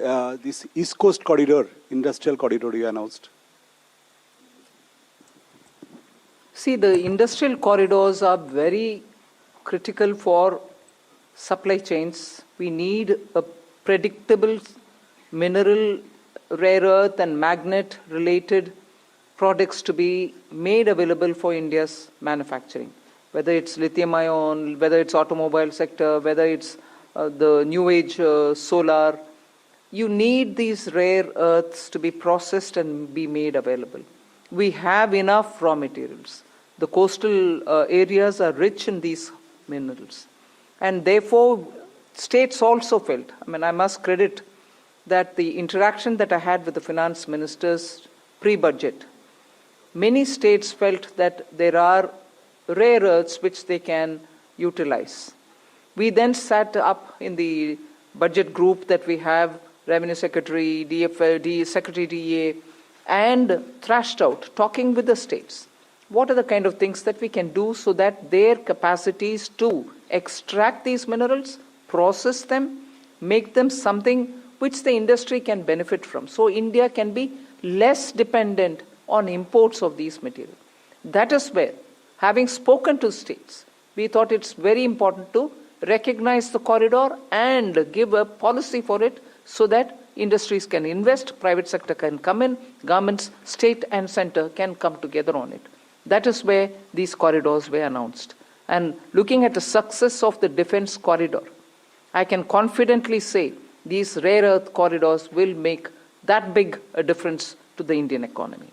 this East Coast corridor, industrial corridor you announced? See, the industrial corridors are very critical for supply chains. We need a predictable mineral, rare earth and magnet related products to be made available for India's manufacturing, whether it's lithium ion, whether it's automobile sector, whether it's the new age solar. You need these rare earths to be processed and be made available. We have enough raw materials. The coastal areas are rich in these minerals. And therefore, states also felt, I must credit that the interaction that I had with the finance ministers pre-budget, many states felt that there are rare earths which they can utilize. We then sat up in the budget group that we have, Revenue Secretary, Secretary DA, and thrashed out, talking with the states. What are the kind of things that we can do so that their capacities to extract these minerals, process them, make them something which the industry can benefit from. So India can be less dependent on imports of these materials. That is where, having spoken to states, we thought it's very important to recognize the corridor and give a policy for it so that industries can invest, private sector can come in, governments, state and center can come together on it. That is where these corridors were announced. And looking at the success of the defense corridor, I can confidently say these rare earth corridors will make that big a difference to the Indian economy.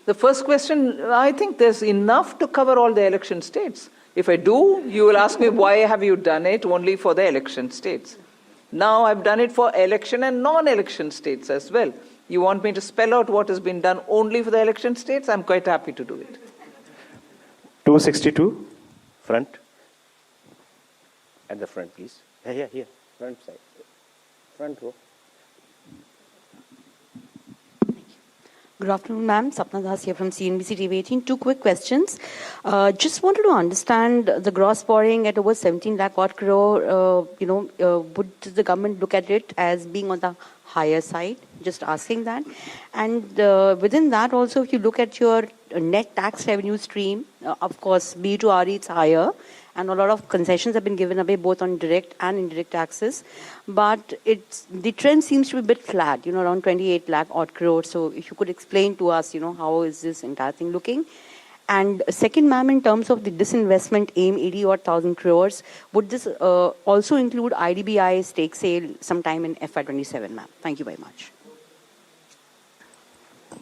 The first question, I think there's enough to cover all the election states. If I do, you will ask me, why have you done it only for the election states? Now I've done it for election and non-election states as well. You want me to spell out what has been done only for the election states? I'm quite happy to do it. 262, front. At the front, please. Here, front side. Front row. Good afternoon, ma'am. Sapna Das here from CNBC TV 18. Two quick questions. Just wanted to understand the gross borrowing at over 17 lakh odd crore. Would the government look at it as being on the higher side? Just asking that. And within that also, if you look at your net tax revenue stream, of course, B to RE, it's higher. And a lot of concessions have been given away both on direct and indirect taxes. But the trend seems to be a bit flat, around 28 lakh odd crore. So if you could explain to us, how is this entire thing looking? And second, ma'am, in terms of the disinvestment aim, 80 odd thousand crores, would this also include IDBI stake sale sometime in FY27, ma'am? Thank you very much.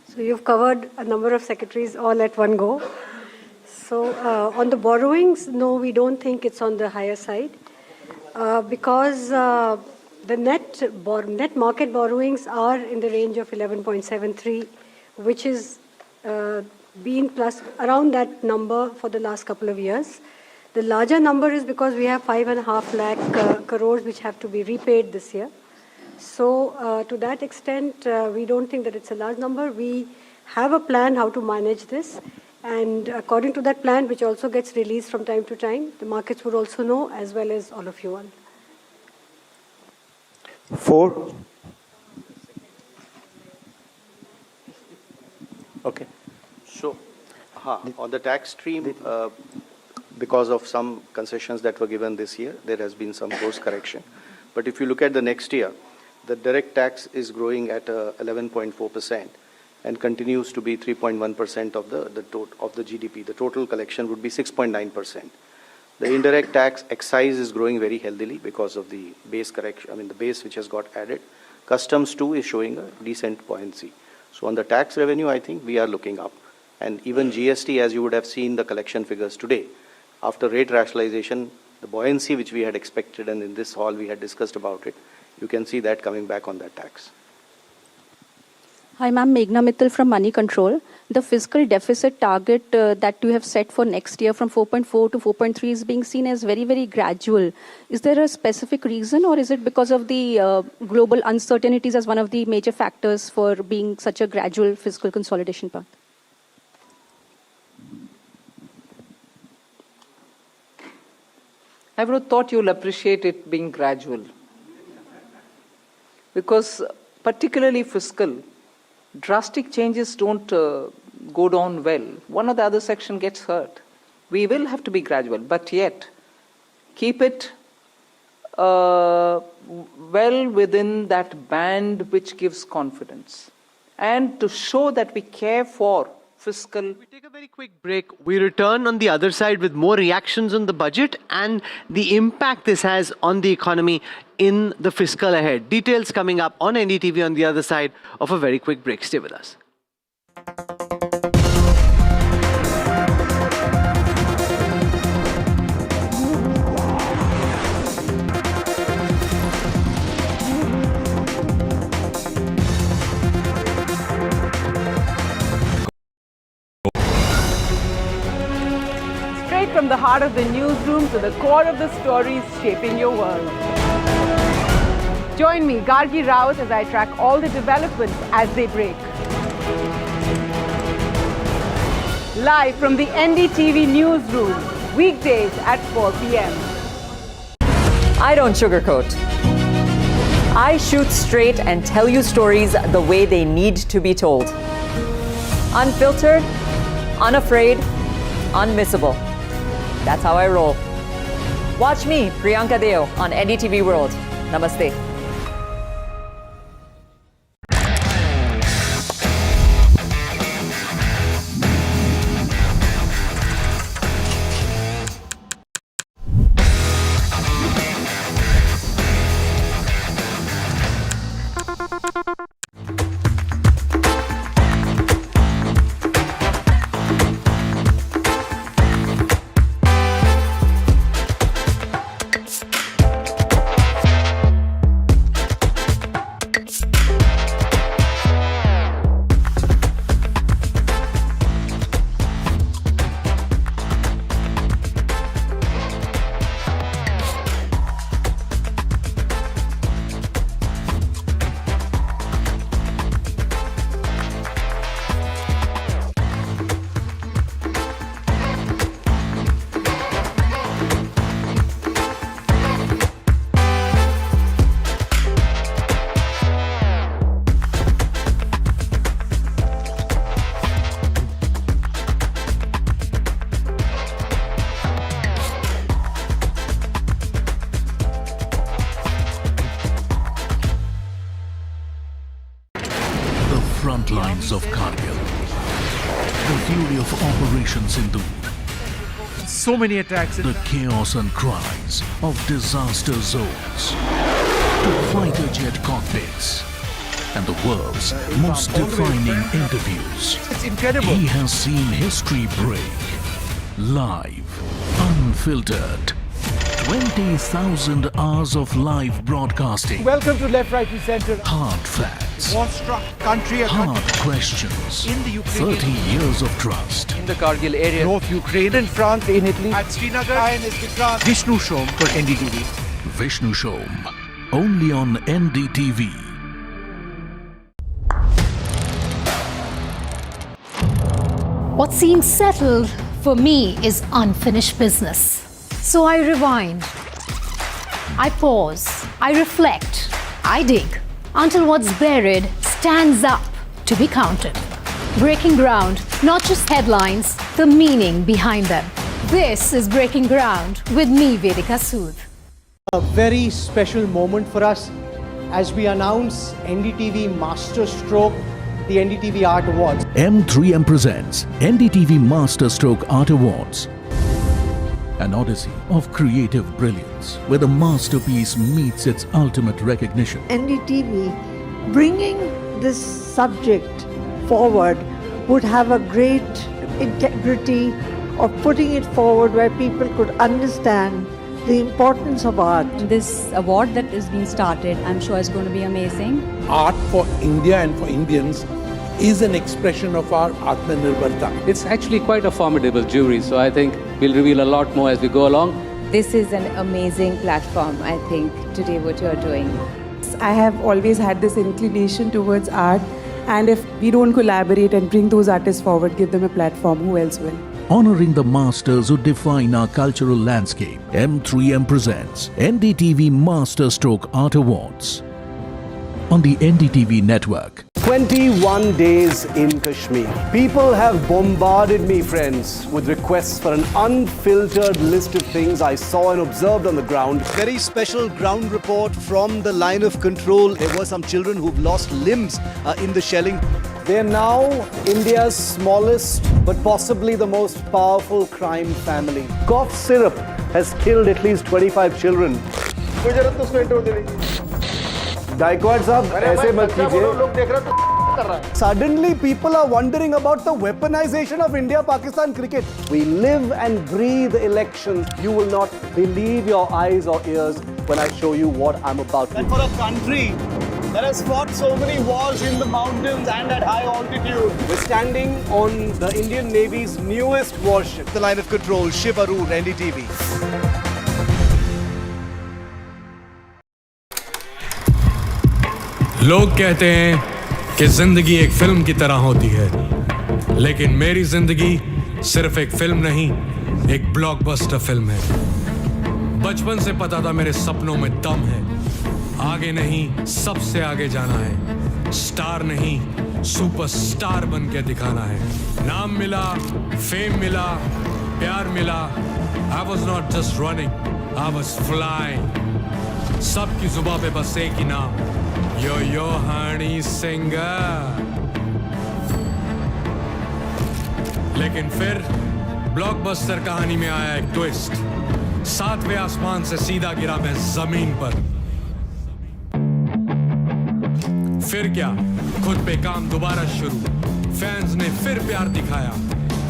So you've covered a number of secretaries all at one go. So on the borrowings, no, we don't think it's on the higher side because the net market borrowings are in the range of 11.73, which is been plus around that number for the last couple of years. The larger number is because we have 5.5 lakh crores which have to be repaid this year. So to that extent, we don't think that it's a large number. We have a plan how to manage this. And according to that plan, which also gets released from time to time, the markets would also know, as well as all of you all. 4. Okay. So, on the tax stream, because of some concessions that were given this year, there has been some course correction. But if you look at the next year, the direct tax is growing at 11.4%. and continues to be 3.1% of the GDP. The total collection would be 6.9%. The indirect tax excise is growing very healthily because of the base correction, the base which has got added. Customs too is showing a decent buoyancy. So on the tax revenue, I think we are looking up. And even GST, as you would have seen the collection figures today, after rate rationalization, the buoyancy which we had expected, and in this hall we had discussed about it, you can see that coming back on that tax. Hi, ma'am. Meghna Mittal from Money Control. The fiscal deficit target that you have set for next year from 4.4 to 4.3 is being seen as very, very gradual. Is there a specific reason, or is it because of the global uncertainties as one of the major factors for being such a gradual fiscal consolidation path? I would have thought you'll appreciate it being gradual. Because particularly fiscal, drastic changes don't go down well. One or the other section gets hurt. We will have to be gradual, but yet keep it well within that band which gives confidence. And to show that we care for fiscal. We take a very quick break. We return on the other side with more reactions on the budget and the impact this has on the economy in the fiscal ahead. Details coming up on NDTV on the other side of a very quick break. Stay with us. from the heart of the newsroom to the core of the stories shaping your world. Join me, Gargi Raut, as I track all the developments as they break. Live from the NDTV newsroom, weekdays at 4 p.m. I don't sugarcoat. I shoot straight and tell you stories the way they need to be told. Unfiltered, unafraid, unmissable. That's how I roll. Watch me, Priyanka Deo, on NDTV World. Namaste. Front lines of Kargil, the fury of Operation Sindhu, so many attacks, the chaos and cries of disaster zones, to fighter jet cockpits, and the world's most defining interviews. It's incredible. He has seen history break, live, unfiltered. 20,000 hours of live broadcasting. Welcome to Left, Right and Centre. Hard facts. War-struck country. Hard questions. In the Ukraine. 30 years of trust. In the Kargil area. North Ukraine. In France. In Italy. At Srinagar. Vishnu Shom for NDTV. Vishnu Shom. Only on NDTV. What seems settled for me is unfinished business. So I rewind, I pause, I reflect, I dig, until what's buried stands up to be counted. Breaking ground, not just headlines, the meaning behind them. This is Breaking Ground with me, Vedika Sood. A very special moment for us as we announce NDTV Masterstroke, the NDTV Art Awards. M3M presents NDTV Masterstroke Art Awards. An odyssey of creative brilliance where the masterpiece meets its ultimate recognition. NDTV bringing this subject forward would have a great integrity of putting it forward where people could understand the importance of art. This award that is being started, I'm sure is going to be amazing. Art for India and for Indians is an expression of our Atmanirbharta. It's actually quite a formidable jury, so I think we'll reveal a lot more as we go along. This is an amazing platform, I think, today what you're doing. I have always had this inclination towards art, and if we don't collaborate and bring those artists forward, give them a platform, who else will? Honoring the masters who define our cultural landscape, M3M presents NDTV Masterstroke Art Awards on the NDTV network. 21 days in Kashmir. People have bombarded me, friends, with requests for an unfiltered list of things I saw and observed on the ground. Very special ground report from the line of control. There were some children who've lost limbs in the shelling. They are now India's smallest but possibly the most powerful crime family. Cough syrup has killed at least 25 children. Gaikwad sahab, aise mat kijiye. Suddenly people are wondering about the weaponization of India-Pakistan cricket. We live and breathe elections. You will not believe your eyes or ears when I show you what I'm about to do. And for a country that has fought so many wars in the mountains and at high altitude. We're standing on the Indian Navy's newest warship. The line of control, Shiv Arun, NDTV. लोग कहते हैं कि जिंदगी एक film की तरह होती है, लेकिन मेरी जिंदगी सिर्फ एक फिल्म नहीं, एक ब्लॉकबस्टर फिल्म है। बचपन से पता था मेरे सपनों में दम है, आगे नहीं सबसे आगे जाना है, स्टार नहीं सुपरस्टार बन के दिखाना है। नाम मिला, फेम मिला, प्यार मिला, I was not just running, I was flying। सबकी जुबां पे बस एक ही नाम, यो हनी सिंगर। लेकिन फिर ब्लॉकबस्टर कहानी में आया एक ट्विस्ट, 7वें आसमान से सीधा गिरा मैं जमीन पर। फिर क्या, खुद पे काम दोबारा शुरू, फैंस ने फिर प्यार दिखाया,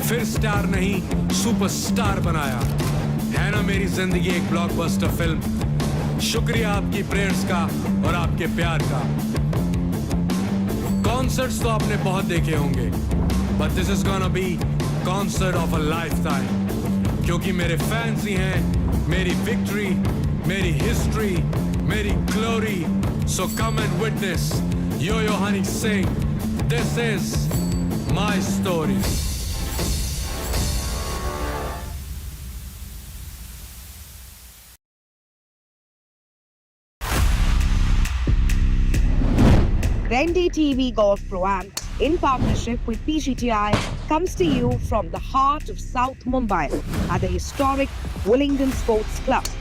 फिर स्टार नहीं सुपरस्टार बनाया। है ना मेरी जिंदगी एक ब्लॉकबस्टर फिल्म। शुक्रिया आपकी प्रेयर्स का और आपके प्यार का। कॉन्सर्ट्स तो आपने बहुत देखे होंगे, but this is gonna be concert of a lifetime, क्योंकि मेरे फैंस ही हैं मेरी विक्ट्री, मेरी हिस्ट्री, मेरी glory. So come and witness Yo Honey Singh, this is my story। NDTV Golf Pro-Am, in partnership with PGTI, comes to you from the heart of South Mumbai at the historic Willingdon Sports Club.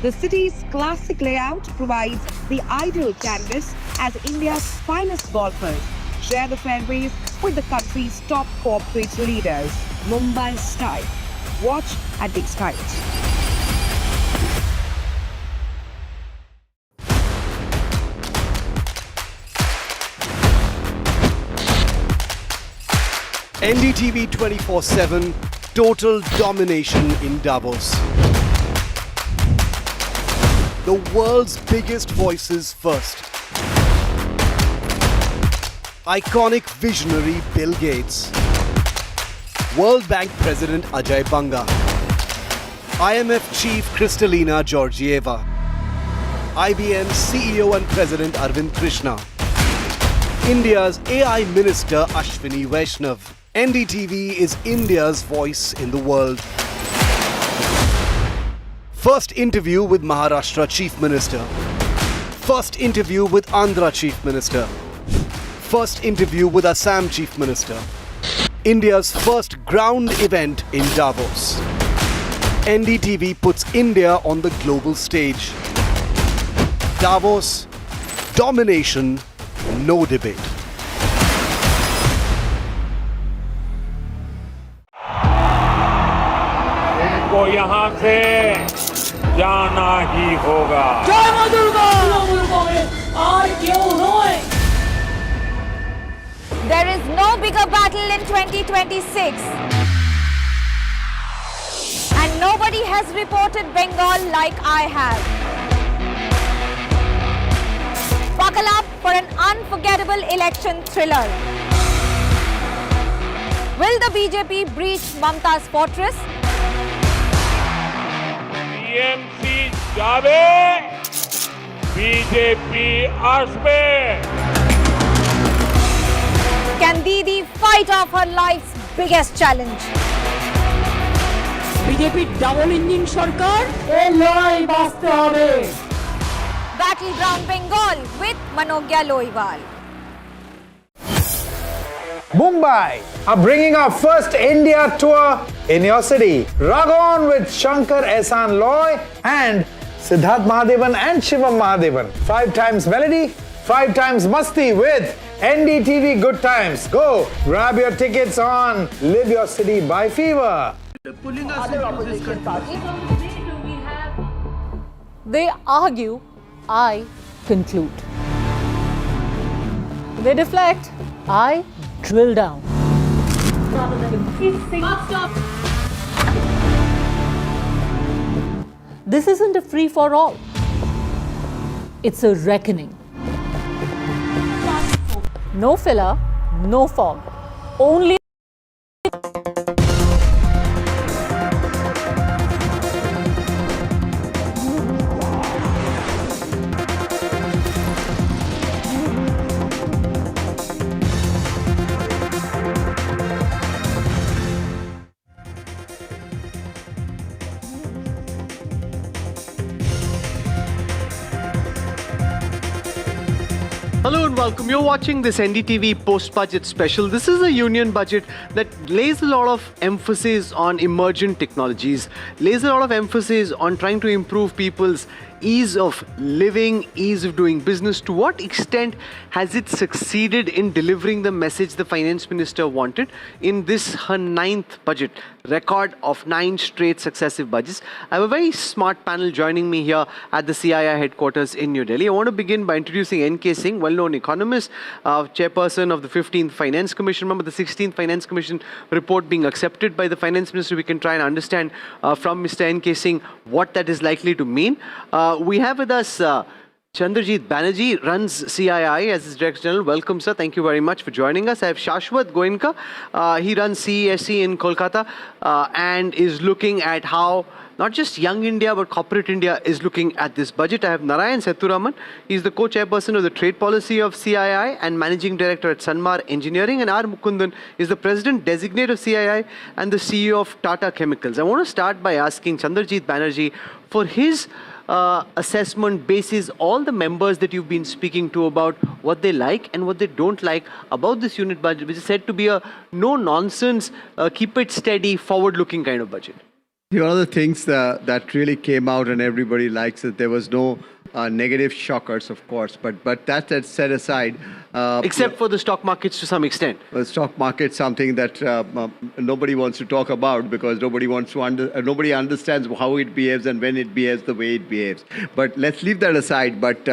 The city's classic layout provides the ideal canvas as India's finest golfers share the fairways with the country's top corporate leaders, Mumbai style. Watch at these heights. NDTV 24/7, total domination in Davos. The world's biggest voices first. Iconic visionary Bill Gates. World Bank President Ajay Banga. IMF Chief Kristalina Georgieva. IBM CEO and President Arvind Krishna. India's AI Minister Ashwini Vaishnav. NDTV is India's voice in the world. First interview with Maharashtra Chief Minister. First interview with Andhra Chief Minister. First interview with Assam Chief Minister. India's first ground event in Davos. NDTV puts India on the global stage. Davos, domination, no debate. इनको यहाँ से जाना ही होगा। जय मां दुर्गा! और क्यों रोए? There is no bigger battle in 2026. And nobody has reported Bengal like I have. Buckle up for an unforgettable election thriller. Will the BJP breach Mamta's fortress? TMC जावे, बीजेपी आसमे। Can Didi fight off her life's biggest challenge? BJP double engine सरकार এই লড়াই বাঁচতে হবে। Battleground Bengal with Manogya Loiwal. Mumbai are bringing our first India tour in your city. Rug on with Shankar Ehsan Loy and Siddharth Mahadevan and Shivam Mahadevan. 5 times melody, 5 times masti with NDTV Good Times. Go grab your tickets on Live Your City by Fever. Other opposition parties. They argue, I conclude. They deflect, I drill down. This isn't a free-for-all. It's a reckoning. No filler, no fog. Only Hello and welcome. You're watching this NDTV post-budget special. This is a union budget that lays a lot of emphasis on emergent technologies, lays a lot of emphasis on trying to improve people's ease of living, ease of doing business. To what extent has it succeeded in delivering the message the finance minister wanted in this her 9th budget, record of 9 straight successive budgets? I have a very smart panel joining me here at the CII headquarters in New Delhi. I want to begin by introducing N.K. Singh, well-known economist, chairperson of the 15th Finance Commission. Remember, the 16th Finance Commission report being accepted by the finance minister. We can try and understand from Mr. N.K. Singh what that is likely to mean. We have with us Chandrajit Banerjee, runs CII as his Director General. Welcome, sir. Thank you very much for joining us. I have Shashwat Goenka. He runs CESC in Kolkata and is looking at how not just young India, but corporate India is looking at this budget. I have Nirmala Sitharaman. He's the co-chairperson of the trade policy of CII and managing director at Sanmar Engineering. And R. Mukundan is the president designate of CII and the CEO of Tata Chemicals. I want to start by asking Chandrajit Banerjee for his assessment basis all the members that you've been speaking to about what they like and what they don't like about this unit budget, which is said to be a no-nonsense, keep it steady, forward-looking kind of budget. One of the things that really came out and everybody likes it, there was no negative shockers, of course, but that's set aside. Except for the stock markets to some extent. The stock market, something that nobody wants to talk about because nobody wants to nobody understands how it behaves and when it behaves the way it behaves. But let's leave that aside. But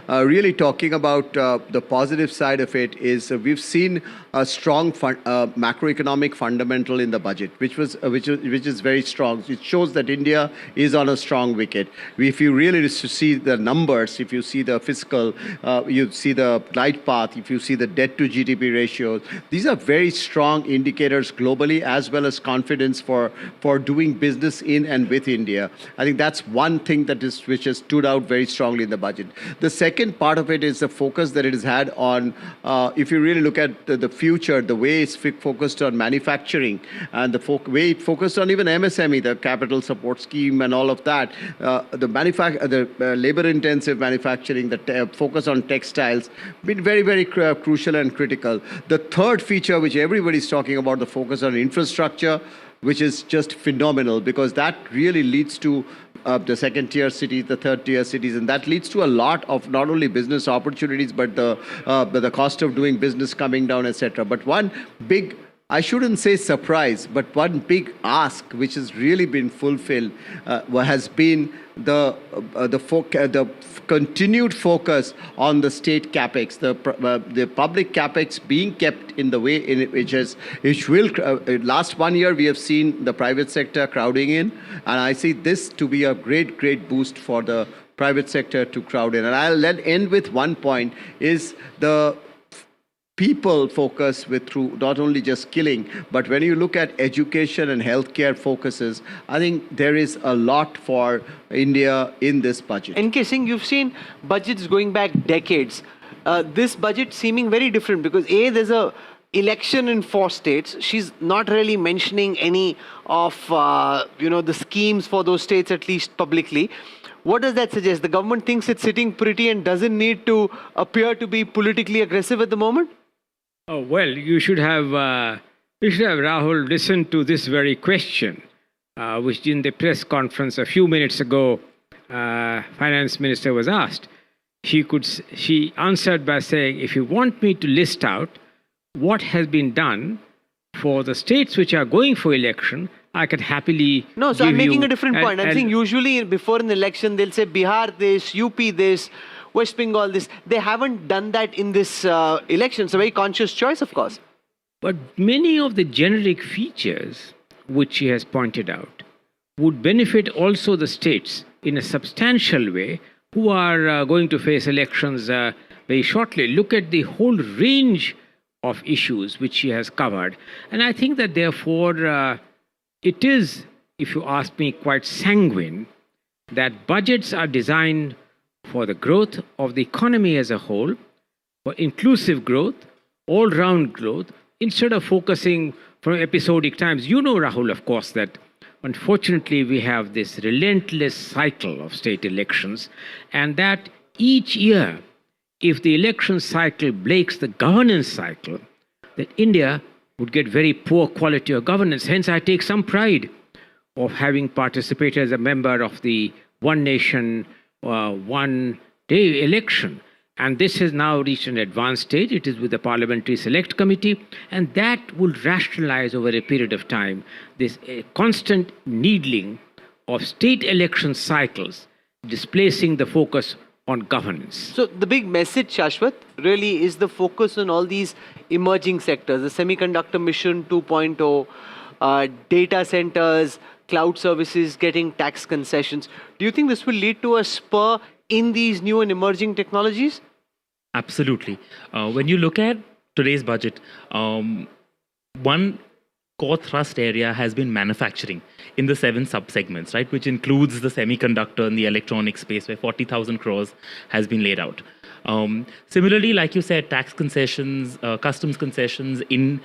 really talking about the positive side of it is we've seen a strong macroeconomic fundamental in the budget, which is very strong. It shows that India is on a strong wicket. If you really see the numbers, if you see the fiscal, you see the glide path, if you see the debt to GDP ratios, these are very strong indicators globally as well as confidence for doing business in and with India. I think that's one thing which has stood out very strongly in the budget. The second part of it is the focus that it has had on, if you really look at the future, the way it's focused on manufacturing and the way it focused on even MSME, the capital support scheme and all of that, the labor-intensive manufacturing, the focus on textiles, been very, very crucial and critical. The third feature, which everybody's talking about, the focus on infrastructure, which is just phenomenal because that really leads to the second-tier cities, the third-tier cities, and that leads to a lot of not only business opportunities, but the cost of doing business coming down, etc. But one big, I shouldn't say surprise, but one big ask which has really been fulfilled has been the continued focus on the state capex, the public capex being kept in the way in which will last 1 year we have seen the private sector crowding in, and I see this to be a great boost for the private sector to crowd in. And I'll end with one point is the people focus through not only just skilling, but when you look at education and healthcare focuses, I think there is a lot for India in this budget. N.K. Singh, you've seen budgets going back decades. This budget seeming very different because there's a election in 4 states. She's not really mentioning any of the schemes for those states, at least publicly. What does that suggest? The government thinks it's sitting pretty and doesn't need to appear to be politically aggressive at the moment? Oh, well, you should have Rahul listen to this very question, which in the press conference a few minutes ago, Finance Minister was asked. She answered by saying, if you want me to list out what has been done for the states which are going for election, I could happily No, so I'm making a different point. I'm saying usually before an election, they'll say Bihar this, UP this, West Bengal this. They haven't done that in this election. It's a very conscious choice, of course. But many of the generic features which she has pointed out would benefit also the states in a substantial way who are going to face elections very shortly, look at the whole range of issues which she has covered. And I think that therefore it is, if you ask me, quite sanguine that budgets are designed for the growth of the economy as a whole, for inclusive growth, all-round growth, instead of focusing from episodic times. You know, Rahul, of course, that unfortunately we have this relentless cycle of state elections, and that each year, if the election cycle breaks the governance cycle, that India would get very poor quality of governance. Hence, I take some pride of having participated as a member of the One Nation, One Day election. And this has now reached an advanced stage. It is with the Parliamentary Select Committee, and that will rationalize over a period of time this constant needling of state election cycles, displacing the focus on governance. So the big message, Shashwat, really is the focus on all these emerging sectors, the semiconductor mission 2.0, data centers, cloud services getting tax concessions. Do you think this will lead to a spur in these new and emerging technologies? Absolutely. When you look at today's budget, one core thrust area has been manufacturing in the 7 sub-segments, right, which includes the semiconductor and the electronic space, where 40,000 crores has been laid out. Similarly, like you said, tax concessions, customs concessions in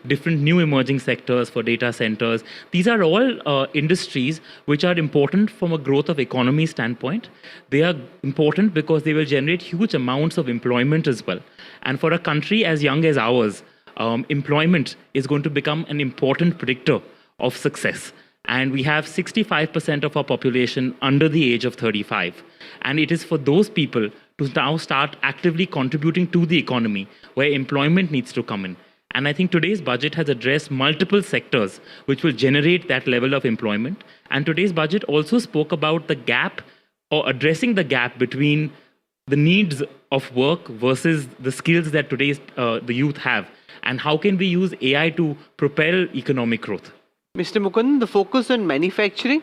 different new emerging sectors for data centers. These are all industries which are important from a growth of economy standpoint. They are important because they will generate huge amounts of employment as well. And for a country as young as ours, employment is going to become an important predictor of success. And we have 65% of our population under the age of 35. And it is for those people to now start actively contributing to the economy, where employment needs to come in. And I think today's budget has addressed multiple sectors which will generate that level of employment. And today's budget also spoke about the gap, or addressing the gap between the needs of work versus the skills that today's the youth have. And how can we use AI to propel economic growth? Mr. Mukundan, the focus on manufacturing,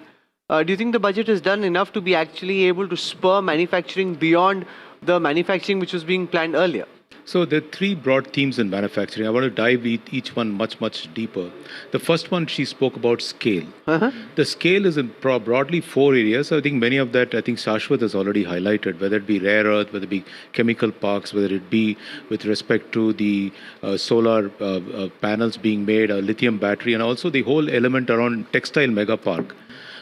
do you think the budget has done enough to be actually able to spur manufacturing beyond the manufacturing which was being planned earlier? So there are 3 broad themes in manufacturing. I want to dive each one much deeper. The first one, she spoke about scale. The scale is in broadly 4 areas. I think many of that, I think Shashwat has already highlighted, whether it be rare earth, whether it be chemical parks, whether it be with respect to the solar panels being made, a lithium battery, and also the whole element around textile mega park.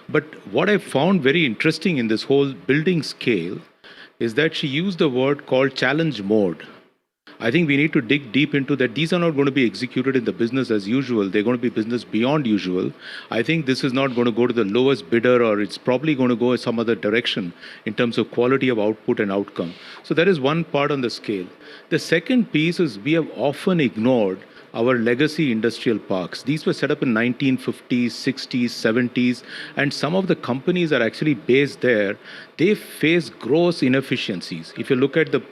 But what I found very interesting in this whole building scale is that she used the word called challenge mode. I think we need to dig deep into that. These are not going to be executed in the business as usual. They're going to be business beyond usual. I think this is not going to go to the lowest bidder, or it's probably going to go in some other direction in terms of quality of output and outcome. So that is one part on the scale. The second piece is we have often ignored our legacy industrial parks. These were set up in 1950s, 60s, 70s, and some of the companies are actually based there. They face gross inefficiencies. If you look at the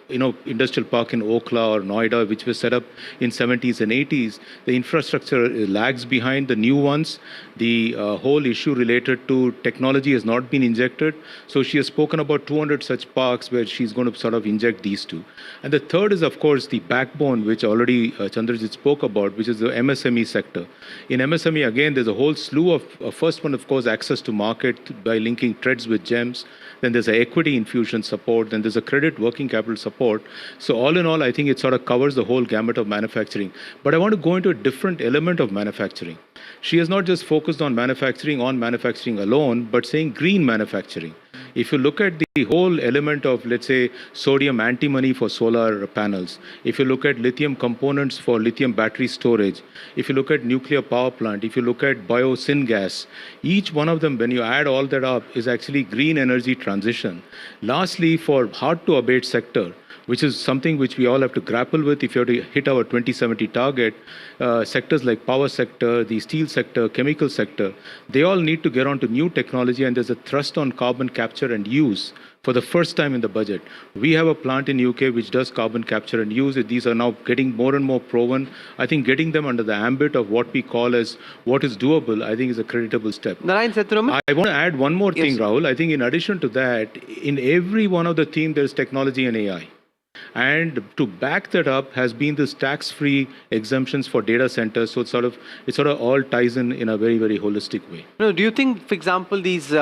industrial park in Okla or Noida, which was set up in 70s and 80s, the infrastructure lags behind the new ones. The whole issue related to technology has not been injected. So she has spoken about 200 such parks where she's going to sort of inject these two. And the third is, of course, the backbone, which already Chandrajit spoke about, which is the MSME sector. In MSME, again, there's a whole slew of, first one, of course, access to market by linking trades with gems. Then there's a equity infusion support. Then there's a credit working capital support. So all in all, I think it sort of covers the whole gamut of manufacturing. But I want to go into a different element of manufacturing. She has not just focused on manufacturing alone, but saying green manufacturing. If you look at the whole element of, let's say, sodium antimony for solar panels, if you look at lithium components for lithium battery storage, if you look at nuclear power plant, if you look at biosyn gas, each one of them, when you add all that up, is actually green energy transition. Lastly, for hard to abate sector, which is something which we all have to grapple with if you have to hit our 2070 target, sectors like power sector, the steel sector, chemical sector, they all need to get onto new technology, and there's a thrust on carbon capture and use for the first time in the budget. We have a plant in UK which does carbon capture and use. These are now getting more and more proven. I think getting them under the ambit of what we call as what is doable, I think is a creditable step. Narayan Sitharaman? I want to add one more thing, Rahul. I think in addition to that, in every one of the themes, there's technology and AI. And to back that up has been this tax-free exemptions for data centers. So it sort of all ties in a very, very holistic way. No, do you think, for example, these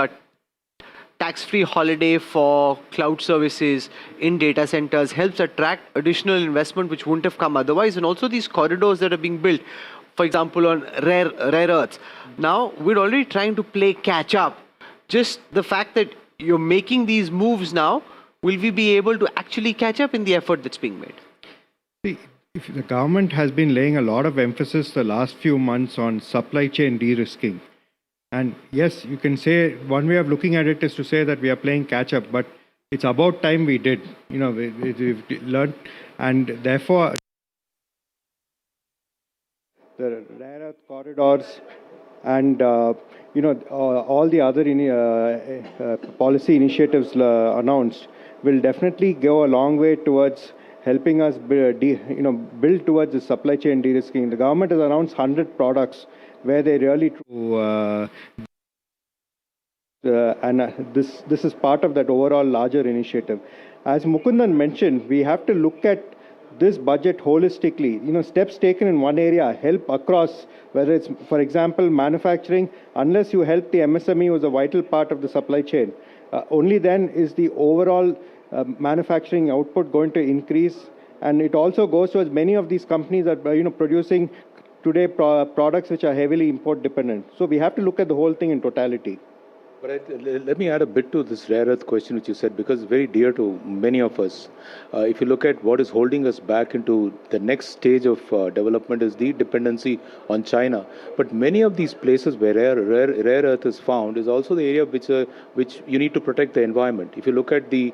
tax-free holiday for cloud services in data centers helps attract additional investment which wouldn't have come otherwise? And also these corridors that are being built, for example, on rare earths. Now, we're already trying to play catch up. Just the fact that you're making these moves now, will we be able to actually catch up in the effort that's being made? See, if the government has been laying a lot of emphasis the last few months on supply chain de-risking. And yes, you can say one way of looking at it is to say that we are playing catch up, but it's about time we did. You know, we've learned, and therefore the rare earth corridors and all the other policy initiatives announced will definitely go a long way towards helping us build towards the supply chain de-risking. The government has announced 100 products where they really this is part of that overall larger initiative. As Mukundan mentioned, we have to look at this budget holistically. You know, steps taken in one area help across, whether it's, for example, manufacturing. Unless you help the MSME, who's a vital part of the supply chain, only then is the overall manufacturing output going to increase. And it also goes towards many of these companies that are producing today products which are heavily import dependent. So we have to look at the whole thing in totality. But let me add a bit to this rare earth question which you said, because it's very dear to many of us. If you look at what is holding us back into the next stage of development is the dependency on China. But many of these places where rare earth is found is also the area which you need to protect the environment. If you look at the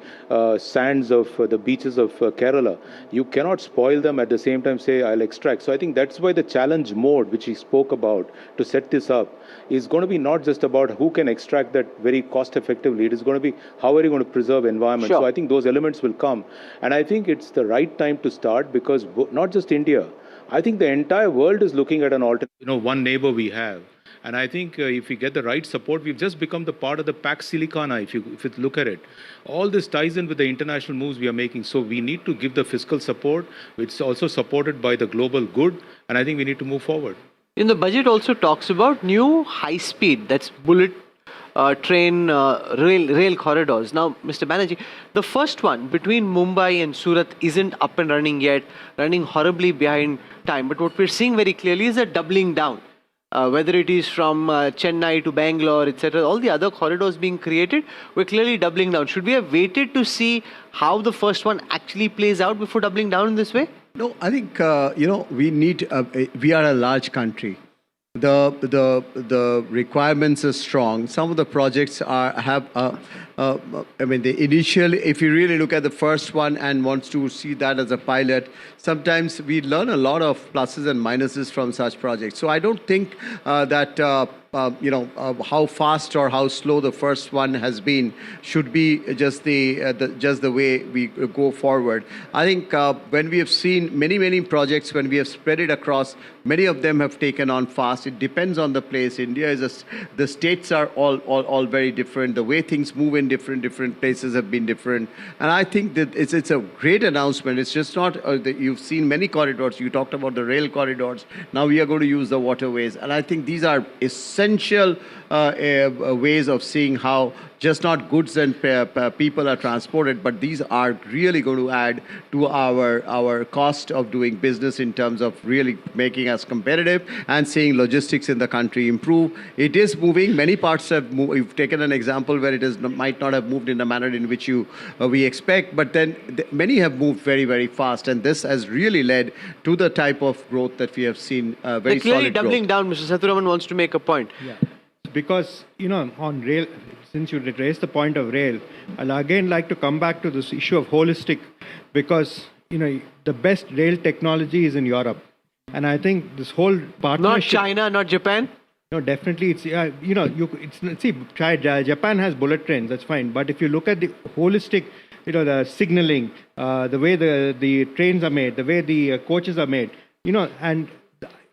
sands of the beaches of Kerala, you cannot spoil them at the same time say I'll extract. So I think that's why the challenge mode which he spoke about to set this up is going to be not just about who can extract that very cost effectively. It is going to be how are you going to preserve environment. Sure. So I think those elements will come. And I think it's the right time to start, because not just India, I think the entire world is looking at an alternative. One neighbor we have. And I think if we get the right support, we've just become the part of the Pax Silicana, if you look at it. All this ties in with the international moves we are making. So we need to give the fiscal support, which is also supported by the global good. And I think we need to move forward. In the budget also talks about new high speed, that's bullet train rail corridors. Now, Mr. Banerjee, the first one between Mumbai and Surat isn't up and running yet, running horribly behind time. But what we're seeing very clearly is a doubling down. Whether it is from Chennai to Bangalore, etc., all the other corridors being created, we're clearly doubling down. Should we have waited to see how the first one actually plays out before doubling down in this way? No, I think we need. We are a large country. The requirements are strong. Some of the projects the initial. If you really look at the first one and wants to see that as a pilot, sometimes we learn a lot of pluses and minuses from such projects. So I don't think that. How fast or how slow the first one has been should be just the way we go forward. I think when we have seen many projects, when we have spread it across, many of them have taken on fast. It depends on the place. India is the states are all very different. The way things move in different places have been different. And I think that it's a great announcement. It's just not you've seen many corridors. You talked about the rail corridors. Now we are going to use the waterways, and I think these are essential ways of seeing how just not goods and people are transported, but these are really going to add to our cost of doing business in terms of really making us competitive and seeing logistics in the country improve. It is moving. Many parts have moved. You've taken an example where it might not have moved in the manner in which we expect, but then many have moved very fast, and this has really led to the type of growth that we have seen. Very clearly solid doubling growth. down. Mr. Sitharaman wants to make a point. Yeah, because on rail, since you raised the point of rail, I'll again like to come back to this issue of holistic, because the best rail technology is in Europe, and I think this whole partnership. Not China, not Japan. No, definitely it's Japan has bullet trains, that's fine, but if you look at the holistic, the signaling, the way the trains are made, the way the coaches are made, and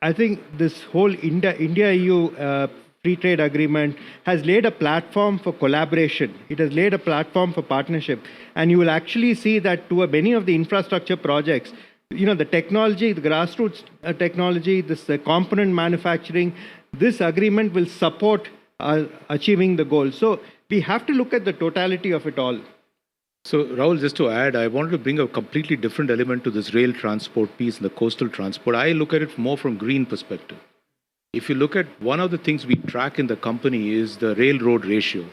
I think this whole India-EU free trade agreement has laid a platform for collaboration. It has laid a platform for partnership. And you will actually see that to many of the infrastructure projects, the technology, the grassroots technology, this component manufacturing, this agreement will support achieving the goal. So we have to look at the totality of it all. So, Rahul, just to add, I wanted to bring a completely different element to this rail transport piece and the coastal transport. I look at it more from green perspective. If you look at one of the things we track in the company is the railroad ratio.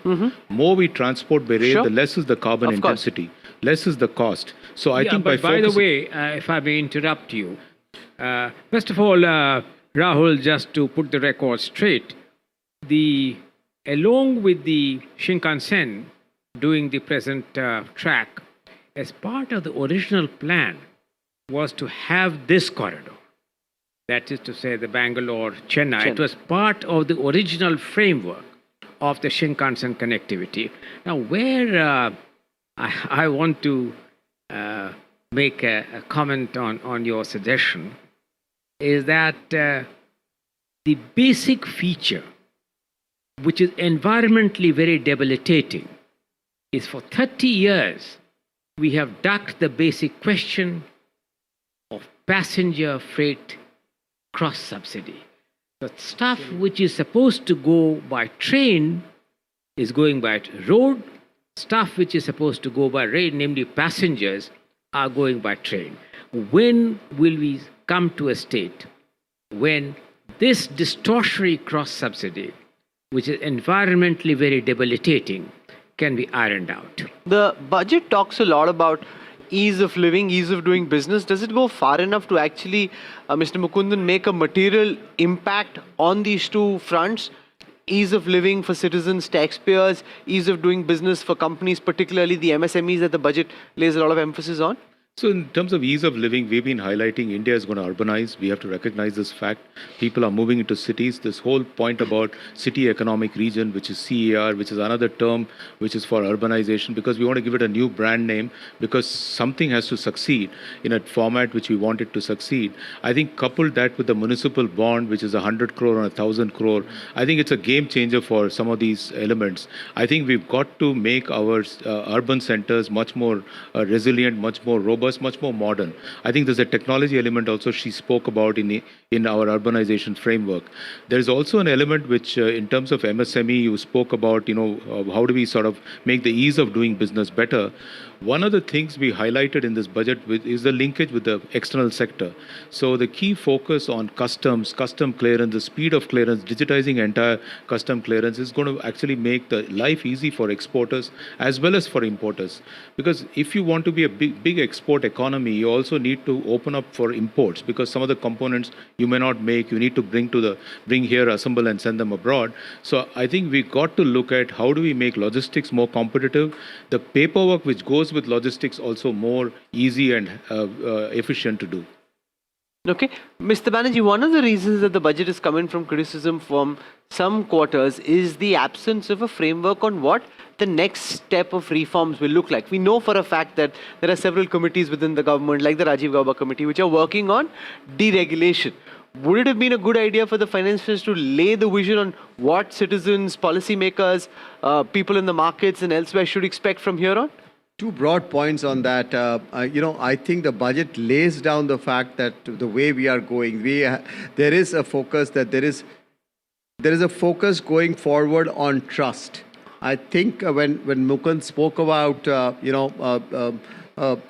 More we transport by rail, the less is the carbon intensity, less is the cost. So I think by the way, if I may interrupt you, first of all, Rahul, just to put the record straight, along with the Shinkansen doing the present track, as part of the original plan was to have this corridor. That is to say, the Bangalore-Chennai. It was part of the original framework of the Shinkansen connectivity. Now, where I want to make a comment on your suggestion is that the basic feature, which is environmentally very debilitating, is for 30 years we have ducked the basic question of passenger freight cross-subsidy. The stuff which is supposed to go by train is going by road. Stuff which is supposed to go by rail, namely passengers, are going by train. When will we come to a state when this distortionary cross-subsidy, which is environmentally very debilitating, can be ironed out? The budget talks a lot about ease of living, ease of doing business. Does it go far enough to actually, Mr. Mukundan, make a material impact on these two fronts? Ease of living for citizens, taxpayers, ease of doing business for companies, particularly the MSMEs that the budget lays a lot of emphasis on? So in terms of ease of living, we've been highlighting India is going to urbanize. We have to recognize this fact. People are moving into cities. This whole point about city economic region, which is CER, which is another term which is for urbanization, because we want to give it a new brand name, because something has to succeed in a format which we want it to succeed. I think coupled that with the municipal bond, which is 100 crore and 1,000 crore, I think it's a game changer for some of these elements. I think we've got to make our urban centers much more resilient, much more robust, much more modern. I think there's a technology element also she spoke about in our urbanization framework. There's also an element which in terms of MSME you spoke about, how do we sort of make the ease of doing business better. One of the things we highlighted in this budget is the linkage with the external sector. So the key focus on customs, custom clearance, the speed of clearance, digitizing entire custom clearance is going to actually make the life easy for exporters as well as for importers. Because if you want to be a big export economy, you also need to open up for imports, because some of the components you may not make, you need to bring here, assemble and send them abroad. So I think we got to look at how do we make logistics more competitive, the paperwork which goes with logistics also more easy and efficient to do. Okay. Mr. Banerjee, one of the reasons that the budget is coming from criticism from some quarters is the absence of a framework on what the next step of reforms will look like. We know for a fact that there are several committees within the government, like the Rajiv Gauba committee, which are working on deregulation. Would it have been a good idea for the finance minister to lay the vision on what citizens, policymakers, people in the markets and elsewhere should expect from here on? Two broad points on that. I think the budget lays down the fact that the way we are going, there is a focus that there is a focus going forward on trust. I think when Mukund spoke about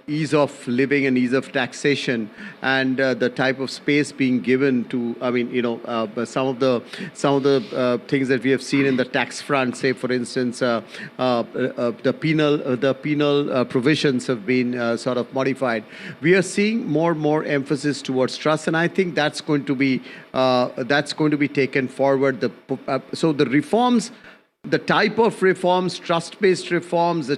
ease of living and ease of taxation and the type of space being given to, some of the things that we have seen in the tax front, say for instance, the penal provisions have been sort of modified. We are seeing more and more emphasis towards trust, and I think that's going to be taken forward. So the reforms. The type of reforms, trust-based reforms, the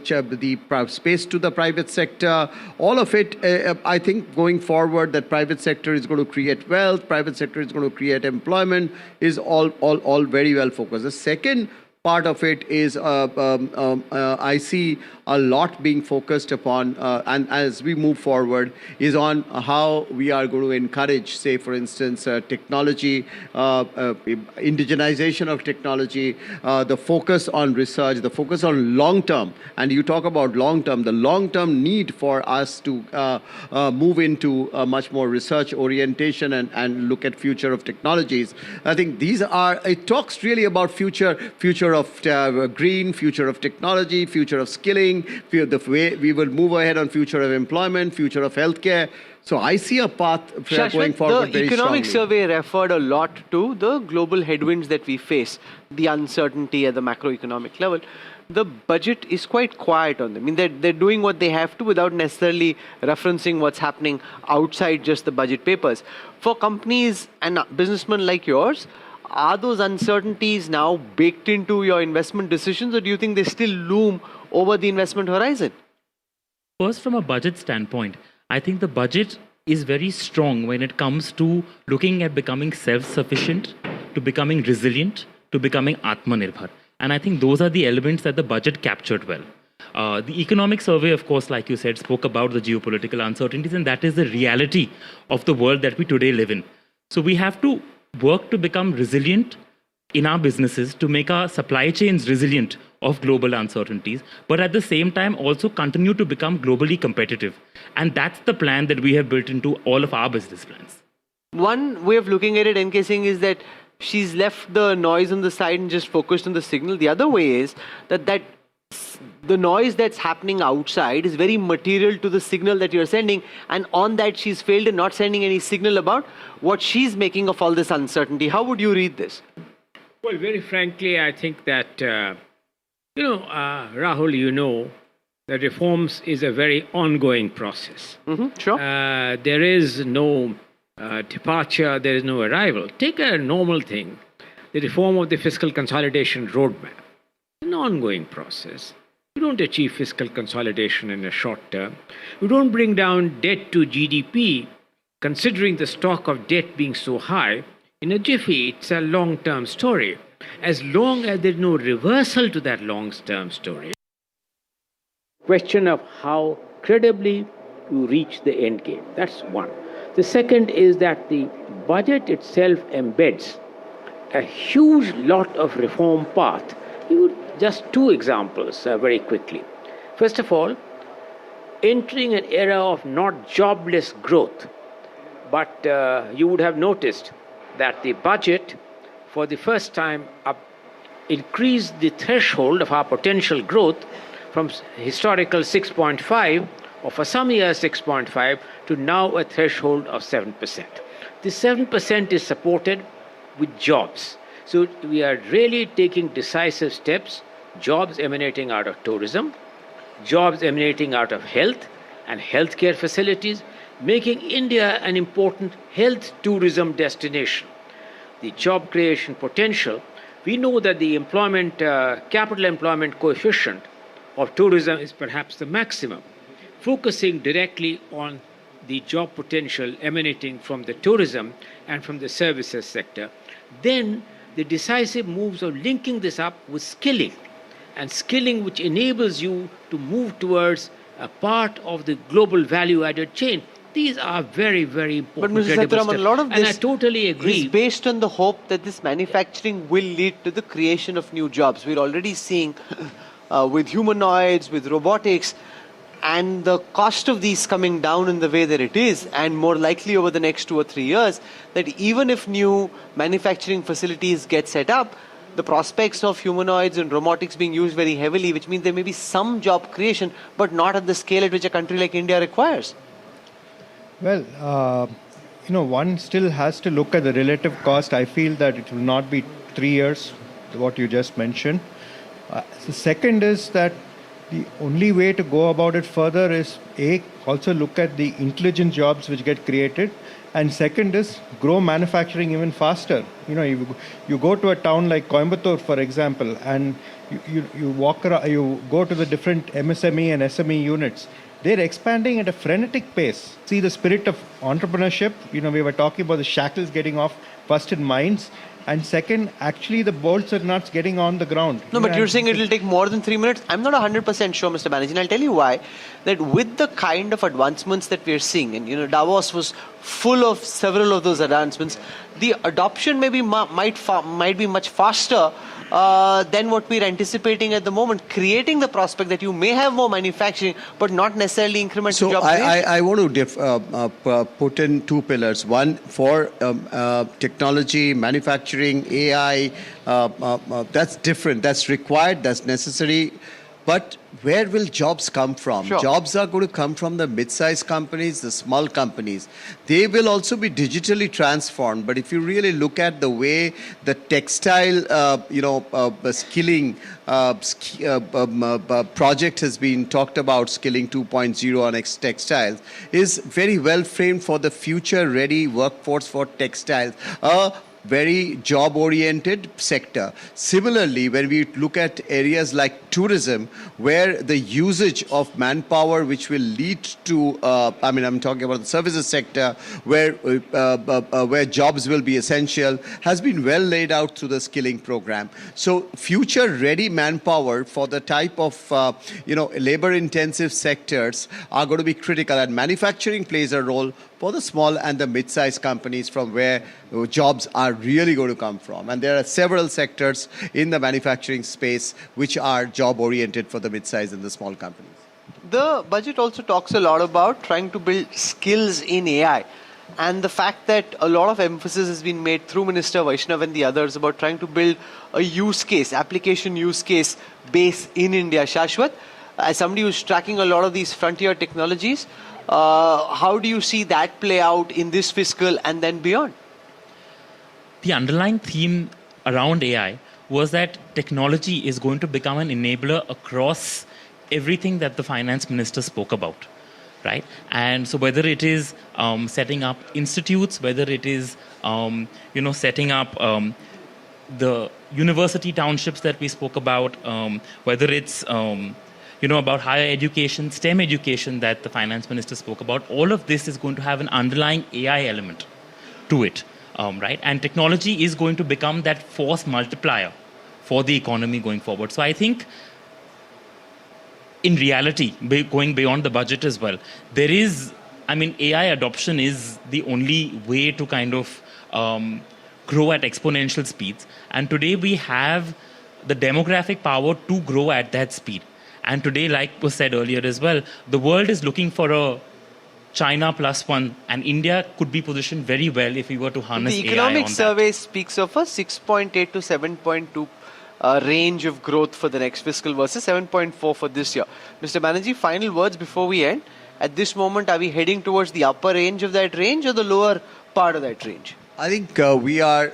space to the private sector, all of it, I think going forward that private sector is going to create wealth, private sector is going to create employment, is all very well focused. The second part of it is I see a lot being focused upon, and as we move forward, is on how we are going to encourage, say, for instance, technology, indigenization of technology, the focus on research, the focus on long-term. And you talk about long-term, the long-term need for us to move into a much more research orientation and look at future of technologies. I think these are, it talks really about future of green, future of technology, future of skilling, the way we will move ahead on future of employment, future of healthcare. So I see a path going forward the very economic strongly. survey referred a lot to the global headwinds that we face, the uncertainty at the macroeconomic level. The budget is quite quiet on them. I mean, they're doing what they have to without necessarily referencing what's happening outside just the budget papers. For companies and businessmen like yours, are those uncertainties now baked into your investment decisions, or do you think they still loom over the investment horizon? First, from a budget standpoint, I think the budget is very strong when it comes to looking at becoming self-sufficient, to becoming resilient, to becoming Atmanirbhar. And I think those are the elements that the budget captured well. The economic survey, of course, like you said, spoke about the geopolitical uncertainties, and that is the reality of the world that we today live in. So we have to work to become resilient in our businesses, to make our supply chains resilient of global uncertainties, but at the same time also continue to become globally competitive. And that's the plan that we have built into all of our business plans. One way of looking at it, NK Singh, is that she's left the noise on the side and just focused on the signal. The other way is that the noise that's happening outside is very material to the signal that you're sending, and on that she's failed in not sending any signal about what she's making of all this uncertainty. How would you read this? Well, very frankly, I think that, Rahul, you know, that reforms is a very ongoing process. Sure. There is no departure, there is no arrival. Take a normal thing, the reform of the fiscal consolidation roadmap. An ongoing process. You don't achieve fiscal consolidation in a short term. You don't bring down debt to GDP, considering the stock of debt being so high, in a jiffy. It's a long-term story. As long as there's no reversal to that long-term story. Question of how credibly you reach the end game. That's one. The second is that the budget itself embeds a huge lot of reform path. Just two examples very quickly. First of all, entering an era of not jobless growth, but you would have noticed that the budget for the first time increased the threshold of our potential growth from historical 6.5 or for some years 6.5 to now a threshold of 7%. This 7% is supported with jobs. So we are really taking decisive steps, jobs emanating out of tourism, jobs emanating out of health and healthcare facilities, making India an important health tourism destination. The job creation potential, we know that the capital employment coefficient of tourism is perhaps the maximum. Focusing directly on the job potential emanating from the tourism and from the services sector, then the decisive moves of linking this up with skilling, and skilling which enables you to move towards a part of the global value-added chain. These are very, very important. But Mr. Sitharaman, a lot of this and I totally agree. is based on the hope that this manufacturing will lead to the creation of new jobs. We're already seeing with humanoids, with robotics, and the cost of these coming down in the way that it is, and more likely over the next 2 or 3 years, that even if new manufacturing facilities get set up, the prospects of humanoids and robotics being used very heavily, which means there may be some job creation, but not at the scale at which a country like India requires. Well, one still has to look at the relative cost. I feel that it will not be 3 years, what you just mentioned. The second is that the only way to go about it further is also look at the intelligent jobs which get created, and second is grow manufacturing even faster. You go to a town like Coimbatore, for example, and you walk around, you go to the different MSME and SME units, they're expanding at a frenetic pace. See the spirit of entrepreneurship. We were talking about the shackles getting off, first in minds, and second, actually the bolts and nuts getting on the ground. No, but you're saying it will take more than 3 minutes? I'm not 100% sure, Mr. Banerjee, and I'll tell you why. That with the kind of advancements that we're seeing, and Davos was full of several of those advancements, the adoption maybe might be much faster than what we're anticipating at the moment, creating the prospect that you may have more manufacturing, but not necessarily incremental job creation. I want to put in two pillars. One for technology, manufacturing, AI. That's different. That's required. That's necessary. But where will jobs come from? Sure. Jobs are going to come from the mid-sized companies, the small companies. They will also be digitally transformed. But if you really look at the way the textile, skilling project has been talked about, Skilling 2.0 on textiles, is very well framed for the future-ready workforce for textiles. Very job-oriented sector. Similarly, when we look at areas like tourism, where the usage of manpower, which will lead to, I'm talking about the services sector, where jobs will be essential, has been well laid out through the skilling program. So, future-ready manpower for the type of, labor-intensive sectors are going to be critical, and manufacturing plays a role for the small and the mid-sized companies from where jobs are really going to come from. And there are several sectors in the manufacturing space which are job-oriented for the mid-sized and the small companies. The budget also talks a lot about trying to build skills in AI. And the fact that a lot of emphasis has been made through Minister Vaishnav and the others about trying to build a use case, application use case base in India. Shashwat, as somebody who's tracking a lot of these frontier technologies, how do you see that play out in this fiscal and then beyond? The underlying theme around AI was that technology is going to become an enabler across everything that the finance minister spoke about, right? And so whether it is setting up institutes, whether it is setting up the university townships that we spoke about, whether it's about higher education, STEM education that the finance minister spoke about, all of this is going to have an underlying AI element to it, right? And technology is going to become that force multiplier for the economy going forward. So I think, in reality, going beyond the budget as well, there is, AI adoption is the only way to kind of grow at exponential speeds. And today we have the demographic power to grow at that speed. And today, like was said earlier as well, the world is looking for a China +1, and India could be positioned very well if we were to harness AI on that. The economic survey speaks of a 6.8 to 7.2 range of growth for the next fiscal versus 7.4 for this year. Mr. Banerjee, final words before we end. At this moment, are we heading towards the upper range of that range or the lower part of that range? I think we are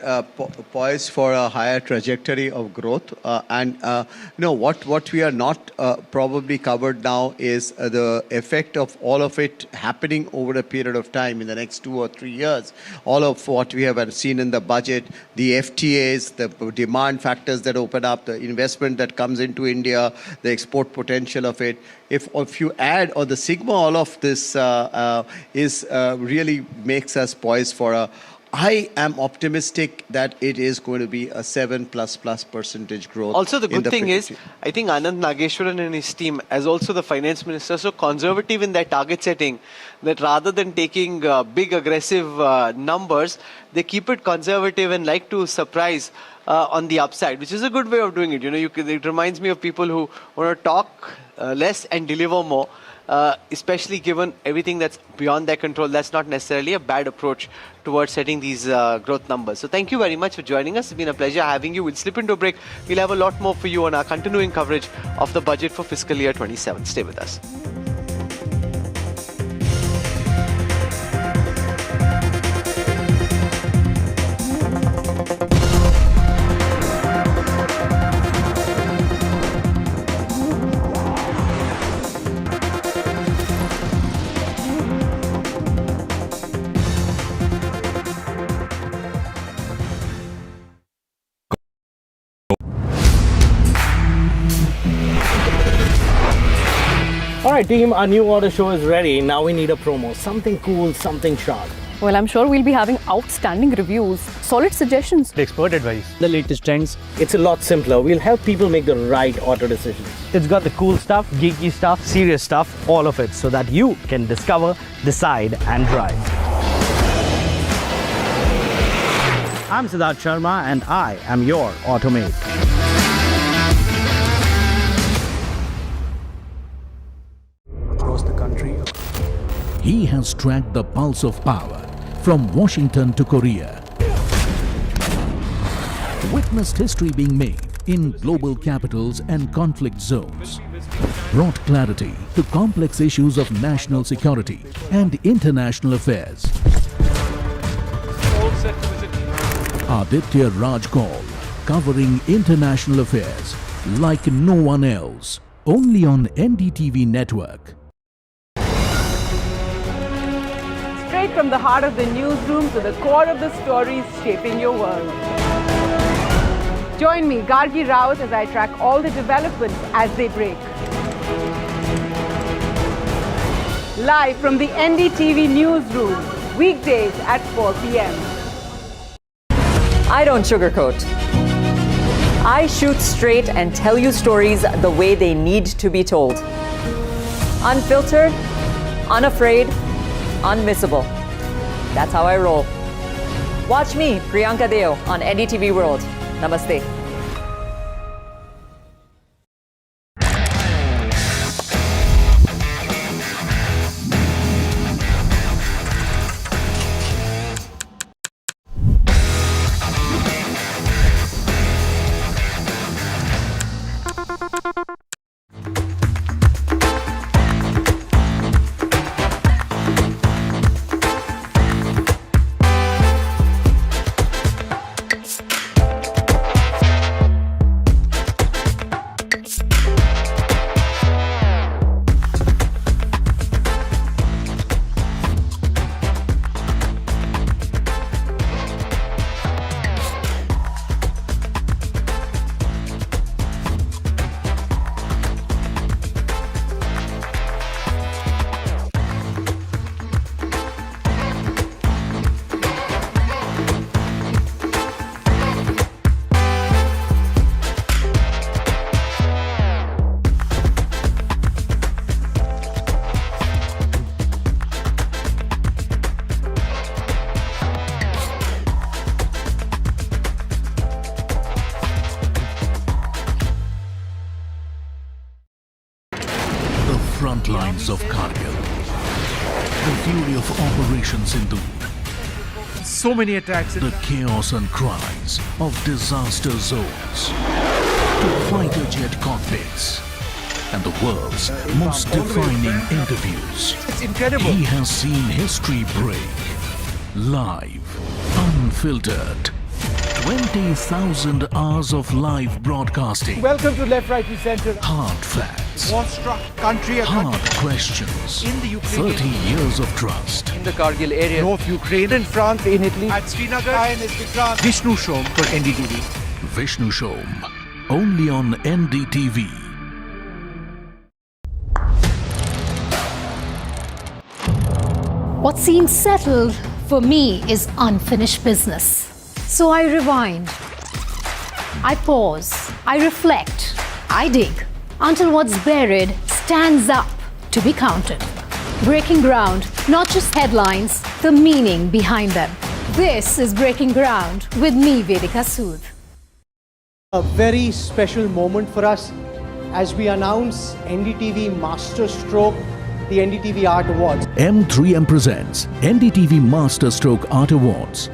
poised for a higher trajectory of growth. What we are not probably covered now is the effect of all of it happening over a period of time in the next 2 or 3 years. All of what we have seen in the budget, the FTAs, the demand factors that open up, the investment that comes into India, the export potential of it. If you add or the sigma, all of this really makes us poised for I am optimistic that it is going to be a 7+% growth. Also, the good thing is, I think Anand Nageshwaran and his team, as also the finance minister, so conservative in their target setting that rather than taking big aggressive numbers, they keep it conservative and like to surprise on the upside, which is a good way of doing it. It reminds me of people who want to talk less and deliver more. Especially given everything that's beyond their control. That's not necessarily a bad approach towards setting these growth numbers. So thank you very much for joining us. It's been a pleasure having you. We'll slip into a break. We'll have a lot more for you on our continuing coverage of the budget for fiscal year 27. Stay with us. right, team, our new auto show is ready. Now we need a promo. Something cool, something sharp. Well, I'm sure we'll be having outstanding reviews, solid suggestions, Expert advice, the latest trends. It's a lot simpler. We'll help people make the right auto decisions. It's got the cool stuff, geeky stuff, serious stuff, all of it, so that you can discover, decide, and drive. I'm Siddharth Sharma, and I am your automate. Across the country, he has tracked the pulse of power from Washington to Korea. Witnessed history being made in global capitals and conflict zones. Brought clarity to complex issues of national security and international affairs. Aditya Raj Kaul, covering international affairs like no one else. Only on NDTV network. Straight from the heart of the newsroom to the core of the stories shaping your world. Join me, Gargi Raut, as I track all the developments as they break. Live from the NDTV newsroom, weekdays at 4 p.m. I don't sugarcoat. I shoot straight and tell you stories the way they need to be told. Unfiltered, unafraid, unmissable. That's how I roll. Watch me, Priyanka Deo, on NDTV World. Namaste. Front lines of Kargil. The fury of Operation Sindhu. So many attacks. The chaos and cries of disaster zones. To fighter jet cockpits. And the world's most defining interviews. It's incredible. He has seen history break. Live. Unfiltered. 20,000 hours of live broadcasting. Welcome to Left, Right, and Center. Hard facts. War-struck country. Hard questions. In the Ukraine. 30 years of trust. In the Kargil area. North Ukraine. In France. In Italy. At Srinagar. Vishnu Shom for NDTV. Vishnu Shom. Only on NDTV. What seems settled for me is unfinished business. So I rewind, I pause, I reflect, I dig until what's buried stands up to be counted. Breaking ground, not just headlines, the meaning behind them. This is Breaking Ground with me, Vedika Sood. A very special moment for us as we announce NDTV Master Stroke, the NDTV Art Awards. M3M presents NDTV Master Stroke Art Awards.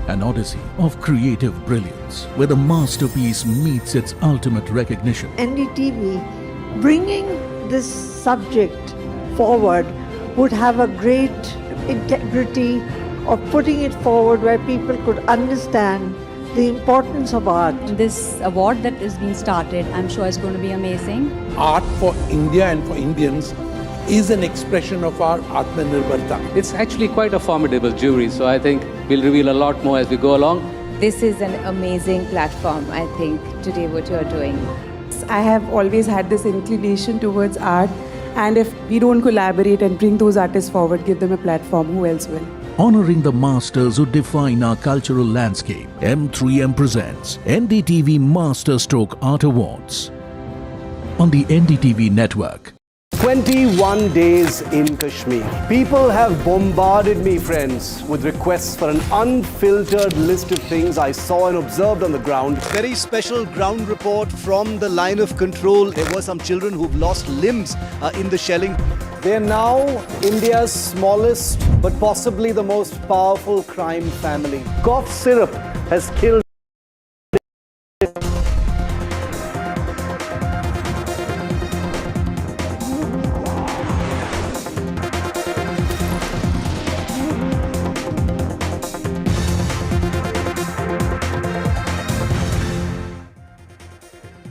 An odyssey of creative brilliance where the masterpiece meets its ultimate recognition. NDTV bringing this subject forward would have a great integrity of putting it forward where people could understand the importance of art. This award that is being started, I'm sure is going to be amazing. Art for India and for Indians is an expression of our Atmanirbharta. It's actually quite a formidable jury, so I think we'll reveal a lot more as we go along. This is an amazing platform, I think, today what you're doing. I have always had this inclination towards art, And if we don't collaborate and bring those artists forward, give them a platform, who else will? Honoring the masters who define our cultural landscape, M3M presents NDTV Master Stroke Art Awards on the NDTV network. 21 days in Kashmir. People have bombarded me, friends, with requests for an unfiltered list of things I saw and observed on the ground. Very special ground report from the line of control. There were some children who've lost limbs in the shelling. They are now India's smallest but possibly the most powerful crime family. Cough syrup has killed.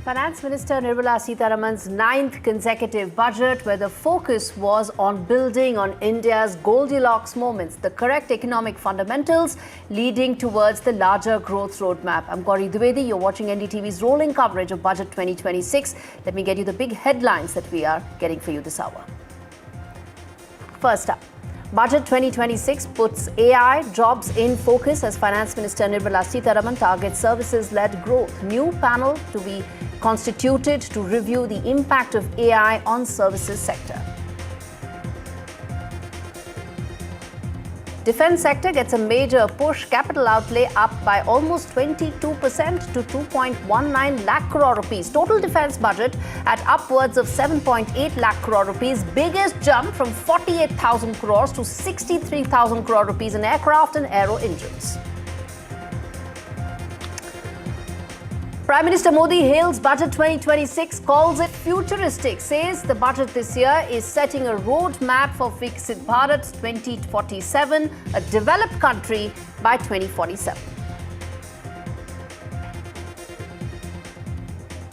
Finance Minister Nirmala Sitharaman's 9th consecutive budget, where the focus was on building on India's Goldilocks moments, the correct economic fundamentals leading towards the larger growth roadmap. I'm Gauri Dwivedi. You're watching NDTV's rolling coverage of Budget 2026. Let me get you the big headlines that we are getting for you this hour. First up, Budget 2026 puts AI jobs in focus as Finance Minister Nirmala Sitharaman targets services-led growth. New panel to be constituted to review the impact of AI on services sector. Defence sector gets a major push. Capital outlay up by almost 22% to 2.19 lakh crore rupees. Total defence budget at upwards of 7.8 lakh crore rupees. Biggest jump from 48,000 crores to 63,000 crore rupees in aircraft and aero engines. Prime Minister Modi hails Budget 2026, calls it futuristic, says the budget this year is setting a roadmap for Viksit Bharat 2047, a developed country by 2047.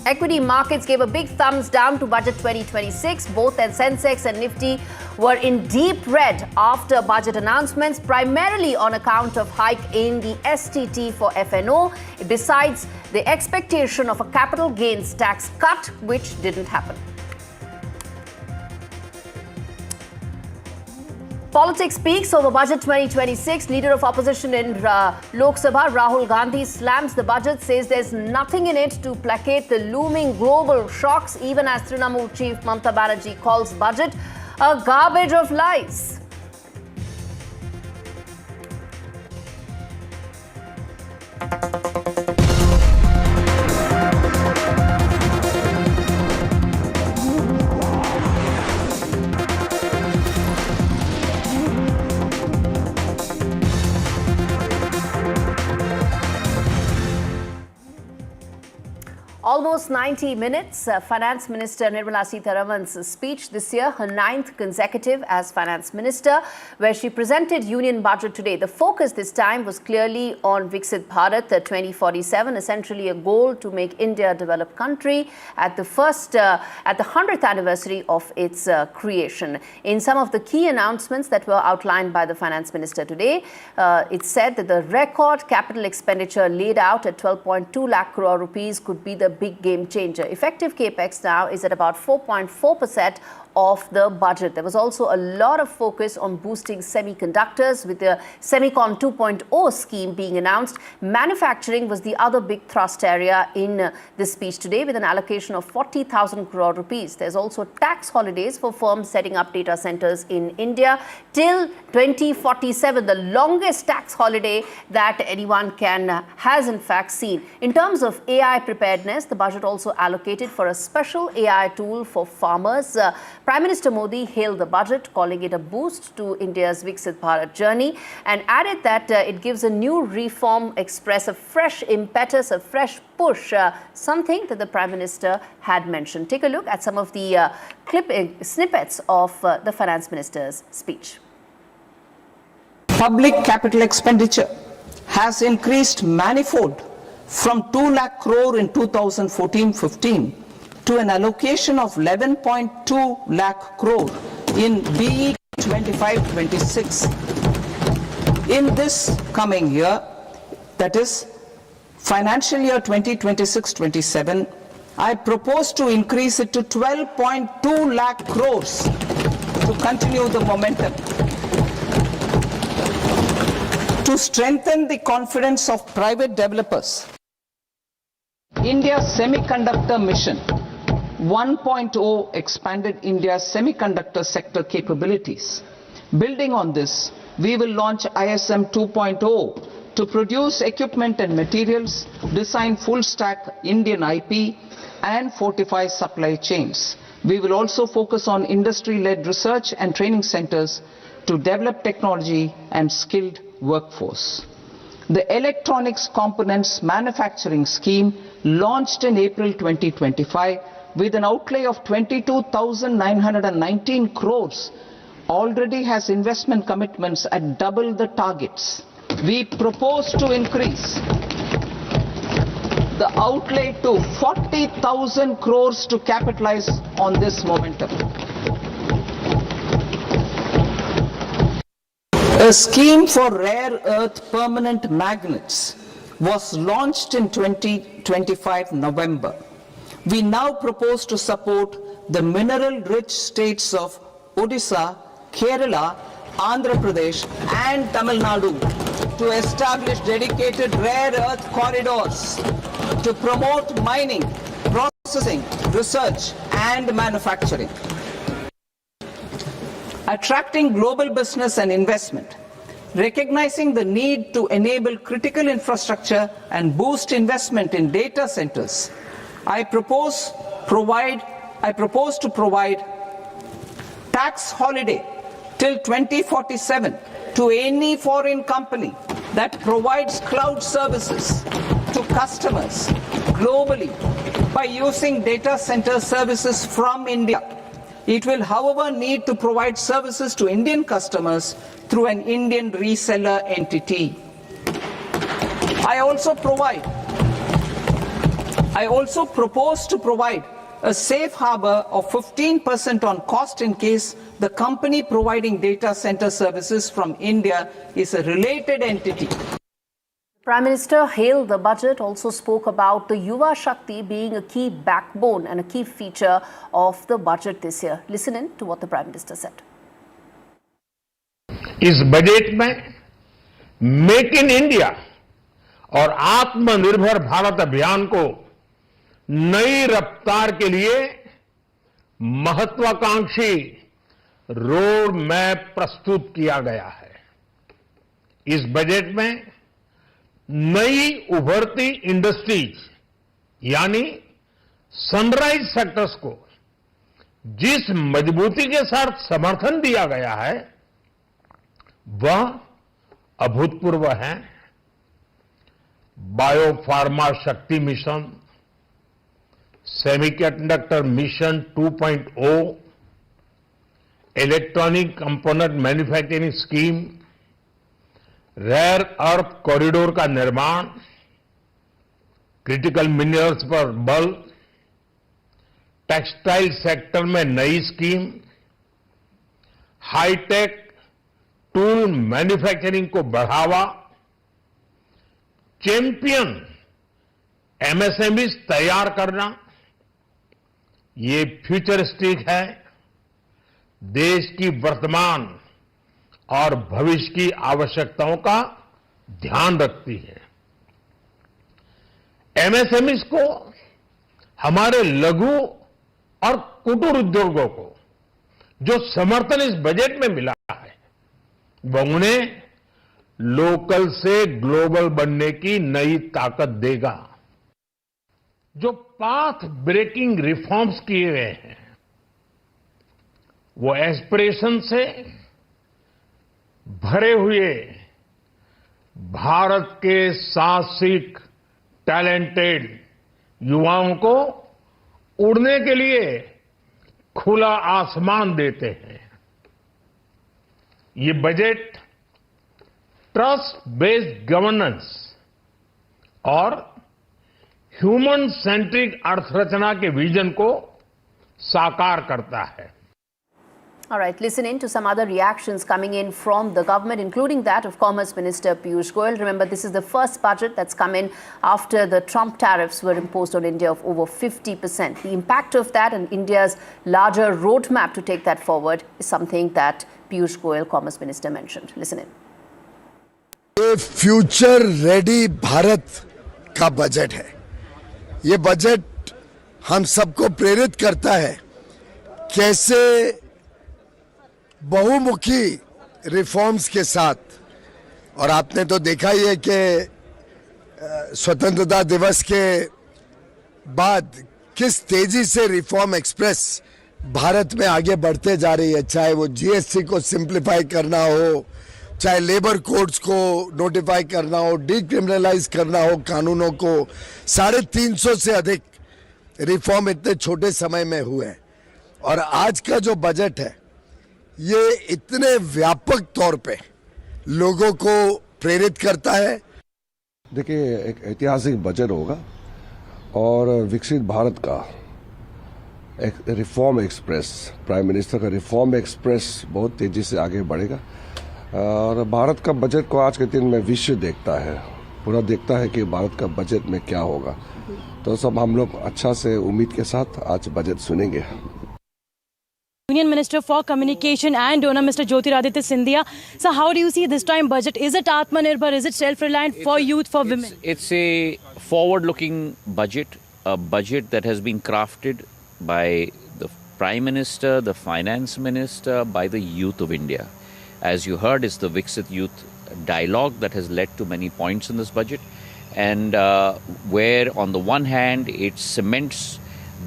Equity markets gave a big thumbs down to Budget 2026. Both Sensex and Nifty were in deep red after budget announcements, primarily on account of hike in the STT for FNO, besides the expectation of a capital gains tax cut, which didn't happen. Politics speaks over Budget 2026. Leader of opposition in Lok Sabha, Rahul Gandhi, slams the budget, says there's nothing in it to placate the looming global shocks, even as Trinamool chief Mamata Banerjee calls budget a garbage of lies. Almost 90 minutes. Finance Minister Nirmala Sitharaman's speech this year, her 9th consecutive as Finance Minister, where she presented Union Budget today. The focus this time was clearly on Viksit Bharat 2047, essentially a goal to make India a developed country at the 100th anniversary of its creation. In some of the key announcements that were outlined by the Finance Minister today, it said that the record capital expenditure laid out at 12.2 lakh crore rupees could be the big game changer. Effective capex now is at about 4.4% of the budget. There was also a lot of focus on boosting semiconductors with the Semicon 2.0 scheme being announced. Manufacturing was the other big thrust area in the speech today, with an allocation of 40,000 crore rupees. There's also tax holidays for firms setting up data centers in India till 2047, the longest tax holiday that anyone has in fact seen. In terms of AI preparedness, the budget also allocated for a special AI tool for farmers. Prime Minister Modi hailed the budget, calling it a boost to India's Viksit Bharat journey, and added that it gives a new reform express, a fresh impetus, a fresh push, something that the Prime Minister had mentioned. Take a look at some of the snippets of the Finance Minister's speech. Public capital expenditure has increased manifold from 2 lakh crore in 2014-15 to an allocation of 11.2 lakh crore in BE 25-26. In this coming year, that is financial year 2026-27, I propose to increase it to 12.2 lakh crores to continue the momentum. To strengthen the confidence of private developers, India's semiconductor mission 1.0 expanded India's semiconductor sector capabilities. Building on this, we will launch ISM 2.0 to produce equipment and materials, design full-stack Indian IP, and fortify supply chains. We will also focus on industry-led research and training centers to develop technology and skilled workforce. The Electronics Components Manufacturing Scheme, launched in April 2025 with an outlay of 22,919 crores, already has investment commitments at double the targets. We propose to increase the outlay to 40,000 crores to capitalize on this momentum. A scheme for rare earth permanent magnets was launched in 2025 November. We now propose to support the mineral-rich states of Odisha, Kerala, Andhra Pradesh and Tamil Nadu to establish dedicated rare earth corridors to promote mining, processing, research and manufacturing. Attracting global business and investment. Recognizing the need to enable critical infrastructure and boost investment in data centers, I propose to provide tax holiday till 2047 to any foreign company that provides cloud services to customers globally by using data center services from India. It will, however, need to provide services to Indian customers through an Indian reseller entity. I also propose to provide a safe harbor of 15% on cost in case the company providing data center services from India is a related entity. The Prime Minister hailed the budget, also spoke about the Yuva Shakti being a key backbone and a key feature of the budget this year. Listen in to what the Prime Minister said. इस budget में make in India और आत्मनिर्भर भारत अभियान को नई रफ्तार के लिए महत्वाकांक्षी रोड मैप प्रस्तुत किया गया है। इस बजट में नई उभरती इंडस्ट्रीज यानी सनराइज सेक्टर्स को जिस मजबूती के साथ समर्थन दिया गया है वह अभूतपूर्व है। Biopharma Shakti mission, semiconductor mission 2.0, electronic component manufacturing scheme, rare earth corridor का निर्माण, क्रिटिकल मिनरल्स पर बल, टेक्सटाइल सेक्टर में नई स्कीम, हाईटेक टूल मैन्युफैक्चरिंग को बढ़ावा, चैंपियन एमएसएमई तैयार करना, ये फ्यूचरिस्टिक है, देश की वर्तमान और भविष्य की आवश्यकताओं का ध्यान रखती है। एमएसएमई को, हमारे लघु और कुटीर उद्योगों को जो समर्थन इस बजट में मिला है वह उन्हें लोकल से ग्लोबल बनने की नई ताकत देगा। जो पाथ ब्रेकिंग रिफॉर्म्स किए गए हैं वो एस्पिरेशन से भरे हुए भारत के साहसिक टैलेंटेड युवाओं को उड़ने के लिए खुला आसमान देते हैं। ये बजट ट्रस्ट बेस्ड गवर्नेंस और ह्यूमन सेंट्रिक अर्थरचना के विजन को साकार करता है। All right, listen in to some other reactions coming in from the government, including that of Commerce Minister Piyush Goyal. Remember, this is the first budget that's come in after the Trump tariffs were imposed on India of over 50%. The impact of that and India's larger roadmap to take that forward is something that Piyush Goyal, Commerce Minister, mentioned. Listen in. ये future ready Bharat का budget है। ये budget हम सबको प्रेरित करता है कैसे बहुमुखी रिफॉर्म्स के साथ, और आपने तो देखा ही है कि स्वतंत्रता दिवस के बाद किस तेजी से रिफॉर्म एक्सप्रेस भारत में आगे बढ़ते जा रही है, चाहे वो जीएसटी को सिंप्लीफाई करना हो, चाहे लेबर कोड्स को नोटिफाई करना हो, डीक्रिमिनलाइज करना हो कानूनों को। 350 से अधिक रिफॉर्म इतने छोटे समय में हुए हैं, और आज का जो बजट है ये इतने व्यापक तौर पे लोगों को प्रेरित करता है। देखिए, एक ऐतिहासिक बजट होगा और विकसित भारत का एक रिफॉर्म एक्सप्रेस, प्राइम मिनिस्टर का रिफॉर्म एक्सप्रेस बहुत तेजी से आगे बढ़ेगा। और भारत का बजट को आज के दिन में विश्व देखता है, पूरा देखता है कि भारत का बजट में क्या होगा। तो सब हम लोग अच्छा से उम्मीद के साथ आज बजट सुनेंगे। Union Minister for Communication and Donor, Mr. Jyotiraditya Scindia. So how do you see this time budget? Is it Atmanirbhar? Is it self-reliant for youth, for women? It's a forward-looking budget, a budget that has been crafted by the Prime Minister, the Finance Minister, by the youth of India. As you heard, it's the Viksit Youth dialogue that has led to many points in this budget, and where on the one hand it cements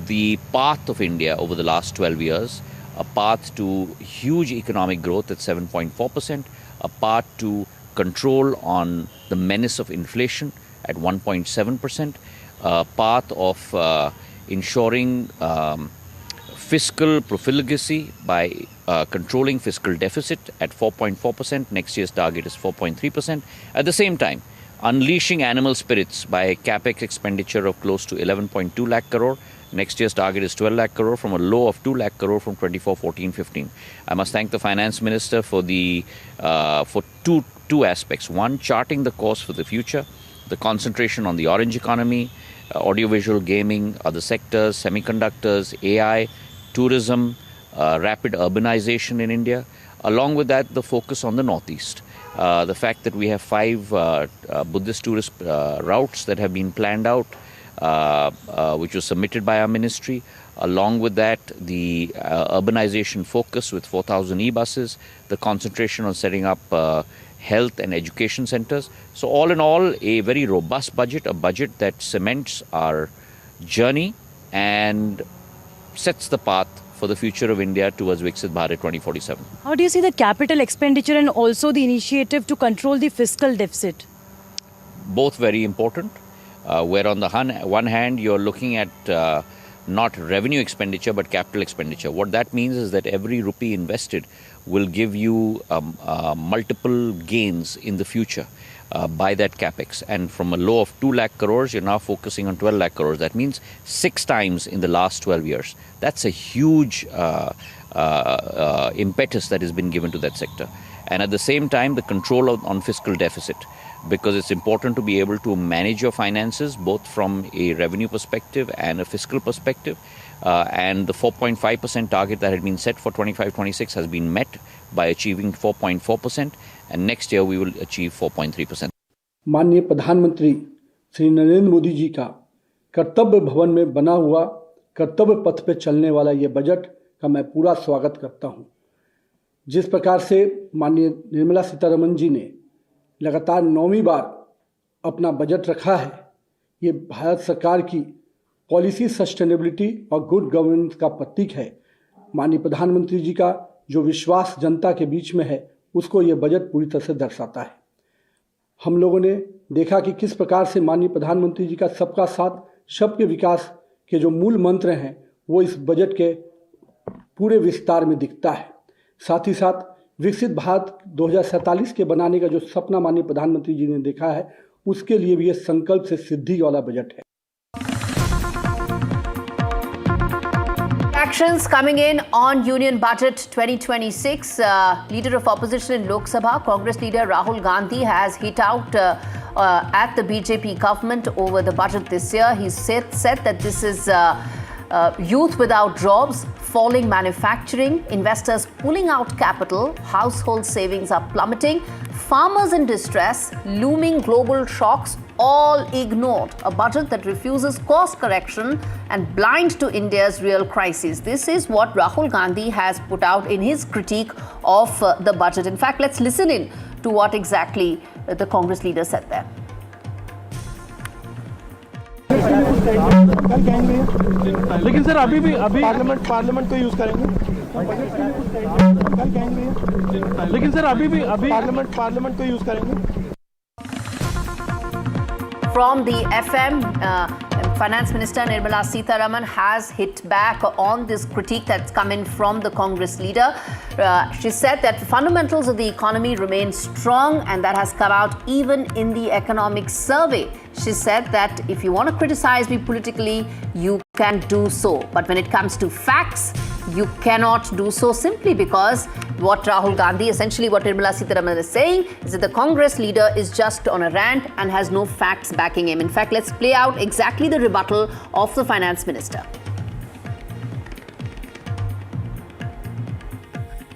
the path of India over the last 12 years, a path to huge economic growth at 7.4%, a path to control on the menace of inflation at 1.7%, a path of ensuring fiscal profligacy by controlling fiscal deficit at 4.4%. Next year's target is 4.3%. At the same time, unleashing animal spirits by a capex expenditure of close to 11.2 lakh crore. Next year's target is 12 lakh crore from a low of 2 lakh crore from 24-14-15. I must thank the Finance Minister for two aspects. One, charting the course for the future, the concentration on the orange economy, audiovisual, gaming, other sectors, semiconductors, AI, tourism, rapid urbanization in India. Along with that, the focus on the Northeast. The fact that we have 5 Buddhist tourist routes that have been planned out, which was submitted by our ministry. Along with that, the urbanization focus with 4,000 e-buses, the concentration on setting up health and education centers. So all in all, a very robust budget, a budget that cements our journey and sets the path for the future of India towards Viksit Bharat 2047. How do you see the capital expenditure and also the initiative to control the fiscal deficit? Both very important. Where on the one hand, you're looking at not revenue expenditure, but capital expenditure. What that means is that every rupee invested will give you multiple gains in the future by that capex. And from a low of 2 lakh crores, you're now focusing on 12 lakh crores. That means 6 times in the last 12 years. That's a huge impetus that has been given to that sector. And at the same time, the control on fiscal deficit, because it's important to be able to manage your finances both from a revenue perspective and a fiscal perspective. And the 4.5% target that had been set for 25-26 has been met by achieving 4.4%, and next year we will achieve 4.3%. माननीय प्रधानमंत्री श्री नरेंद्र मोदी जी का कर्तव्य भवन में बना हुआ कर्तव्य पथ पे चलने वाला ये बजट का मैं पूरा स्वागत करता हूँ। जिस प्रकार से माननीय निर्मला सीतारमन जी ने लगातार 9वीं बार अपना बजट रखा है, ये भारत सरकार की पॉलिसी सस्टेनेबिलिटी और गुड गवर्नेंस का प्रतीक है। माननीय प्रधानमंत्री जी का जो विश्वास जनता के बीच में है, उसको ये बजट पूरी तरह से दर्शाता है। हम लोगों ने देखा कि किस प्रकार से माननीय प्रधानमंत्री जी का सबका साथ सबके विकास के जो मूल मंत्र हैं, वो इस बजट के पूरे विस्तार में दिखता है। साथ ही साथ विकसित भारत 2047 के बनाने का जो सपना माननीय प्रधानमंत्री जी ने देखा है, उसके लिए भी ये संकल्प से सिद्धि वाला बजट है। reactions coming in on Union Budget 2026. Leader of opposition in Lok Sabha, Congress leader Rahul Gandhi has hit out at the BJP government over the budget this year. He said that this is youth without jobs, falling manufacturing, investors pulling out capital, household savings are plummeting, farmers in distress, looming global shocks, all ignored. A budget that refuses course correction and blind to India's real crisis. This is what Rahul Gandhi has put out in his critique of the budget. In fact, let's listen in to what exactly the Congress leader said there. लेकिन sir अभी parliament को use करेंगे लेकिन sir अभी parliament को use करेंगे. From the FM, Finance Minister Nirmala Sitharaman has hit back on this critique that's come in from the Congress leader. She said that the fundamentals of the economy remain strong, and that has come out even in the economic survey. She said that if you want to criticize me politically, you can do so. But when it comes to facts, you cannot do so, simply because what Rahul Gandhi, essentially what Nirmala Sitharaman is saying, is that the Congress leader is just on a rant and has no facts backing him. In fact, let's play out exactly the rebuttal of the Finance Minister.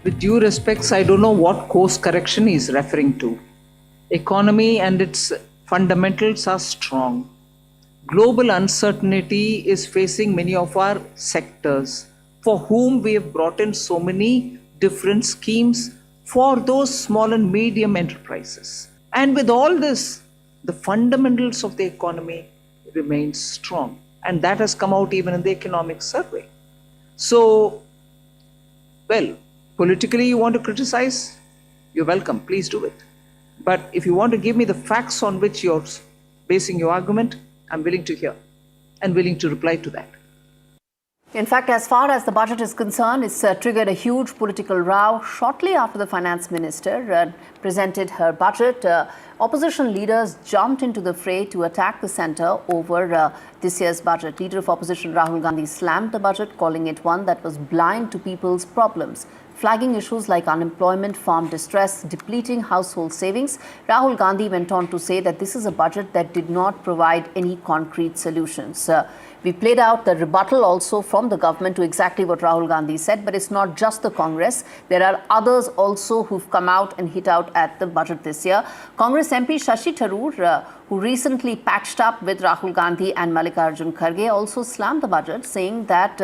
With due respects, I don't know what course correction he is referring to. Economy and its fundamentals are strong. Global uncertainty is facing many of our sectors, for whom we have brought in so many different schemes for those small and medium enterprises. And with all this, the fundamentals of the economy remain strong. And that has come out even in the economic survey. So, well, politically you want to criticize, you're welcome, please do it. But if you want to give me the facts on which you're basing your argument, I'm willing to hear and willing to reply to that. In fact, as far as the budget is concerned, it's triggered a huge political row. Shortly after the finance minister presented her budget, opposition leaders jumped into the fray to attack the centre over this year's budget. Leader of opposition Rahul Gandhi slammed the budget, calling it one that was blind to people's problems. Flagging issues like unemployment, farm distress, depleting household savings, Rahul Gandhi went on to say that this is a budget that did not provide any concrete solutions. We played out the rebuttal also from the government to exactly what Rahul Gandhi said, but it's not just the Congress. There are others also who've come out and hit out at the budget this year. Congress MP Shashi Tharoor, who recently patched up with Rahul Gandhi and Mallikarjun Kharge, also slammed the budget, saying that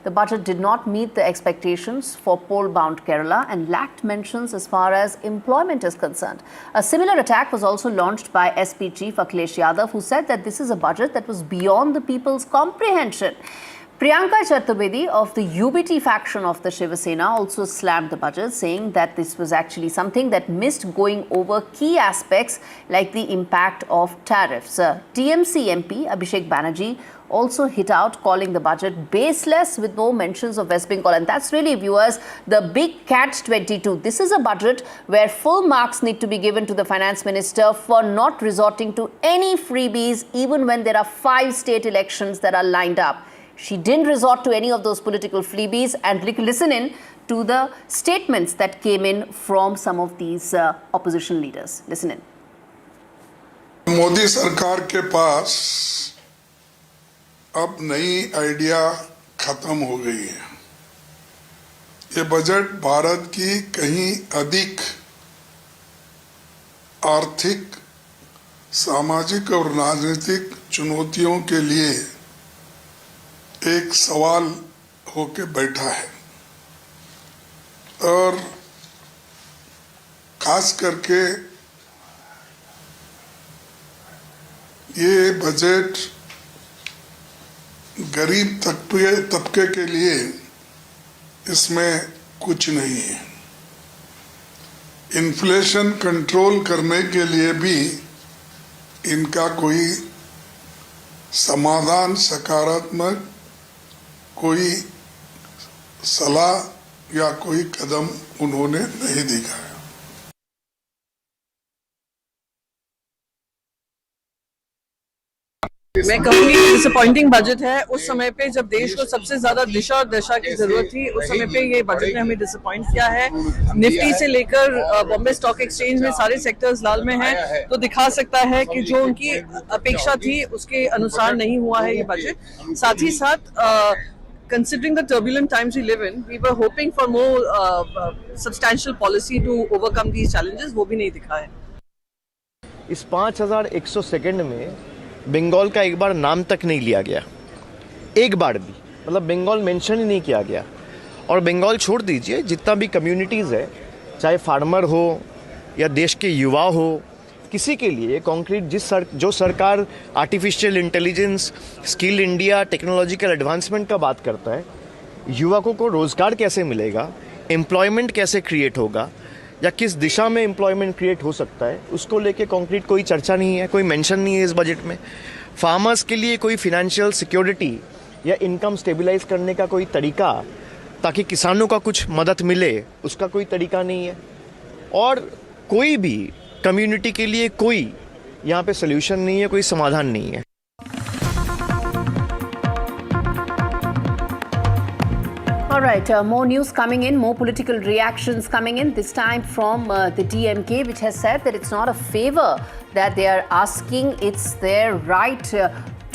the budget did not meet the expectations for poll-bound Kerala and lacked mentions as far as employment is concerned. A similar attack was also launched by SP Chief Akhilesh Yadav, who said that this is a budget that was beyond the people's comprehension. Priyanka Chaturvedi of the UBT faction of the Shiva Sena also slammed the budget, saying that this was actually something that missed going over key aspects like the impact of tariffs. TMC MP Abhishek Banerjee also hit out, calling the budget baseless with no mentions of West Bengal. And that's really, viewers, the big catch-22. This is a budget where full marks need to be given to the finance minister for not resorting to any freebies, even when there are 5 state elections that are lined up. She didn't resort to any of those political freebies, and listen in to the statements that came in from some of these opposition leaders. Listen in. Modi सरकार के पास अब नई idea खत्म हो गई है. ये budget Bharat की कहीं अधिक आर्थिक, सामाजिक और राजनीतिक चुनौतियों के लिए एक सवाल होके बैठा है, और खास करके ये बजट गरीब तबके के लिए इसमें कुछ नहीं है. इन्फ्लेशन कंट्रोल करने के लिए भी इनका कोई समाधान, सकारात्मक कोई सलाह या कोई कदम उन्होंने नहीं दिखाया. मैं कहूँगी डिसअपॉइंटिंग बजट है। उस समय पे जब देश को सबसे ज्यादा दिशा और दशा की जरूरत थी, उस समय पे ये बजट ने हमें डिसअपॉइंट किया है। निफ्टी से लेकर बॉम्बे स्टॉक एक्सचेंज में सारे सेक्टर्स लाल में हैं, तो दिखा सकता है कि जो उनकी अपेक्षा थी उसके अनुसार नहीं हुआ है ये बजट। साथ ही साथ considering the turbulent times we live in, we were hoping for more substantial policy to overcome these challenges. वो भी नहीं दिखा है। इस 5100 सेकंड में बंगाल का एक बार नाम तक नहीं लिया गया, एक बार भी, मतलब बंगाल मेंशन ही नहीं किया गया। और बंगाल छोड़ दीजिए, जितना भी कम्युनिटीज़ है, चाहे फार्मर हो या देश के युवा हो, किसी के लिए कॉन्क्रीट जो सरकार artificial intelligence, skill India, technological advancement का बात करता है, युवकों को रोज़गार कैसे मिलेगा, एम्प्लॉयमेंट कैसे क्रिएट होगा या किस दिशा में एम्प्लॉयमेंट क्रिएट हो सकता है, उसको लेके कॉन्क्रीट कोई चर्चा नहीं है, कोई मेंशन नहीं है इस बजट में। फार्मर्स के लिए कोई फिनेंशियल सिक्योरिटी या इनकम स्टेबलाइज करने का कोई तरीका ताकि किसानों का कुछ मदद मिले, उसका कोई तरीका नहीं है। और कोई भी कम्युनिटी के लिए कोई यहाँ पे सोल्यूशन नहीं है, कोई समाधान नहीं है। All right, more news coming in, more political reactions coming in, this time from the DMK, which has said that it's not a favor that they are asking, it's their right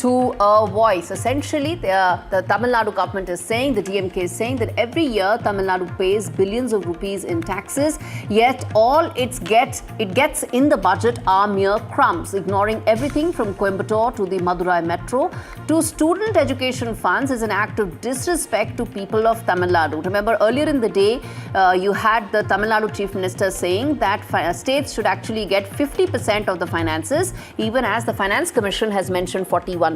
to a voice. Essentially, the Tamil Nadu government is saying, the DMK is saying that every year Tamil Nadu pays billions of rupees in taxes, yet all it gets in the budget are mere crumbs, ignoring everything from Coimbatore to the Madurai Metro to student education funds is an act of disrespect to people of Tamil Nadu. Remember, earlier in the day, you had the Tamil Nadu Chief Minister saying that states should actually get 50% of the finances, even as the Finance Commission has mentioned 41%,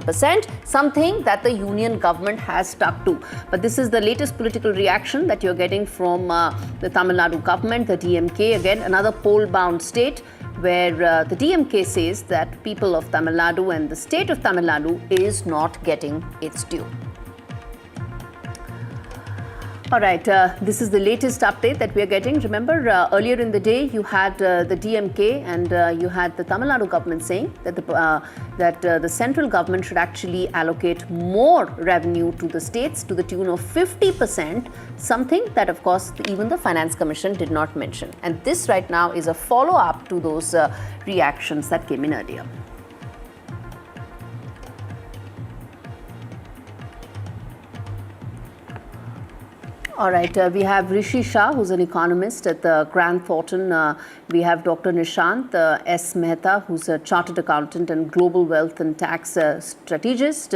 something that the union government has stuck to. But this is the latest political reaction that you're getting from the Tamil Nadu government, the DMK, again another poll-bound state, where the DMK says that people of Tamil Nadu and the state of Tamil Nadu is not getting its due. All right, this is the latest update that we are getting. Remember, earlier in the day, you had the DMK and you had the Tamil Nadu government saying that the central government should actually allocate more revenue to the states to the tune of 50%, something that, of course, even the Finance Commission did not mention. And this right now is a follow-up to those reactions that came in earlier. All right, we have Rishi Shah, who's an economist at the Grant Thornton. We have Dr. Nishant S. Mehta, who's a chartered accountant and global wealth and tax strategist.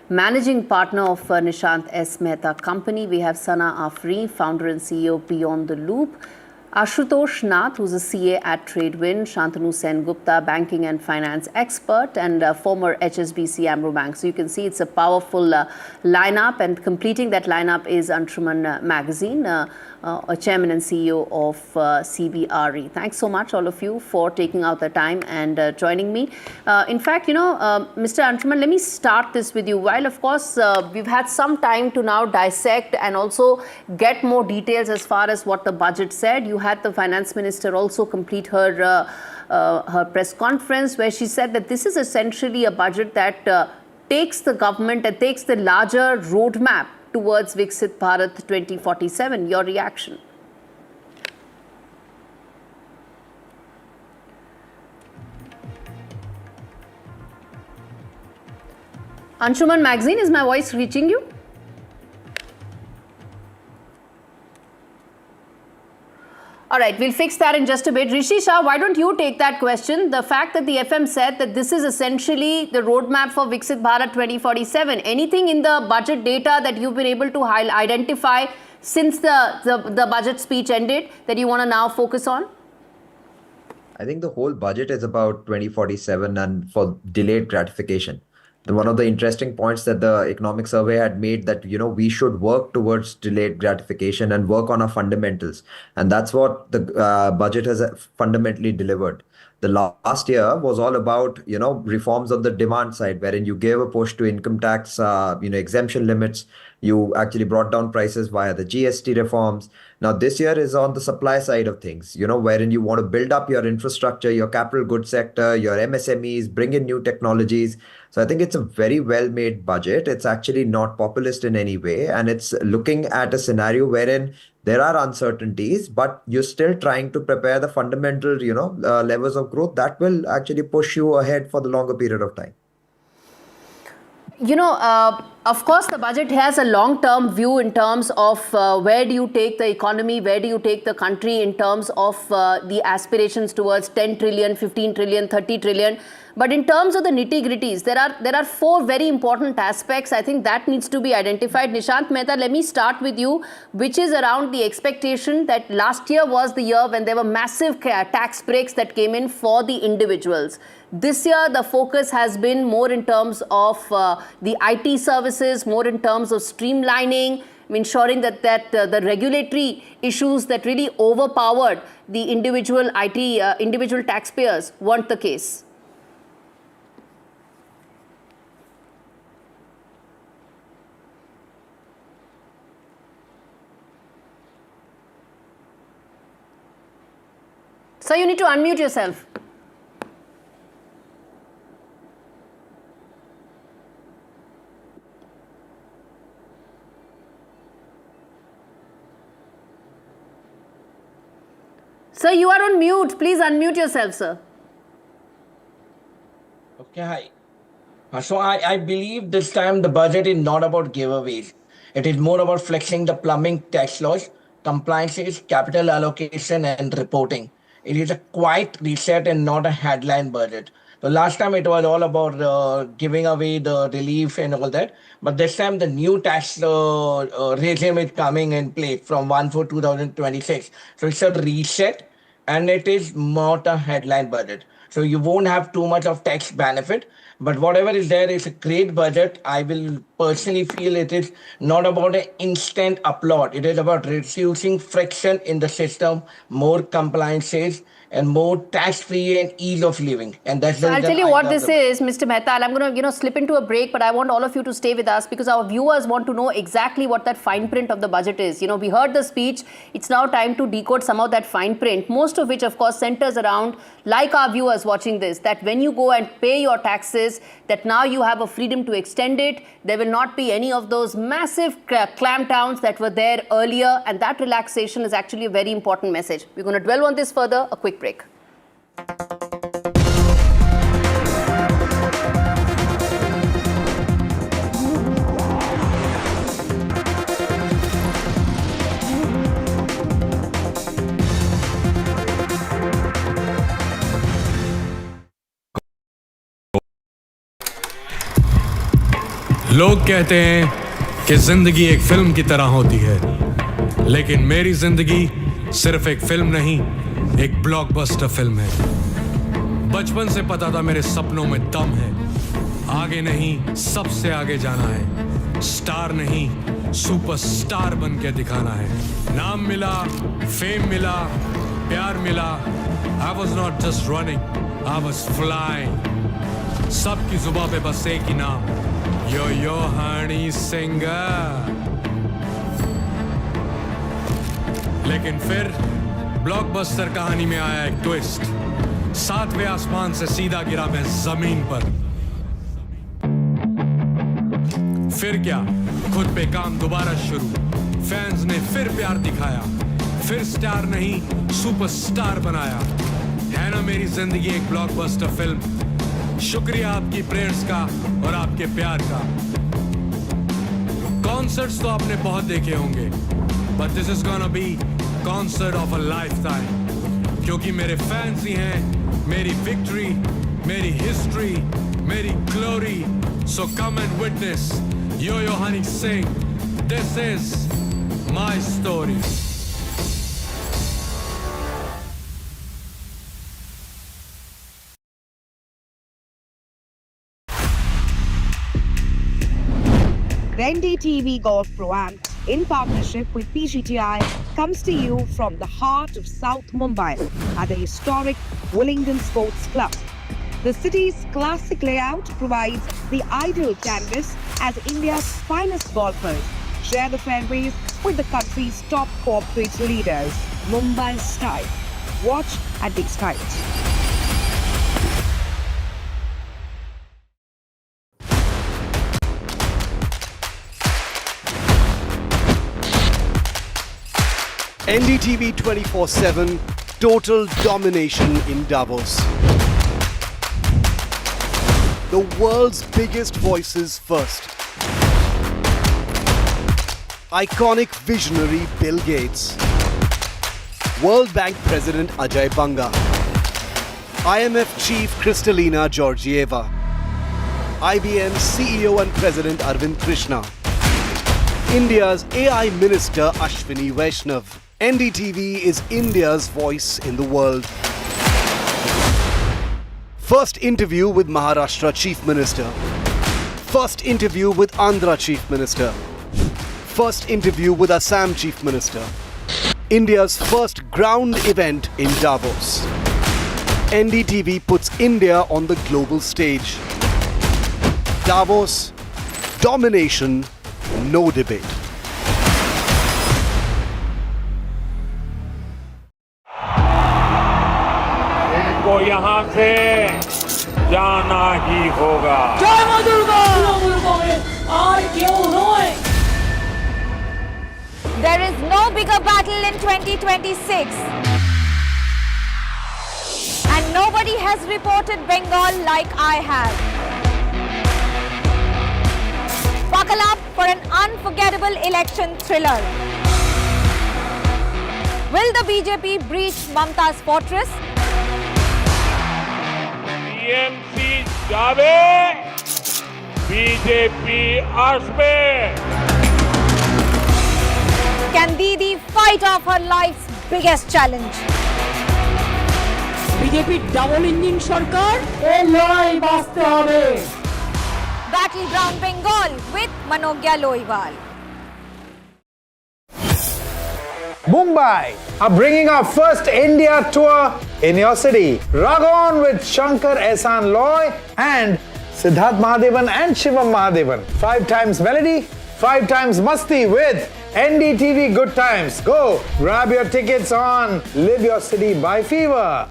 Managing partner of Nishant S. Mehta Company. We have Sana Afri, founder and CEO of Beyond the Loop. Ashutosh Nath, who's a CA at Tradewin, Shantanu Sen Gupta, banking and finance expert, and former HSBC Amro Bank. So you can see it's a powerful lineup, and completing that lineup is Anshuman Magazine, a chairman and CEO of CBRE. Thanks so much, all of you, for taking out the time and joining me. In fact, Mr. Anshuman, let me start this with you. While, of course, we've had some time to now dissect and also get more details as far as what the budget said. You had the finance minister also complete her press conference where she said that this is essentially a budget that takes the government and takes the larger roadmap towards Viksit Bharat 2047. Your reaction? Anshuman Magazine, is my voice reaching you? All right, we'll fix that in just a bit. Rishi Shah, why don't you take that question? The fact that the FM said that this is essentially the roadmap for Viksit Bharat 2047. Anything in the budget data that you've been able to identify since the budget speech ended that you want to now focus on? I think the whole budget is about 2047 and for delayed gratification. One of the interesting points that the economic survey had made that, we should work towards delayed gratification and work on our fundamentals. And that's what the budget has fundamentally delivered. The last year was all about, reforms on the demand side, wherein you gave a push to income tax, exemption limits. You actually brought down prices via the GST reforms. Now, this year is on the supply side of things, wherein you want to build up your infrastructure, your capital goods sector, your MSMEs, bring in new technologies. So I think it's a very well-made budget. It's actually not populist in any way. And it's looking at a scenario wherein there are uncertainties, but you're still trying to prepare the fundamental, levels of growth that will actually push you ahead for the longer period of time. Of course, the budget has a long-term view in terms of where do you take the economy, where do you take the country in terms of the aspirations towards 10 trillion, 15 trillion, 30 trillion. But in terms of the nitty-gritties, there are four very important aspects. I think that needs to be identified. Nishant Mehta, let me start with you, which is around the expectation that last year was the year when there were massive tax breaks that came in for the individuals. This year, the focus has been more in terms of the IT services, more in terms of streamlining, ensuring that the regulatory issues that really overpowered the individual individual taxpayers weren't the case. Sir, you need to unmute yourself. Sir, you are on mute. Please unmute yourself, sir. Okay, hi. So I believe this time the budget is not about giveaways. It is more about flexing the plumbing tax laws, compliances, capital allocation and reporting. It is a quiet reset and not a headline budget. The last time it was all about giving away the relief and all that. But this time the new tax regime is coming in place from 1/4/2026. So it's a reset and it is not a headline budget. So you won't have too much of tax benefit. But whatever is there is a great budget. I will personally feel it is not about an instant applaud. It is about reducing friction in the system, more compliances, and more tax-free and ease of living. And that's the I'll tell you what this is, Mr. Mehta. I'm going to slip into a break, but I want all of you to stay with us because our viewers want to know exactly what that fine print of the budget is. We heard the speech. It's now time to decode some of that fine print, most of which, of course, centers around, like our viewers watching this, that when you go and pay your taxes, that now you have a freedom to extend it. There will not be any of those massive clampdowns that were there earlier, and that relaxation is actually a very important message. We're going to dwell on this further. A quick break. लोग कहते हैं कि जिंदगी एक film की तरह होती है, लेकिन मेरी जिंदगी सिर्फ एक फिल्म नहीं, एक ब्लॉकबस्टर फिल्म है। बचपन से पता था मेरे सपनों में दम है, आगे नहीं सबसे आगे जाना है, स्टार नहीं सुपरस्टार बन के दिखाना है। नाम मिला, फेम मिला, प्यार मिला, I was not just running, I was flying। सबकी जुबां पे बस एक ही नाम, यो हनी सिंह। लेकिन फिर ब्लॉकबस्टर कहानी में आया एक ट्विस्ट, 7वें आसमान से सीधा गिरा मैं जमीन पर। फिर क्या, खुद पे काम दोबारा शुरू, फैंस ने फिर प्यार दिखाया, फिर स्टार नहीं सुपरस्टार बनाया। है ना मेरी जिंदगी एक ब्लॉकबस्टर फिल्म। शुक्रिया आपकी प्रेयर्स का और आपके प्यार का। कॉन्सर्ट्स तो आपने बहुत देखे होंगे, but this is gonna be concert of a lifetime, क्योंकि मेरे फैंस ही हैं मेरी विक्ट्री, मेरी हिस्ट्री, मेरी glory. So come and witness yo Honey Singh, this is my story. NDTV Golf Pro-Am, in partnership with PGTI, comes to you from the heart of South Mumbai at the historic Willingdon Sports Club. The city's classic layout provides the ideal canvas as India's finest golfers share the fairways with the country's top corporate leaders, Mumbai style. Watch at these times. NDTV 24/7, total domination in Davos. The world's biggest voices first. Iconic visionary Bill Gates. World Bank President Ajay Banga. IMF Chief Kristalina Georgieva. IBM CEO and President Arvind Krishna. India's AI Minister Ashwini Vaishnav. NDTV is India's voice in the world. First interview with Maharashtra Chief Minister. First interview with Andhra Chief Minister. First interview with Assam Chief Minister. India's first ground event in Davos. NDTV puts India on the global stage. Davos, domination, no debate. इनको यहाँ से जाना ही होगा। जय मां दुर्गा! और क्यों रोए? There is no bigger battle in 2026. And nobody has reported Bengal like I have. Buckle up for an unforgettable election thriller. Will the BJP breach Mamta's fortress? TMC जावे, BJP आसपे। Can Didi fight off her life's biggest challenge? BJP double engine সরকার এই লড়াই বাঁচতে হবে। Battleground Bengal with Manogya Loiwal. Mumbai are bringing our first India tour in your city. Rag on with Shankar Ehsan Loy and Siddharth Mahadevan and Shivam Mahadevan. 5 times melody, 5 times masti with NDTV Good Times. Go grab your tickets on Live Your City by Fever.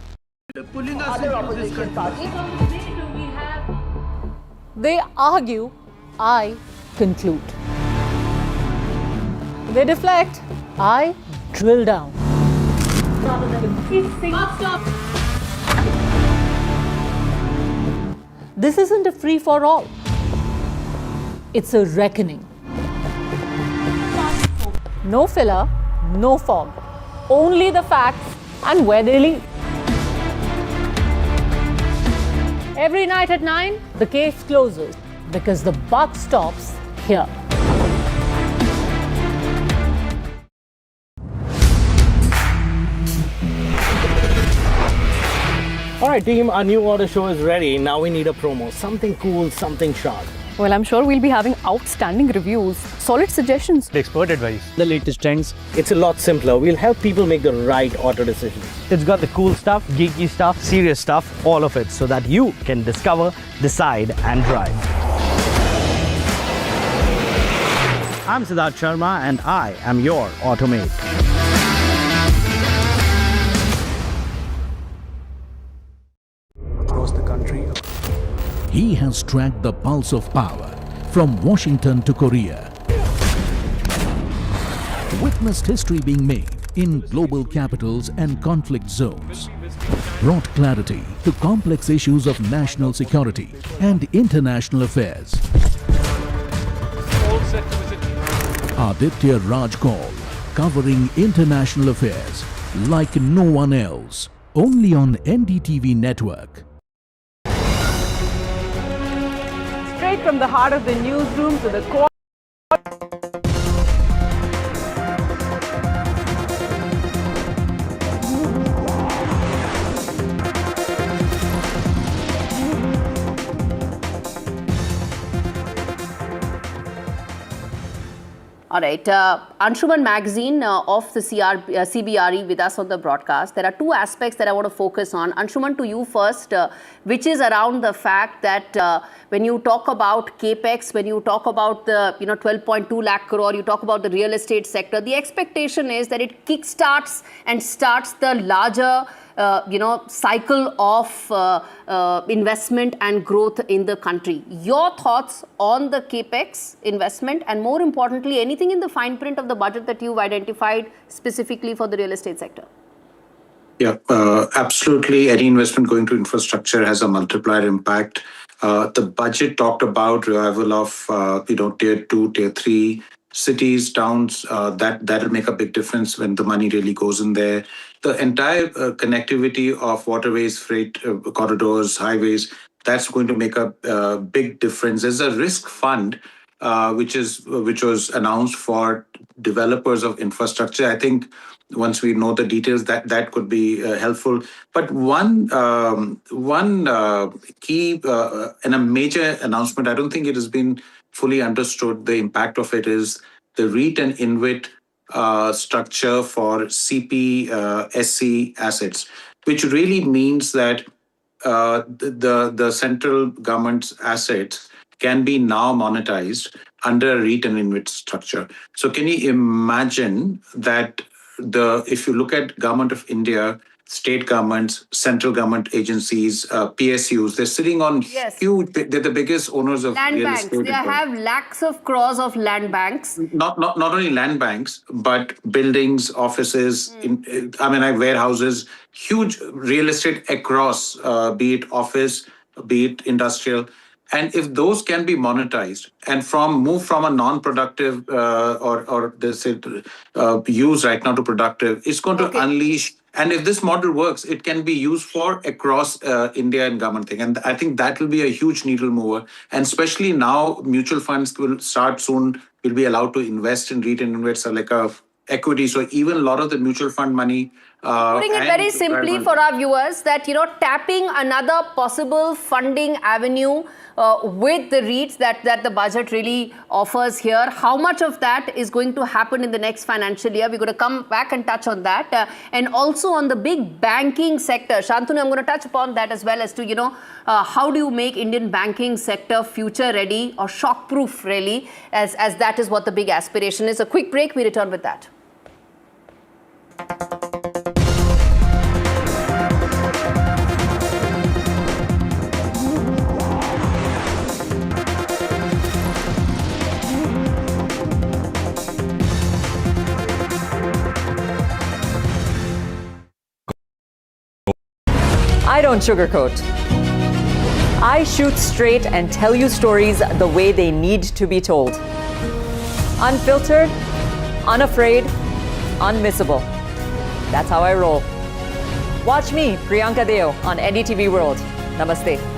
They argue, I conclude. They deflect, I drill down. This isn't a free-for-all. It's a reckoning. No filler, no fog. Only the facts and where they lead. Every night at 9, the case closes because the buck stops here. Alright team, our new order show is ready. Now we need a promo. Something cool, something sharp. Well, I'm sure we'll be having outstanding reviews, solid suggestions. Expert advice. The latest trends. It's a lot simpler. We'll help people make the right auto decisions. It's got the cool stuff, geeky stuff, serious stuff, all of it, so that you can discover, decide and drive. I'm Siddharth Sharma and I am your automate. Across the country, he has tracked the pulse of power from Washington to Korea. Witnessed history being made in global capitals and conflict zones. Brought clarity to complex issues of national security and international affairs. Aditya Raj Kaul, covering international affairs like no one else. Only on NDTV network. Straight from the heart of the newsroom to the core. All right. Anshuman Magazine of the CBRE with us on the broadcast. There are two aspects that I want to focus on. Anshuman, to you first, which is around the fact that when you talk about capex, when you talk about the 12.2 lakh crore, you talk about the real estate sector, the expectation is that it kickstarts and starts the larger cycle of investment and growth in the country. Your thoughts on the capex investment, and more importantly, anything in the fine print of the budget that you've identified specifically for the real estate sector? Yeah, absolutely. Any investment going to infrastructure has a multiplier impact. The budget talked about revival of tier 2, tier 3 cities, towns. That'll make a big difference when the money really goes in there. The entire connectivity of waterways, freight corridors, highways, that's going to make a big difference. There's a risk fund which was announced for developers of infrastructure. I think once we know the details, that could be helpful. But one key and a major announcement, I don't think it has been fully understood. The impact of it is the REIT and InvIT structure for CP SC assets, which really means that the central government's assets can be now monetized under a REIT and InvIT structure. So can you imagine that if you look at Government of India, state governments, central government agencies, PSUs, they're sitting on huge, they're the biggest owners of land real banks. estate. They have lakhs of crores of land banks. Not only land banks, but buildings, offices, warehouses, huge real estate across, be it office, be it industrial. And if those can be monetized and move from a non-productive or use right now to productive, it's going to unleash. And if this model works, it can be used for across India and government thing. And I think that will be a huge needle mover. And especially now, mutual funds will start soon, will be allowed to invest in REIT and InvITs like a equity. So even a lot of the mutual fund money. Putting it very simply for our viewers, that tapping another possible funding avenue with the REITs that the budget really offers here. How much of that is going to happen in the next financial year? We're going to come back and touch on that. And also on the big banking sector. Shantanu, I'm going to touch upon that as well as to, how do you make Indian banking sector future ready or shock proof really, as that is what the big aspiration is. A quick break, we return with that. I don't sugarcoat. I shoot straight and tell you stories the way they need to be told. Unfiltered, unafraid, unmissable. That's how I roll. Watch me, Priyanka Deo, on NDTV World. Namaste.